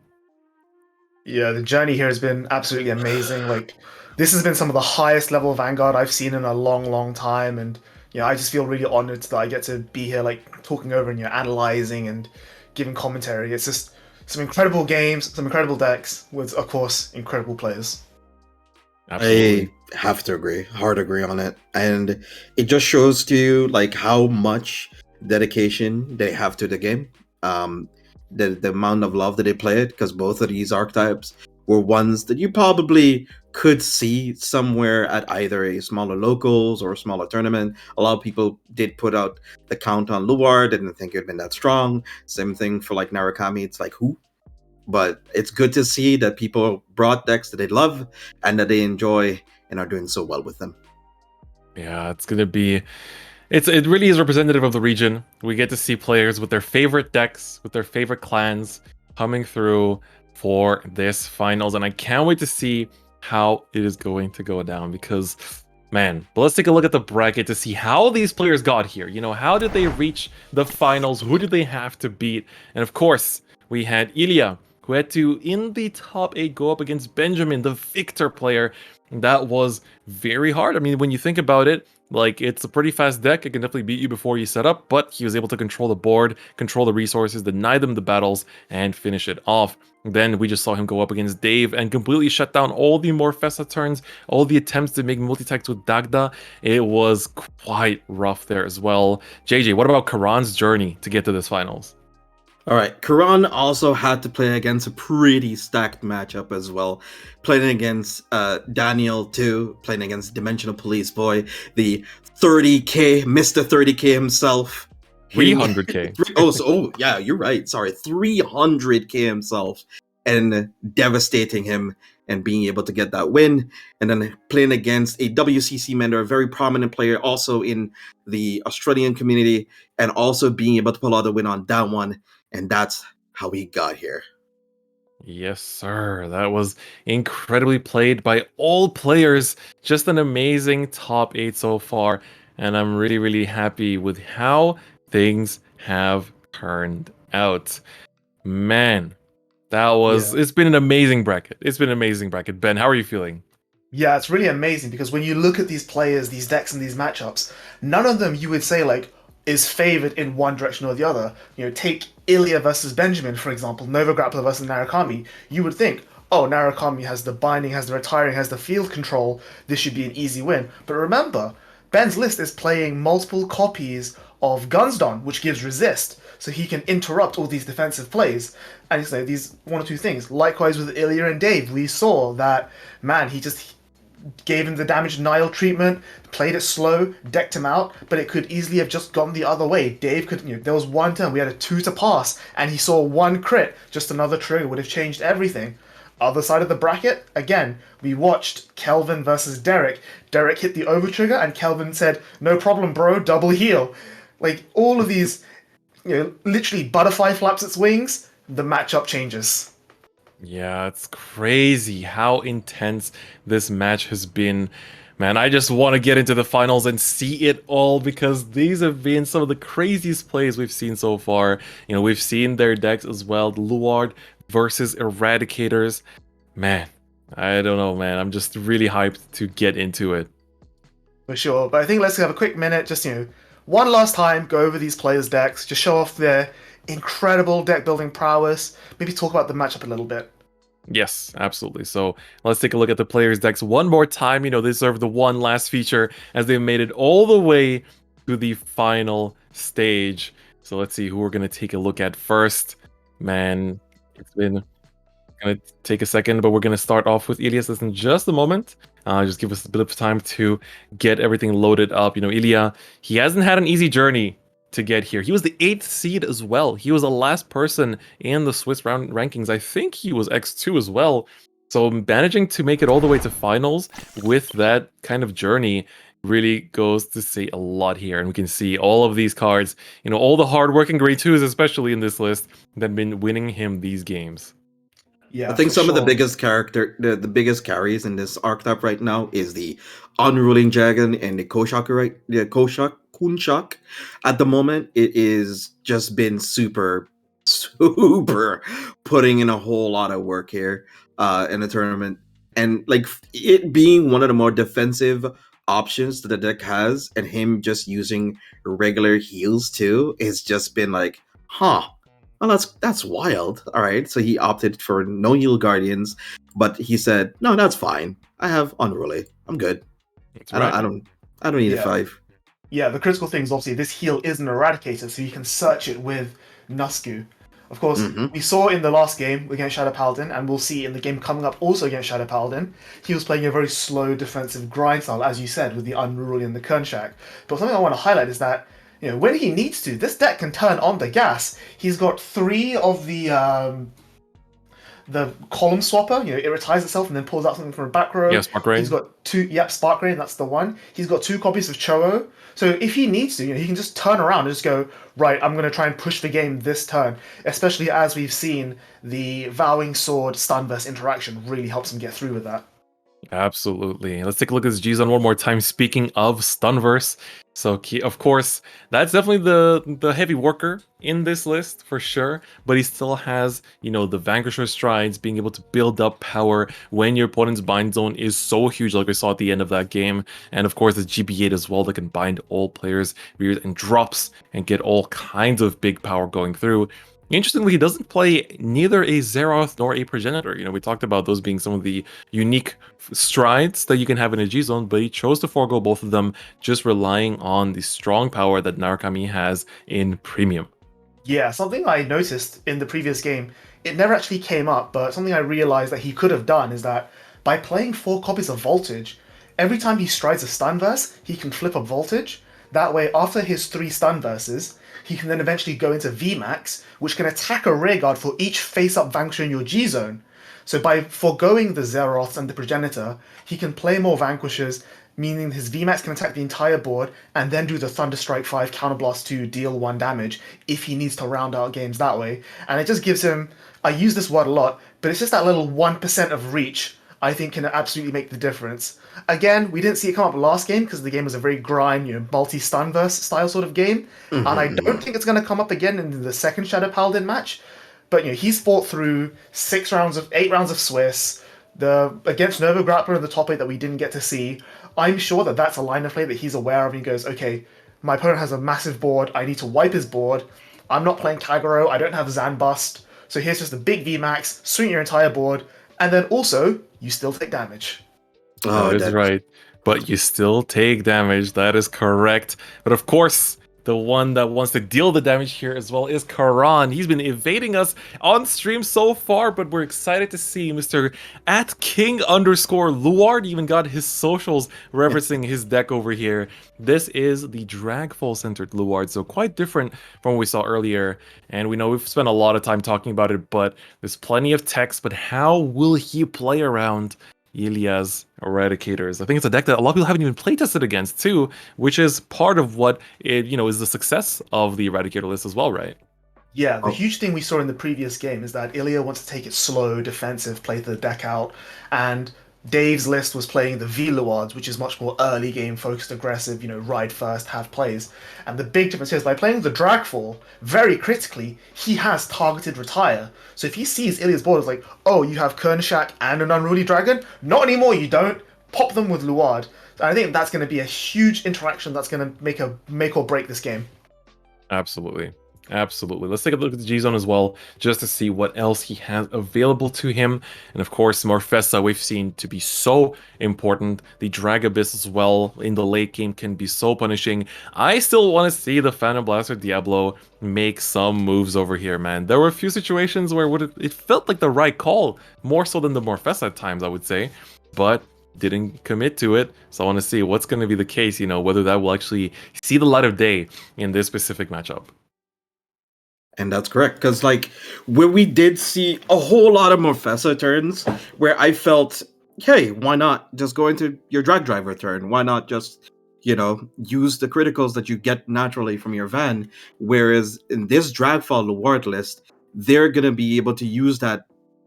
Yeah, the journey here has been absolutely amazing. Like, this has been some of the highest level Vanguard I've seen in a long, long time, and I just feel really honored that I get to be here, like talking over and analyzing and giving commentary. It's just some incredible games, some incredible decks, with of course incredible players. Absolutely. I have to agree, hard agree on it, and it just shows to you like how much dedication they have to the game. The amount of love that they play it, because both of these archetypes were ones that you probably could see somewhere at either a smaller locals or a smaller tournament. A lot of people did put out the count on Luar, didn't think it had been that strong. Same thing for like Narukami, it's like who? But it's good to see that people brought decks that they love and that they enjoy and are doing so well with them. Yeah, it's gonna be. It really is representative of the region. We get to see players with their favorite decks, with their favorite clans, coming through for this finals, and I can't wait to see how it is going to go down. Because, man, but let's take a look at the bracket to see how these players got here. How did they reach the finals? Who did they have to beat? And of course, we had Illia, who had to, in the top 8, go up against Benjamin, the Victor player. That was very hard. I mean, when you think about it, like, it's a pretty fast deck. It can definitely beat you before you set up, but he was able to control the board, control the resources, deny them the battles, and finish it off. Then we just saw him go up against Dave and completely shut down all the Morfessa turns, all the attempts to make multi-techs with Dagda. It was quite rough there as well. JJ, what about Karan's journey to get to this finals? All right, Karan also had to play against a pretty stacked matchup as well. Playing against Daniel too, playing against Dimensional Police Boy, the 30k, Mr. 30k himself. 300k. Yeah, you're right. Sorry, 300k himself, and devastating him and being able to get that win. And then playing against a WCC member, a very prominent player also in the Australian community, and also being able to pull out a win on that one. And that's how he got here. Yes, sir. That was incredibly played by all players. Just an amazing top 8 so far. And I'm really, really happy with how things have turned out. Man, it's been an amazing bracket. It's been an amazing bracket. Ben, how are you feeling? Yeah, it's really amazing because when you look at these players, these decks, and these matchups, none of them you would say, like, is favored in one direction or the other. Take Illia versus Benjamin, for example, Nova Grappler versus Narukami. You would think, oh, Narukami has the binding, has the retiring, has the field control, this should be an easy win. But remember, Ben's list is playing multiple copies of Gunsdon, which gives resist, so he can interrupt all these defensive plays. And these one or two things. Likewise with Illia and Dave, we saw that, man, he just gave him the damage denial treatment, played it slow, decked him out, but it could easily have just gone the other way. Dave could, there was one turn, we had a 2 to pass, and he saw one crit, just another trigger would have changed everything. Other side of the bracket, again, we watched Kelvin versus Derek. Derek hit the over trigger, and Kelvin said, no problem, bro, double heal. Like, all of these, literally butterfly flaps its wings, the matchup changes. Yeah, it's crazy how intense this match has been. Man, I just want to get into the finals and see it all, because these have been some of the craziest plays we've seen so far. We've seen their decks as well. Luard versus Eradicators. Man, I don't know, man. I'm just really hyped to get into it. For sure, but I think let's have a quick minute, just, one last time, go over these players' decks, just show off their incredible deck building prowess, maybe talk about the matchup a little bit. Yes, absolutely. So let's take a look at the players' decks one more time. They deserve the one last feature as they made it all the way to the final stage. So let's see who we're going to take a look at first. Man, it's been going to take a second, but we're going to start off with Illia's list in just a moment. Just give us a bit of time to get everything loaded up. Illia, he hasn't had an easy journey to get here. He was the 8th seed as well. He was the last person in the Swiss round rankings. I think he was X2 as well. So managing to make it all the way to finals with that kind of journey really goes to say a lot here. And we can see all of these cards, all the hardworking grade 2s, especially in this list, that have been winning him these games. Yeah, I think some of the biggest the biggest carries in this archetype right now is the Unruling Dragon and the Koshaku, Kunchak. At the moment, it is just been super putting in a whole lot of work here in the tournament. And like it being one of the more defensive options that the deck has, and him just using regular heals too, it's just been like, huh. Well, that's wild. All right, so he opted for no heal guardians, but he said, "No, that's fine. I have unruly. I'm good. I don't need a 5." Yeah, the critical thing is obviously this heal isn't eradicated, so you can search it with Nusku. Of course, we saw in the last game against Shadow Paladin, and we'll see in the game coming up also against Shadow Paladin, he was playing a very slow defensive grind style, as you said, with the Unruly and the Kernshak. But something I want to highlight is that, you know, when he needs to, this deck can turn on the gas. He's got 3 of the column swapper, you know, it retires itself and then pulls out something from a back row. Yeah, Spark Rain. He's got 2, Spark Rain, that's the one. He's got 2 copies of Cho-O. So if he needs to, you know, he can just turn around and just go, right, I'm going to try and push the game this turn. Especially as we've seen the Vowing Sword Stunverse interaction really helps him get through with that. Absolutely. Let's take a look at this G-Zone one more time. Speaking of Stunverse, so of course, that's definitely the heavy worker in this list for sure, but he still has, you know, the Vanquisher Strides, being able to build up power when your opponent's bind zone is so huge, like we saw at the end of that game. And of course, the GB8 as well that can bind all players and drops and get all kinds of big power going through. Interestingly, he doesn't play neither a Xeroth nor a Progenitor. You know, we talked about those being some of the unique strides that you can have in a G-Zone, but he chose to forego both of them, just relying on the strong power that Narukami has in Premium. Yeah, something I noticed in the previous game, it never actually came up, but something I realized that he could have done is that by playing 4 copies of Voltage, every time he strides a Stunverse, he can flip a Voltage. That way, after his 3 Stunverses, he can then eventually go into VMAX, which can attack a rearguard for each face-up Vanquisher in your G-Zone. So by foregoing the Xeroths and the Progenitor, he can play more Vanquishers, meaning his VMAX can attack the entire board, and then do the Thunderstrike 5 Counterblast to deal 1 damage if he needs to round out games that way. And it just gives him, I use this word a lot, but it's just that little 1% of reach I think can absolutely make the difference. Again, we didn't see it come up last game because the game was a very grind, you know, multi-Stunverse style sort of game. And I don't think it's going to come up again in the second Shadow Paladin match. But, you know, he's fought through 8 rounds of Swiss, against Nova Grappler in the top 8 that we didn't get to see. I'm sure that that's a line of play that he's aware of, and he goes, okay, my opponent has a massive board, I need to wipe his board, I'm not playing Kagero, I don't have Zanbust, so here's just a big VMAX, swing your entire board, and then also, you still take damage. Oh, that is right. But you still take damage, that is correct. But of course, the one that wants to deal the damage here as well is Karan. He's been evading us on stream so far, but we're excited to see Mr. @King_Luard even got his socials referencing his deck over here. This is the Dragfall centered Luard, so quite different from what we saw earlier. And we know we've spent a lot of time talking about it, but there's plenty of text. But how will he play around Illia's Eradicators? I think it's a deck that a lot of people haven't even playtested against too, which is part of what it, you know, is the success of the Eradicator list as well, right? Yeah, the huge thing we saw in the previous game is that Illia wants to take it slow, defensive, play the deck out, and Dave's list was playing the V-Luards, which is much more early game focused, aggressive, you know, ride first, have plays. And the big difference here is by playing the Dragfall, very critically, he has targeted retire. So if he sees Illia's board, it's like, oh, you have Kernshak and an Unruly Dragon? Not anymore, you don't. Pop them with Luard. And I think that's going to be a huge interaction that's going to make or break this game. Absolutely. Absolutely. Let's take a look at the G-Zone as well, just to see what else he has available to him. And of course, Morfessa we've seen to be so important. The Drag Abyss as well in the late game can be so punishing. I still want to see the Phantom Blaster Diablo make some moves over here, man. There were a few situations where it felt like the right call, more so than the Morfessa at times, I would say. But didn't commit to it, so I want to see what's going to be the case, you know, whether that will actually see the light of day in this specific matchup. And that's correct, because like where we did see a whole lot of Morfessa turns where I felt, hey, why not just go into your drag driver turn? Why not just, you know, use the criticals that you get naturally from your van? Whereas in this Dragfall Luard list, they're gonna be able to use that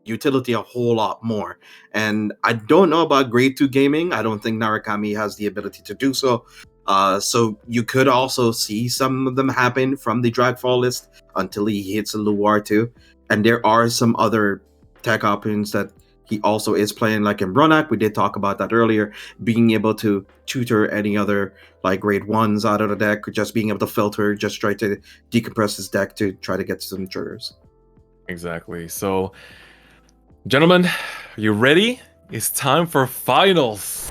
utility a whole lot more. And I don't know about grade 2 gaming. I don't think Narukami has the ability to do so. So you could also see some of them happen from the Dragfall list until he hits a Luar too. And there are some other tech options that he also is playing, like in Brunak. We did talk about that earlier. Being able to tutor any other like grade ones out of the deck, or just being able to filter, just try to decompress his deck to try to get some triggers. Exactly. So, gentlemen, are you ready? It's time for finals.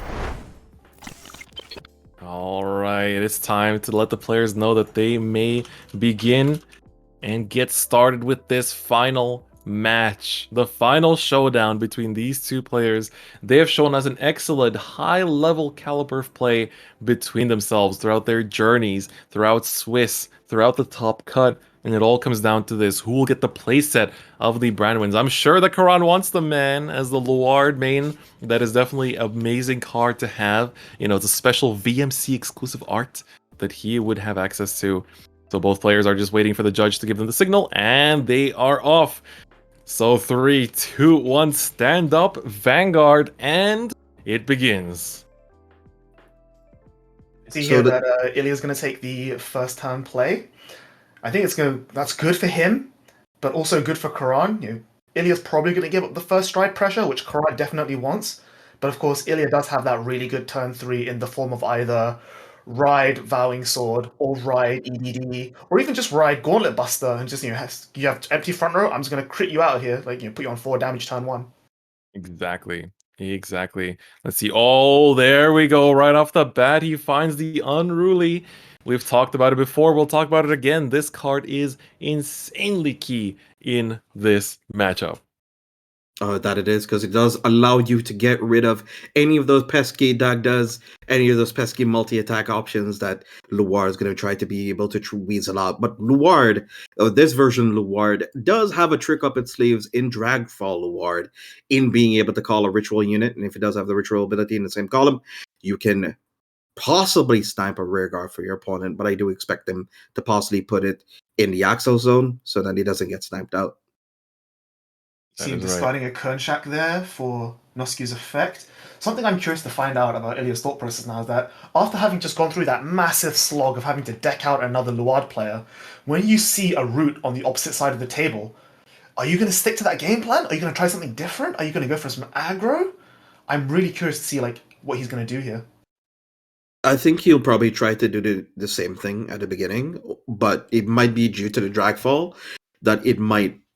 All right, it's time to let the players know that they may begin and get started with this final match. The final showdown between these two players. They have shown us an excellent high-level caliber of play between themselves throughout their journeys, throughout Swiss, throughout the top cut, and it all comes down to this: who will get the playset of the Brandwins? I'm sure that Karan wants the man as the Luard main. That is definitely an amazing card to have. You know, it's a special VMC exclusive art that he would have access to. So both players are just waiting for the judge to give them the signal, and they are off. So 3, 2, 1, stand up, Vanguard, and it begins. See here that Illia's going to take the first turn play. I think that's good for him, but also good for Karan. Illia's probably going to give up the first stride pressure, which Karan definitely wants. But of course, Illia does have that really good turn 3 in the form of either ride Vowing Sword, or ride EDD, or even just ride Gauntlet Buster, and just you have empty front row. I'm just going to crit you out here, put you on 4 damage turn 1. Exactly. Let's see. Oh, there we go. Right off the bat, he finds the Unruly. We've talked about it before. We'll talk about it again. This card is insanely key in this matchup. That it is, because it does allow you to get rid of any of those pesky Dagdas, any of those pesky multi-attack options that Luard is going to try to be able to weasel out. But Luard, this version Luard, does have a trick up its sleeves in Dragfall Luard, in being able to call a ritual unit, and if it does have the ritual ability in the same column, you can possibly snipe a rear guard for your opponent, but I do expect them to possibly put it in the Axel zone so that he doesn't get sniped out. See him discarding a Kernshak there for Nosku's effect. Something I'm curious to find out about Illia's thought process now is that after having just gone through that massive slog of having to deck out another Luard player, when you see a route on the opposite side of the table, are you going to stick to that game plan? Are you going to try something different? Are you going to go for some aggro? I'm really curious to see what he's going to do here. I think he'll probably try to do the same thing at the beginning, but it might be due to the Dragfall that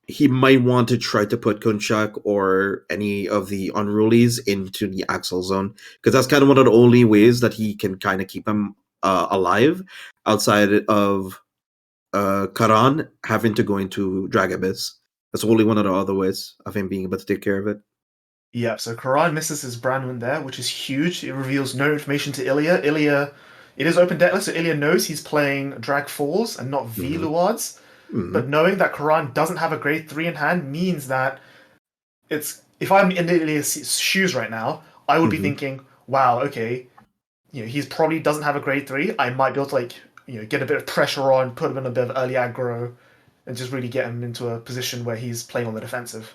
he might want to try to put Kunchak or any of the Unrulies into the Axel zone, because that's kind of one of the only ways that he can kind of keep him alive outside of Karan having to go into Drag Abyss. That's only one of the other ways of him being able to take care of it. Yeah, so Karan misses his Brandwin there, which is huge. It reveals no information to Illia. Illia, it is open deckless, so Illia knows he's playing Drag Falls and not V Luards. But knowing that Karan doesn't have a grade 3 in hand means that if I'm in Illia's shoes right now, I would be thinking, wow, okay, he's probably doesn't have a grade 3. I might be able to get a bit of pressure on, put him in a bit of early aggro, and just really get him into a position where he's playing on the defensive.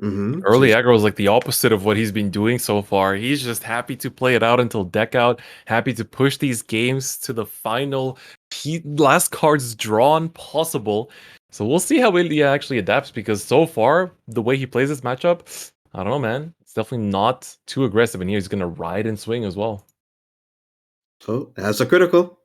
Early aggro is like the opposite of what he's been doing so far. He's just happy to play it out until deck out, happy to push these games to the final last cards drawn possible. So we'll see how Illia actually adapts, because so far, the way he plays this matchup, I don't know, man. It's definitely not too aggressive, and here he's going to ride and swing as well. So that's a critical.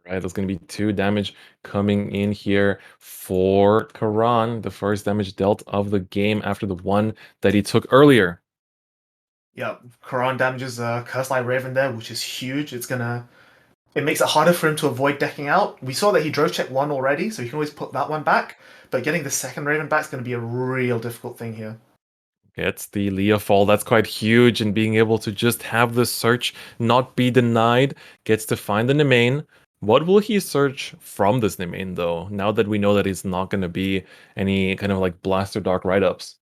Right, that's going to be 2 damage coming in here for Karan. The first damage dealt of the game after the one that he took earlier. Yeah, Karan damages Curse Light Raven there, which is huge. It makes it harder for him to avoid decking out. We saw that he drove check 1 already, so he can always put that one back. But getting the second Raven back is going to be a real difficult thing here. Gets the Illia fall. That's quite huge, and being able to just have the search not be denied. Gets to find the Nemain. What will he search from this Nemain, though, now that we know that it's not going to be any kind of Blaster Dark write-ups?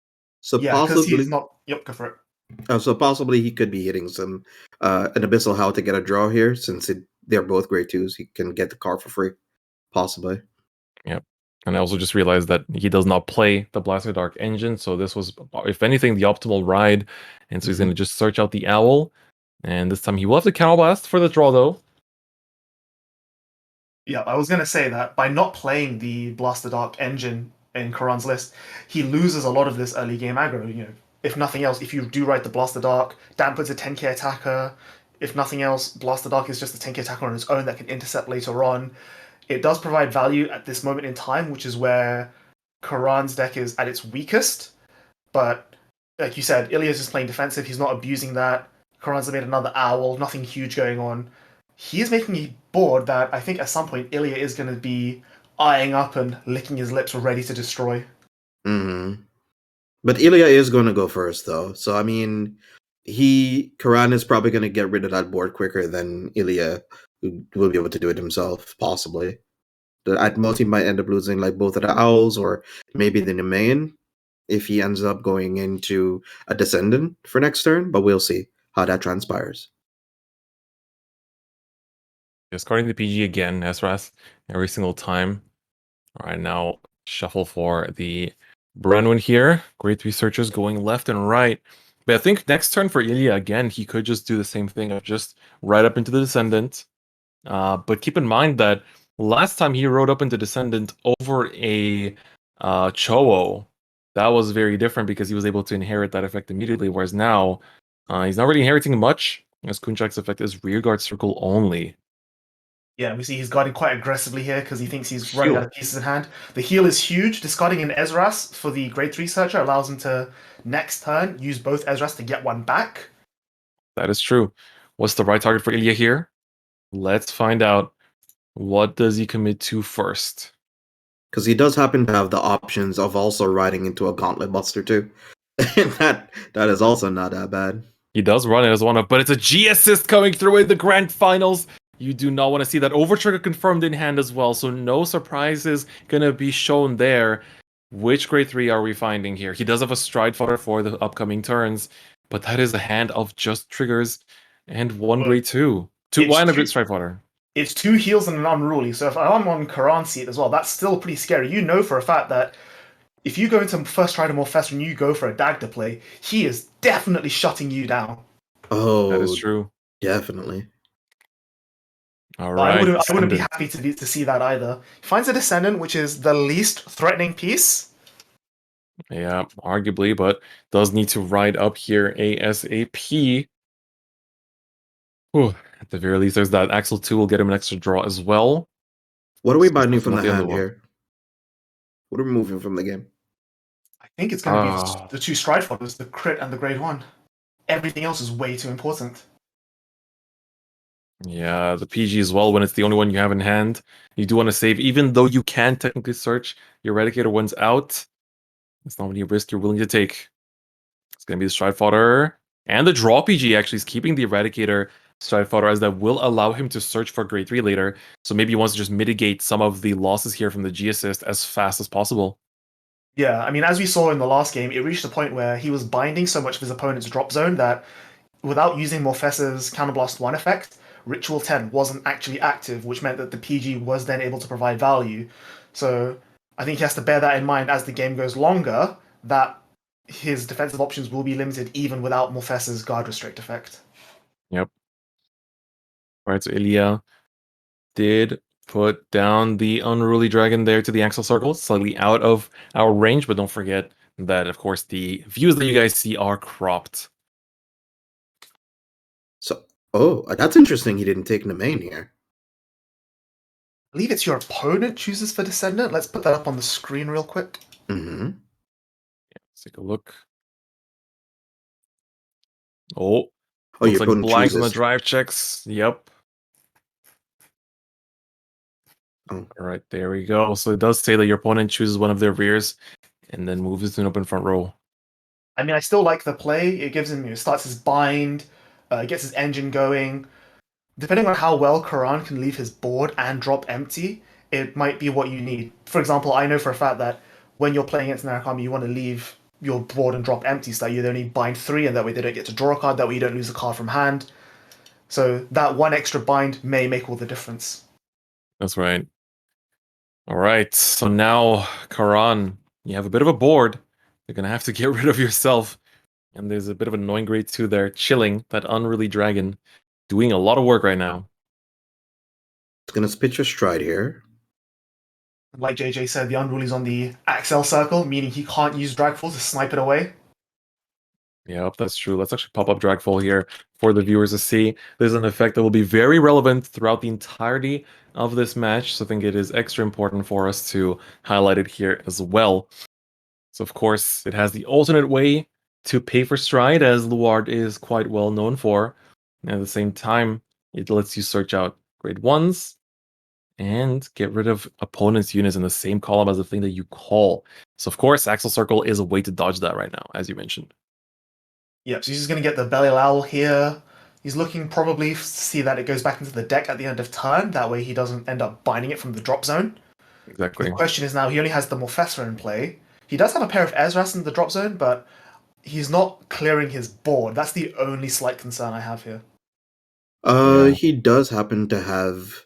So yeah, because he's not... Yep, go for it. So possibly he could be hitting some an Abyssal How to get a draw here, since they're both grade 2s. He can get the card for free, possibly. Yep. And I also just realized that he does not play the Blaster Dark engine, so this was, if anything, the optimal ride. And so he's going to just search out the Owl. And this time he will have the Counterblast for the draw, though. Yeah, I was going to say that by not playing the Blaster Dark engine in Karan's list, he loses a lot of this early game aggro. If nothing else, if you do write the Blaster Dark, Damper's a 10k attacker. If nothing else, Blaster Dark is just a 10k attacker on its own that can intercept later on. It does provide value at this moment in time, which is where Karan's deck is at its weakest. But like you said, Illia's just playing defensive. He's not abusing that. Karan's made another owl. Nothing huge going on. He is making a board that I think at some point Illia is going to be eyeing up and licking his lips, ready to destroy. Mm-hmm. But Illia is going to go first, though. So I mean, Karan is probably going to get rid of that board quicker than Illia will be able to do it himself, possibly. At most, he might end up losing like both of the owls or maybe the main if he ends up going into a descendant for next turn. But we'll see how that transpires. Discarding the PG again, Ezrath, every single time. All right, now shuffle for the Brenwyn here. Great researchers going left and right. But I think next turn for Illia, again, he could just do the same thing of just right up into the Descendant. But keep in mind that last time he rode up into Descendant over a Cho-Oh, that was very different because he was able to inherit that effect immediately, whereas now he's not really inheriting much, as Kunchak's effect is Rearguard Circle only. Yeah, we see he's guarding quite aggressively here because he thinks he's running out of pieces in hand. The heal is huge. Discarding an Ezras for the Grade 3 Searcher allows him to, next turn, use both Ezras to get one back. That is true. What's the right target for Illia here? Let's find out. What does he commit to first? Because he does happen to have the options of also riding into a Gauntlet Buster too. And that is also not that bad. He does run it as one of, but it's a G assist coming through in the grand finals. You do not want to see that. Overtrigger confirmed in hand as well, so no surprises gonna be shown there. Which grade 3 are we finding here? He does have a Stride Fodder for the upcoming turns, but that is a hand of just triggers and one grade 2. Why not a Stride Fodder? It's 2 heals and an Unruly, so if I'm on Karan's seat as well, that's still pretty scary. You know for a fact that if you go into first try to Morpheus and you go for a Dagda play, he is definitely shutting you down. Oh, that is true. Definitely. All right. I wouldn't be happy to see that either. He finds a Descendant, which is the least threatening piece. Yeah, arguably, but does need to ride up here ASAP. Whew. At the very least, there's that Axel 2 will get him an extra draw as well. What are we binding from the hand here? What are we moving from the game? I think it's going to be the 2 Stride Fodders, the crit and the grade 1. Everything else is way too important. Yeah, the PG as well, when it's the only one you have in hand. You do want to save, even though you can technically search your Eradicator one's out. It's not any risk you're willing to take. It's going to be the Stride Fodder. And the draw PG actually is keeping the Eradicator Stride Fodder, as that will allow him to search for grade 3 later. So maybe he wants to just mitigate some of the losses here from the G assist as fast as possible. Yeah, I mean, as we saw in the last game, it reached a point where he was binding so much of his opponent's drop zone that without using Morpheus's Counterblast 1 effect, Ritual 10 wasn't actually active, which meant that the PG was then able to provide value. So I think he has to bear that in mind as the game goes longer, that his defensive options will be limited even without Morpheus's Guard Restrict effect. Yep. Alright, so Illia did put down the Unruly Dragon there to the Axel Circle, slightly out of our range, but don't forget that, of course, the views that you guys see are cropped. So, that's interesting. He didn't take Nemain here. I believe it's your opponent chooses for Descendant. Let's put that up on the screen real quick. Mm-hmm. Yeah, let's take a look. Looks your like opponent blanks on the chooses. drive checks. Yep. Oh. All right, there we go. So it does say that your opponent chooses one of their rears and then moves to an open front row. I mean, I still like the play. It gives him, starts his bind, gets his engine going. Depending on how well Karan can leave his board and drop empty, it might be what you need. For example, I know for a fact that when you're playing against an Arakami, you want to leave your board and drop empty so that you only bind 3, and that way they don't get to draw a card, that way you don't lose a card from hand. So that one extra bind may make all the difference. That's right. All right, so now, Karan, you have a bit of a board. You're going to have to get rid of yourself. And there's a bit of an annoying grade 2 there, chilling that Unruly Dragon, doing a lot of work right now. It's gonna spit your stride here. Like JJ said, the Unruly's on the Axel circle, meaning he can't use Dragfall to snipe it away. Yep, that's true. Let's actually pop up Dragfall here for the viewers to see. There's an effect that will be very relevant throughout the entirety of this match, so I think it is extra important for us to highlight it here as well. So of course, it has the alternate way to pay for stride, as Luard is quite well known for. And at the same time, it lets you search out grade 1s and get rid of opponent's units in the same column as the thing that you call. So of course, Axel Circle is a way to dodge that right now, as you mentioned. Yep, so he's just going to get the Belial Owl here. He's looking probably to see that it goes back into the deck at the end of turn. That way he doesn't end up binding it from the drop zone. Exactly. The question is now, he only has the Morfessa in play. He does have a pair of Ezras in the drop zone, but he's not clearing his board. That's the only slight concern I have here. He does happen to have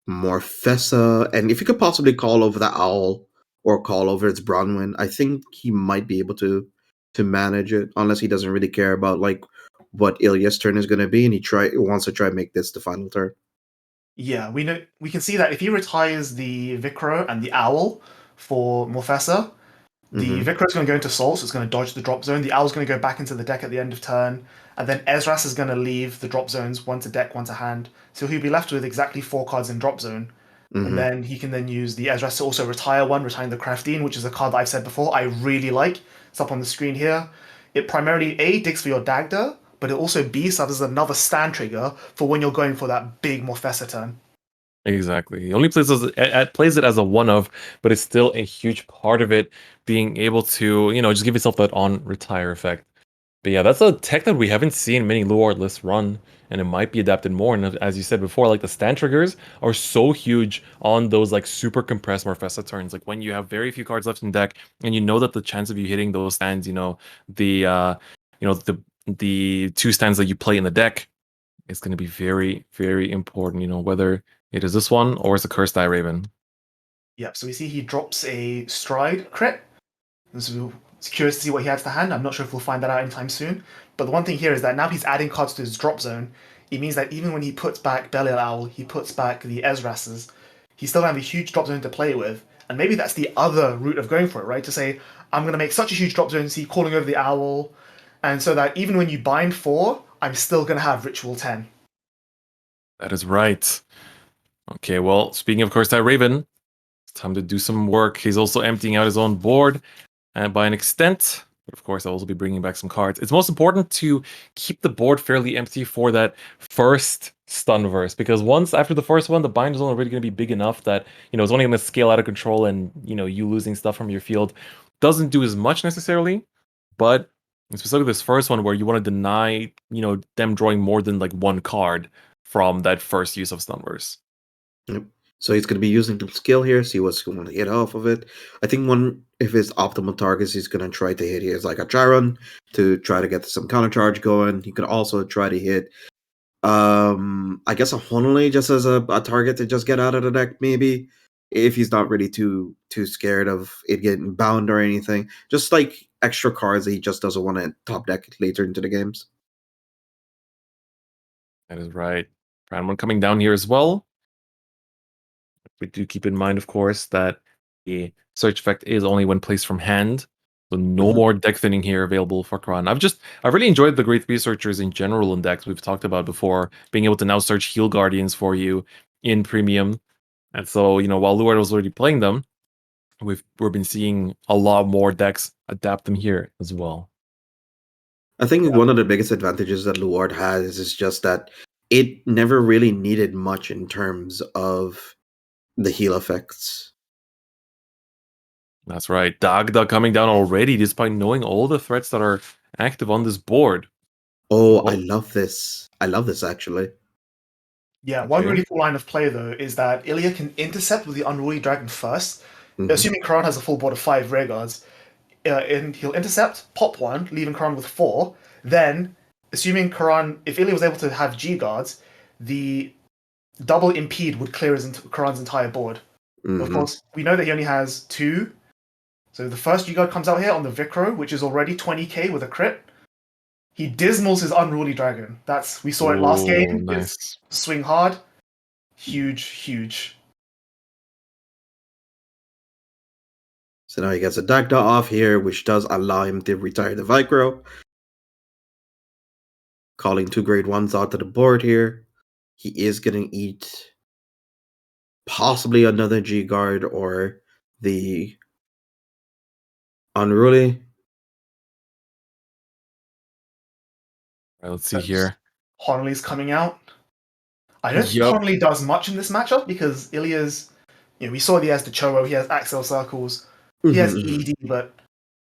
Morfessa, and if he could possibly call over the Owl or call over its Bronwyn, I think he might be able to manage it, unless he doesn't really care about like what Ilya's turn is going to be, and he wants to try and make this the final turn. Yeah, we can see that if he retires the Vicro and the Owl for Morfessa, the Vicro is going to go into Soul, so it's going to dodge the drop zone. The Owl's going to go back into the deck at the end of turn, and then Ezras is going to leave the drop zones, one to deck, one to hand. So he'll be left with exactly 4 cards in drop zone. And then he can then use the Ezras to also retire one, retiring the Craftine, which is a card that I've said before I really like. It's up on the screen here. It primarily A, digs for your Dagda, but it also B, serves as another stand trigger for when you're going for that big Morfessa turn. Exactly. He only plays it as a one-of, but it's still a huge part of it, being able to, just give yourself that on-retire effect. But yeah, that's a tech that we haven't seen many Luard lists run, and it might be adapted more. And as you said before, like the stand triggers are so huge on those like super compressed Morfessa turns. Like when you have very few cards left in deck, and you know that the chance of you hitting those stands, the 2 stands that you play in the deck, is going to be very, very important. Whether it is this one or it's a Cursed Eye Raven. Yep. So we see he drops a Stride crit. So it's curious to see what he has to hand. I'm not sure if we'll find that out anytime soon. But the one thing here is that now he's adding cards to his drop zone. It means that even when he puts back Belial Owl, he puts back the Ezrases, he's still going to have a huge drop zone to play with. And maybe that's the other route of going for it, right? To say, I'm going to make such a huge drop zone, see calling over the Owl, and so that even when you bind 4, I'm still going to have Ritual 10. That is right. Okay, well, speaking of Cursed Eye Raven, it's time to do some work. He's also emptying out his own board, and by an extent, but of course, I'll also be bringing back some cards. It's most important to keep the board fairly empty for that first stun verse, because once after the first one, the bind is only really going to be big enough that, it's only going to scale out of control, and, you losing stuff from your field doesn't do as much necessarily, but specifically this first one where you want to deny, them drawing more than like 1 card from that first use of stun verse. Yep. So he's going to be using the skill here, see what's going to hit off of it. I think one, if his optimal targets, he's going to try to hit here is like a Chiron to try to get some counter charge going. He could also try to hit, I guess, a Honolulu just as a target to just get out of the deck, maybe, if he's not really too scared of it getting bound or anything. Just like extra cards that he just doesn't want to top deck later into the games. That is right. Round 1 coming down here as well. We do keep in mind, of course, that the search effect is only when placed from hand. So no more deck thinning here available for Karan. I've really enjoyed the great researchers in general in decks we've talked about before, being able to now search Heal Guardians for you in Premium. And so, while Luard was already playing them, we've been seeing a lot more decks adapt them here as well. I think one of the biggest advantages that Luard has is just that it never really needed much in terms of the heal effects. That's right. Dagda coming down already, despite knowing all the threats that are active on this board. Oh, I love this. I love this, actually. Yeah, one really cool line of play, though, is that Illia can intercept with the Unruly Dragon first, assuming Karan has a full board of 5 rear guards. And he'll intercept, pop 1, leaving Karan with 4. Then, assuming Karan, if Illia was able to have G guards, the double impede would clear Karan's entire board. Of course, we know that he only has 2. So the first G guard comes out here on the Vicro, which is already 20k with a crit. He dismals his Unruly Dragon. We saw it last game. Nice. Swing hard. Huge. So now he gets a Dagda off here, which does allow him to retire the Vicro. Calling 2 grade 1s out to the board here. He is going to eat possibly another G Guard or the Unruly. Right, let's see here. Honley's coming out. I don't think Honley does much in this matchup because Illia's, we saw he has the Choro, he has Axel Circles, he has ED, but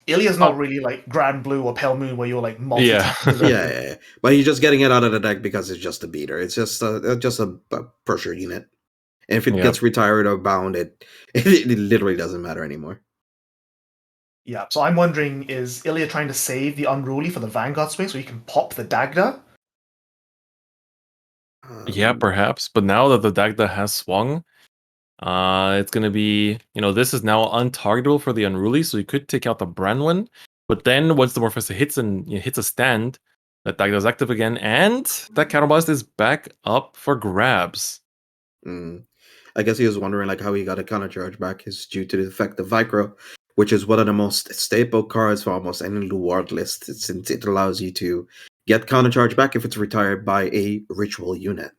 Illia's not really like Grand Blue or Pale Moon where you're like multitasking. Yeah. But he's just getting it out of the deck because it's just a beater. It's just a pressure unit. And if it gets retired or bound, it literally doesn't matter anymore. Yeah, so I'm wondering, is Illia trying to save the Unruly for the Vanguard swing so he can pop the Dagda? Yeah, perhaps. But now that the Dagda has swung, it's going to be, this is now untargetable for the Unruly, so you could take out the Branwen. But then once the Morphosis hits and hits a stand, that Dagda is active again, and that Counterblast is back up for grabs. I guess he was wondering like how he got a counter charge back is due to the effect of Vicro, which is one of the most staple cards for almost any Luard list, since it allows you to get counter charge back if it's retired by a ritual unit.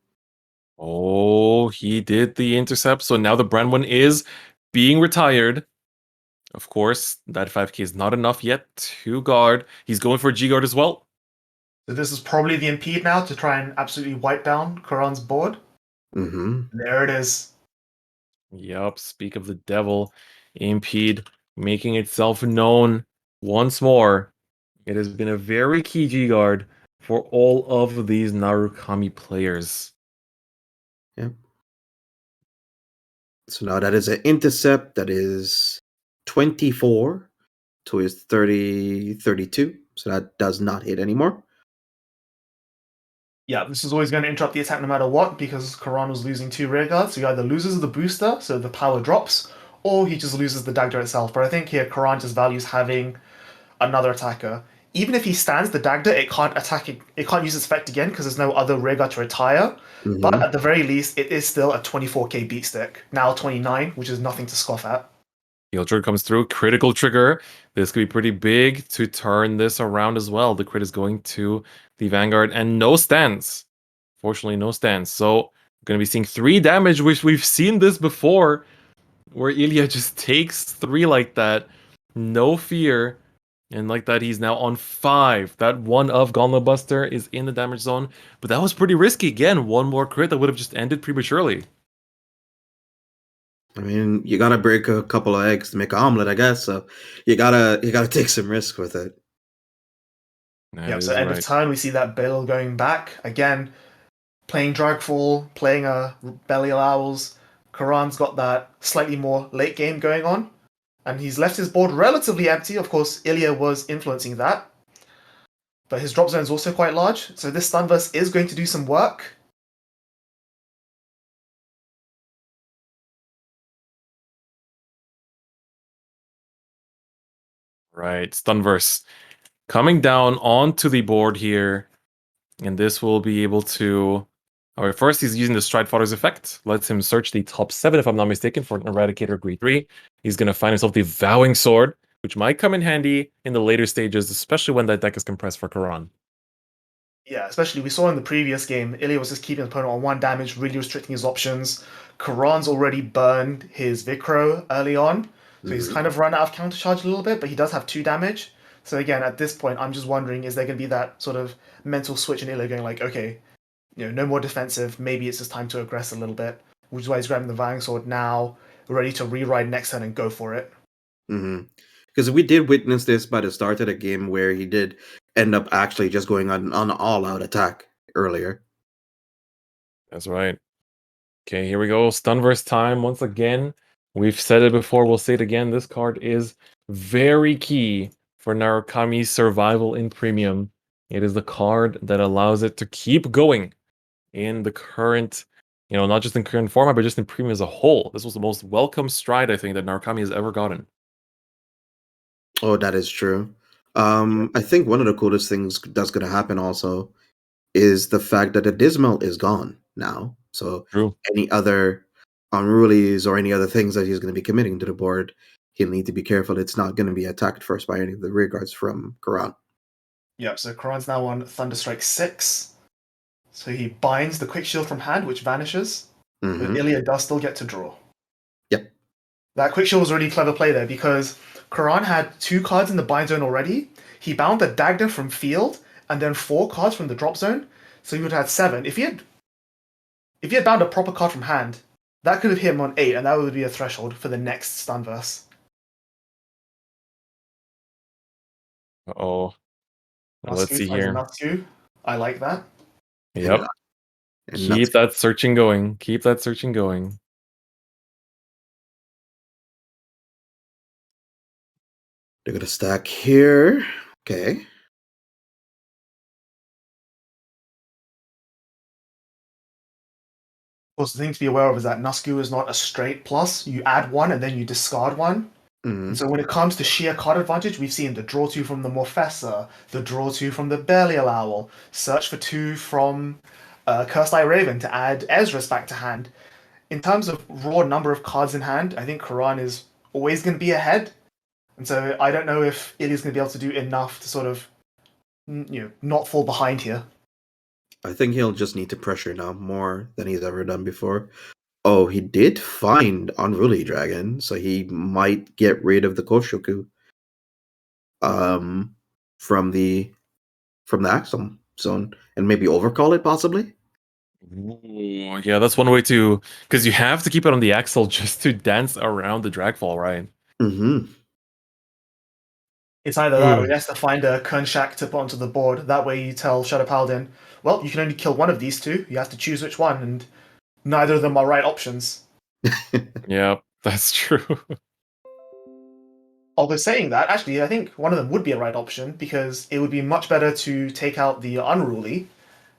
Oh, he did the intercept, so now the Branwen is being retired. Of course, that 5k is not enough yet to guard. He's going for G Guard as well. So this is probably the impede now to try and absolutely wipe down Karan's board. There it is. Yep, speak of the devil. Impede making itself known once more. It has been a very key G Guard for all of these Narukami players. Yep. So now that is an intercept that is 24 to his 32. So that does not hit anymore. Yeah, this is always going to interrupt the attack no matter what because Karan was losing 2 rear guards. So he either loses the booster, so the power drops, or he just loses the Dagda itself. But I think here Karan just values having another attacker. Even if he stands the Dagda, it can't attack it. It can't use its effect again because there's no other rear guard to retire. But at the very least, it is still a 24k beat stick. Now 29, which is nothing to scoff at. Heal trigger comes through. Critical trigger. This could be pretty big to turn this around as well. The crit is going to the Vanguard and no stands. Fortunately, no stands. So we're going to be seeing 3 damage, which we've seen this before, where Illia just takes 3 like that. No fear. And like that, he's now on 5. That one of Gauntlet Buster is in the damage zone. But that was pretty risky. Again, one more crit that would have just ended prematurely. I mean, you gotta break a couple of eggs to make an omelet, I guess. So you gotta take some risk with it. So end of turn, we see that Bill going back again, playing Dragfall, playing Belial Owls. Karan's got that slightly more late game going on, and he's left his board relatively empty. Of course, Illia was influencing that, but his drop zone is also quite large. So this Stunverse is going to do some work. Right, Stunverse coming down onto the board here, and this will be able to... Alright, first he's using the Stride Fighters effect. Lets him search the top 7, if I'm not mistaken, for an Eradicator grade 3. He's going to find himself the Vowing Sword, which might come in handy in the later stages, especially when that deck is compressed for Karan. Yeah, especially we saw in the previous game, Illia was just keeping the opponent on 1 damage, really restricting his options. Karan's already burned his Vicro early on, so he's kind of run out of counter charge a little bit, but he does have 2 damage. So again, at this point, I'm just wondering, is there going to be that sort of mental switch in Illia going like, okay, no more defensive, maybe it's just time to aggress a little bit, which is why he's grabbing the Vang Sword now, ready to reride next turn and go for it. Because we did witness this by the start of the game where he did end up actually just going on an all-out attack earlier. That's right. Okay, here we go. Stunverse time once again. We've said it before, we'll say it again. This card is very key for Narukami's survival in Premium. It is the card that allows it to keep going in the current, not just in current format, but just in Premium as a whole. This was the most welcome stride, I think, that Narukami has ever gotten. Oh, that is true. I think one of the coolest things that's going to happen also is the fact that the Dismal is gone now. So True. any other unrulies or any other things that he's going to be committing to the board, he'll need to be careful it's not going to be attacked first by any of the rear guards from Karan. Yep, so Karan's now on Thunderstrike 6. So he binds the Quick Shield from hand, which vanishes. But Illia does still get to draw. Yep. That Quick Shield was a really clever play there because Karan had 2 cards in the bind zone already. He bound the Dagda from field and then 4 cards from the drop zone. So he would have had 7. If he had bound a proper card from hand, that could have hit him on 8, and that would be a threshold for the next Stunverse. Uh-oh. Well, let's see here. Natsu. I like that. Yep. Keep that searching going. Keep that searching going. They're going to stack here. Okay. Also, the thing to be aware of is that Nusku is not a straight plus. You add 1 and then you discard 1. And so when it comes to sheer card advantage, we've seen the draw 2 from the Morfessa, the draw 2 from the Belial Owl, search for 2 from Cursed Eye Raven to add Ezra's back to hand. In terms of raw number of cards in hand, I think Karan is always going to be ahead. And so I don't know if Illia's going to be able to do enough to sort of, not fall behind here. I think he'll just need to pressure now more than he's ever done before. Oh, he did find Unruly Dragon, so he might get rid of the Koshoku from the Axum zone and maybe overcall it possibly. Ooh, yeah, that's one way to, because you have to keep it on the axle just to dance around the dragfall, right? It's either that or he has to find a Kernshak to put onto the board. That way you tell Shadow Paladin, well, you can only kill one of these 2. You have to choose which one, and neither of them are right options. Yeah, that's true. Although saying that, actually, I think one of them would be a right option because it would be much better to take out the Unruly.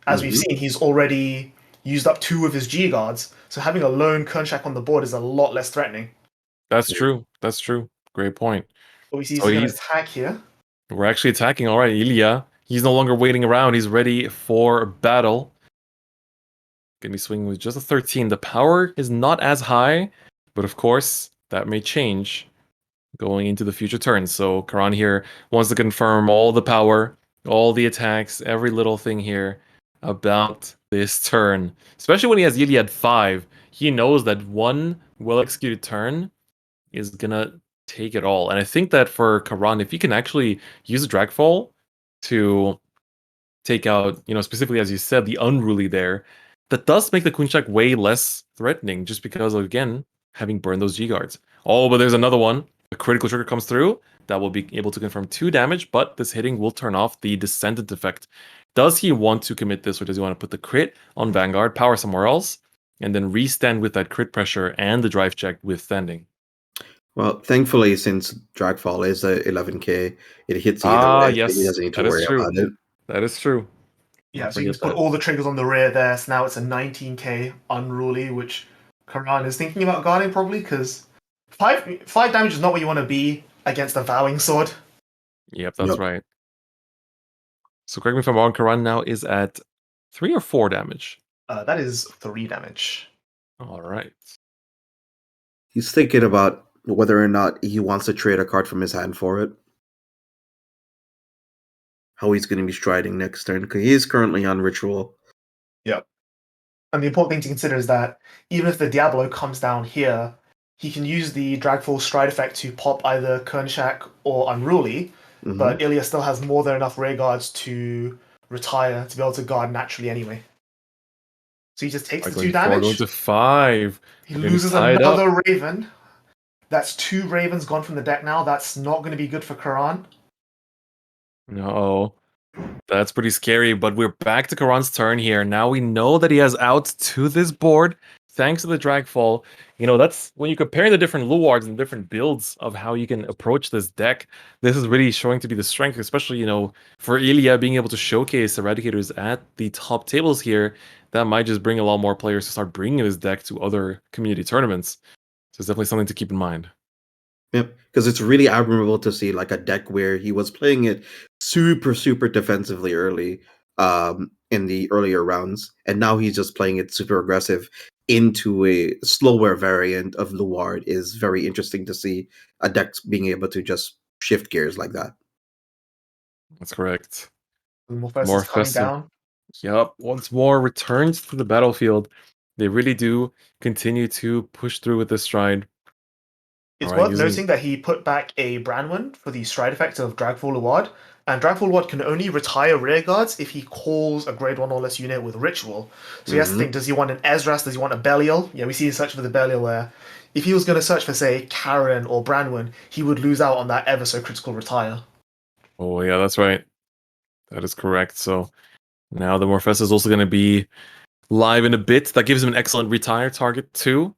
As we've seen, he's already used up 2 of his G guards, so having a lone Kernshak on the board is a lot less threatening. That's true. That's true. Great point. But we see he's going to attack here. We're actually attacking. All right, Illia. He's no longer waiting around. He's ready for battle. Gonna be swinging with just a 13. The power is not as high, but of course, that may change going into the future turns. So Karan here wants to confirm all the power, all the attacks, every little thing here about this turn. Especially when he has Illia at 5. He knows that one well-executed turn is gonna take it all. And I think that for Karan, if he can actually use a Dragfall to take out, specifically as you said, the Unruly there, that does make the Kunchak way less threatening just because of, again, having burned those G-Guards. Oh, but there's another one. A critical trigger comes through. That will be able to confirm 2 damage, but this hitting will turn off the Descendant effect. Does he want to commit this, or does he want to put the crit on Vanguard, power somewhere else, and then restand with that crit pressure and the drive check withstanding? Well, thankfully, since Dragfall is a 11k, it hits either way. Yes, he doesn't need to that worry is true. about it. That is true. Yeah, so you can put all the triggers on the rear there. So now it's a 19k Unruly, which Karan is thinking about guarding probably, because 5 damage is not where you want to be against a Vowing Sword. Yep, that's right. So correct me if I'm wrong, Karan now is at 3 or 4 damage? That is 3 damage. All right. He's thinking about whether or not he wants to trade a card from his hand for it. How he's going to be striding next turn, because he is currently on Ritual. Yep. And the important thing to consider is that even if the Diablo comes down here, he can use the Dragfall Stride effect to pop either Kernshak or Unruly, but Illia still has more than enough rear guards to retire to be able to guard naturally anyway. So he just takes the 2 damage. Going to 5. He loses another Raven. That's 2 Ravens gone from the deck now. That's not going to be good for Karan. No, that's pretty scary, but we're back to Karan's turn here. Now we know that he has outs to this board, thanks to the Dragfall. That's when you compare the different Luards and different builds of how you can approach this deck. This is really showing to be the strength, especially, for Illia being able to showcase Eradicators at the top tables here. That might just bring a lot more players to start bringing this deck to other community tournaments. So it's definitely something to keep in mind. Yep, because it's really admirable to see like a deck where he was playing it super defensively early, and in the earlier rounds, and now he's just playing it super aggressive into a slower variant of Luard is very interesting to see a deck being able to just shift gears like that. That's correct. Morpheus coming down. Yup, once more returns to the battlefield. They really do continue to push through with this stride. It's worth noting that he put back a Branwen for the stride effect of Dragfall Luard, and Dragfall Luard can only retire rear guards if he calls a grade 1 or less unit with Ritual. So he has to think, does he want an Ezras, does he want a Belial? Yeah, we see his search for the Belial where if he was going to search for, say, Karan or Branwen, he would lose out on that ever so critical retire. Oh yeah, that's right. That is correct. So now the Morpheus is also going to be live in a bit. That gives him an excellent retire target too.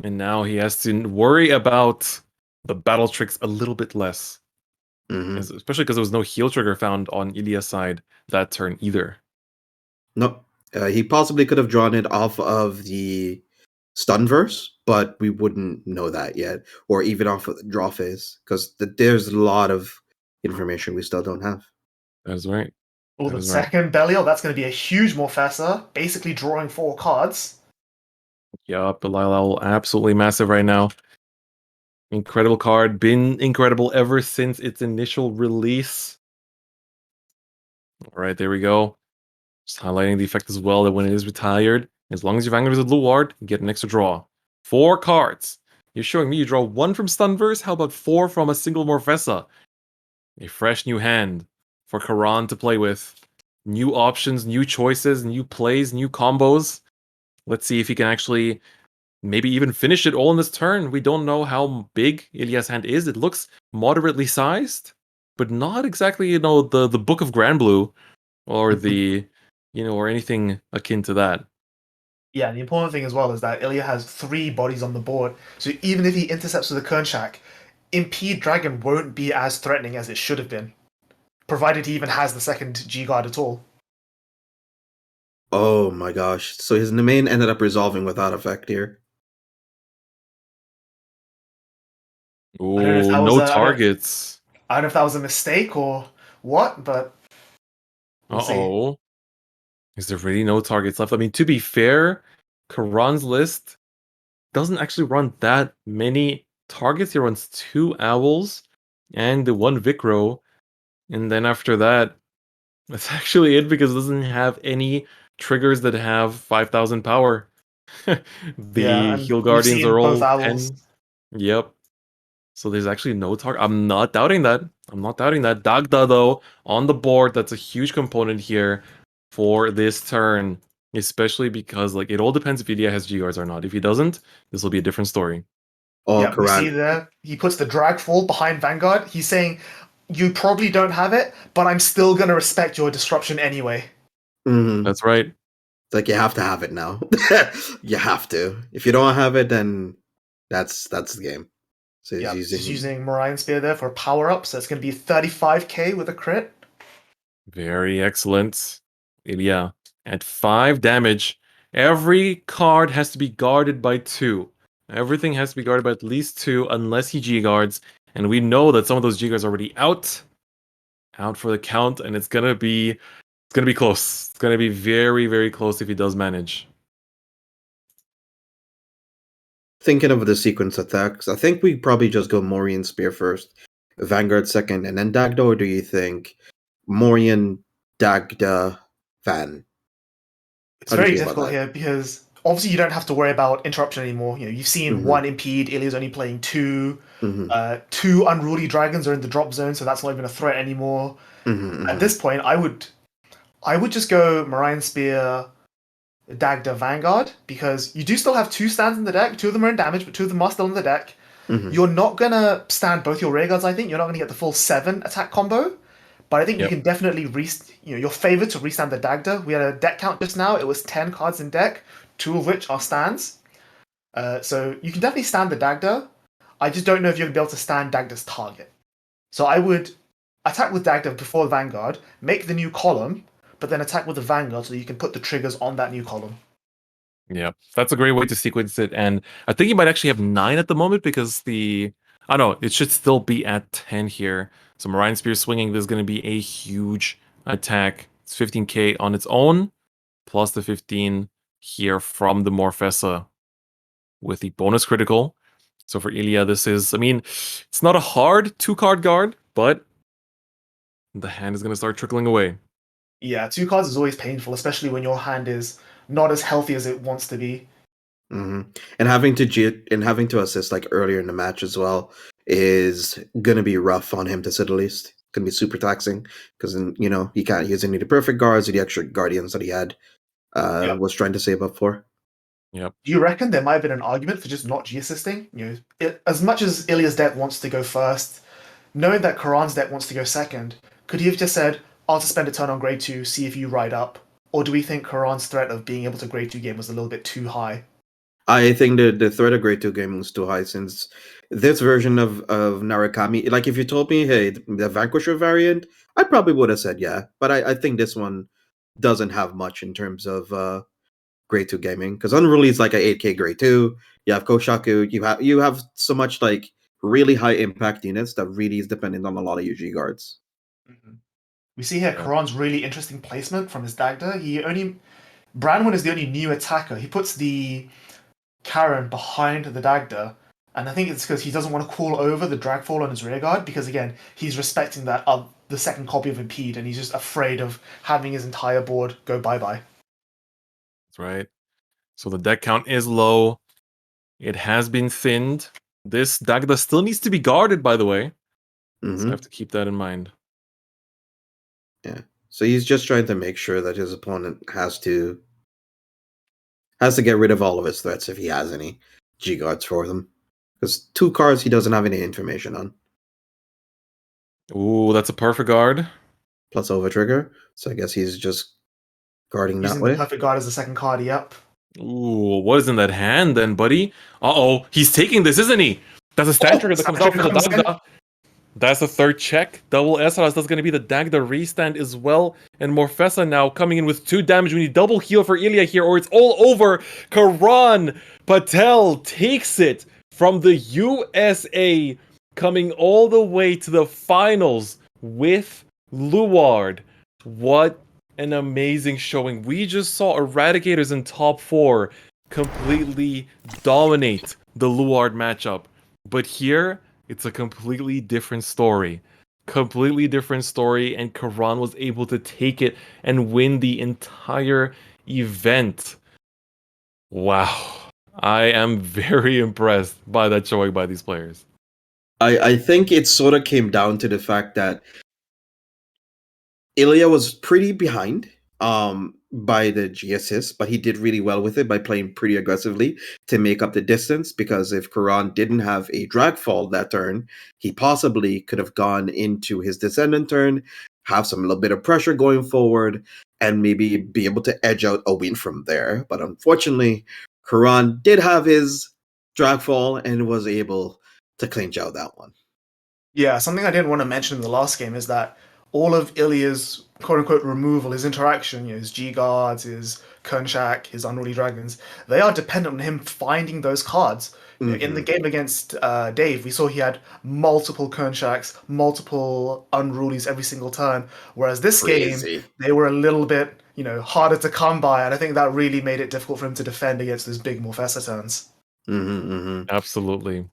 And now he has to worry about the battle tricks a little bit less. Especially because there was no heal trigger found on Illia's side that turn either. No, he possibly could have drawn it off of the Stunverse, but we wouldn't know that yet. Or even off of the draw phase, because there's a lot of information we still don't have. That's right. Oh, the second Belial, that's going to be a huge Morfessa, basically drawing 4 cards. Yup, Belial absolutely massive right now. Incredible card, been incredible ever since its initial release. All right, there we go. Just highlighting the effect as well that when it is retired, as long as your Vanguard is a Luard, you get an extra draw. 4 cards. You're showing me you draw 1 from Stunverse. How about 4 from a single Morfessa? A fresh new hand for Karan to play with. New options, new choices, new plays, new combos. Let's see if he can actually maybe even finish it all in this turn. We don't know how big Illia's hand is. It looks moderately sized, but not exactly, the Book of Grand Blue or the, or anything akin to that. Yeah, the important thing as well is that Illia has 3 bodies on the board, so even if he intercepts with a Kernshak, Impede Dragon won't be as threatening as it should have been, provided he even has the second G-Guard at all. Oh my gosh, so his domain ended up resolving without effect here. Ooh, no targets. I don't know if that was a mistake or what, but we'll see. Is there really no targets left? I mean, to be fair, Karan's list doesn't actually run that many targets. He runs 2 Owls and the 1 Vicro. And then after that, that's actually it because it doesn't have any triggers that have 5,000 power. The Heal Guardians are all 10. Yep. So there's actually no target. I'm not doubting that. Dagda, though, on the board, that's a huge component here for this turn. Especially because, it all depends if Illia has G-Guards or not. If he doesn't, this will be a different story. Oh, yeah, we see there, he puts the Dragfall behind Vanguard. He's saying, you probably don't have it, but I'm still going to respect your disruption anyway. That's right. It's like, you have to have it now. You have to. If you don't have it, then that's the game. So he's using Marion Spear there for power up, so it's going to be 35k with a crit. Very excellent. Illia at 5 damage. Every card has to be guarded by 2. Everything has to be guarded by at least 2 unless he G-Guards. And we know that some of those G-Guards are already out for the count, and it's gonna be close. It's gonna be very, very close if he does manage. Thinking of the sequence attacks, I think we probably just go Morian Spear first, Vanguard second, and then Dagda, or do you think Morian, Dagda, Van? It's very difficult here because obviously you don't have to worry about interruption anymore. You've seen 1 Impede, Illia's only playing 2. 2 Unruly Dragons are in the drop zone, so that's not even a threat anymore. At this point, I would just go Marion Spear, Dagda, Vanguard, because you do still have 2 stands in the deck. 2 of them are in damage, but 2 of them are still in the deck. You're not going to stand both your rear guards, I think. You're not going to get the full 7 attack combo. But I think you can definitely you're favored to restand the Dagda. We had a deck count just now. It was 10 cards in deck, 2 of which are stands. So you can definitely stand the Dagda. I just don't know if you're going to be able to stand Dagda's target. So I would attack with Dagda before the Vanguard, make the new column, but then attack with the Vanguard so that you can put the triggers on that new column. Yeah, that's a great way to sequence it. And I think you might actually have 9 at the moment because it should still be at 10 here. So Marion Spear swinging, there's going to be a huge attack It's 15k on its own, plus the 15 here from the Morfessa with the bonus critical. So for Illia, this is, I mean, it's not a hard 2-card guard, but the hand is going to start trickling away. Yeah, 2 cards is always painful, especially when your hand is not as healthy as it wants to be. Mm-hmm. And having to assist like earlier in the match as well is gonna be rough on him, to say the least. It's gonna be super taxing because he can't use any of the perfect guards or the extra guardians that he had was trying to save up for. Yep. Do you reckon there might have been an argument for just not G-assisting? As much as Ilya's deck wants to go first, knowing that Karan's deck wants to go second, could he have just said, I'll just spend a turn on grade 2, see if you ride up? Or do we think Karan's threat of being able to grade 2 game was a little bit too high? I think the threat of grade 2 gaming was too high, since this version of Narukami, like if you told me, hey, the Vanquisher variant, I probably would have said yeah. But I think this one doesn't have much in terms of grade 2 gaming, because Unruly is like a 8k grade 2. You have Koshaku, you have so much like really high impact units that really is dependent on a lot of UG guards. Mm-hmm. We see here Karan's really interesting placement from his Dagda. Branwen is the only new attacker. He puts the Karan behind the Dagda, and I think it's because he doesn't want to call over the Dragfall on his rearguard, because again, he's respecting that the second copy of Impede, and he's just afraid of having his entire board go bye-bye. That's right. So the deck count is low. It has been thinned. This Dagda still needs to be guarded, by the way. Mm-hmm. So I have to keep that in mind. Yeah. So he's just trying to make sure that his opponent has to get rid of all of his threats if he has any G guards for them. Because 2 cards he doesn't have any information on. Ooh, that's a perfect guard. Plus Overtrigger. So I guess he's just guarding Using that way. the perfect guard as the second card, yep. Ooh, what is in that hand then, buddy? Uh-oh, he's taking this, isn't he? That's a stat trigger that comes out from the Dagda. That's the third check. Double SRS, that's going to be the Dagda restand as well. And Morfessa now coming in with 2 damage. We need double heal for Illia here, or it's all over. Karan Patel takes it from the USA, coming all the way to the finals with Luard. What an amazing showing. We just saw Eradicators in top 4 completely dominate the Luard matchup. But here, it's a completely different story. Completely different story, and Karan was able to take it and win the entire event. Wow. I am very impressed by that showing by these players. I think it sort of came down to the fact that Illia was pretty behind by the G assist, but he did really well with it by playing pretty aggressively to make up the distance, because if Karan didn't have a Dragfall that turn, he possibly could have gone into his Descendant turn, have some little bit of pressure going forward, and maybe be able to edge out a win from there. But unfortunately, Karan did have his Dragfall and was able to clinch out that one. Yeah, something I didn't want to mention in the last game is that all of Ilya's quote-unquote removal, his interaction, his G-Guards, his Kernshak, his Unruly Dragons, they are dependent on him finding those cards. Mm-hmm. In the game against Dave, we saw he had multiple Kernshaks, multiple Unrulies every single turn, whereas this game, they were a little bit, harder to come by, and I think that really made it difficult for him to defend against those big Morfessa turns. Mm-hmm, mm-hmm. Absolutely.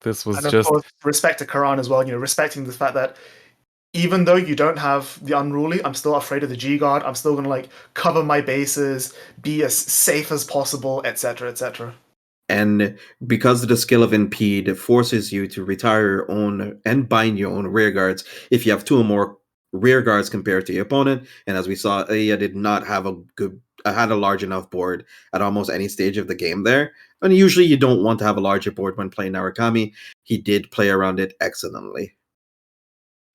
This was and of just... course, respect to Karan as well, respecting the fact that even though you don't have the Unruly, I'm still afraid of the G-Guard. I'm still going to cover my bases, be as safe as possible, etc., etc. And because of the skill of Impede, it forces you to retire your own and bind your own rear guards if you have 2 or more rear guards compared to your opponent. And as we saw, Illia did not have had a large enough board at almost any stage of the game there. And usually you don't want to have a larger board when playing Narukami. He did play around it excellently.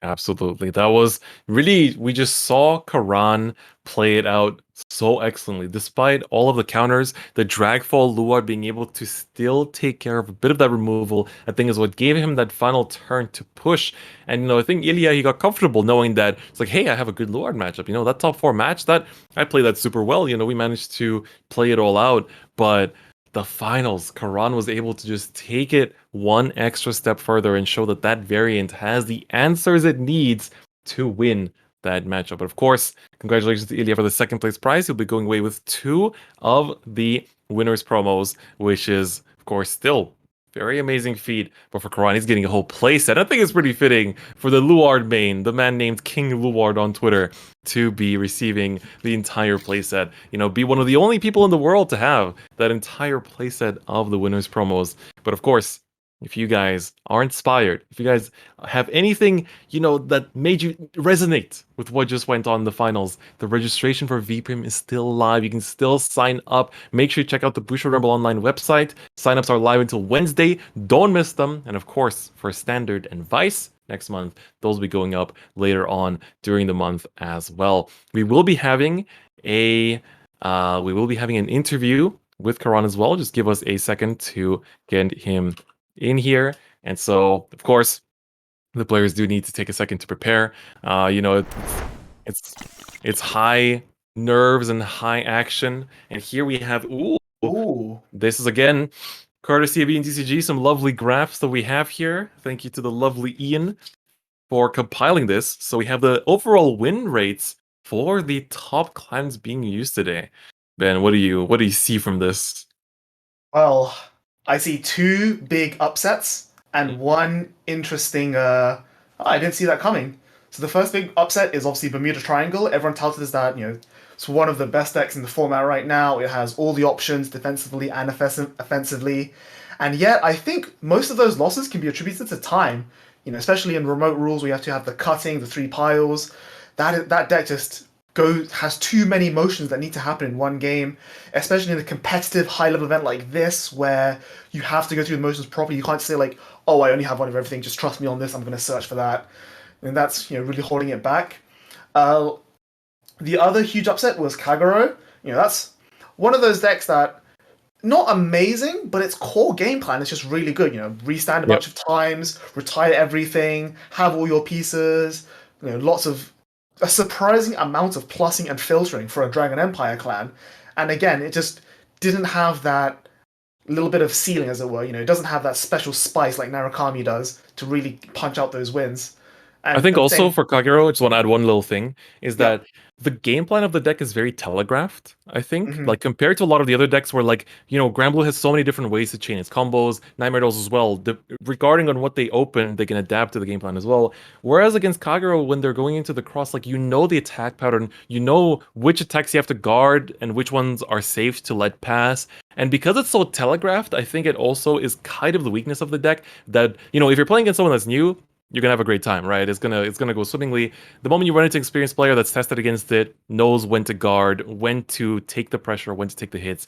Absolutely. That was really, we just saw Karan play it out so excellently. Despite all of the counters, the Dragfall Luard being able to still take care of a bit of that removal, I think is what gave him that final turn to push. And, I think Illia, he got comfortable knowing that it's like, hey, I have a good Luard matchup. That top 4 match, that I played that super well. We managed to play it all out. But the finals, Karan was able to just take it one extra step further and show that variant has the answers it needs to win that matchup. But of course, congratulations to Illia for the second place prize. He'll be going away with 2 of the winners promos, which is, of course, still very amazing feat. But for Karan, he's getting a whole playset. I think it's pretty fitting for the Luard main, the man named King Luard on Twitter, to be receiving the entire playset. Be one of the only people in the world to have that entire playset of the winners promos. But of course, if you guys are inspired, if you guys have anything, that made you resonate with what just went on in the finals, the registration for VPrim is still live. You can still sign up. Make sure you check out the Bushiroad Rumble Online website. Signups are live until Wednesday. Don't miss them. And of course, for Standard and Weiss next month, those will be going up later on during the month as well. We will be having an interview with Karan as well. Just give us a second to get him in here. And so, of course, the players do need to take a second to prepare. It's high nerves and high action. And here we have, this is again courtesy of ENTCG, some lovely graphs that we have here. Thank you to the lovely Ian for compiling this. So we have the overall win rates for the top clans being used today. Ben, what do you see from this? Well, I see 2 big upsets and one interesting. I didn't see that coming. So the first big upset is obviously Bermuda Triangle. Everyone touted as that, it's one of the best decks in the format right now. It has all the options defensively and offensively. And yet, I think most of those losses can be attributed to time. Especially in remote rules, we have to have the cutting, the 3 piles. That deck just has too many motions that need to happen in one game, especially in a competitive high-level event like this, where you have to go through the motions properly. You can't say like, oh, I only have one of everything, just trust me on this, I'm going to search for that. And that's really holding it back. The other huge upset was Kagero. That's one of those decks that, not amazing, but its core game plan is just really good. Restand a bunch of times, retire everything, have all your pieces, a surprising amount of plussing and filtering for a Dragon Empire clan. And again, it just didn't have that little bit of ceiling, as it were. It doesn't have that special spice like Narukami does to really punch out those wins. And I think also for Kagero, I just want to add one little thing, is that the game plan of the deck is very telegraphed, I think. Like, compared to a lot of the other decks where, Granblue has so many different ways to chain its combos, Nightmare Dolls as well. Regarding on what they open, they can adapt to the game plan as well. Whereas against Kagero, when they're going into the cross, the attack pattern, which attacks you have to guard and which ones are safe to let pass. And because it's so telegraphed, I think it also is kind of the weakness of the deck that, if you're playing against someone that's new, you're gonna have a great time, right? It's gonna go swimmingly. The moment you run into an experienced player that's tested against it, knows when to guard, when to take the pressure, when to take the hits,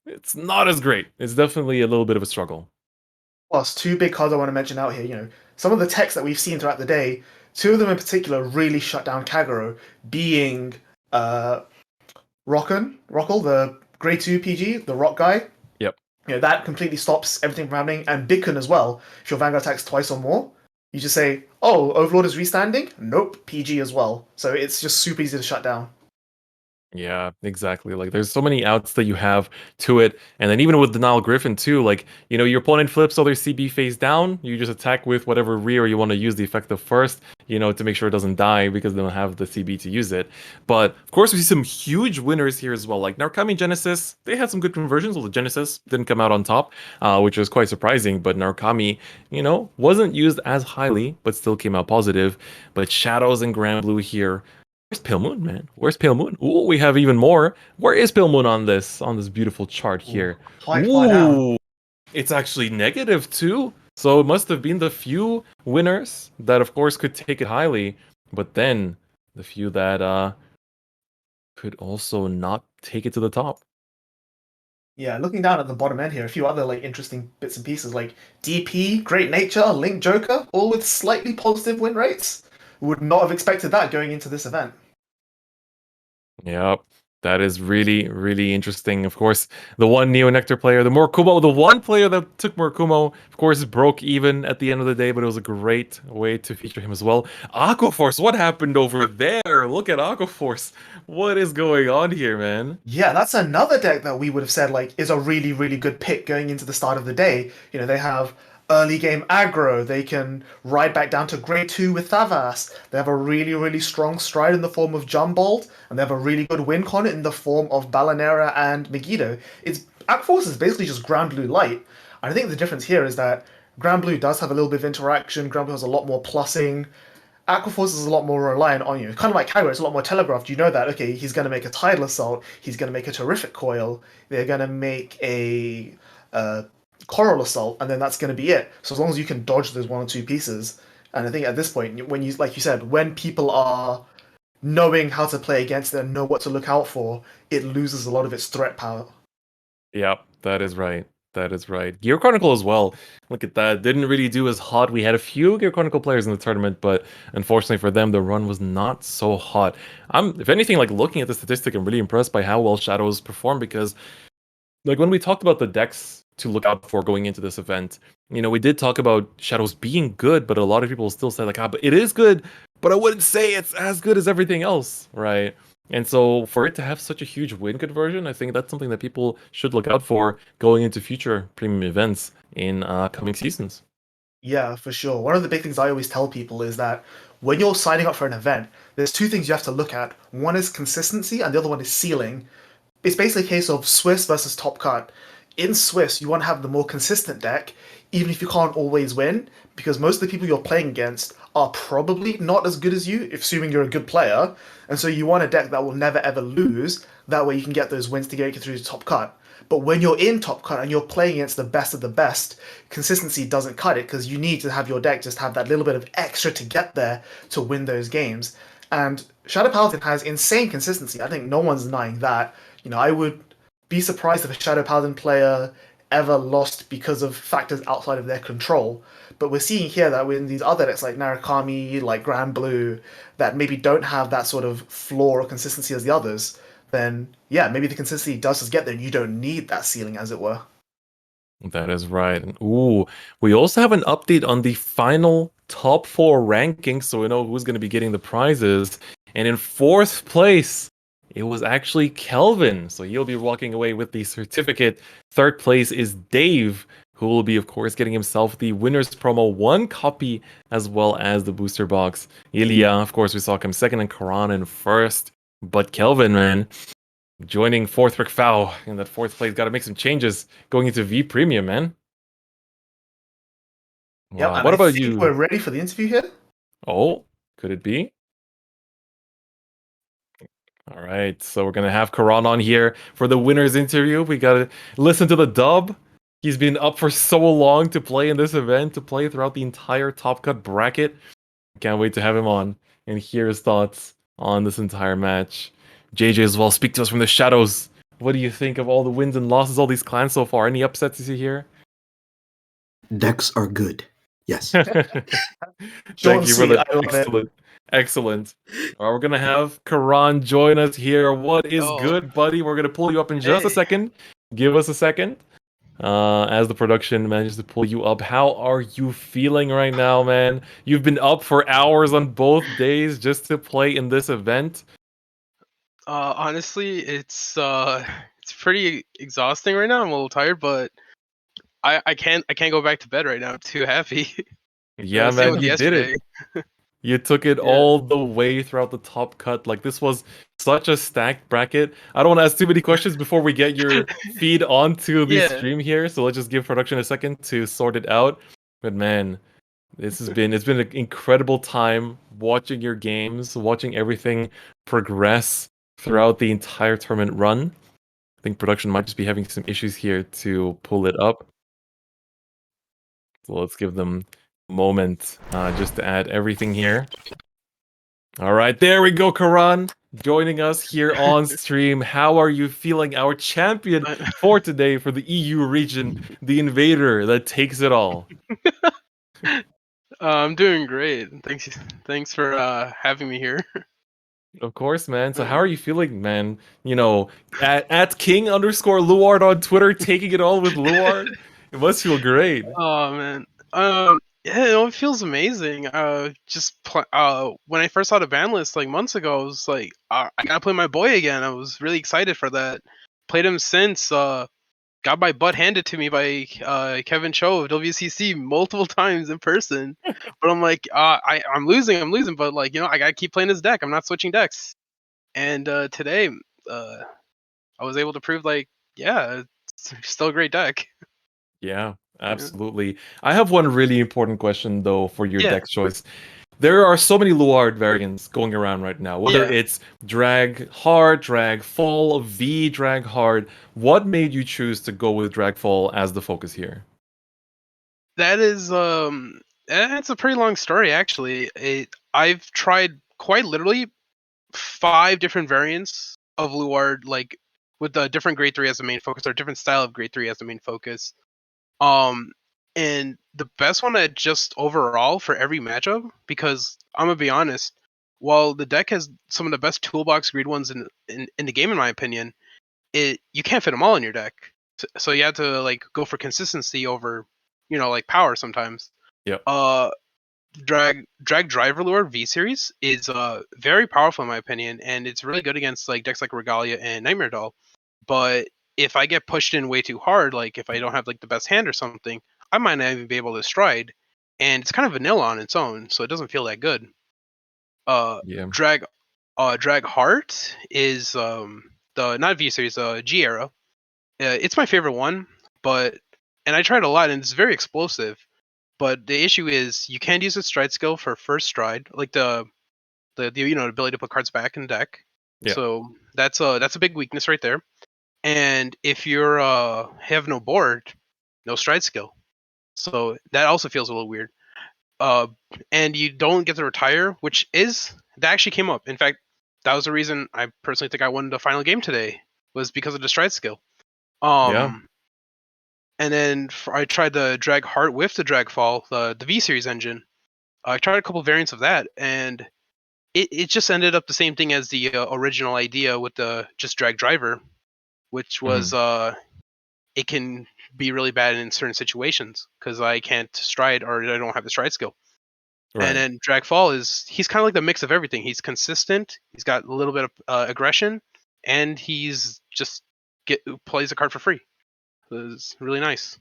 it's not as great. It's definitely a little bit of a struggle. Plus, 2 big cards I want to mention out here. Some of the techs that we've seen throughout the day, 2 of them in particular really shut down Kagero, being Rockle, the Grade 2 PG, the rock guy. Yep. That completely stops everything from happening. And Bigkun as well. If your Vanguard attacks twice or more, you just say, oh, Overlord is restanding? Nope, PG as well. So it's just super easy to shut down. Yeah, exactly. There's so many outs that you have to it. And then even with Denial Griffin too, your opponent flips all their CB face down, you just attack with whatever rear you want to use the effective first, to make sure it doesn't die because they don't have the CB to use it. But of course, we see some huge winners here as well. Like Narukami Genesis, they had some good conversions. Well, the Genesis didn't come out on top, which was quite surprising. But Narukami, wasn't used as highly, but still came out positive. But Shadows and Granblue here. Where's Pale Moon, man? Where's Pale Moon? Ooh, we have even more. Where is Pale Moon on this beautiful chart here? Ooh, it's actually negative too. So it must have been the few winners that, of course, could take it highly, but then the few that could also not take it to the top. Yeah, looking down at the bottom end here, a few other interesting bits and pieces like DP, Great Nature, Link Joker, all with slightly positive win rates. Would not have expected that going into this event. Yep, that is really, really interesting. Of course, the one Neo Nectar player, the Murakumo, the one player that took Murakumo, of course, broke even at the end of the day, but it was a great way to feature him as well. Aquaforce, what happened over there? Look at Aquaforce. What is going on here, man? Yeah, that's another deck that we would have said is a really, really good pick going into the start of the day. They have early game aggro. They can ride back down to grade 2 with Thavas. They have a really, really strong stride in the form of Jumbold, and they have a really good win con in the form of Balanera and Megiddo. Aqua Force is basically just Grand Blue Light. And I think the difference here is that Grand Blue does have a little bit of interaction. Grand Blue has a lot more plussing. Aqua Force is a lot more reliant on you. Kind of like Kagura, it's a lot more telegraphed. You know that, okay, he's going to make a Tidal Assault, he's going to make a Terrific Coil, they're going to make a Coral Assault, and then that's going to be it. So as long as you can dodge those 1 or 2 pieces, and I think at this point, when you, like you said, when people are knowing how to play against it and know what to look out for, it loses a lot of its threat power. Yep, that is right. That is right. Gear Chronicle as well. Look at that. Didn't really do as hot. We had a few Gear Chronicle players in the tournament, but unfortunately for them, the run was not so hot. I'm, if anything, like looking at the statistic, I'm really impressed by how well Shadows performed because, like, when we talked about the decks to look out for going into this event, you know, we did talk about Shadows being good, but a lot of people still say like, but it is good, but I wouldn't say it's as good as everything else, right? And so for it to have such a huge win conversion, I think that's something that people should look out for going into future premium events in coming seasons. Yeah, for sure. One of the big things I always tell people is that when you're signing up for an event, there's 2 things you have to look at. One is consistency, and the other one is ceiling. It's basically a case of Swiss versus Top Cut. In Swiss, you want to have the more consistent deck, even if you can't always win, because most of the people you're playing against are probably not as good as you, assuming you're a good player. And so you want a deck that will never ever lose. That way you can get those wins to get you through to Top Cut. But when you're in Top Cut and you're playing against the best of the best, consistency doesn't cut it because you need to have your deck just have that little bit of extra to get there to win those games. And Shadow Paladin has insane consistency. I think no one's denying that. You know, I would be surprised if a Shadow Paladin player ever lost because of factors outside of their control. But we're seeing here that with these other decks like Narukami, like Grand Blue, that maybe don't have that sort of floor or consistency as the others, then yeah, maybe the consistency does just get there and you don't need that ceiling, as it were. That is right. Ooh, we also have an update on the final top 4 rankings, so we know who's going to be getting the prizes. And in 4th place, it was actually Kelvin, so he'll be walking away with the certificate. 3rd place is Dave, who will be, of course, getting himself the winner's promo 1 copy, as well as the booster box. Illia, of course, we saw him 2nd and Karan in 1st. But Kelvin, man, joining 4th Rick Fow in that 4th place, got to make some changes going into V Premium, man. Wow. What about you? We're ready for the interview here? Oh, could it be? All right, so we're going to have Karan on here for the winner's interview. We got to listen to the dub. He's been up for so long to play in this event, to play throughout the entire Top Cut bracket. Can't wait to have him on and hear his thoughts on this entire match. JJ as well, speak to us from the shadows. What do you think of all the wins and losses, all these clans so far? Any upsets you see here? Decks are good. Yes. Thank you for that. Excellent. All right, we're going to have Karan join us here. What is good, buddy? We're going to pull you up in just a second. Give us a second. As the production manages to pull you up, how are you feeling right now, man? You've been up for hours on both days just to play in this event. Honestly, it's pretty exhausting right now. I'm a little tired, but I can't go back to bed right now. I'm too happy. Yeah, man, you did it. You took it all the way throughout the Top Cut. Like, this was such a stacked bracket. I don't want to ask too many questions before we get your feed onto the stream here. So let's just give production a second to sort it out. But man, it's been an incredible time watching your games, watching everything progress throughout the entire tournament run. I think production might just be having some issues here to pull it up. So let's give them moment just to add everything here. All right, there we go. Karan joining us here on stream. How are you feeling? Our champion for today for the EU region, the invader that takes it all. I'm doing great. Thanks for having me here. Of course, man. So how are you feeling, man? You know, at King_Luard on Twitter, taking it all with Luard. It must feel great. Oh man. Yeah, it feels amazing. When I first saw the ban list like months ago, I was like, I gotta play my boy again. I was really excited for that. Played him since. got my butt handed to me by Kevin Cho of WCC multiple times in person. But I'm like, I'm losing, but like, I gotta keep playing this deck. I'm not switching decks. And today, I was able to prove like, yeah, it's still a great deck. Yeah, absolutely. I have one really important question though for your Yeah. deck choice. There are so many Luard variants going around right now. Whether Yeah. it's drag hard, drag fall, V, drag hard. What made you choose to go with drag fall as the focus here? That is it's a pretty long story actually. I've tried quite literally 5 different variants of Luard, like with a different grade 3 as the main focus or different style of grade 3 as the main focus. And the best one at just overall for every matchup, because I'm gonna be honest, while the deck has some of the best toolbox grade ones in the game in my opinion, you can't fit them all in your deck. So you have to like go for consistency over, like power sometimes. Yep. Drag Driver Lure V series is very powerful in my opinion, and it's really good against like decks like Regalia and Nightmare Doll. But if I get pushed in way too hard, like if I don't have like the best hand or something, I might not even be able to stride. And it's kind of vanilla on its own, so it doesn't feel that good. Yeah. Drag Heart is the not V series, G era. It's my favorite one, and I tried a lot, and it's very explosive. But the issue is you can't use the stride skill for first stride, like the ability to put cards back in the deck. Yeah. So that's a big weakness right there. And if you're have no board, no stride skill, so that also feels a little weird. And you don't get to retire, that actually came up. In fact, that was the reason I personally think I won the final game today, was because of the stride skill. Yeah. And then I tried the drag heart with the drag fall, the V series engine. I tried a couple variants of that, and it just ended up the same thing as the original idea with the just drag driver, which was it can be really bad in certain situations because I can't stride or I don't have the stride skill. Right. And then drag fall he's kind of like the mix of everything. He's consistent, he's got a little bit of aggression, and he's just plays a card for free. It's really nice.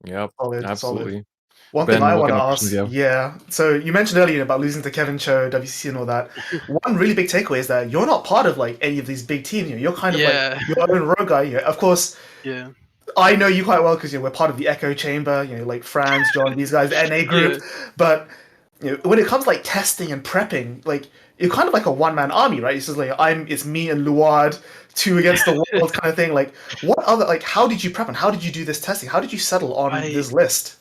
Yep. Solid, Absolutely. solid. One Ben, thing I what want to kind of questions ask, do you have? yeah. So you mentioned earlier about losing to Kevin Cho, WCC, and all that. One really big takeaway is that you're not part of like any of these big teams. You're kind of Yeah. like your own rogue guy. Of course, Yeah. I know you quite well because we're part of the Echo Chamber. Like Franz, John, these guys, the NA group. But when it comes to, like testing and prepping, like you're kind of like a one-man army, right? It's just like it's me and Luard, 2 against the world kind of thing. Like what other how did you prep and how did you do this testing? How did you settle on this list?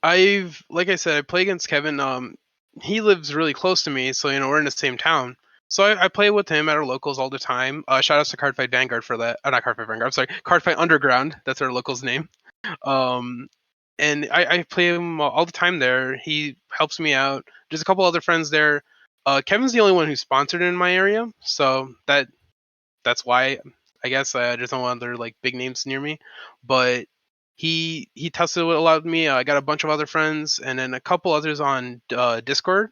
Like I said, I play against Kevin. He lives really close to me, so we're in the same town. So I play with him at our locals all the time. Shout outs to Cardfight Vanguard for that. Not Cardfight Vanguard. I'm sorry, Cardfight Underground. That's our locals name. And I play him all the time there. He helps me out. There's a couple other friends there. Kevin's the only one who's sponsored in my area, so that's why I guess there's no other like big names near me. But he tested a lot with me. I got a bunch of other friends, and then a couple others on Discord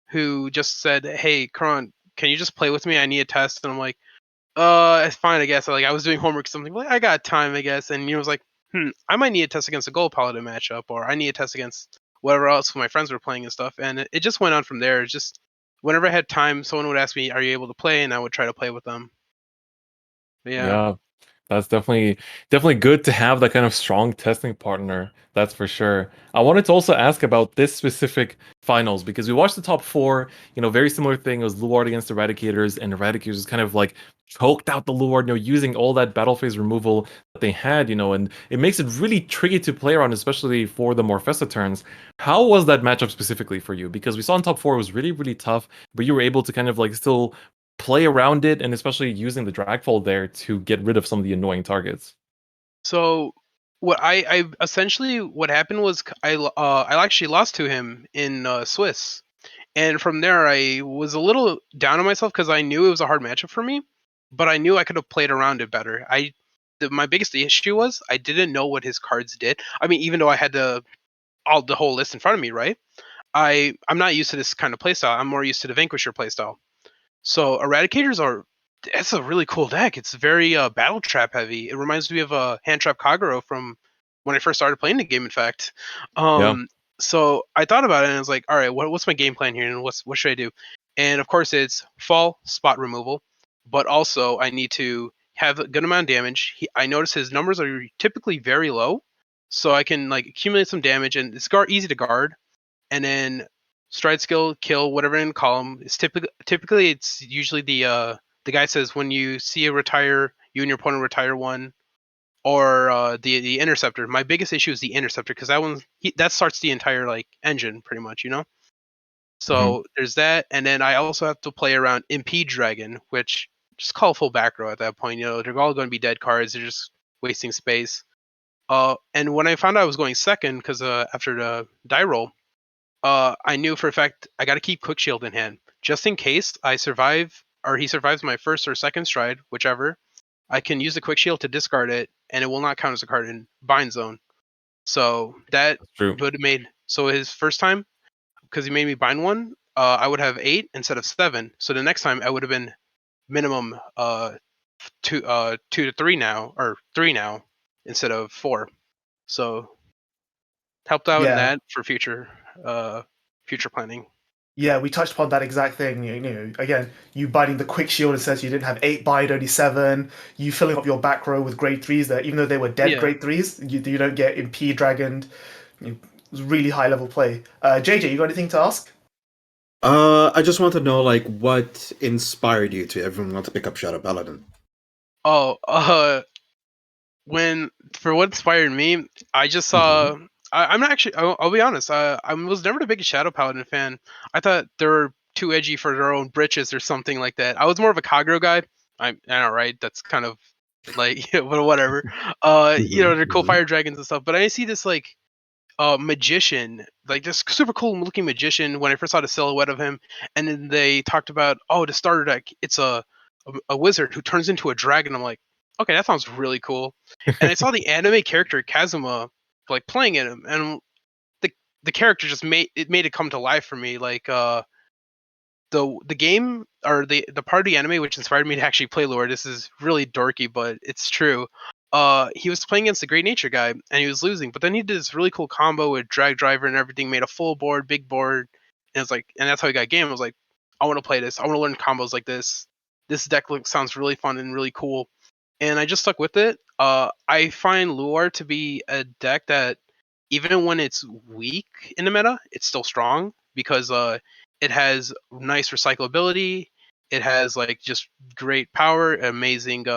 who just said, "Hey, Karan, can you just play with me? I need a test." And I'm like, it's fine, I guess. Like I was doing homework or something. Like I got time, I guess. And was like, I might need a test against a Gold Paladin matchup, or I need a test against whatever else my friends were playing and stuff. And it just went on from there. It's just whenever I had time, someone would ask me, "Are you able to play?" And I would try to play with them. But Yeah, that's definitely good to have that kind of strong testing partner. That's for sure. I wanted to also ask about this specific finals because we watched the top 4. Very similar thing. It was Luard against Eradicators, and Eradicators kind of like choked out the Luard. Using all that battle phase removal that they had. And it makes it really tricky to play around, especially for the Morfessa turns. How was that matchup specifically for you? Because we saw in top 4 it was really, really tough, but you were able to kind of like still play around it, and especially using the dragfall there to get rid of some of the annoying targets. So what I essentially what happened was I actually lost to him in Swiss, and from there I was a little down on myself because I knew it was a hard matchup for me, but I knew I could have played around it better. My biggest issue was I didn't know what his cards did. I mean, even though I had the whole list in front of me, right? I'm not used to this kind of playstyle. I'm more used to the Vanquisher playstyle. So Eradicators are It's a really cool deck. It's very battle trap heavy. It reminds me of Hand Trap Kagero from when I first started playing the game. In fact, Yeah. so I thought about it and I was like, all right, what's my game plan here, and what should I do? And of course, it's fall spot removal, but also I need to have a good amount of damage. I notice his numbers are typically very low, so I can like accumulate some damage, and it's easy to guard. And then stride skill, kill, whatever in column. It's typically it's usually the guy says when you see a retire, you and your opponent retire one, or the interceptor. My biggest issue is the interceptor because that starts the entire like engine pretty much, you know. So there's that, and then I also have to play around Impede Dragon, which just call full back row at that point. You know, they're all going to be dead cards. They're just wasting space. And when I found out I was going second, because after the die roll, I knew for a fact I got to keep Quick Shield in hand just in case I survive or he survives my first or second stride, whichever. I can use the Quick Shield to discard it, and it will not count as a card in Bind Zone. So that would have made his first time, because he made me bind one, I would have 8 instead of 7. So the next time I would have been minimum 2 to 3 now, or 3 now instead of 4. So helped out in that for future planning. Yeah, we touched upon that exact thing. You know, again, you binding the Quick Shield and says you didn't have 8 bind, only 7. You filling up your back row with grade 3s that even though they were dead grade 3s, you don't get Impede Dragoned. It was really high level play. JJ, you got anything to ask? I just want to know, like, what inspired you to everyone want to pick up Shadow Paladin? For what inspired me, I just saw. I'm not actually. I'll be honest. I was never the biggest Shadow Paladin fan. I thought they were too edgy for their own britches or something like that. I was more of a Kagero guy. I know, right? That's kind of like, but whatever. You know, they're cool fire dragons and stuff. But I see this like magician, like this super cool looking magician when I first saw the silhouette of him, and then they talked about, oh, the starter deck, it's a wizard who turns into a dragon. I'm like, okay, that sounds really cool. And I saw the anime character Kazuma like playing it, and the character just made it come to life for me. Like the game or the part of the anime which inspired me to actually play lore. This is really dorky, but it's true. He was playing against the Great Nature guy and he was losing, but then he did this really cool combo with drag driver and everything, made a full board, big board, and it's like, and that's how he got game. I was like, I want to play this. I want to learn combos like this. This deck sounds really fun and really cool, and I just stuck with it. I find Luar to be a deck that even when it's weak in the meta, it's still strong because it has nice recyclability. It has like just great power, amazing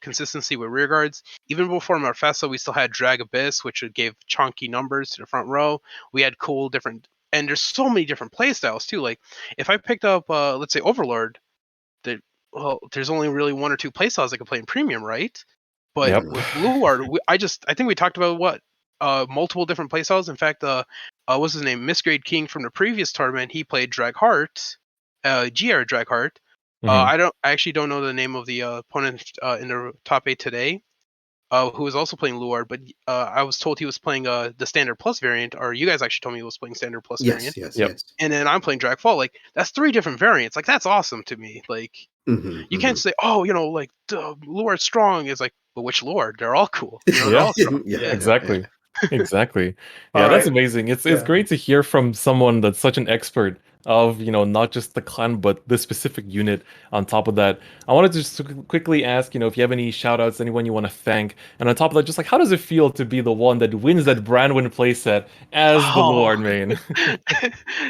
consistency with rear guards. Even before Marfesa, we still had Drag Abyss, which gave chunky numbers to the front row. We had cool different, and there's so many different playstyles too. Like if I picked up, let's say Overlord, there's only really 1 or 2 playstyles I could play in Premium, right? But with Blue Ward, I think we talked about multiple different playstyles. In fact, what's his name? Misgrade King from the previous tournament, he played Dragheart, GR Dragheart. I actually don't know the name of the opponent in the top 8 today, who was also playing Luard, but I was told he was playing the Standard Plus variant, or you guys actually told me he was playing Standard Plus variant. Yes. And then I'm playing Dragfall. Like that's 3 different variants. Like that's awesome to me. Like you can't say, oh, you know, like Luard's strong. It's like, but which Luard? They're all cool. You know, they're all strong. Exactly. Exactly. Yeah, that's amazing. It's great to hear from someone that's such an expert of, you know, not just the clan, but the specific unit on top of that. I wanted to just quickly ask, you know, if you have any shout outs, anyone you want to thank. And on top of that, just like, how does it feel to be the one that wins that Brandwin playset as the Lord main?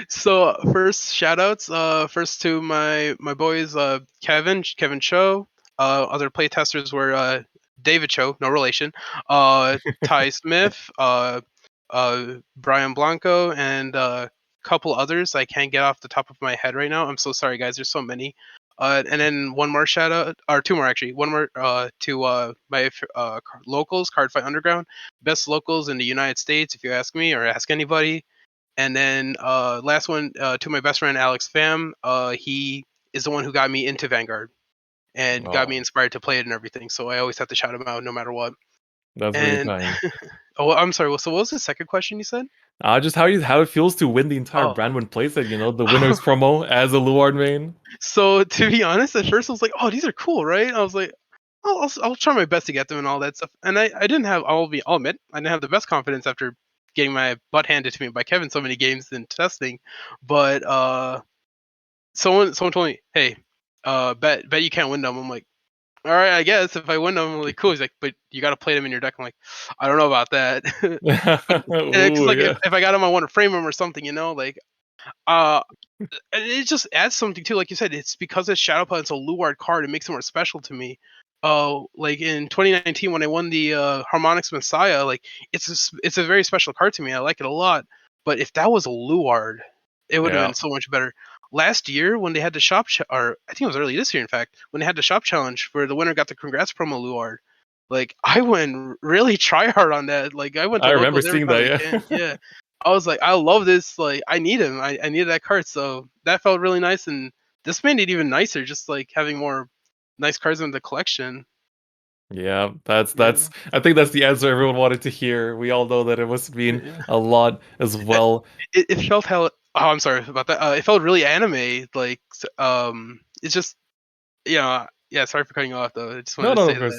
So first shout outs, first to my boys, Kevin Cho. Other playtesters were David Cho, no relation, Ty Smith, Brian Blanco, and couple others I can't get off the top of my head right now. I'm so sorry, guys. There's so many. And then one more shout out, or 2 more actually. One more to my locals, Cardfight Underground, best locals in the United States, if you ask me or ask anybody. And then last one to my best friend Alex Pham. He is the one who got me into Vanguard and got me inspired to play it and everything. So I always have to shout him out no matter what. That's really kind. Oh, I'm sorry. So what was the second question you said? Just how it feels to win the entire Brandwin playset, you know, the winner's promo as a Luard main. So to be honest, at first I was like, "Oh, these are cool, right?" I was like, I'll try my best to get them and all that stuff." And I didn't have. I'll admit, I didn't have the best confidence after getting my butt handed to me by Kevin so many games in testing. But someone told me, "Hey, bet you can't win them." I'm like, "All right, I guess if I win them, I'm like, cool." He's like, "But you got to play them in your deck." I'm like, "I don't know about that." Because Ooh, like yeah. if I got them, I want to frame them or something, you know, like and it just adds something too. Like you said, it's because it's Shadow Paladin's a Luard card. It makes it more special to me. Like in 2019 when I won the Harmonix Messiah, like it's a very special card to me. I like it a lot. But if that was a Luard, it would have Yeah. been so much better. Last year when they had the shop, or I think it was early this year, in fact, when they had the shop challenge where the winner got the congrats promo Luard. Like I went really try hard on that. Like I went to I remember locals every seeing time I that, can. Yeah. I was like, I love this. Like, I need him. I needed that card, so that felt really nice. And this made it even nicer, just like having more nice cards in the collection. Yeah, that's I think that's the answer everyone wanted to hear. We all know that it must mean Yeah. a lot as well. It felt how. Oh, I'm sorry about that. It felt really anime. Like, it's just, yeah. Sorry for cutting you off, though. I just No, wanted to no, say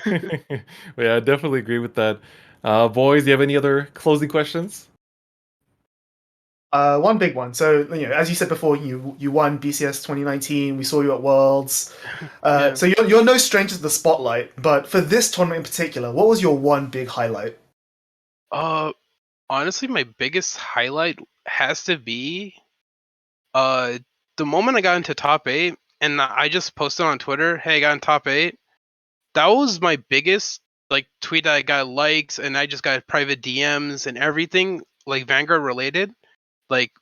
of that. course. Yeah, I definitely agree with that. Boys, do you have any other closing questions? One big one. So, as you said before, you won BCS 2019. We saw you at Worlds. Yeah. So you're no stranger to the spotlight. But for this tournament in particular, what was your one big highlight? Honestly, my biggest highlight has to be the moment I got into top 8, and I just posted on Twitter, "Hey, I got in top 8." That was my biggest like tweet that I got likes, and I just got private DMs and everything like Vanguard related, like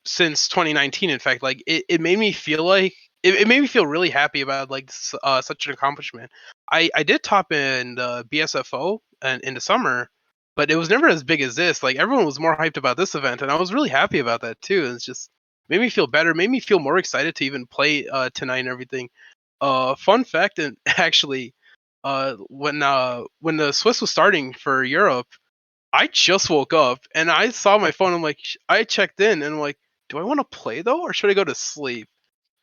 since 2019. In fact, like it made me feel like it made me feel really happy about like such an accomplishment. I did top in the BSFO and in the summer, but it was never as big as this. Like everyone was more hyped about this event, and I was really happy about that too. It's just made me feel better, made me feel more excited to even play tonight and everything. Fun fact, and actually, when the Swiss was starting for Europe, I just woke up and I saw my phone. I'm like, I checked in and I'm like, do I want to play though, or should I go to sleep?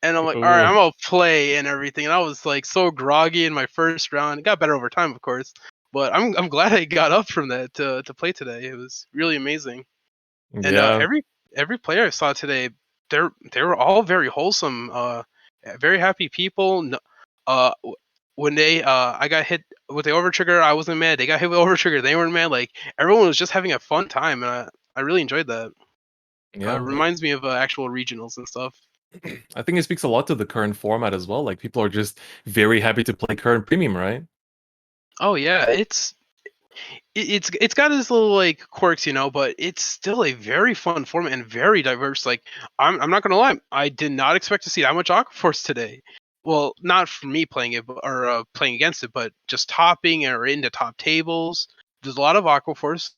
And I'm like, all right, Ooh. I'm gonna play and everything. And I was like so groggy in my first round. It got better over time, of course, but I'm glad I got up from that to play today. It was really amazing. And Yeah. every player I saw today, they were all very wholesome, very happy people. When they I got hit with the overtrigger, I wasn't mad. They got hit with overtrigger, they weren't mad. Like everyone was just having a fun time, and I really enjoyed that. Yeah. Reminds me of actual regionals and stuff. I think it speaks a lot to the current format as well. Like people are just very happy to play current premium, right? Oh yeah, it's got its little like quirks, but it's still a very fun format and very diverse. Like I'm not gonna lie, I did not expect to see that much Aquaforce today. Well, not for me playing it or playing against it, but just topping or into top tables. There's a lot of Aquaforce.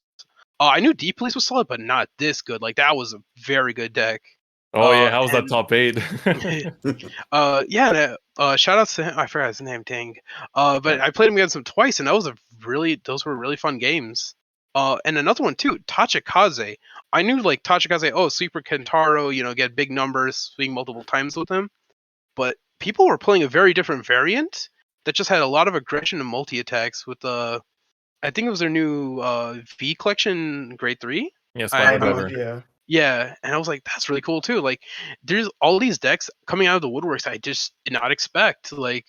I knew Deep Police was solid, but not this good. Like that was a very good deck. Oh yeah, how was that And top 8? yeah, and, shout outs to him. I forgot his name, dang. But Yeah. I played him against him twice, and those were really fun games. And another one too, Tachikaze. I knew like Tachikaze, Super Kentaro, get big numbers, swing multiple times with him. But people were playing a very different variant that just had a lot of aggression and multi attacks with I think it was their new V collection grade 3. Yeah, I Spider don't know. Driver. Yeah. Yeah, and I was like, that's really cool too. Like, there's all these decks coming out of the woodworks I just did not expect. Like,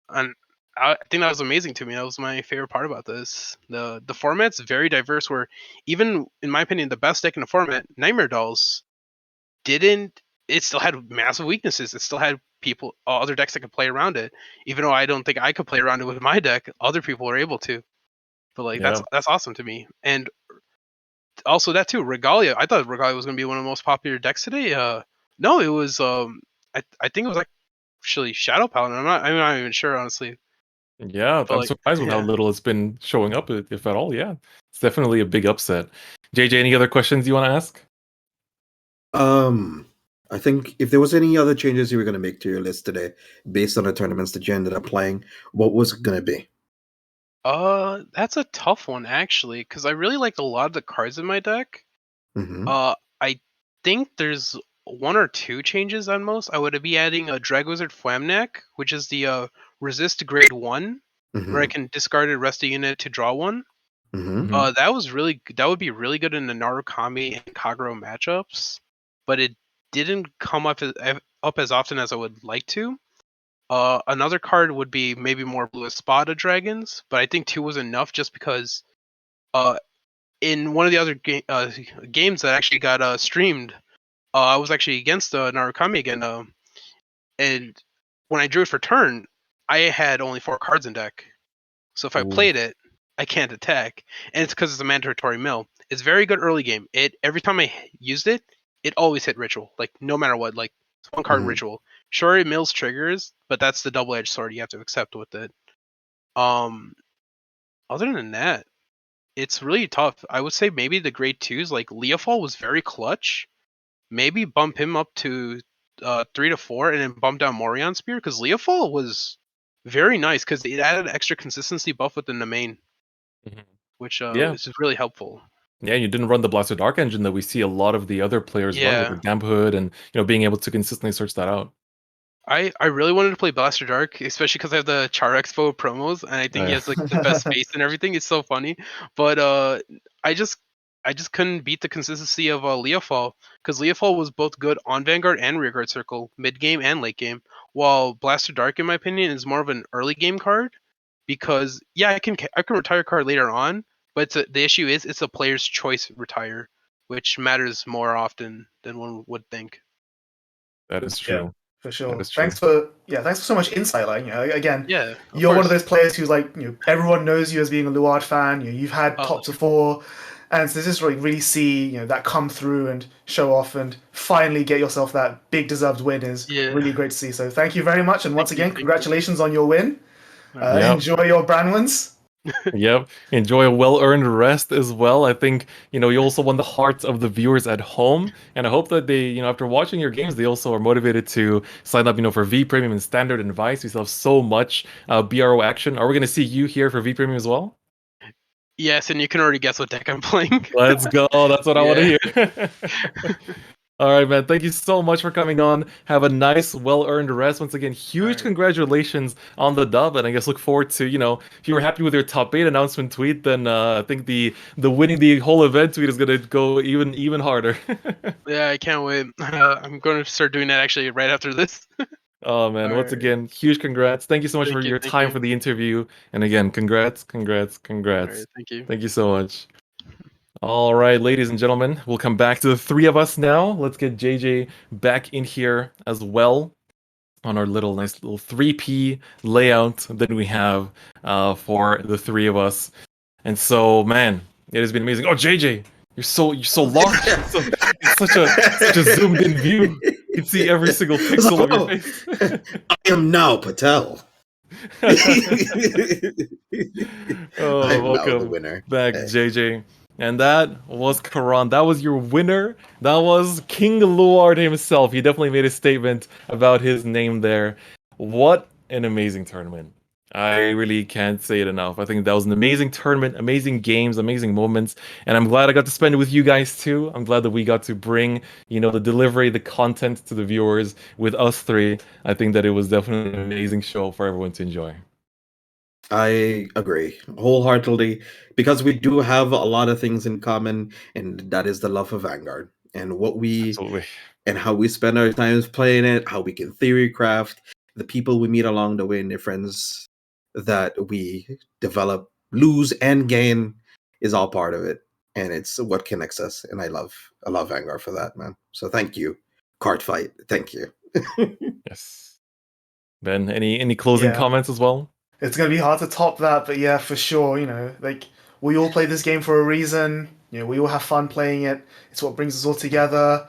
and I think that was amazing to me. That was my favorite part about this. The format's very diverse. Where even in my opinion, the best deck in the format, Nightmare Dolls, didn't. It still had massive weaknesses. It still had other decks that could play around it. Even though I don't think I could play around it with my deck, other people were able to. But like, Yeah. that's awesome to me. And also that too, Regalia. I thought Regalia was going to be one of the most popular decks today. No, it was. I think it was actually Shadow Paladin. I'm not even sure honestly. Yeah, But I'm like, surprised with how yeah. little it's been showing up, if at all. Yeah, it's definitely a big upset. JJ, any other questions you want to ask? I think if there was any other changes you were going to make to your list today, based on the tournaments that you ended up playing, what was it going to be? That's a tough one actually, because I really liked a lot of the cards in my deck. I think there's 1 or 2 changes on most. I would be adding a Drag Wizard Flamneck, which is the resist grade 1, where I can discard a rest a unit to draw 1. That would be really good in the Narukami and Kagero matchups, but it didn't come up as often as I would like to. Another card would be maybe more Blue Espada Dragons, but I think 2 was enough just because in one of the other games that actually got streamed, I was actually against Narukami again, and when I drew it for turn, I had only 4 cards in deck. So if I played it, I can't attack, and it's because it's a mandatory mill. It's very good early game. Every time I used it, it always hit ritual, like no matter what. Like it's 1 card ritual. Sure, it mills triggers, but that's the double-edged sword you have to accept with it. Other than that, it's really tough. I would say maybe the grade 2s, like Leofall was very clutch. Maybe bump him up to 3 to 4, and then bump down Morion Spear, because Leofall was very nice because it added extra consistency buff within the main, which is really helpful. Yeah, you didn't run the Blaster Dark engine that we see a lot of the other players run with the Damp Hood, and being able to consistently search that out. I really wanted to play Blaster Dark, especially because I have the Char Expo promos, and I think he has like the best face and everything. It's so funny, but I just couldn't beat the consistency of Leofall, because Leofall was both good on Vanguard and Rearguard Circle, mid game and late game, while Blaster Dark, in my opinion, is more of an early game card, because I can retire a card later on, but the issue is it's a player's choice retire, which matters more often than one would think. That is true. For sure. Thanks for so much insight. Like, again, of you're one course. of those players who's like, everyone knows you as being a Luard fan. You've had top to 4, and so just really see that come through and show off, and finally get yourself that big deserved win is really great to see. So thank you very much, and once again, congratulations on your win. Enjoy your Branwins. Yep. Enjoy a well-earned rest as well. I think, you also won the hearts of the viewers at home. And I hope that they, after watching your games, they also are motivated to sign up, for V Premium and Standard and Vice. We still have so much BRO action. Are we going to see you here for V Premium as well? Yes, and you can already guess what deck I'm playing. Let's go. That's what I want to hear. All right, man. Thank you so much for coming on. Have a nice, well-earned rest. Once again, huge congratulations on the dub, and I guess look forward to, if you were happy with your top 8 announcement tweet, then I think the winning the whole event tweet is gonna go even harder. Yeah, I can't wait. I'm going to start doing that actually right after this. Oh man, once again, huge congrats. Thank you so much for your time for the interview. And again, congrats. Thank you. Thank you so much. All right, ladies and gentlemen, we'll come back to the 3 of us now. Let's get JJ back in here as well on our nice little 3P layout that we have for the 3 of us. And so, man, it has been amazing. Oh, JJ, you're so large. It's such a zoomed in view. You can see every single pixel of your face. I am now Patel. Welcome the winner. back, JJ. And that was Karan. That was your winner. That was King Luard himself. He definitely made a statement about his name there. What an amazing tournament. I really can't say it enough. I think that was an amazing tournament, amazing games, amazing moments. And I'm glad I got to spend it with you guys too. I'm glad that we got to bring, the delivery, the content to the viewers with us 3. I think that it was definitely an amazing show for everyone to enjoy. I agree wholeheartedly, because we do have a lot of things in common, and that is the love of Vanguard and and how we spend our times playing it, how we can theory craft, the people we meet along the way, and the friends that we develop, lose and gain is all part of it, and it's what connects us. And I love Vanguard for that, man. So thank you, Cardfight. Thank you. Yes. Ben, any closing comments as well? It's going to be hard to top that, but yeah, for sure, we all play this game for a reason. We all have fun playing it. It's what brings us all together.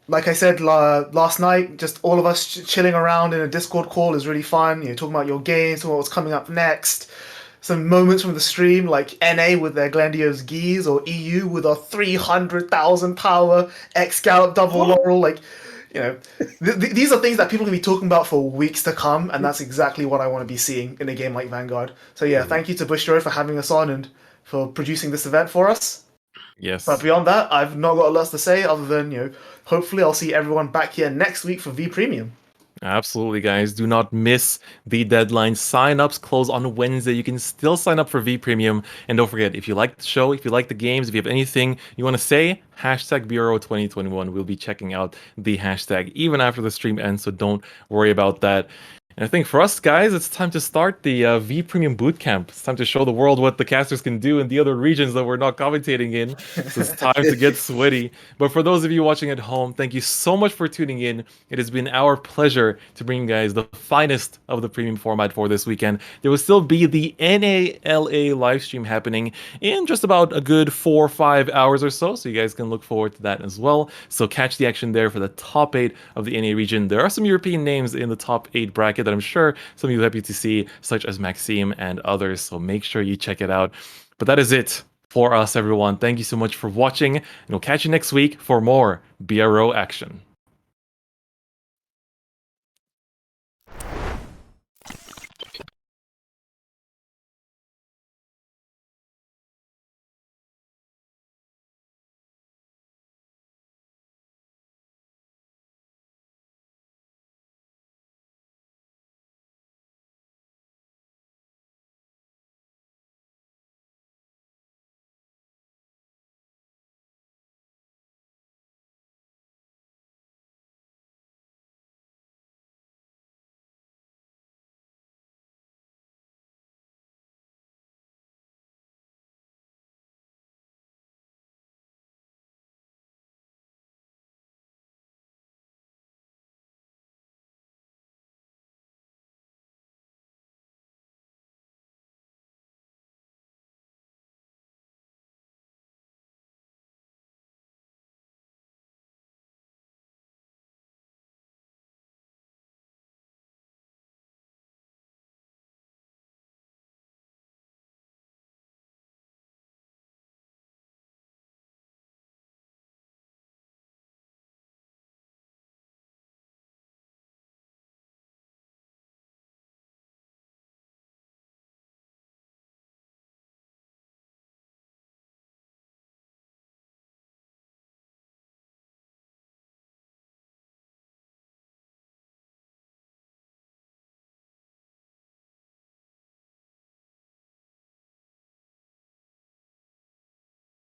Like I said last night, just all of us chilling around in a Discord call is really fun. Talking about your games, talking about what's coming up next. Some moments from the stream, like NA with their Glandios Geese, or EU with our 300,000 power X-Gallop double laurel, these are things that people can be talking about for weeks to come, and that's exactly what I want to be seeing in a game like Vanguard. So yeah, thank you to Bushiroad for having us on and for producing this event for us. Yes. But beyond that, I've not got a lot to say other than, hopefully I'll see everyone back here next week for V Premium. Absolutely, guys. Do not miss the deadline. Sign-ups close on Wednesday. You can still sign up for V Premium. And don't forget, if you like the show, if you like the games, if you have anything you want to say, hashtag Bureau 2021. We'll be checking out the hashtag even after the stream ends, so don't worry about that. And I think for us, guys, it's time to start the V Premium Bootcamp. It's time to show the world what the casters can do in the other regions that we're not commentating in. So it's time to get sweaty. But for those of you watching at home, thank you so much for tuning in. It has been our pleasure to bring you guys the finest of the premium format for this weekend. There will still be the NALA live stream happening in just about a good 4 or 5 hours or so. So you guys can look forward to that as well. So catch the action there for the top 8 of the NA region. There are some European names in the top 8 bracket that I'm sure some of you are happy to see, such as Maxime and others, so make sure you check it out. But that is it for us, everyone. Thank you so much for watching, and we'll catch you next week for more BRO action.